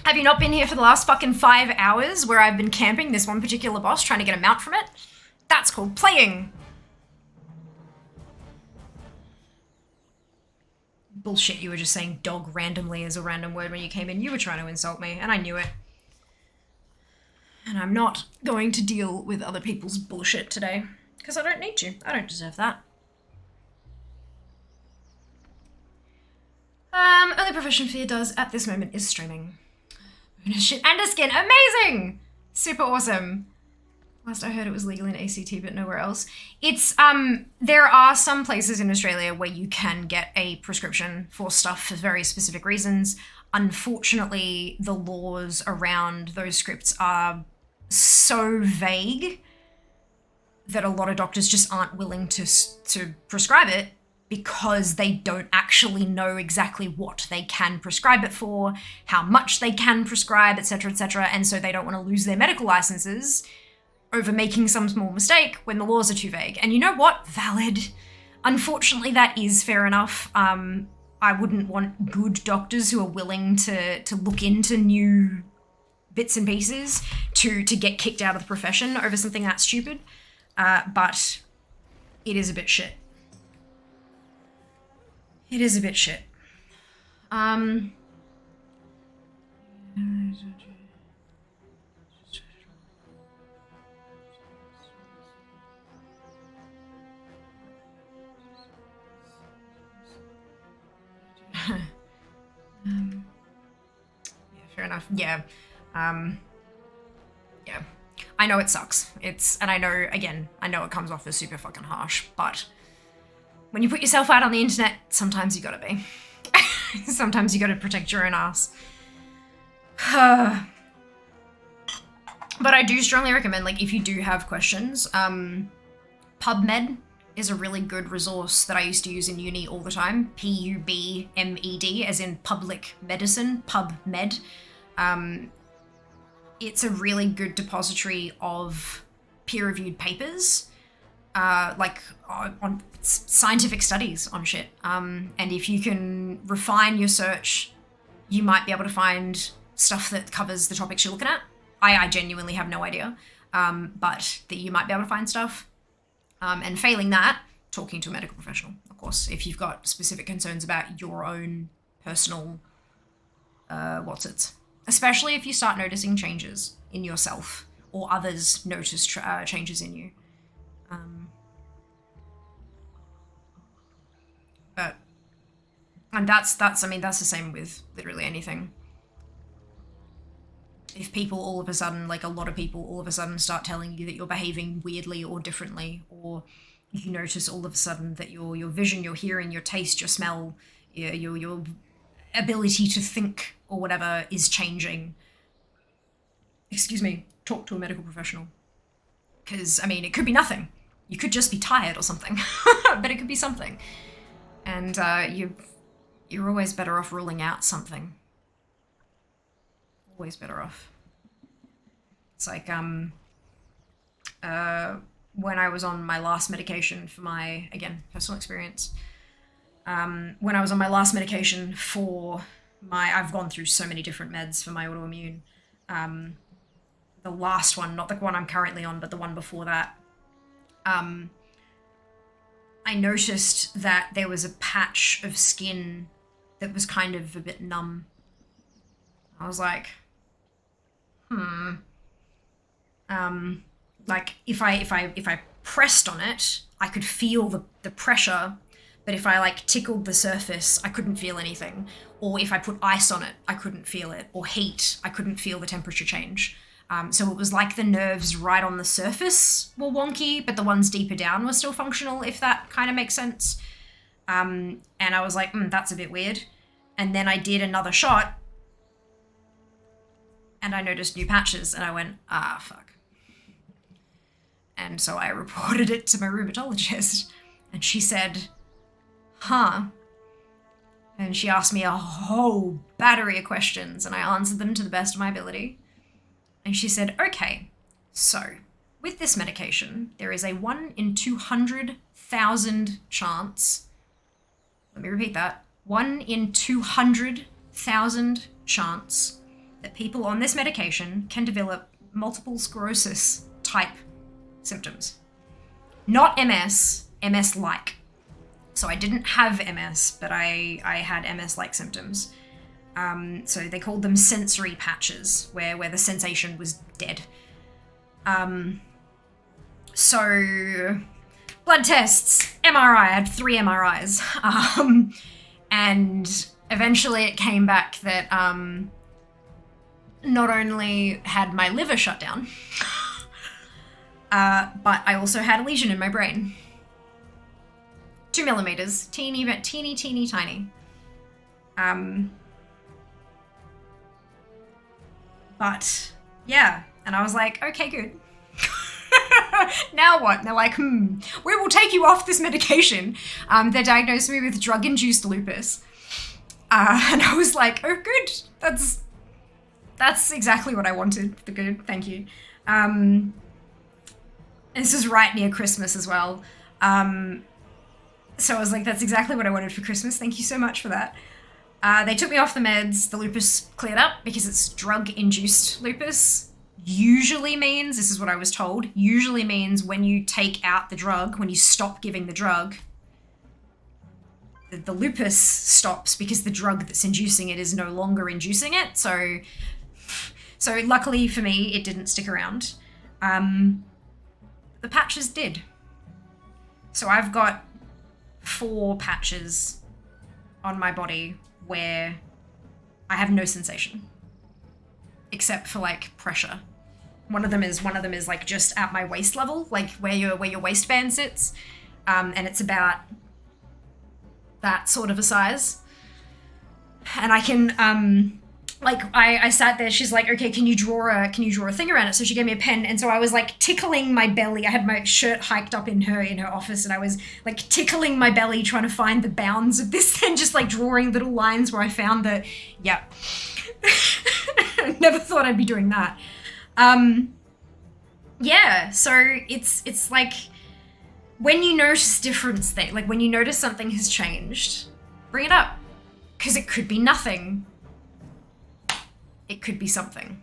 Have you not been here for the last fucking 5 hours where I've been camping this one particular boss trying to get a mount from it? That's called playing. Bullshit, you were just saying dog randomly as a random word when you came in. You were trying to insult me, and I knew it. And I'm not going to deal with other people's bullshit today, because I don't need to. I don't deserve that. Only profession Fear does at this moment is streaming. Bonus shit and a skin. Amazing! Super awesome. Last I heard it was legal in ACT, but nowhere else. It's, there are some places in Australia where you can get a prescription for stuff for very specific reasons. Unfortunately, the laws around those scripts are so vague that a lot of doctors just aren't willing to prescribe it, because they don't actually know exactly what they can prescribe it for, how much they can prescribe, etc., and so they don't want to lose their medical licenses over making some small mistake when the laws are too vague. And you know what? Valid. Unfortunately, that is fair enough. I wouldn't want good doctors who are willing to look into new bits and pieces to get kicked out of the profession over something that stupid. But it is a bit shit. It is a bit shit. Yeah, fair enough. Yeah. Yeah. I know it sucks. And I know, again, I know it comes off as super fucking harsh, but when you put yourself out on the internet, sometimes you gotta be. Sometimes you gotta protect your own ass. But I do strongly recommend, like, if you do have questions, PubMed is a really good resource that I used to use in uni all the time. PUBMED, as in public medicine, PubMed. It's a really good depository of peer-reviewed papers, on scientific studies on shit. And if you can refine your search, you might be able to find stuff that covers the topics you're looking at. I genuinely have no idea, but that you might be able to find stuff. And failing that, talking to a medical professional, of course, if you've got specific concerns about your own personal, especially if you start noticing changes in yourself or others notice changes in you. And that's the same with literally anything. If people all of a sudden, like a lot of people all of a sudden start telling you that you're behaving weirdly or differently, or you notice all of a sudden that your vision, your hearing, your taste, your smell, your ability to think or whatever is changing. Excuse me, talk to a medical professional. Because, I mean, it could be nothing. You could just be tired or something, but it could be something. And you're always better off ruling out something. Always better off. It's like, when I was on my last medication for my, again, personal experience, when I was on my last medication for I've gone through so many different meds for my autoimmune. The last one, not the one I'm currently on, but the one before that, I noticed that there was a patch of skin that was kind of a bit numb. I was like, like if I pressed on it, I could feel the pressure, but if I like tickled the surface, I couldn't feel anything. Or if I put ice on it, I couldn't feel it. Or heat, I couldn't feel the temperature change. So it was like the nerves right on the surface were wonky, but the ones deeper down were still functional, if that kind of makes sense. And I was like, that's a bit weird. And then I did another shot, and I noticed new patches, and I went, fuck. And so I reported it to my rheumatologist, and she said, huh. And she asked me a whole battery of questions, and I answered them to the best of my ability. And she said, okay, so with this medication, there is a 1 in 200,000 chance, let me repeat that, 1 in 200,000 chance that people on this medication can develop multiple sclerosis type symptoms. Not MS, MS-like. So I didn't have MS, but I had MS-like symptoms. So they called them sensory patches, where the sensation was dead. So blood tests, MRI, I had 3 MRIs. And eventually it came back that not only had my liver shut down, but I also had a lesion in my brain. 2 millimeters, teeny, tiny. But yeah, and I was like, okay, good. Now what? And they're like, we will take you off this medication. They diagnosed me with drug-induced lupus. And I was like, oh, good. That's exactly what I wanted. The good, thank you. And this is right near Christmas as well. So I was like, that's exactly what I wanted for Christmas. Thank you so much for that. They took me off the meds. The lupus cleared up because it's drug-induced lupus. Usually means, this is what I was told, usually means when you take out the drug, when you stop giving the drug, the lupus stops because the drug that's inducing it is no longer inducing it. So luckily for me, it didn't stick around. The patches did. So I've got 4 patches on my body where I have no sensation except for like pressure. One of them is like just at my waist level, like where your waistband sits, and it's about that sort of a size. And I can like I sat there. She's like, okay, can you draw a thing around it? So she gave me a pen, and so I was like tickling my belly. I had my shirt hiked up in her office, and I was like tickling my belly, trying to find the bounds of this, and just like drawing little lines where I found that. Yeah, never thought I'd be doing that. Yeah. So it's like when you notice difference thing, like when you notice something has changed, bring it up, because it could be nothing. It could be something.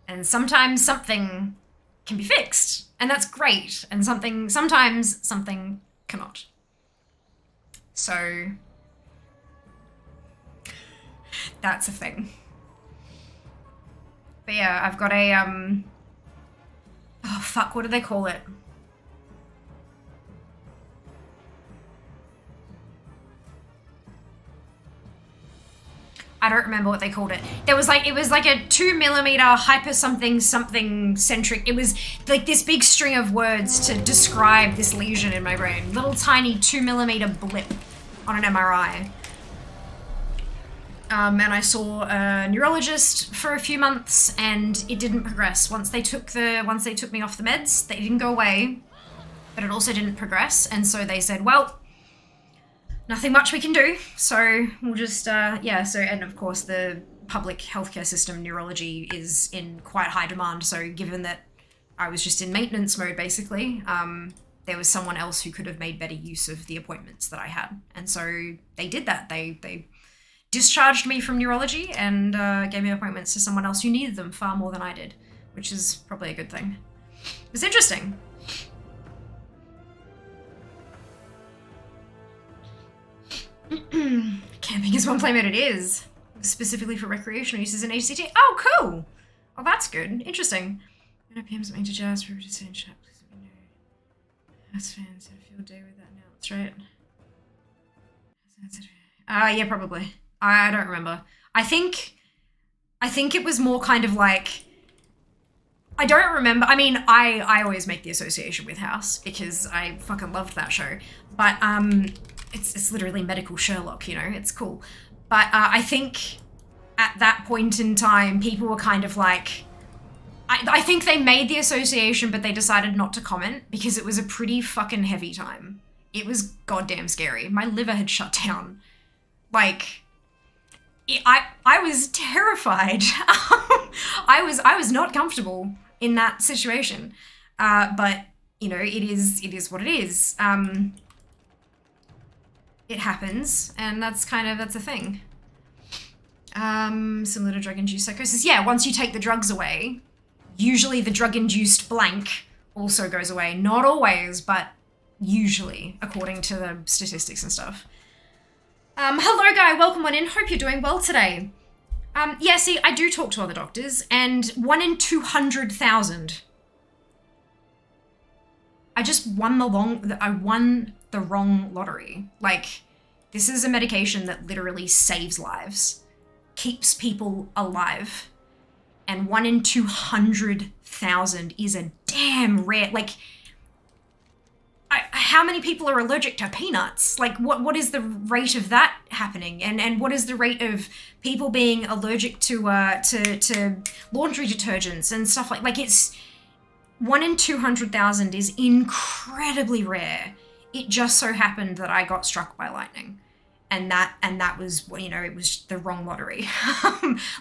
And sometimes something can be fixed, and that's great. And sometimes something cannot. So that's a thing. But yeah, I've got a oh fuck, what do they call it? I don't remember what they called it. There was like, it was like a 2mm hyper something something centric. It was like this big string of words to describe this lesion in my brain. Little tiny 2mm blip on an MRI. And I saw a neurologist for a few months, and it didn't progress. Once they took me off the meds, they didn't go away, but it also didn't progress. And so they said, well, nothing much we can do. So we'll just, and of course the public healthcare system, neurology, is in quite high demand. So given that I was just in maintenance mode, basically, there was someone else who could have made better use of the appointments that I had. And so they did that. They discharged me from neurology and gave me appointments to someone else who needed them far more than I did, which is probably a good thing. It was interesting. Camping is one play mode. It is. Specifically for recreational uses in HCT. Oh, cool. Oh, that's good. Interesting. PM something to jazz for just saying chat. Please let me know. As fans have a field day with that now. That's right. Yeah, probably. I don't remember. I think it was more kind of like, I don't remember. I mean, I always make the association with House because I fucking loved that show. But it's literally medical Sherlock, you know, it's cool. But I think at that point in time, people were kind of like, I think they made the association, but they decided not to comment because it was a pretty fucking heavy time. It was goddamn scary. My liver had shut down. Like, I was terrified. I was not comfortable in that situation. But you know, it is what it is. It happens, and that's a thing. Similar to drug-induced psychosis. Yeah, once you take the drugs away, usually the drug-induced blank also goes away. Not always, but usually, according to the statistics and stuff. Hello guy, welcome on in. Hope you're doing well today. Yeah, see, I do talk to other doctors, and 1 in 200,000. I just won the wrong lottery. Like, this is a medication that literally saves lives, keeps people alive, and 1 in 200,000 is a damn rare, like, how many people are allergic to peanuts? Like, what is the rate of that happening? And what is the rate of people being allergic to laundry detergents and stuff like it's 1 in 200,000 is incredibly rare. It just so happened that I got struck by lightning. And that was, you know, it was the wrong lottery.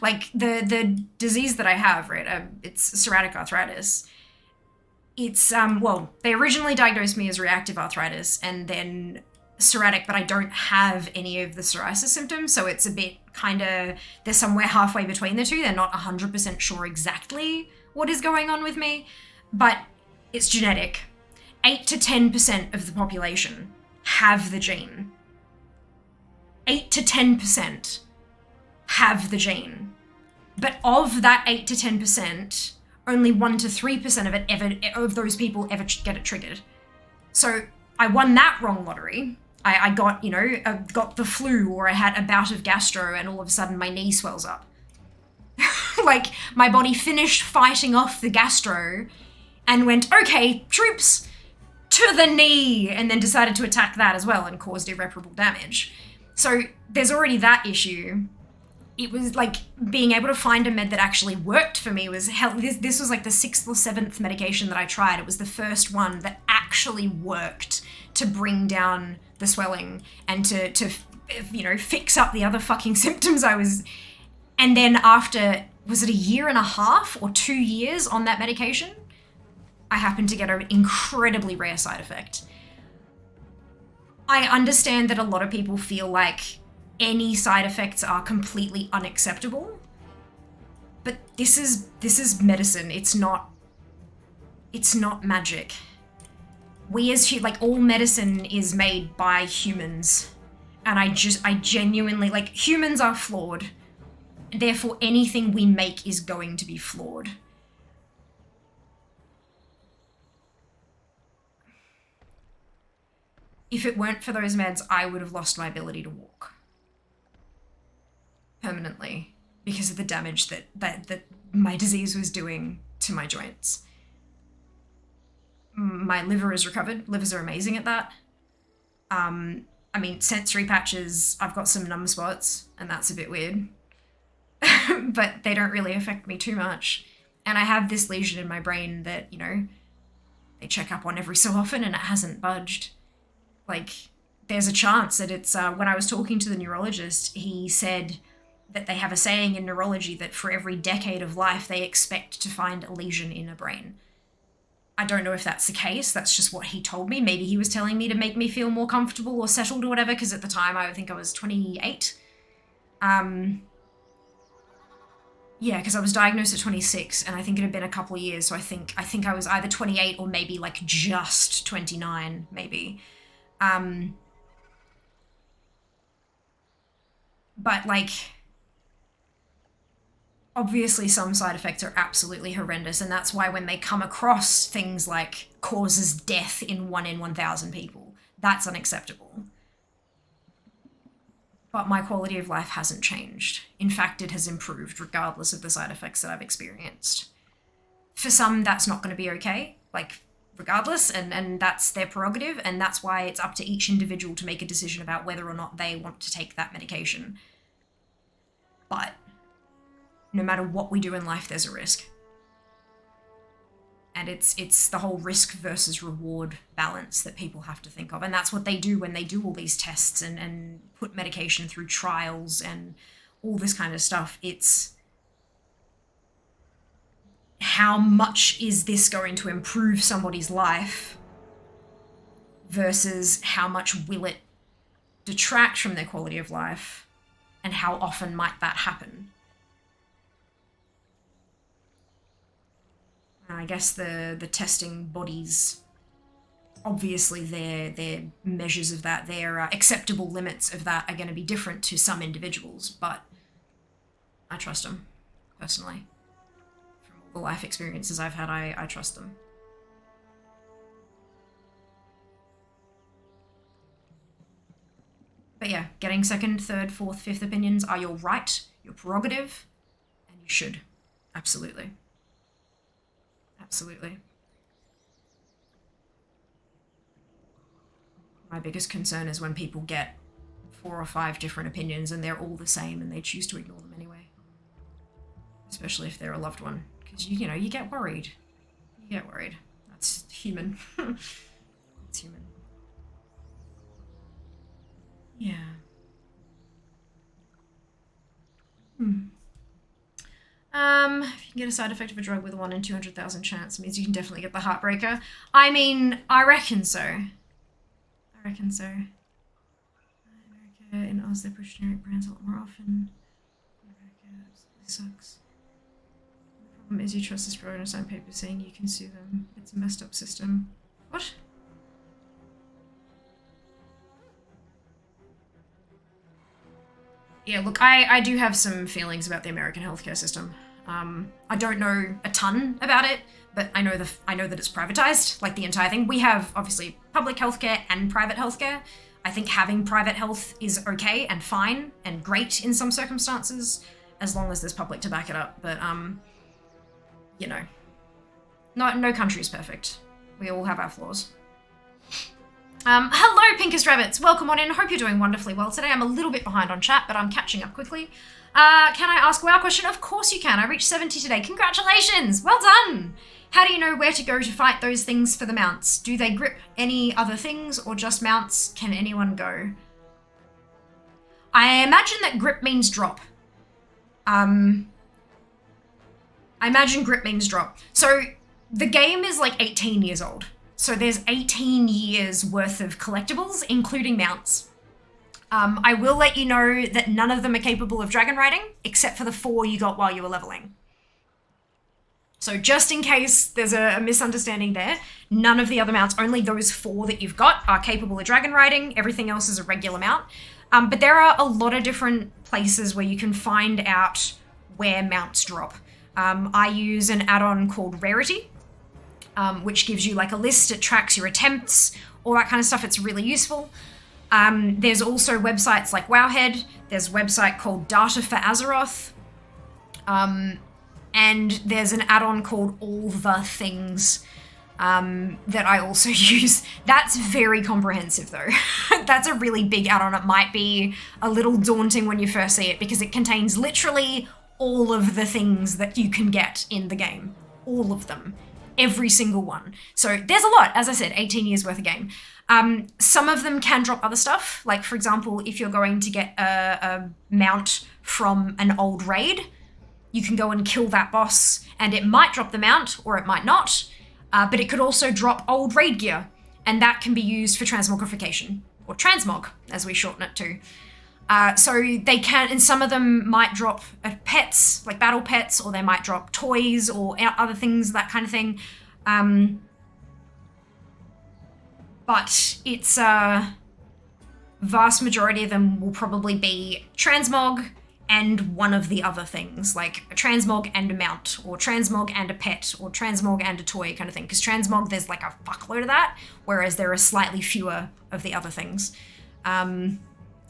Like the disease that I have, right? It's psoriatic arthritis. It's, well, they originally diagnosed me as reactive arthritis and then psoriatic, but I don't have any of the psoriasis symptoms. So it's a bit they're somewhere halfway between the two. They're not 100% sure exactly what is going on with me, but it's genetic. 8 to 10% of the population have the gene. 8 to 10% have the gene. But of that 8 to 10%, only 1 to 3% of those people ever get it triggered. So I won that wrong lottery. I got, you know, got the flu, or I had a bout of gastro and all of a sudden my knee swells up. Like, my body finished fighting off the gastro and went, okay, troops, to the knee, and then decided to attack that as well and caused irreparable damage. So there's already that issue. It was like being able to find a med that actually worked for me was hell. This was like the 6th or 7th medication that I tried. It was the first one that actually worked to bring down the swelling and to you know, fix up the other fucking symptoms I was. And then after, was it 1.5 years or 2 years on that medication, I happened to get an incredibly rare side effect. I understand that a lot of people feel like any side effects are completely unacceptable, but this is medicine. It's not magic. We as like, all medicine is made by humans, and I genuinely, like, humans are flawed. Therefore, anything we make is going to be flawed. If it weren't for those meds, I would have lost my ability to walk. permanently because of the damage that my disease was doing to my joints. My liver is recovered. Livers are amazing at that. I mean, sensory patches, I've got some numb spots, and that's a bit weird. But they don't really affect me too much. And I have this lesion in my brain that, you know, they check up on every so often and it hasn't budged. Like, there's a chance that it's, when I was talking to the neurologist, he said that they have a saying in neurology that for every decade of life, they expect to find a lesion in a brain. I don't know if that's the case. That's just what he told me. Maybe he was telling me to make me feel more comfortable or settled or whatever, because at the time I think I was 28. Yeah, because I was diagnosed at 26, and I think it had been a couple of years, so I think I was either 28 or maybe like just 29, maybe. But like, obviously some side effects are absolutely horrendous, and that's why when they come across things like causes death in 1 in 1,000 people, that's unacceptable. But my quality of life hasn't changed. In fact, it has improved regardless of the side effects that I've experienced. For some, that's not going to be okay, like, regardless, and that's their prerogative, and that's why it's up to each individual to make a decision about whether or not they want to take that medication. But no matter what we do in life, there's a risk. And it's the whole risk versus reward balance that people have to think of. And that's what they do when they do all these tests and put medication through trials and all this kind of stuff. It's how much is this going to improve somebody's life versus how much will it detract from their quality of life, and how often might that happen? I guess the testing bodies, obviously their measures of that, their acceptable limits of that are going to be different to some individuals, but I trust them, personally. From all the life experiences I've had, I trust them. But yeah, getting second, third, fourth, fifth opinions are your right, your prerogative, and you should. Absolutely. Absolutely. My biggest concern is when people get 4 or 5 different opinions and they're all the same and they choose to ignore them anyway. Especially if they're a loved one. Because, you know, you get worried. You get worried. That's human. It's human. Yeah. If you can get a side effect of a drug with a 1 in 200,000 chance, means you can definitely get the heartbreaker. I mean, I reckon so. I reckon so. In America, in Oz, they push generic brands a lot more often. America absolutely sucks. The problem is you trust this provider and sign papers saying you can sue them. It's a messed up system. What? Yeah, look, I do have some feelings about the American healthcare system. I don't know a ton about it, but I know that it's privatized, like the entire thing. We have, obviously, public healthcare and private healthcare. I think having private health is okay and fine and great in some circumstances, as long as there's public to back it up. But, you know, no country is perfect. We all have our flaws. Hello, Pinkest Rabbits. Welcome on in. Hope you're doing wonderfully well today. I'm a little bit behind on chat, but I'm catching up quickly. Can I ask a WoW question? Of course you can. I reached 70 today. Congratulations. Well done. How do you know where to go to fight those things for the mounts? Do they grip any other things or just mounts? Can anyone go? I imagine that grip means drop. I imagine grip means drop. So the game is like 18 years old. So there's 18 years worth of collectibles, including mounts. I will let you know that none of them are capable of dragon riding, except for the 4 you got while you were leveling. So just in case there's a misunderstanding there, none of the other mounts, only those 4 that you've got are capable of dragon riding. Everything else is a regular mount. But there are a lot of different places where you can find out where mounts drop. I use an add-on called Rarity, which gives you like a list, it tracks your attempts, all that kind of stuff. It's really useful. There's also websites like Wowhead. There's a website called Data for Azeroth. And there's an add-on called All the Things that I also use. That's very comprehensive though. That's a really big add-on. It might be a little daunting when you first see it because it contains literally all of the things that you can get in the game. All of them. Every single one. So there's a lot. As I said, 18 years worth of game. Some of them can drop other stuff. Like, for example, if you're going to get a mount from an old raid, you can go and kill that boss and it might drop the mount or it might not, but it could also drop old raid gear and that can be used for transmogrification, or transmog as we shorten it to. So they can, and some of them might drop pets, like battle pets, or they might drop toys or other things, that kind of thing. But it's vast majority of them will probably be transmog and one of the other things, like a transmog and a mount, or transmog and a pet, or transmog and a toy kind of thing. Because transmog, there's like a fuckload of that, whereas there are slightly fewer of the other things.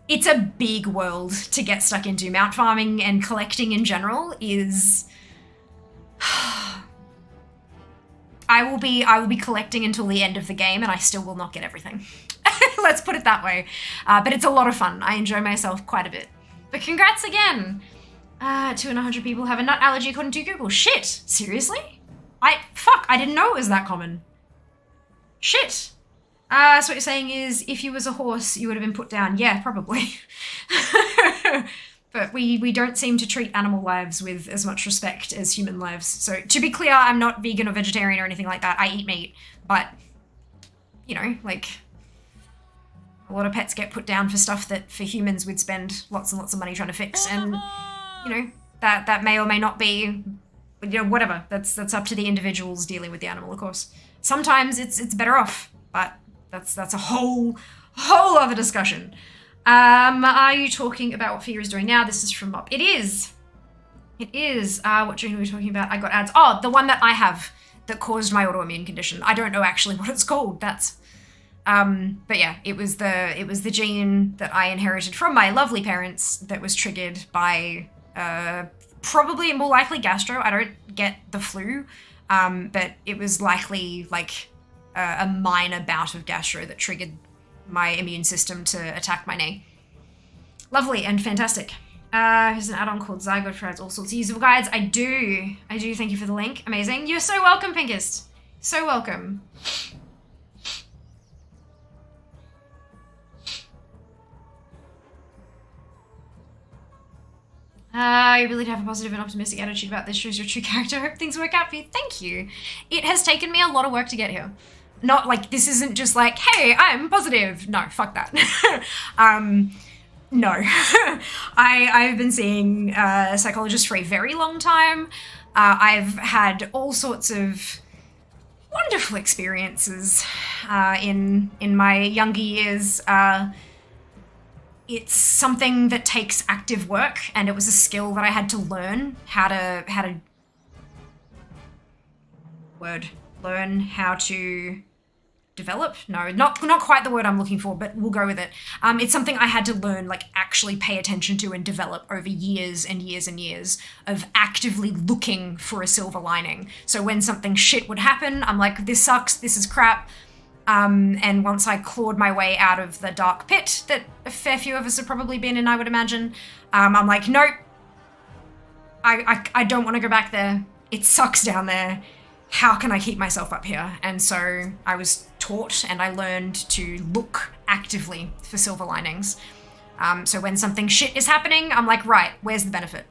It's a big world to get stuck into. Mount farming and collecting in general is... I will be collecting until the end of the game and I still will not get everything. Let's put it that way. But it's a lot of fun. I enjoy myself quite a bit. But congrats again. 200 people have a nut allergy according to Google. Shit, seriously? Fuck, I didn't know it was that common. Shit. So what you're saying is, if you was a horse, you would have been put down. Yeah, probably. But we don't seem to treat animal lives with as much respect as human lives. So to be clear, I'm not vegan or vegetarian or anything like that. I eat meat. But, you know, like, a lot of pets get put down for stuff that for humans we'd spend lots and lots of money trying to fix. And, you know, that may or may not be, you know, whatever. That's up to the individuals dealing with the animal, of course. Sometimes it's better off, but that's a whole other discussion. Are you talking about what Fear is doing now? This is from Mop. It is. What dream are we talking about? I got ads. Oh, the one that I have that caused my autoimmune condition. I don't know actually what it's called. That's, but yeah, it was the gene that I inherited from my lovely parents that was triggered by, probably more likely gastro. I don't get the flu, but it was likely like a minor bout of gastro that triggered my immune system to attack my knee. Lovely and fantastic. There's an add-on called Zygote for all sorts of usable guides. I do. Thank you for the link. Amazing. You're so welcome, Pinkest. So welcome. You really have a positive and optimistic attitude about this. Shows your true character. I hope things work out for you. Thank you. It has taken me a lot of work to get here. Not like, this isn't just like, hey, I'm positive. No, fuck that. No. I've been seeing a psychologist for a very long time. I've had all sorts of wonderful experiences in my younger years. It's something that takes active work, and it was a skill that I had to learn learn how to develop? No, not quite the word I'm looking for, but we'll go with it. It's something I had to learn, like actually pay attention to and develop over years and years and years of actively looking for a silver lining. So when something shit would happen, I'm like, this sucks, this is crap. And once I clawed my way out of the dark pit that a fair few of us have probably been in, I would imagine, I'm like, nope, I don't want to go back there. It sucks down there. How can I keep myself up here? And so I was taught and I learned to look actively for silver linings. So when something shit is happening, I'm like, right, where's the benefit?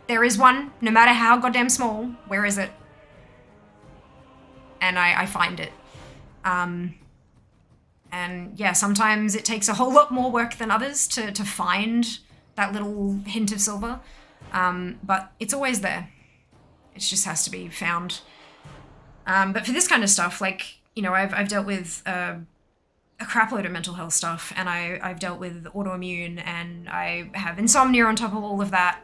There is one, no matter how goddamn small, where is it? And I find it. And yeah, sometimes it takes a whole lot more work than others to find that little hint of silver. But it's always there. It just has to be found. But for this kind of stuff, like, you know, I've dealt with a crap load of mental health stuff, and I've dealt with autoimmune, and I have insomnia on top of all of that.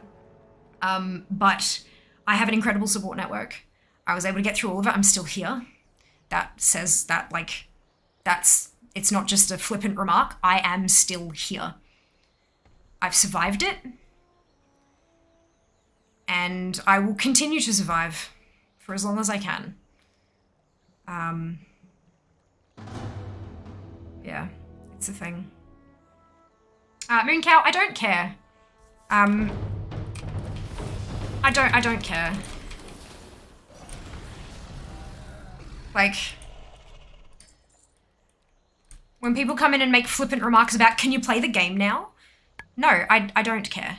But I have an incredible support network. I was able to get through all of it. I'm still here. That says that, like, that's It's not just a flippant remark. I am still here. I've survived it. And I will continue to survive for as long as I can. Yeah, it's a thing. Mooncow, I don't care. I don't care. Like, when people come in and make flippant remarks about, can you play the game now? No, I don't care.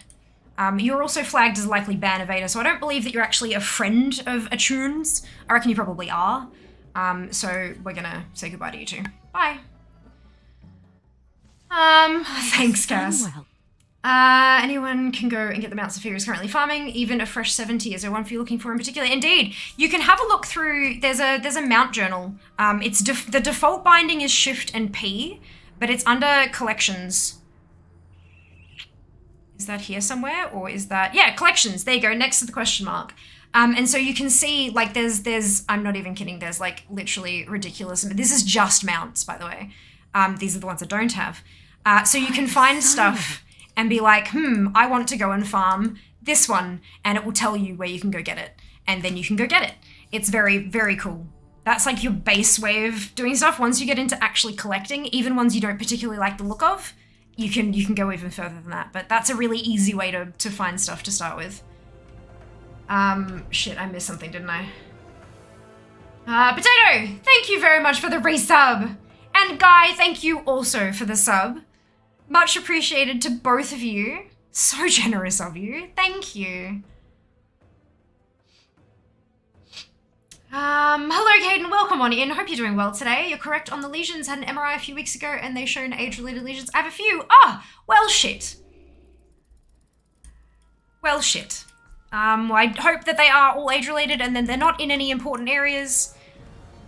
You're also flagged as a likely ban evader, so I don't believe that you're actually a friend of Attunes. I reckon you probably are. So we're gonna say goodbye to you two. Bye. Thanks, Cass.
Sunwell.
Anyone can go and get the mounts of figures currently farming. Even a fresh 70. Is there one for you looking for in particular? Indeed. You can have a look through. There's a mount journal. It's the default binding is Shift and P, but it's under collections. Is that here somewhere, or is that, yeah, collections? There you go, next to the question mark. And so you can see, like, there's I'm not even kidding. There's like literally ridiculous. This is just mounts, by the way. These are the ones I don't have. So you can find stuff and be like, I want to go and farm this one, and it will tell you where you can go get it, and then you can go get it. It's very, very cool. That's like your base way of doing stuff. Once you get into actually collecting, even ones you don't particularly like the look of, you can go even further than that. But that's a really easy way to find stuff to start with. Shit, I missed something, didn't I? Potato, thank you very much for the resub. And Guy, thank you also for the sub. Much appreciated to both of you. So generous of you. Thank you. Hello Caden, welcome on in. Hope you're doing well today. You're correct on the lesions. Had an MRI a few weeks ago and they shown age-related lesions. I have a few. Well shit. Well shit. I hope that they are all age-related and then they're not in any important areas.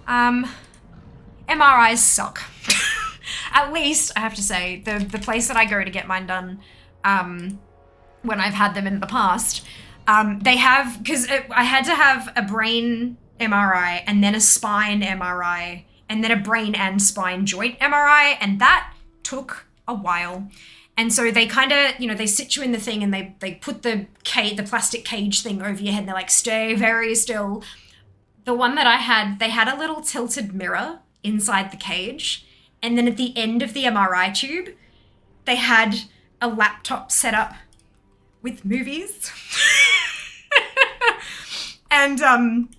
MRIs suck. At least, I have to say, the place that I go to get mine done, when I've had them in the past, they have, because I had to have a brain MRI and then a spine MRI and then a brain and spine joint MRI, and that took a while. And so they kind of, they sit you in the thing and they put the plastic cage thing over your head and they're like, stay very still. The one that I had, they had a little tilted mirror inside the cage. And then at the end of the MRI tube, they had a laptop set up with movies. And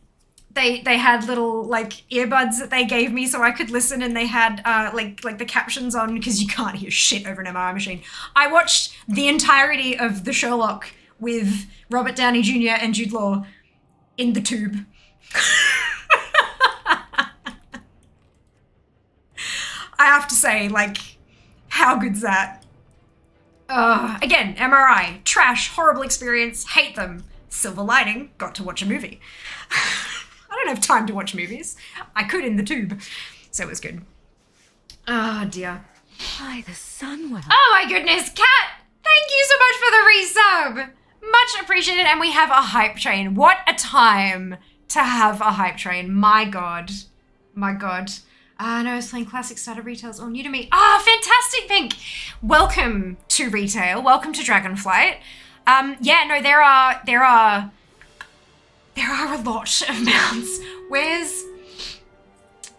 they had little like earbuds that they gave me so I could listen, and they had like the captions on because you can't hear shit over an MRI machine. I watched the entirety of The Sherlock with Robert Downey Jr. and Jude Law in the tube. I have to say, like, how good's that? Again, MRI, trash, horrible experience, hate them. Silver lining, got to watch a movie. I don't have time to watch movies. I could in the tube, so it was good. Oh dear.
By the Sunwell.
Oh my goodness, Kat! Thank you so much for the resub! Much appreciated, and we have a hype train. What a time to have a hype train. My god. My god. No, I was playing classic starter retails, all new to me. Fantastic, Pink! Welcome to retail. Welcome to Dragonflight. Yeah, no, there are a lot of mounts. Where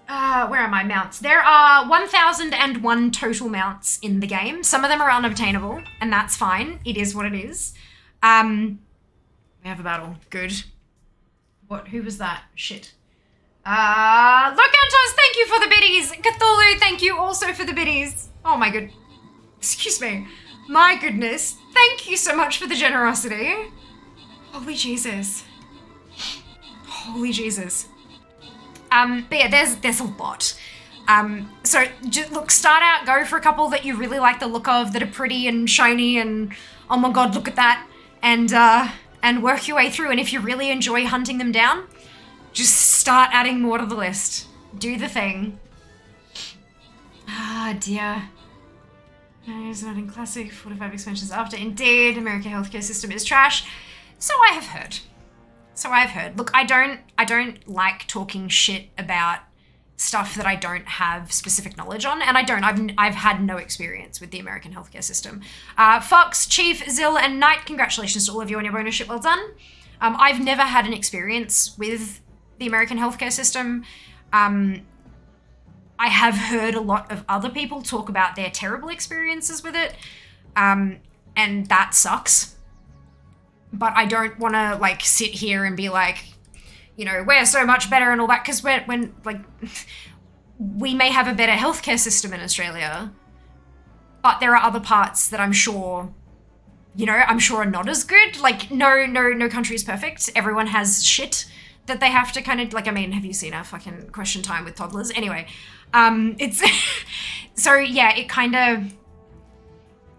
are my mounts? There are 1,001 total mounts in the game. Some of them are unobtainable, and that's fine. It is what it is. We have a battle. Good. Who was that? Shit. Locantos, thank you for the biddies. Cthulhu, thank you also for the biddies. Oh my good. Excuse me. My goodness. Thank you so much for the generosity. Holy Jesus. Holy Jesus. But yeah, there's a lot. So just look, start out, go for a couple that you really like the look of, that are pretty and shiny and oh my god, look at that. And work your way through. And if you really enjoy hunting them down, just start adding more to the list. Do the thing. Dear. It's not in classic, 45 expansions after. Indeed, American healthcare system is trash. So I have heard. Look, I don't like talking shit about stuff that I don't have specific knowledge on, and I've had no experience with the American healthcare system. Fox, Chief, Zill, and Knight, congratulations to all of you on your bonus ship, well done. I've never had an experience with the American healthcare system. I have heard a lot of other people talk about their terrible experiences with it, and that sucks. But I don't want to like sit here and be like, you know, we're so much better and all that, because when like we may have a better healthcare system in Australia, but there are other parts that I'm sure, you know, are not as good. Like no country is perfect. Everyone has shit that they have to kind of like. I mean, have you seen our fucking Question Time with toddlers? Anyway, it's so yeah. It kind of.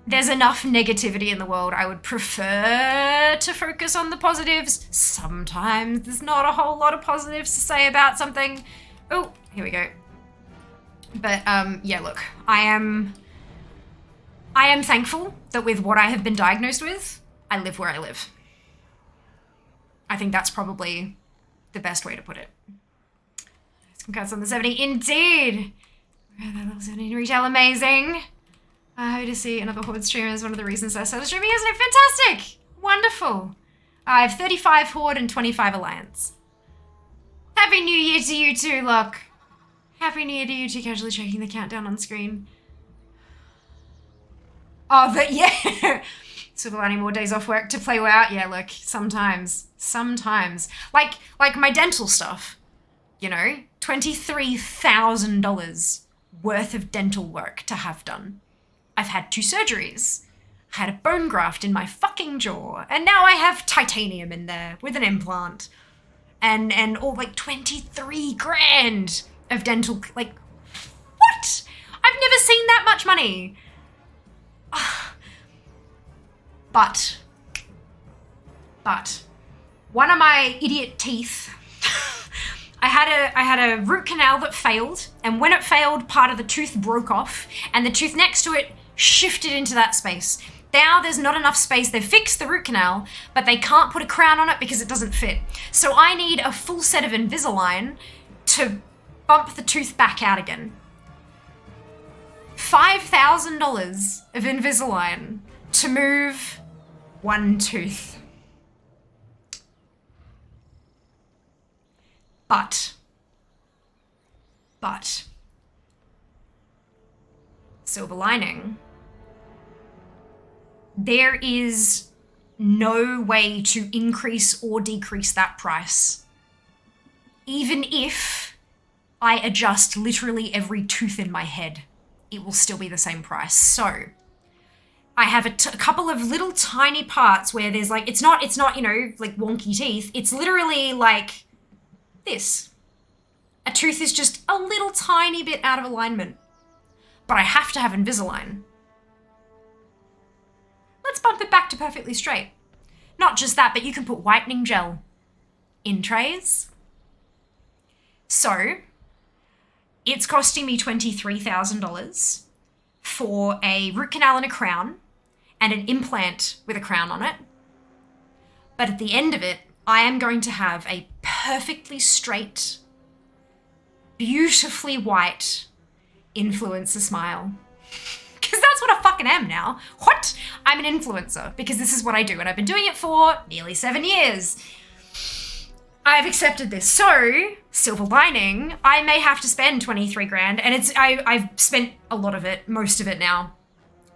There's enough negativity in the world. I would prefer to focus on the positives. Sometimes there's not a whole lot of positives to say about something. Oh, here we go. But yeah, look, I am thankful that with what I have been diagnosed with, I live where I live. I think that's probably the best way to put it. Congrats on the 70. Indeed. That level 17 retail, amazing. Happy to see another Horde streamer is one of the reasons I started streaming, isn't it? Fantastic! Wonderful. I have 35 Horde and 25 Alliance. Happy New Year to you too, Locke. Happy New Year to you too, casually checking the countdown on screen. Oh, but yeah. Silver lining, more days off work to play out. Yeah, look, sometimes. Like my dental stuff, you know, $23,000 worth of dental work to have done. I've had 2 surgeries. I had a bone graft in my fucking jaw, and now I have titanium in there with an implant, and all like 23 grand of dental. Like, what? I've never seen that much money. But one of my idiot teeth. I had a root canal that failed, and when it failed, part of the tooth broke off, and the tooth next to it shifted into that space. Now there's not enough space. They've fixed the root canal, but they can't put a crown on it because it doesn't fit. So I need a full set of Invisalign to bump the tooth back out again. $5,000 of Invisalign to move one tooth. But, silver lining, there is no way to increase or decrease that price. Even if I adjust literally every tooth in my head, it will still be the same price. So I have a couple of little tiny parts where there's like, it's not, you know, like wonky teeth. It's literally like this. A tooth is just a little tiny bit out of alignment, but I have to have Invisalign. Let's bump it back to perfectly straight. Not just that, but you can put whitening gel in trays. So it's costing me $23,000 for a root canal and a crown and an implant with a crown on it. But at the end of it, I am going to have a perfectly straight, beautifully white influencer smile. Because that's what I fucking am now. What? I'm an influencer because this is what I do, and I've been doing it for nearly 7 years. I've accepted this. So, silver lining, I may have to spend 23 grand, and I've spent a lot of it, most of it now,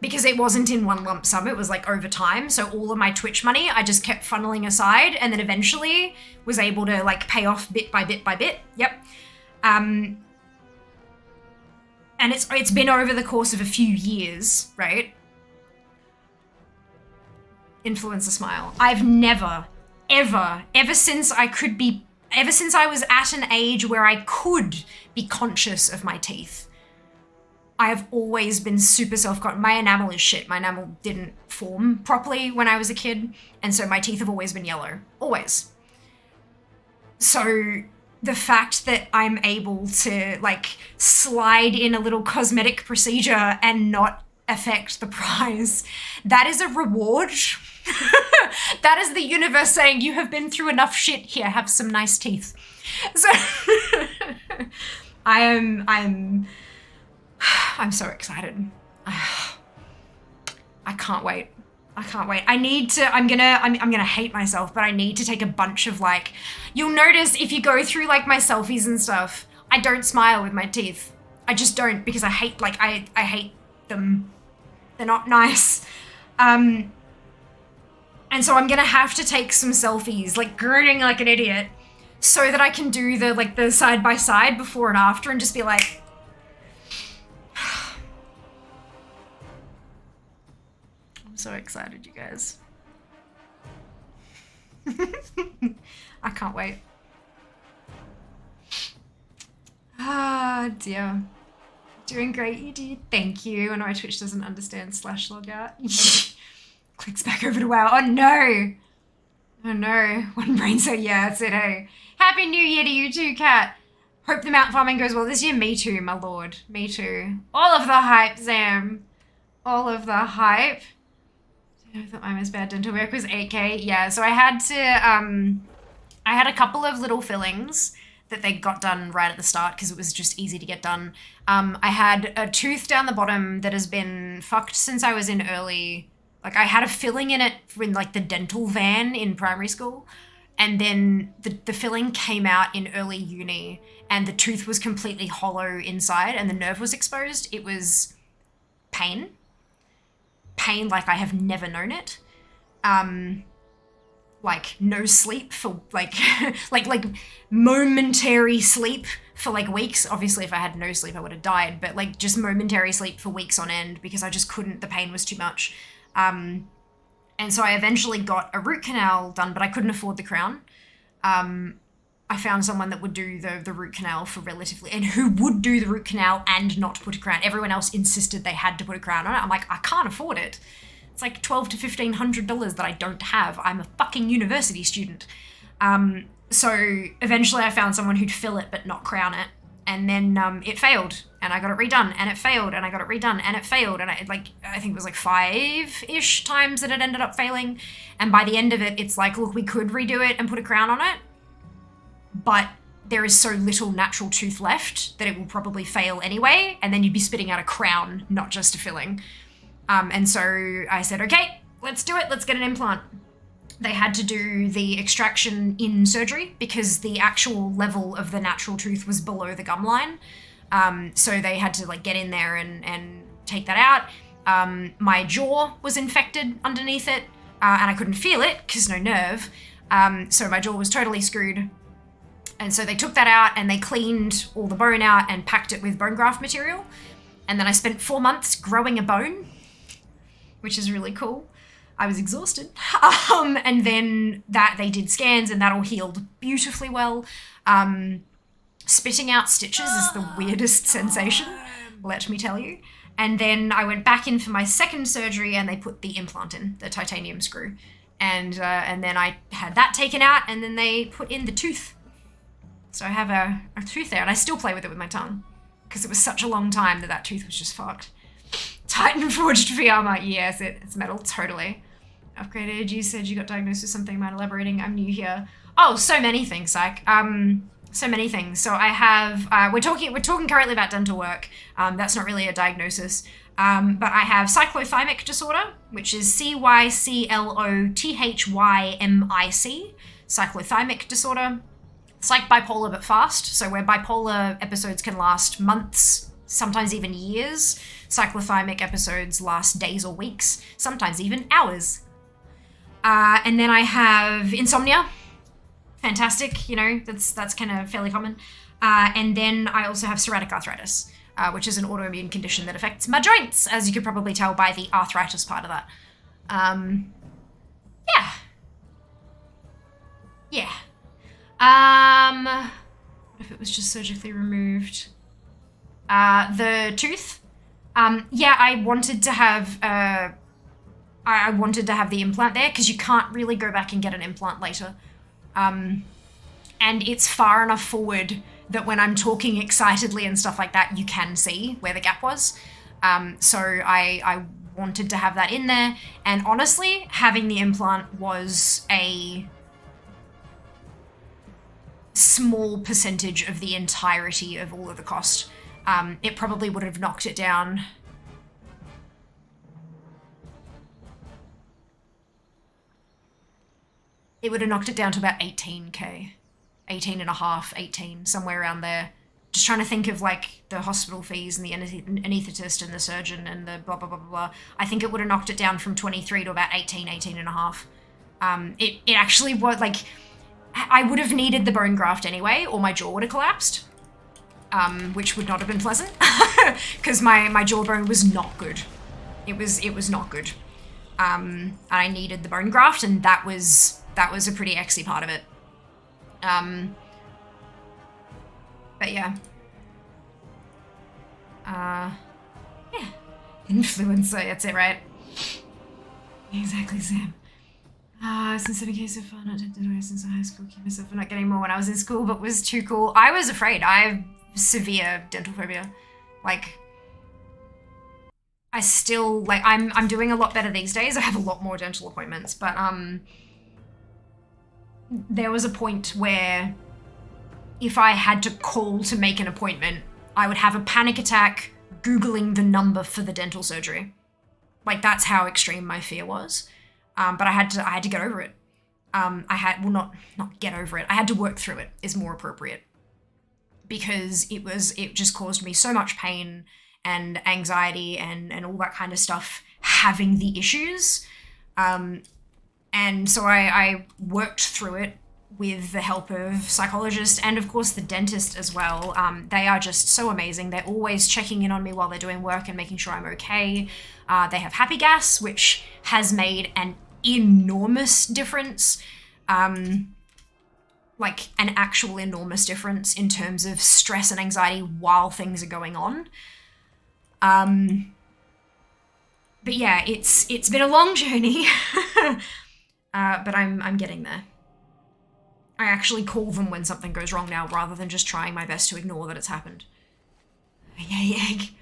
because it wasn't in one lump sum, it was like over time. So all of my Twitch money, I just kept funneling aside, and then eventually was able to like pay off bit by bit by bit. Yep. And it's been over the course of a few years, right? Influencer smile. I've never, ever since I was at an age where I could be conscious of my teeth, I have always been super self-conscious. My enamel is shit. My enamel didn't form properly when I was a kid, and so my teeth have always been yellow. Always. So the fact that I'm able to like slide in a little cosmetic procedure and not affect the prize, that is a reward. That is the universe saying, you have been through enough shit, here, have some nice teeth. So I'm so excited. I can't wait. I can't wait. I'm gonna hate myself, but I need to take a bunch of like, you'll notice if you go through like my selfies and stuff, I don't smile with my teeth. I just don't, because I hate, like, I hate them. They're not nice. And so I'm gonna have to take some selfies, like grinning like an idiot, so that I can do the, like, the side by side before and after and just be like, I'm so excited, you guys. I can't wait. Ah, dear. Doing great, you do. Thank you. I know my Twitch doesn't understand /logout. Clicks back over to WoW. Oh no! Oh no. One brain said, yeah, that's it, hey. Happy New Year to you too, Kat. Hope the mount farming goes well this year. Me too, my lord. Me too. All of the hype, Sam. All of the hype. I thought my most bad dental work was 8K. Yeah, so I had a couple of little fillings that they got done right at the start because it was just easy to get done. I had a tooth down the bottom that has been fucked since I was in early... Like, I had a filling in it in, like, the dental van in primary school, and then the filling came out in early uni, and the tooth was completely hollow inside, and the nerve was exposed. It was pain. Pain like I have never known it. Like, no sleep for, like, like momentary sleep for, like, weeks. Obviously, if I had no sleep, I would have died, but, like, just momentary sleep for weeks on end because I just couldn't, the pain was too much. And so I eventually got a root canal done, but I couldn't afford the crown. I found someone that would do the root canal for relatively, and who would do the root canal and not put a crown. Everyone else insisted they had to put a crown on it. I'm like, I can't afford it. It's like $1,200 to $1,500 that I don't have. I'm a fucking university student. So eventually I found someone who'd fill it but not crown it. And then it failed, and I got it redone, and it failed, and I got it redone, and it failed, and I think it was like 5-ish times that it ended up failing. And by the end of it, it's like, look, we could redo it and put a crown on it, but there is so little natural tooth left that it will probably fail anyway, and then you'd be spitting out a crown, not just a filling. And so I said, okay, let's do it, let's get an implant. They had to do the extraction in surgery because the actual level of the natural tooth was below the gum line. So they had to, like, get in there and take that out. My jaw was infected underneath it, and I couldn't feel it because no nerve. So my jaw was totally screwed. And so they took that out and they cleaned all the bone out and packed it with bone graft material. And then I spent 4 months growing a bone, which is really cool. I was exhausted. And then they did scans and that all healed beautifully well. Spitting out stitches is the weirdest sensation, let me tell you. And then I went back in for my second surgery and they put the implant in, the titanium screw. And then I had that taken out and then they put in the tooth. So I have a tooth there and I still play with it with my tongue because it was such a long time that tooth was just fucked. Titan Forged V-Armor, yes, it's metal, totally. Upgraded, you said you got diagnosed with something, mind elaborating, I'm new here. Oh, so many things, Psych. So many things. So I have, we're talking currently about dental work. That's not really a diagnosis. But I have cyclothymic disorder, which is cyclothymic, cyclothymic disorder. It's like bipolar but fast. So where bipolar episodes can last months, sometimes even years, cyclothymic episodes last days or weeks, sometimes even hours. And then I have insomnia. Fantastic, you know, that's kind of fairly common. And then I also have psoriatic arthritis, which is an autoimmune condition that affects my joints, as you could probably tell by the arthritis part of that. Yeah. Yeah. If it was just surgically removed. The tooth. Yeah, I wanted to have the implant there because you can't really go back and get an implant later. And it's far enough forward that when I'm talking excitedly and stuff like that, you can see where the gap was. So I wanted to have that in there. And honestly, having the implant was small percentage of the entirety of all of the cost. It probably would have knocked it down. It would have knocked it down to about 18k. 18 and a half, 18, somewhere around there. Just trying to think of like the hospital fees and the anaesthetist and the surgeon and the blah, blah, blah, blah, blah. I think it would have knocked it down from 23 to about 18, 18 and a half. It actually was like, I would have needed the bone graft anyway, or my jaw would have collapsed. Which would not have been pleasant, because my jawbone was not good. It was not good. I needed the bone graft, and that was a pretty exy part of it. But yeah. Yeah. Influencer, that's it, right? Exactly, Sam. Since 7k so far, not tempted away since high school, keep myself from not getting more when I was in school, but was too cool. I was afraid. I have severe dental phobia. Like, I still, like, I'm doing a lot better these days. I have a lot more dental appointments, but, there was a point where if I had to call to make an appointment, I would have a panic attack Googling the number for the dental surgery. Like, that's how extreme my fear was. But I had to get over it. Not get over it. I had to work through it is more appropriate. Because it just caused me so much pain and anxiety and all that kind of stuff having the issues. And so I worked through it with the help of psychologists and of course the dentist as well. They are just so amazing. They're always checking in on me while they're doing work and making sure I'm okay. They have Happy Gas, which has made an enormous difference. Like an actual enormous difference in terms of stress and anxiety while things are going on. But yeah, it's been a long journey, but I'm getting there. I actually call them when something goes wrong now rather than just trying my best to ignore that it's happened. Yay, egg.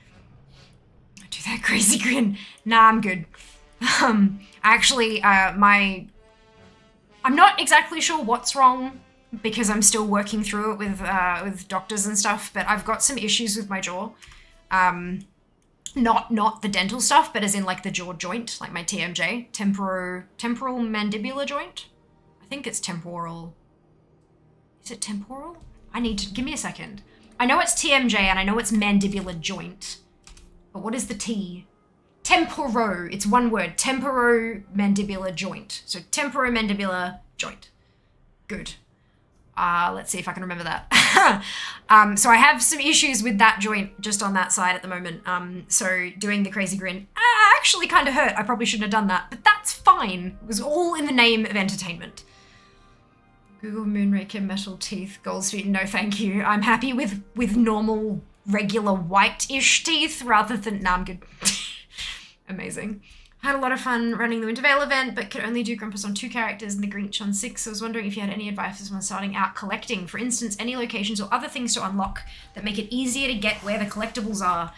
Do that crazy grin. Nah, I'm good. Actually, I'm not exactly sure what's wrong because I'm still working through it with doctors and stuff, but I've got some issues with my jaw. Not the dental stuff, but as in like the jaw joint, like my TMJ, temporal mandibular joint. I think it's temporal. Is it temporal? Give me a second. I know it's TMJ and I know it's mandibular joint, but what is the T? Temporo, it's one word, temporomandibular joint. So temporomandibular joint. Good. Let's see if I can remember that. So I have some issues with that joint just on that side at the moment. So doing the crazy grin actually kind of hurt. I probably shouldn't have done that, but that's fine. It was all in the name of entertainment. Google Moonraker metal teeth, gold feet. No, thank you. I'm happy with normal, regular white-ish teeth rather than, nah, I'm good. Amazing. I had a lot of fun running the Wintervale event, but could only do Grumpus on 2 characters and the Grinch on 6. So I was wondering if you had any advice for someone starting out collecting. For instance, any locations or other things to unlock that make it easier to get where the collectibles are.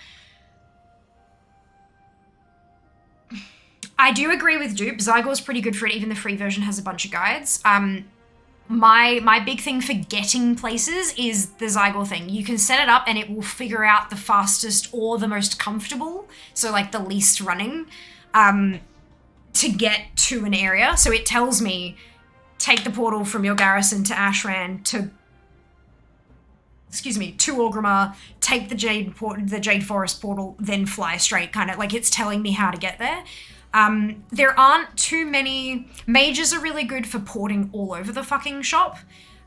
I do agree with Dupe. Zygor's pretty good for it. Even the free version has a bunch of guides. My big thing for getting places is the Zygor thing. You can set it up and it will figure out the fastest or the most comfortable, so like the least running, to get to an area. So it tells me, take the portal from your garrison to Ashran to Orgrimmar, take the Jade Forest portal, then fly straight, kind of like it's telling me how to get there. There aren't too many. Mages are really good for porting all over the fucking shop.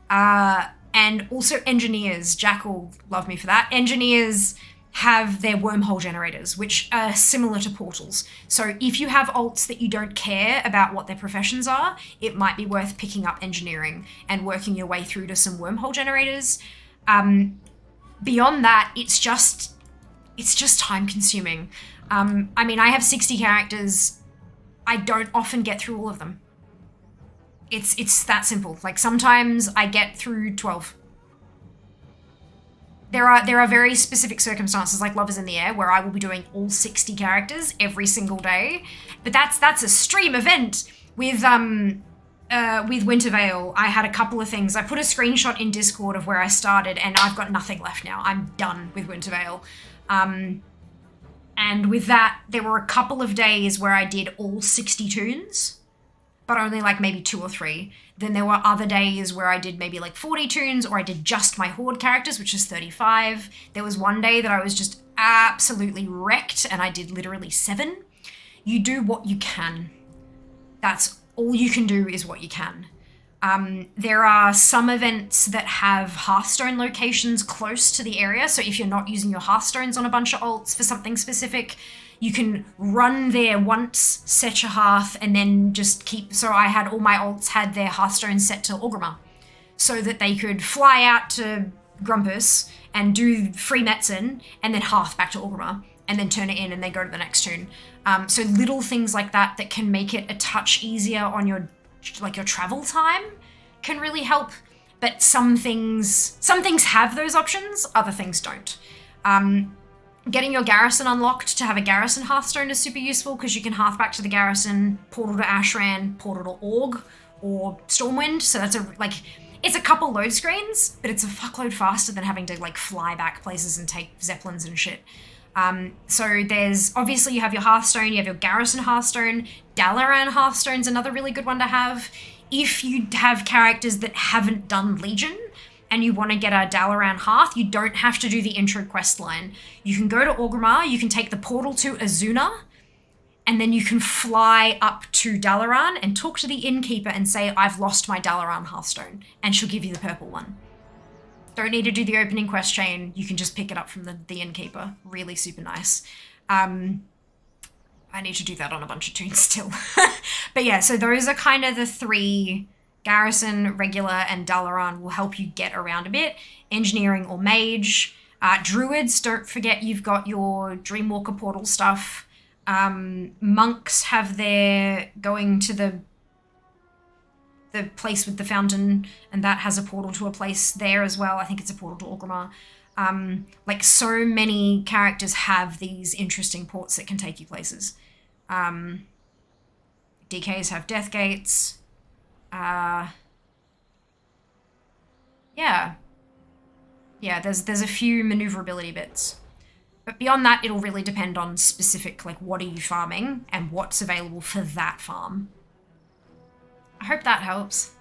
And also engineers. Jack will love me for that. Engineers have their wormhole generators, which are similar to portals. So if you have alts that you don't care about what their professions are, it might be worth picking up engineering and working your way through to some wormhole generators. Beyond that, it's just time consuming. I mean, I have 60 characters. I don't often get through all of them. It's that simple. Like sometimes I get through 12. There are very specific circumstances like Love is in the Air where I will be doing all 60 characters every single day. But that's a stream event with with Winter Veil, I had a couple of things. I put a screenshot in Discord of where I started, and I've got nothing left now. I'm done with Winter Veil. And with that, there were a couple of days where I did all 60 tunes, but only like maybe 2 or 3. Then there were other days where I did maybe like 40 tunes, or I did just my Horde characters, which is 35. There was one day that I was just absolutely wrecked, and I did literally 7. You do what you can. That's all you can do is what you can. There are some events that have Hearthstone locations close to the area, so if you're not using your Hearthstones on a bunch of alts for something specific, you can run there once, set your Hearth, and then just keep... So I had all my alts had their Hearthstones set to Orgrimmar, so that they could fly out to Grumpus and do free Metzen, and then Hearth back to Orgrimmar, and then turn it in and then go to the next tune. So little things like that that can make it a touch easier on your travel time can really help. But some things have those options, other things don't. Getting your garrison unlocked to have a garrison Hearthstone is super useful, because you can Hearth back to the garrison, portal to Ashran, portal to Org, or Stormwind. So that's it's a couple load screens, but it's a fuckload faster than having to like fly back places and take Zeppelins and shit. So there's, obviously you have your Hearthstone, you have your Garrison Hearthstone, Dalaran Hearthstone's another really good one to have. If you have characters that haven't done Legion and you want to get a Dalaran Hearth, you don't have to do the intro quest line. You can go to Orgrimmar, you can take the portal to Azuna, and then you can fly up to Dalaran and talk to the innkeeper and say, I've lost my Dalaran Hearthstone, and she'll give you the purple one. Don't need to do the opening quest chain. You can just pick it up from the innkeeper. Really super nice. I need to do that on a bunch of tunes still. But yeah, so those are kind of the 3. Garrison, Regular, and Dalaran will help you get around a bit. Engineering or Mage. Druids, don't forget you've got your Dreamwalker portal stuff. Monks have their going to the place with the fountain, and that has a portal to a place there as well. I think it's a portal to Orgrimmar. Like, so many characters have these interesting ports that can take you places. DKs have death gates. Yeah, there's a few maneuverability bits. But beyond that, it'll really depend on specific, like, what are you farming and what's available for that farm. I hope that helps.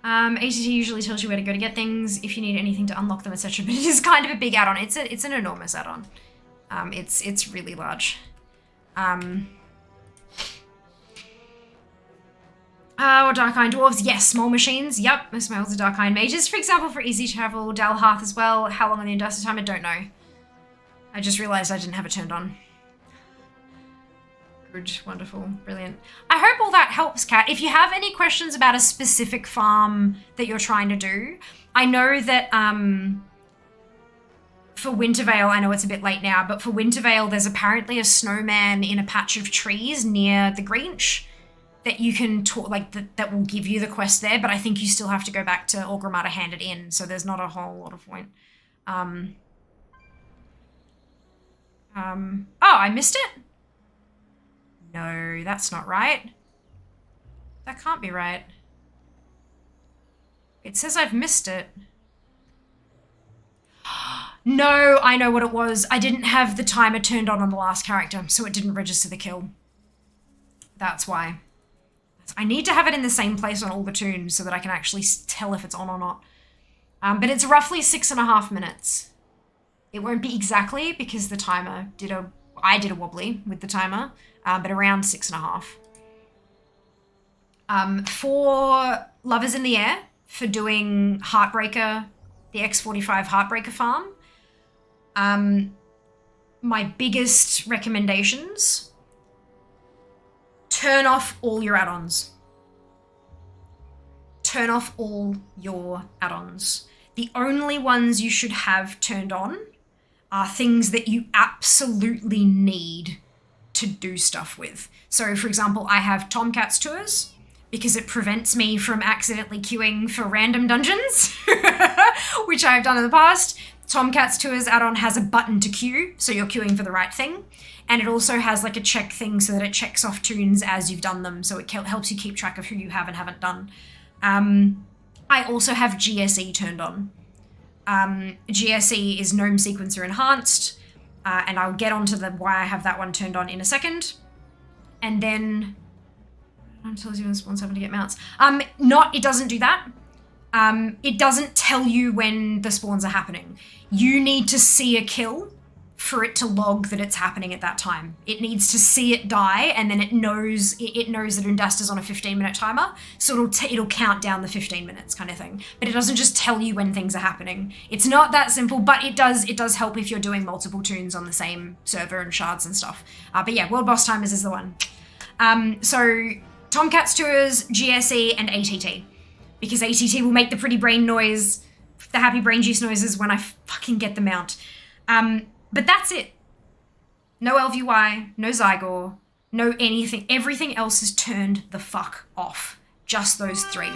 ATT usually tells you where to go to get things, if you need anything to unlock them, etc. But it is kind of a big add-on. It's an enormous add-on. It's really large. Darkhind Dwarves, yes, small machines, yep, most males are Darkhind Mages, for example, for easy travel, Dalhearth as well. How long on the industrial time, I don't know. I just realised I didn't have it turned on. Good, wonderful, brilliant. I hope all that helps, Kat. If you have any questions about a specific farm that you're trying to do, I know that for Wintervale, I know it's a bit late now, but for Wintervale, there's apparently a snowman in a patch of trees near the Grinch that you can talk, like, that will give you the quest there, but I think you still have to go back to Orgrimmar to hand it in, so there's not a whole lot of point. Oh, I missed it? No, that's not right. That can't be right. It says I've missed it. No, I know what it was. I didn't have the timer turned on the last character, so it didn't register the kill. That's why. I need to have it in the same place on all the tunes so that I can actually tell if it's on or not. But it's roughly 6.5 minutes. It won't be exactly because the timer I did a wobbly with the timer, but around 6.5. For Lovers in the Air, for doing Heartbreaker, the X45 Heartbreaker farm, my biggest recommendations: turn off all your add-ons. Turn off all your add-ons. The only ones you should have turned on are things that you absolutely need to do stuff with. So, for example, I have Tomcat's Tours because it prevents me from accidentally queuing for random dungeons, which I've done in the past. Tomcat's Tours add-on has a button to queue, so you're queuing for the right thing. And it also has like a check thing so that it checks off tunes as you've done them, so it helps you keep track of who you have and haven't done. I also have GSE turned on. GSE is Gnome Sequencer Enhanced, and I'll get onto why I have that one turned on in a second. And then, it tells you when spawns happen to get mounts. It doesn't do that. It doesn't tell you when the spawns are happening. You need to see a kill for it to log that it's happening at that time. It needs to see it die, and then it knows that Undasta's on a 15-minute timer, so it'll count down the 15 minutes kind of thing. But it doesn't just tell you when things are happening. It's not that simple, but it does help if you're doing multiple tunes on the same server and shards and stuff. But yeah, World Boss Timers is the one. So Tomcat's Tours, GSE, and ATT. Because ATT will make the pretty brain noise, the happy brain juice noises when I fucking get the mount. But that's it. No LVY, no Zygor, no anything. Everything else is turned the fuck off. Just those three.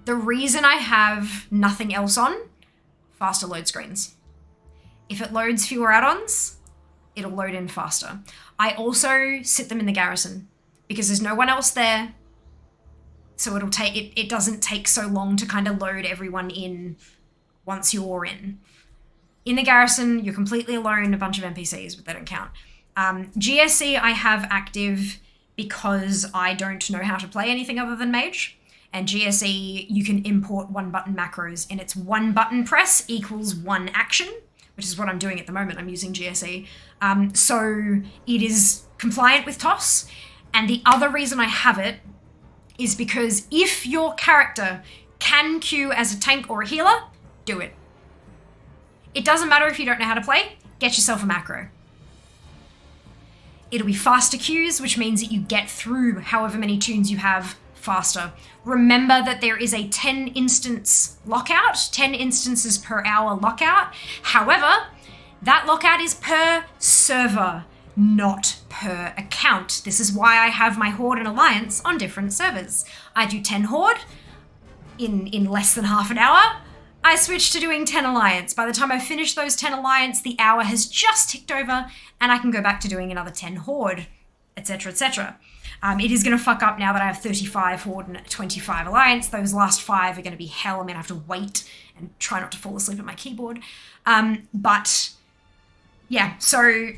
The reason I have nothing else on, faster load screens. If it loads fewer add-ons, it'll load in faster. I also sit them in the garrison because there's no one else there. So it doesn't take so long to kind of load everyone in once you're in. In the garrison, you're completely alone, a bunch of NPCs, but they don't count. GSC I have active because I don't know how to play anything other than Mage. And GSE, you can import one-button macros, and it's one button press equals one action, which is what I'm doing at the moment. I'm using GSE. So it is compliant with TOS. And the other reason I have it is because if your character can queue as a tank or a healer, do it. It doesn't matter if you don't know how to play, get yourself a macro. It'll be faster queues, which means that you get through however many tunes you have faster. Remember that there is a 10 instance lockout, 10 instances per hour lockout. However, that lockout is per server, not per account. This is why I have my Horde and Alliance on different servers. I do 10 Horde in less than half an hour. I switched to doing 10 Alliance. By the time I finish those 10 Alliance, the hour has just ticked over and I can go back to doing another 10 Horde, etc., etc. It is going to fuck up now that I have 35 Horde and 25 Alliance. Those last 5 are going to be hell. I'm going to have to wait and try not to fall asleep at my keyboard. But yeah, so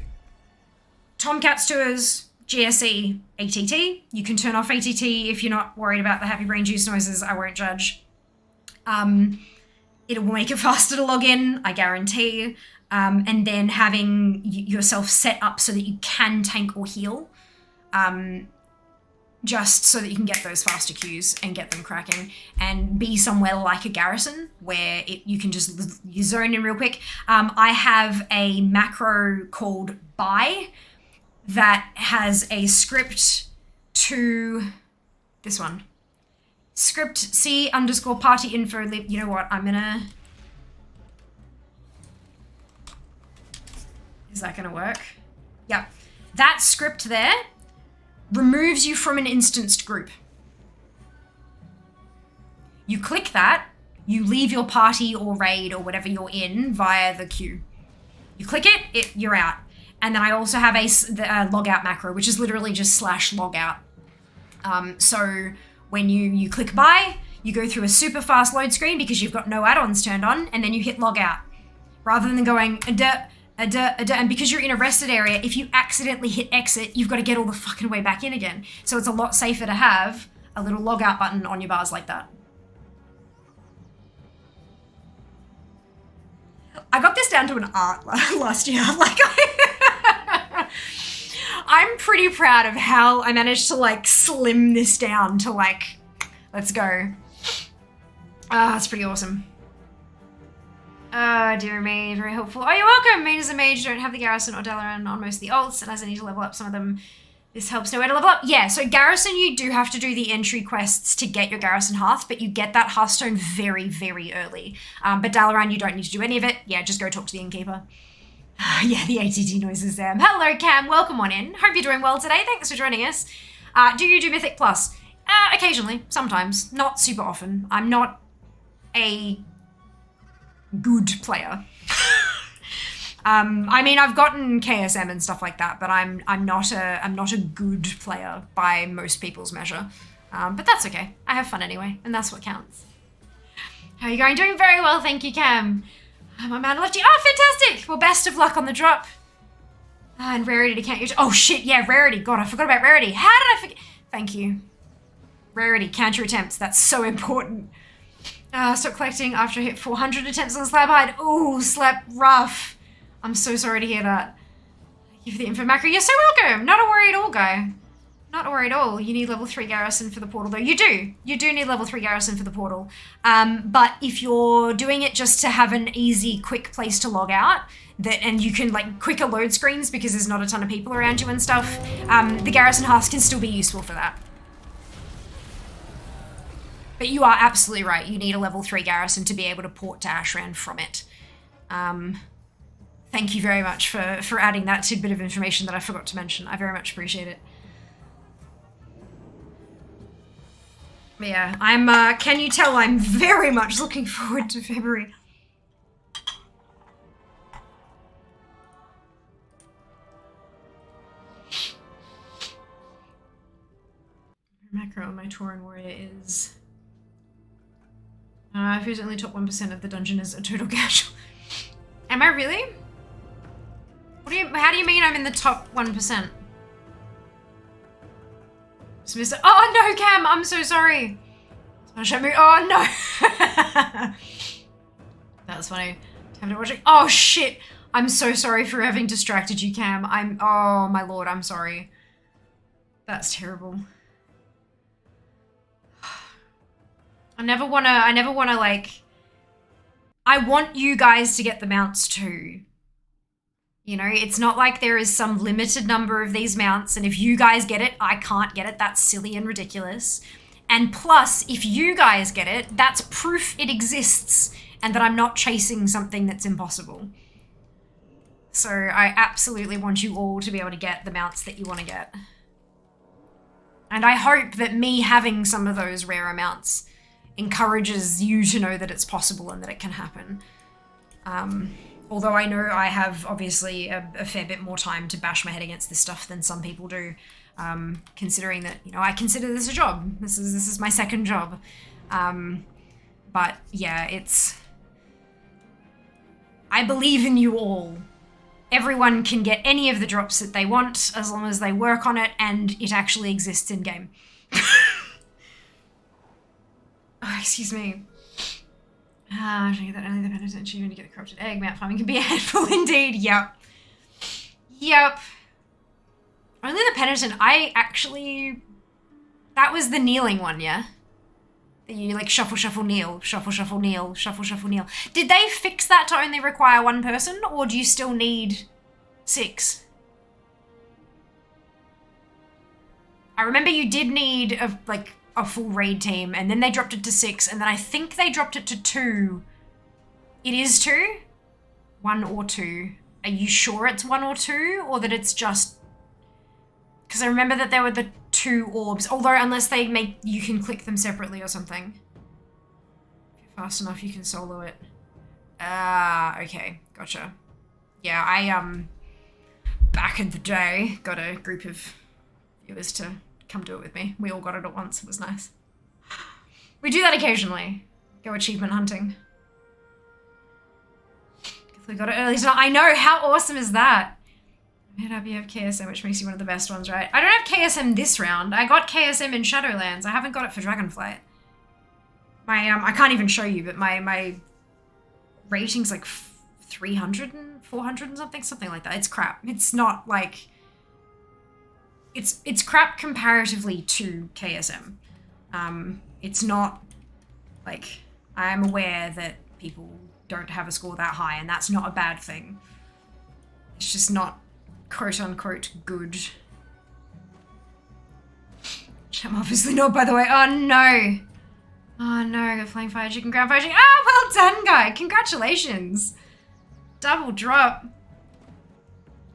Tomcat's Tours, GSE, ATT. You can turn off ATT if you're not worried about the happy brain juice noises. I won't judge. It will make it faster to log in, I guarantee. And then having yourself set up so that you can tank or heal, just so that you can get those faster queues and get them cracking, and be somewhere like a garrison where you can just you zone in real quick. I have a macro called buy that has a script to this one. Script C_party info. You know what? Is that gonna work? Yep. That script there removes you from an instanced group. You click that, you leave your party or raid or whatever you're in via the queue. You click it, you're out. And then I also have a logout macro, which is literally just /logout. So when you click buy, you go through a super fast load screen because you've got no add-ons turned on, and then you hit logout. Rather than going and because you're in a rested area, if you accidentally hit exit, you've got to get all the fucking way back in again. So it's a lot safer to have a little logout button on your bars like that. I got this down to an art last year. I'm pretty proud of how I managed to slim this down to let's go. It's pretty awesome. Oh, dear Mage, very helpful. Oh, you're welcome. Mage is a mage, don't have the Garrison or Dalaran on most of the alts, and as I need to level up some of them, this helps know where to level up. Yeah, so Garrison, you do have to do the entry quests to get your Garrison Hearth, but you get that Hearthstone very, very early. But Dalaran, you don't need to do any of it. Yeah, just go talk to the innkeeper. Yeah, the ATT noises there. Hello, Cam. Welcome on in. Hope you're doing well today. Thanks for joining us. Do you do Mythic Plus? Occasionally. Sometimes. Not super often. I'm not a good player. I mean, I've gotten KSM and stuff like that, but I'm not a good player by most people's measure. But that's okay. I have fun anyway, and that's what counts. How are you going? Doing very well, thank you, Cam. My man left you. Oh, fantastic! Well, best of luck on the drop. And rarity to count your... Oh, shit, yeah, rarity. God, I forgot about rarity. How did I forget? Thank you. Rarity, count your attempts. That's so important. Stop collecting after I hit 400 attempts on the slab hide. Ooh, slap rough. I'm so sorry to hear that. Thank you for the info, Macro. You're so welcome. Not a worry at all, guy. Not a worry at all. You need level 3 garrison for the portal, though. You do. You do need level 3 garrison for the portal. But if you're doing it just to have an easy, quick place to log out, and you can, like, quicker load screens because there's not a ton of people around you and stuff, the garrison husk can still be useful for that. But you are absolutely right. You need a level 3 garrison to be able to port to Ashran from it. Thank you very much for adding that tidbit of information that I forgot to mention. I very much appreciate it. But yeah, I'm, can you tell I'm very much looking forward to February. Macro on my Tauren warrior is... if he's only top 1% of the dungeon is a total casual. Am I really? How do you mean I'm in the top 1%? Oh no, Cam, I'm so sorry. Oh no. That's funny. Time to watch it. Oh shit. I'm so sorry for having distracted you, Cam. Oh my lord, I'm sorry. That's terrible. I never wanna like, I want you guys to get the mounts too. You know, it's not like there is some limited number of these mounts, and if you guys get it, I can't get it. That's silly and ridiculous. And plus, if you guys get it, that's proof it exists and that I'm not chasing something that's impossible. So I absolutely want you all to be able to get the mounts that you want to get. And I hope that me having some of those rarer mounts encourages you to know that it's possible and that it can happen. Although I know I have obviously a fair bit more time to bash my head against this stuff than some people do, considering that, you know, I consider this a job. This is my second job. But yeah, I believe in you all. Everyone can get any of the drops that they want as long as they work on it and it actually exists in game. Oh, excuse me. I should get that only the penitent achievement to get the corrupted egg. Mount farming can be a handful indeed. Yep. Yep. Only the penitent. That was the kneeling one, yeah? That you like shuffle, shuffle, kneel, shuffle, shuffle, kneel, shuffle, shuffle, kneel. Did they fix that to only require one person, or do you still need 6? I remember you did need a full raid team, and then they dropped it to 6, and then I think they dropped it to 2. It is 2? 1 or 2. Are you sure it's 1 or 2, or that it's just... Because I remember that there were the 2 orbs, although unless they make... You can click them separately or something. If you're fast enough, you can solo it. Okay. Gotcha. Yeah, I, back in the day, got a group of viewers to come do it with me. We all got it at once. It was nice. We do that occasionally. Go achievement hunting. We got it early tonight. I know, how awesome is that? I'm happy you have KSM, which makes you one of the best ones, right? I don't have KSM this round. I got KSM in Shadowlands. I haven't got it for Dragonflight. My, I can't even show you, but my rating's like 300 and 400 and something like that. It's crap. It's not like... It's crap comparatively to KSM. It's not, like, I'm aware that people don't have a score that high, and that's not a bad thing. It's just not quote-unquote good. I'm obviously not, by the way. Oh no! Oh no, I got flying fire chicken, ground fire chicken. Ah, well done, guy! Congratulations! Double drop.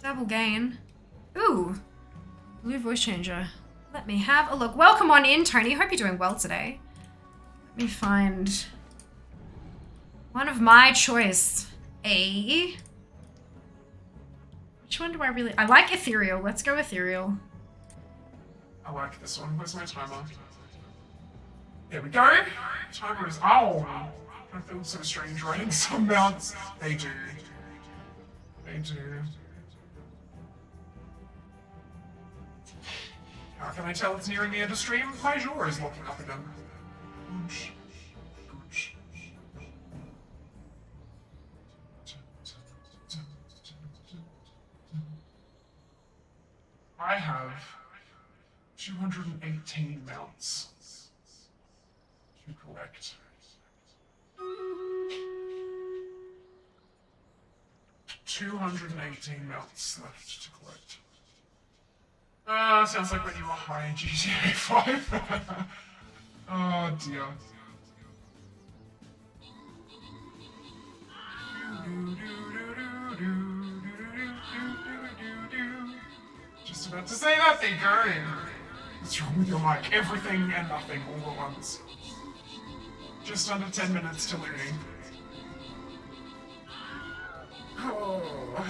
Double gain. Ooh. Blue voice changer. Let me have a look. Welcome on in, Tony. Hope you're doing well today. Let me find One of my choice. Which one do I really... I like ethereal. Let's go ethereal.
I like this one. Where's my timer? There we go. Timer is... Oh! I feel so strange writing some mounts. They do. They do. How can I tell it's nearing the end of stream? My jaw is locking up again. Gooch. Gooch. I have 218 mounts to collect. $218 mounts left to collect. Sounds like when you were high in GTA 5. Oh dear. Just about to say that, they go. What's wrong with your mic? Everything and nothing all at once. Just under 10 minutes to looting. Oh,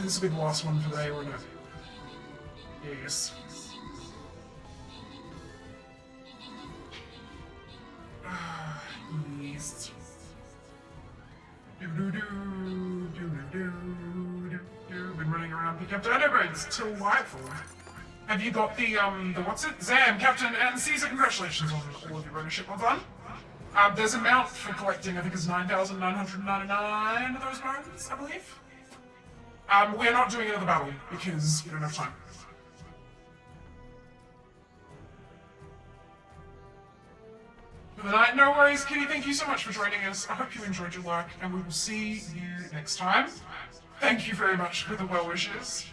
this will be the last one for the day, won't it? Yes. Yes. Been running around picking up dino bones till nightfall. Have you got the what's it? Zam, Captain, and Caesar, congratulations on all of your ownership, well done. There's a mount for collecting, I think it's 9,999 of those bones, I believe. We're not doing another battle because we don't have time. For the night, no worries, Kitty. Thank you so much for joining us. I hope you enjoyed your work, and we will see you next time. Thank you very much for the well wishes.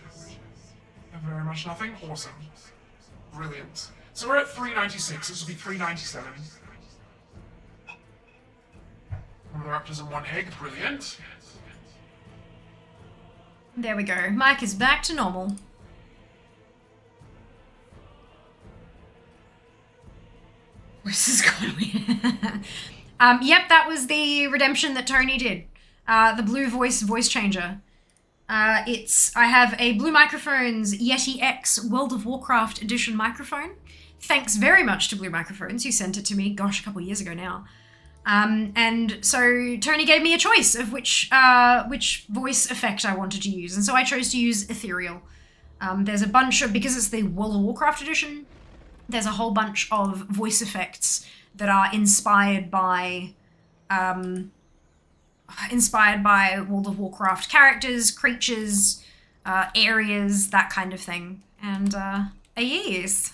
Very much nothing. Awesome. Brilliant. So we're at 396. This will be 397. One of the raptors and one egg. Brilliant.
There we go. Mike is back to normal. Where's this going? Yep, that was the redemption that Tony did. The blue voice changer. I have a Blue Microphones Yeti X World of Warcraft edition microphone. Thanks very much to Blue Microphones, who sent it to me, gosh, a couple years ago now. And so Tony gave me a choice of which voice effect I wanted to use, and so I chose to use ethereal. There's a bunch of, because it's the World of Warcraft edition, there's a whole bunch of voice effects that are inspired by World of Warcraft characters, creatures, areas, that kind of thing. And yes.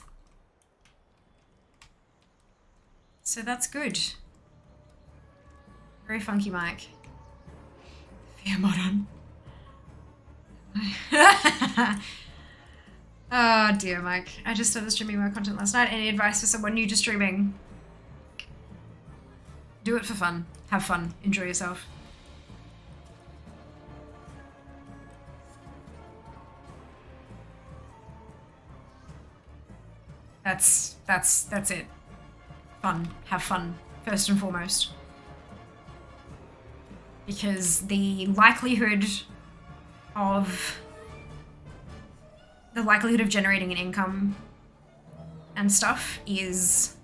So that's good. Very funky mic. Fear modern. Oh dear, Mike. I just started streaming more content last night. Any advice for someone new to streaming? Do it for fun. Have fun. Enjoy yourself. That's it. Fun. Have fun. First and foremost. Because the likelihood of generating an income and stuff is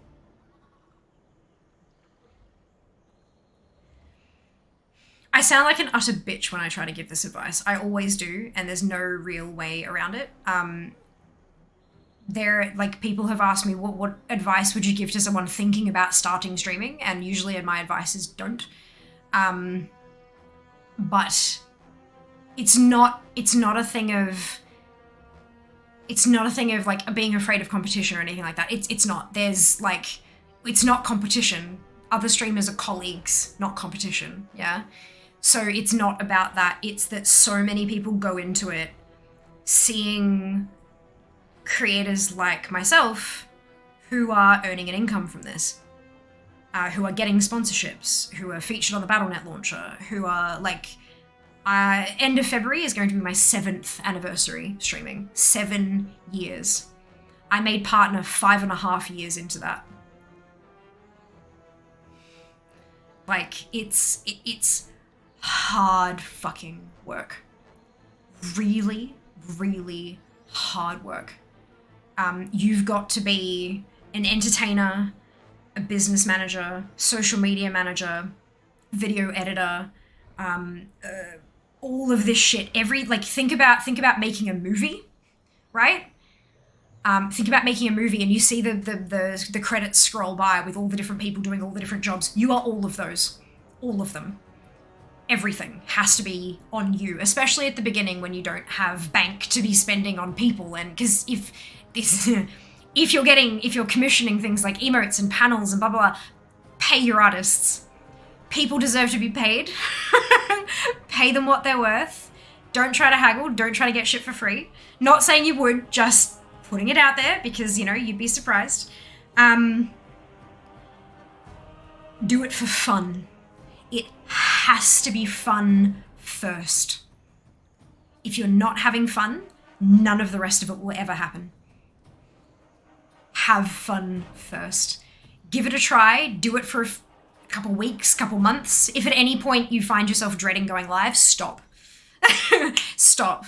I sound like an utter bitch when I try to give this advice. I always do, and there's no real way around it. People have asked me what advice would you give to someone thinking about starting streaming, and usually my advice is don't. But it's not a thing of like being afraid of competition or anything like that. It's not. There's like, it's not competition. Other streamers are colleagues, not competition. Yeah. So it's not about that. It's that so many people go into it seeing creators like myself who are earning an income from this, who are getting sponsorships, who are featured on the Battle.net launcher, who are like, end of February is going to be my 7th anniversary streaming. 7 years. I made partner 5.5 years into that. Like, it's hard fucking work. Really, really hard work. You've got to be an entertainer, a business manager, social media manager, video editor, all of this shit. Think about making a movie, right? Think about making a movie and you see the credits scroll by with all the different people doing all the different jobs. You are all of those. All of them. Everything has to be on you, especially at the beginning when you don't have bank to be spending on people. And because if you're commissioning things like emotes and panels and blah, blah, blah, pay your artists. People deserve to be paid. Pay them what they're worth. Don't try to haggle. Don't try to get shit for free. Not saying you would, just putting it out there because, you'd be surprised. Do it for fun. It has to be fun first. If you're not having fun, none of the rest of it will ever happen. Have fun first. Give it a try. Do it for a couple weeks, couple months. If at any point you find yourself dreading going live, stop. Stop.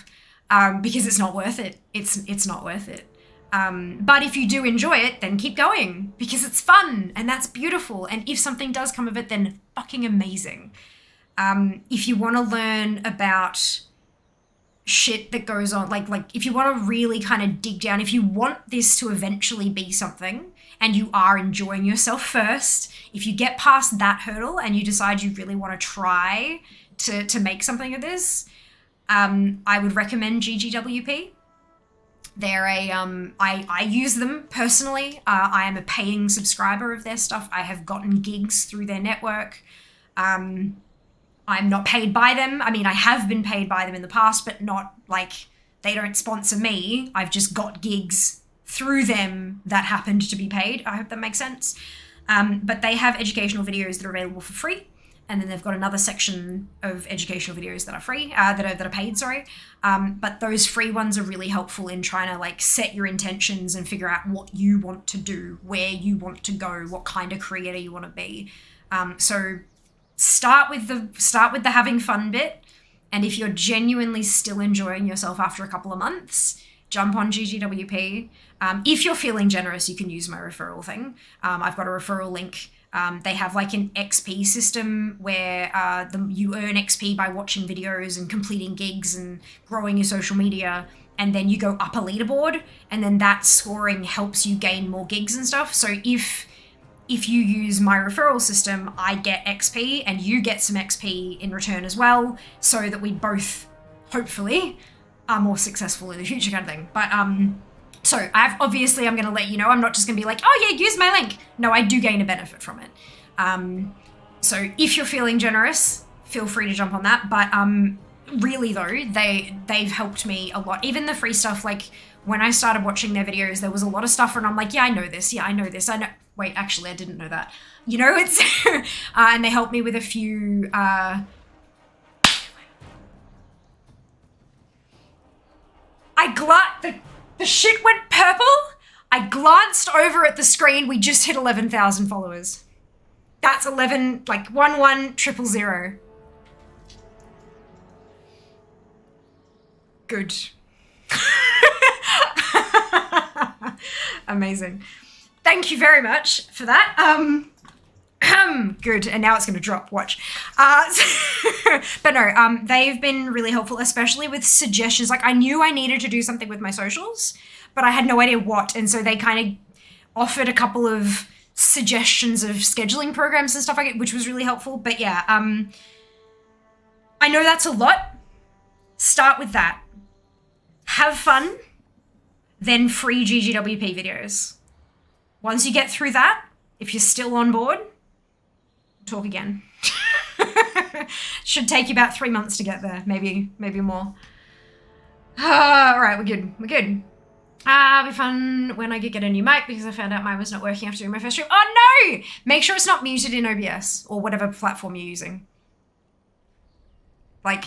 Because it's not worth it. It's not worth it. But if you do enjoy it, then keep going because it's fun and that's beautiful. And if something does come of it, then fucking amazing. If you want to learn about shit that goes on, like if you want to really kind of dig down, if you want this to eventually be something and you are enjoying yourself first, if you get past that hurdle and you decide you really want to try to make something of this, I would recommend GGWP. They're I use them personally. I am a paying subscriber of their stuff. I have gotten gigs through their network. I'm not paid by them. I mean, I have been paid by them in the past, but not like they don't sponsor me. I've just got gigs through them that happened to be paid. I hope that makes sense. But they have educational videos that are available for free. And then they've got another section of educational videos that are free, that are paid, sorry. But those free ones are really helpful in trying to like set your intentions and figure out what you want to do, where you want to go, what kind of creator you want to be. So start with the having fun bit. And if you're genuinely still enjoying yourself after a couple of months, jump on GGWP. If you're feeling generous, you can use my referral thing. I've got a referral link. They have like an XP system where you earn XP by watching videos and completing gigs and growing your social media. And then you go up a leaderboard and then that scoring helps you gain more gigs and stuff. So if you use my referral system, I get XP and you get some XP in return as well, so that we both hopefully are more successful in the future kind of thing. But so I'm going to let you know, I'm not just going to be like, oh yeah, use my link. No, I do gain a benefit from it. So if you're feeling generous, feel free to jump on that. But really though, they've helped me a lot. Even the free stuff, like when I started watching their videos, there was a lot of stuff and I'm like, yeah, I know this. I know. Wait, actually, I didn't know that. It's, and they helped me with a few, the shit went purple. I glanced over at the screen. We just hit 11,000 followers. That's 11,000. Good. Amazing. Thank you very much for that. Good. And now it's going to drop. Watch. But no, they've been really helpful, especially with suggestions. Like I knew I needed to do something with my socials, but I had no idea what. And so they kind of offered a couple of suggestions of scheduling programs and stuff like it, which was really helpful. But yeah, I know that's a lot. Start with that. Have fun. Then free GGWP videos. Once you get through that, if you're still on board, talk again. Should take you about 3 months to get there, maybe more. All right, we're good. It'll be fun when I get a new mic because I found out mine was not working after doing my first stream. Oh no! Make sure it's not muted in OBS or whatever platform you're using. Like,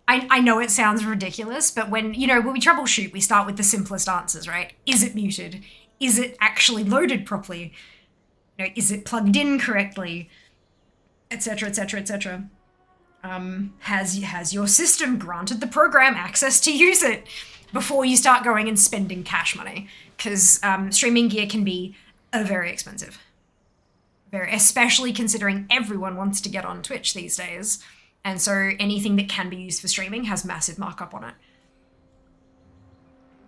I know it sounds ridiculous, but when we troubleshoot, we start with the simplest answers, right? Is it muted? Is it actually loaded properly? Is it plugged in correctly? Etc., etc., etc. Has your system granted the program access to use it before you start going and spending cash money? Because streaming gear can be very expensive. Especially considering everyone wants to get on Twitch these days. And so anything that can be used for streaming has massive markup on it.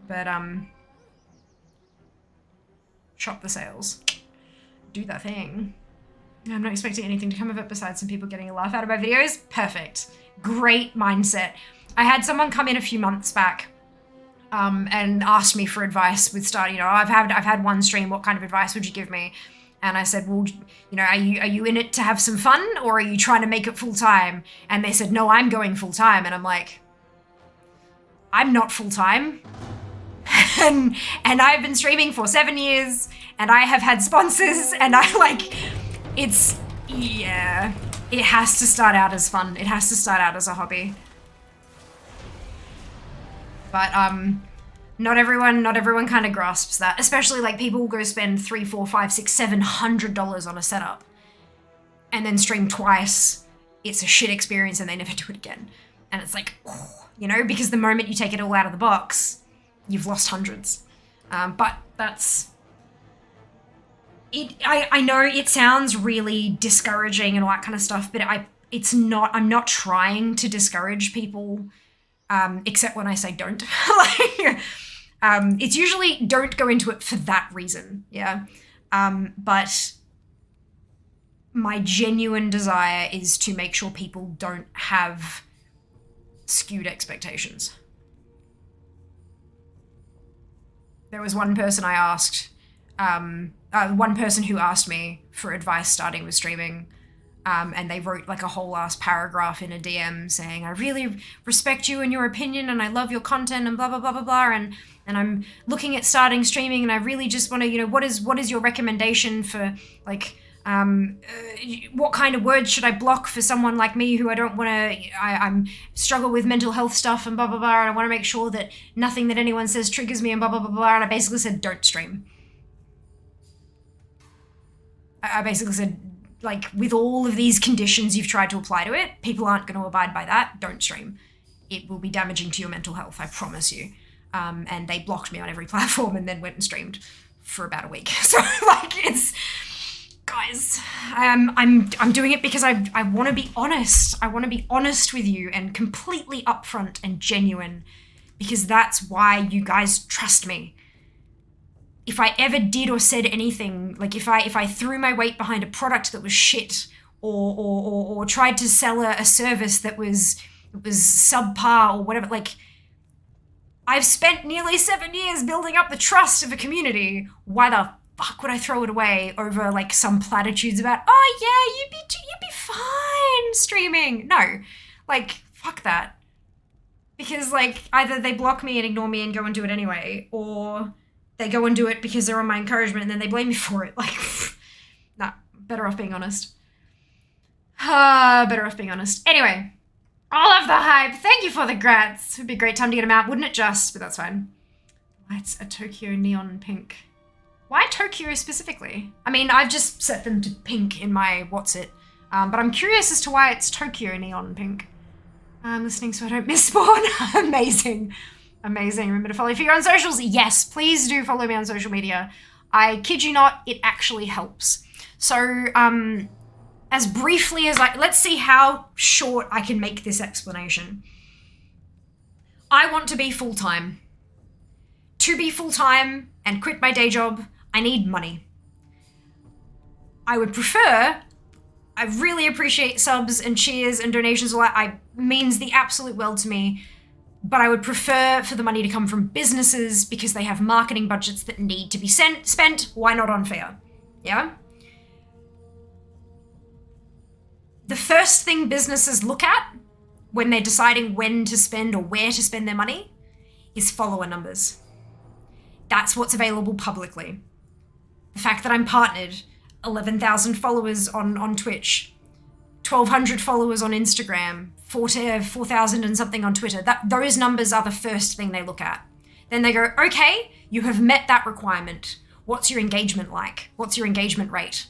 But, shop the sales. Do that thing. I'm not expecting anything to come of it besides some people getting a laugh out of my videos. Perfect. Great mindset. I had someone come in a few months back and asked me for advice with starting, I've had one stream, what kind of advice would you give me? And I said, well, are you in it to have some fun, or are you trying to make it full time? And they said, no, I'm going full time. And I'm like, I'm not full time. and I've been streaming for 7 years, and I have had sponsors, and it has to start out as fun. It has to start out as a hobby. But not everyone kind of grasps that. Especially people will go spend $300, $400, $500, $600, $700 on a setup, and then stream twice. It's a shit experience, and they never do it again. And it's because the moment you take it all out of the box, you've lost hundreds. But that's it. I know it sounds really discouraging and all that kind of stuff, but I'm not trying to discourage people, except when I say don't. It's usually don't go into it for that reason, yeah. But my genuine desire is to make sure people don't have skewed expectations. There was one person I asked, one person who asked me for advice starting with streaming, and they wrote a whole ass paragraph in a DM saying, I really respect you and your opinion, and I love your content, and blah, blah, blah, blah, blah, and I'm looking at starting streaming, and I really just want to, what is your recommendation for, what kind of words should I block for someone like me who I don't want to, I'm struggle with mental health stuff and blah, blah, blah, and I want to make sure that nothing that anyone says triggers me and blah, blah, blah, blah, and I basically said, don't stream. I basically said, with all of these conditions you've tried to apply to it, people aren't going to abide by that, don't stream. It will be damaging to your mental health, I promise you. And they blocked me on every platform and then went and streamed for about a week. So, it's... Guys, I'm doing it because I want to be honest. I want to be honest with you and completely upfront and genuine, because that's why you guys trust me. If I ever did or said anything, if I threw my weight behind a product that was shit, or tried to sell a service that was subpar or whatever, I've spent nearly 7 years building up the trust of a community. Why the fuck would I throw it away over some platitudes about, oh yeah, you'd be fine streaming? No, fuck that. Because either they block me and ignore me and go and do it anyway, or they go and do it because they're on my encouragement and then they blame me for it. Nah, better off being honest. Better off being honest. Anyway, all of the hype. Thank you for the grats. It'd be a great time to get them out, wouldn't it just? But that's fine. Lights are Tokyo neon pink. Why Tokyo specifically? I mean, I've just set them to pink in my what's-it. But I'm curious as to why it's Tokyo neon pink. I'm listening so I don't miss spawn. Amazing. Amazing. Remember to follow me on socials. Yes, please do follow me on social media. I kid you not, it actually helps. So, as briefly as let's see how short I can make this explanation. I want to be full-time. To be full-time and quit my day job, I need money. I would prefer, I really appreciate subs and cheers and donations, all that. Means the absolute world to me, but I would prefer for the money to come from businesses because they have marketing budgets that need to be spent. Why not on fair? Yeah? The first thing businesses look at when they're deciding when to spend or where to spend their money is follower numbers. That's what's available publicly. The fact that I'm partnered, 11,000 followers on Twitch, 1,200 followers on Instagram, 4,000 and something on Twitter, those numbers are the first thing they look at. Then they go, okay, you have met that requirement. What's your engagement like? What's your engagement rate?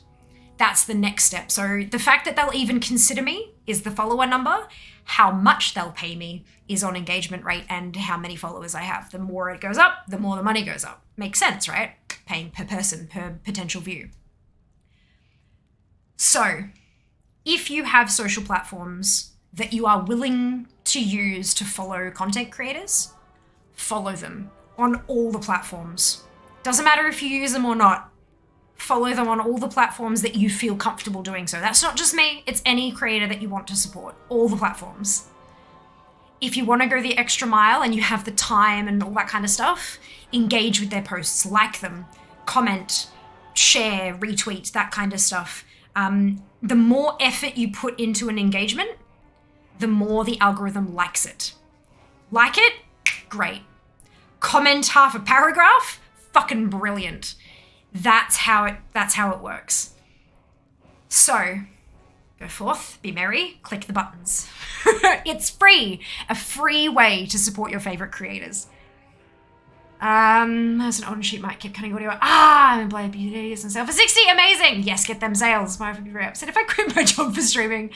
that's the next step. So the fact that they'll even consider me is the follower number. How much they'll pay me is on engagement rate and how many followers I have. The more it goes up, the more the money goes up. Makes sense, right? Paying per person, per potential view. So if you have social platforms that you are willing to use to follow content creators, follow them on all the platforms. Doesn't matter if you use them or not. Follow them on all the platforms that you feel comfortable doing so. That's not just me, it's any creator that you want to support, all the platforms. If you want to go the extra mile and you have the time and all that kind of stuff, engage with their posts, like them, comment, share, retweet, that kind of stuff. The more effort you put into an engagement, the more the algorithm likes it. Like it? Great. Comment half a paragraph? Fucking brilliant. That's how it works. So, go forth, be merry, click the buttons. It's free. A free way to support your favorite creators. There's an on shoot mic kept cutting audio. I'm in Blade Beauty and sale for 60. Amazing. Yes, get them sales. My wife would be very upset if I quit my job for streaming.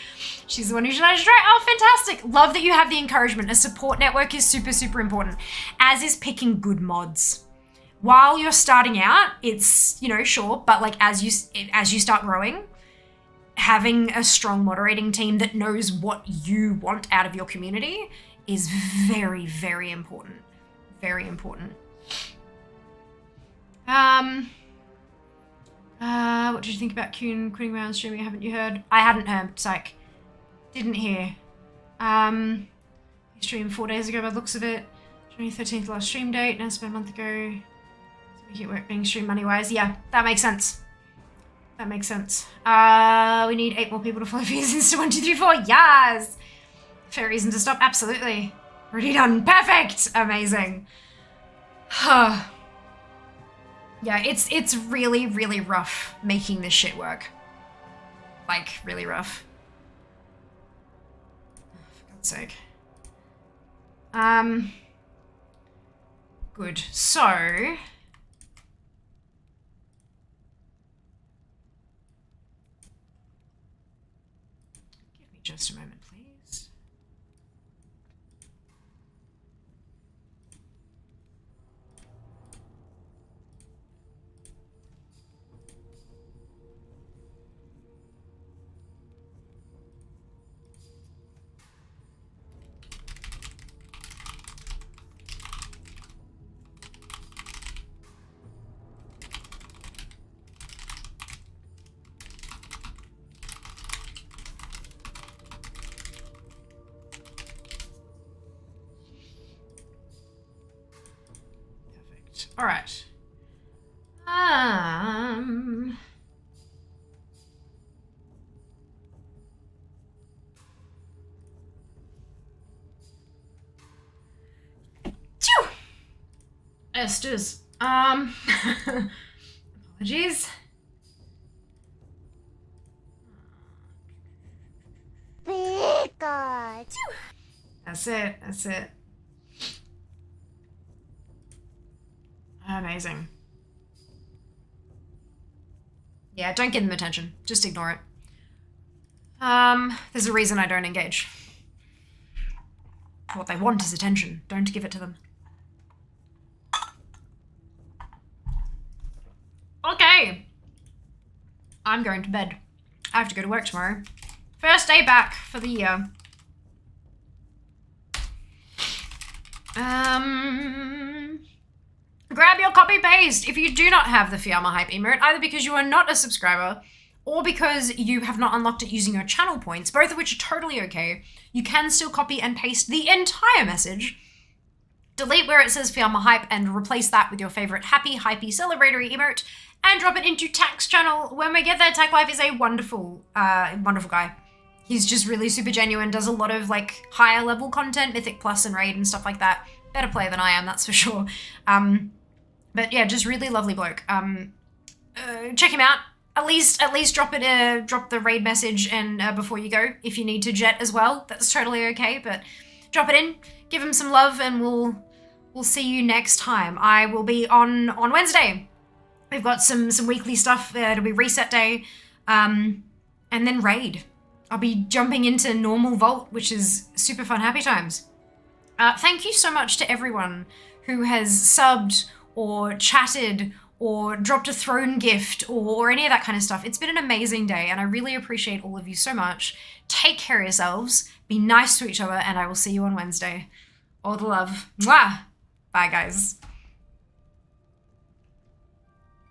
She's the one who should I straight. Oh, fantastic. Love that you have the encouragement. A support network is super, super important, as is picking good mods. While you're starting out, it's, you know, sure, but like as you start growing, having a strong moderating team that knows what you want out of your community is very, very important. Very important. What did you think about Kuhn quitting around streaming? Haven't you heard? I hadn't heard, psych. Didn't hear. He streamed 4 days ago by the looks of it. 2013th last stream date, now it's about a month ago. So it work being stream money-wise. Yeah, that makes sense. That makes sense. We need 8 more people to follow views insta 1, 2, 3, 4. Yes! Fair reason to stop. Absolutely. Already done. Perfect. Amazing. Yeah, it's really, really rough making this shit work. Like, really rough. Oh, for God's sake. Good. So... give me just a moment, please. All right. Phew. Estes. Apologies. That's it. That's it. Amazing. Yeah, don't give them attention. Just ignore it. There's a reason I don't engage. What they want is attention. Don't give it to them. Okay. I'm going to bed. I have to go to work tomorrow. First day back for the year. Grab your copy paste if you do not have the Fiamma Hype emote, either because you are not a subscriber or because you have not unlocked it using your channel points, both of which are totally okay. You can still copy and paste the entire message, delete where it says Fiamma Hype and replace that with your favorite happy, hypey, celebratory emote and drop it into Tack's channel. When we get there, Tack Life is a wonderful, wonderful guy. He's just really super genuine, does a lot of like higher level content, Mythic Plus and Raid and stuff like that. Better player than I am, that's for sure. But yeah, just really lovely bloke. Check him out. At least drop the raid message and before you go. If you need to jet as well, that's totally okay. But drop it in, give him some love, and we'll see you next time. I will be on Wednesday. We've got some weekly stuff. It'll be reset day. and then raid. I'll be jumping into normal Vault, which is super fun, happy times. Thank you so much to everyone who has subbed or chatted or dropped a throne gift or any of that kind of stuff. It's been an amazing day, and I really appreciate all of you so much. Take care of yourselves, be nice to each other, and I will see you on Wednesday. All the love. Mwah! Bye, guys.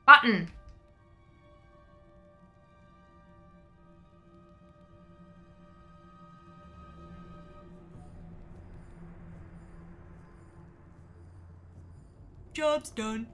Button.
Job's done.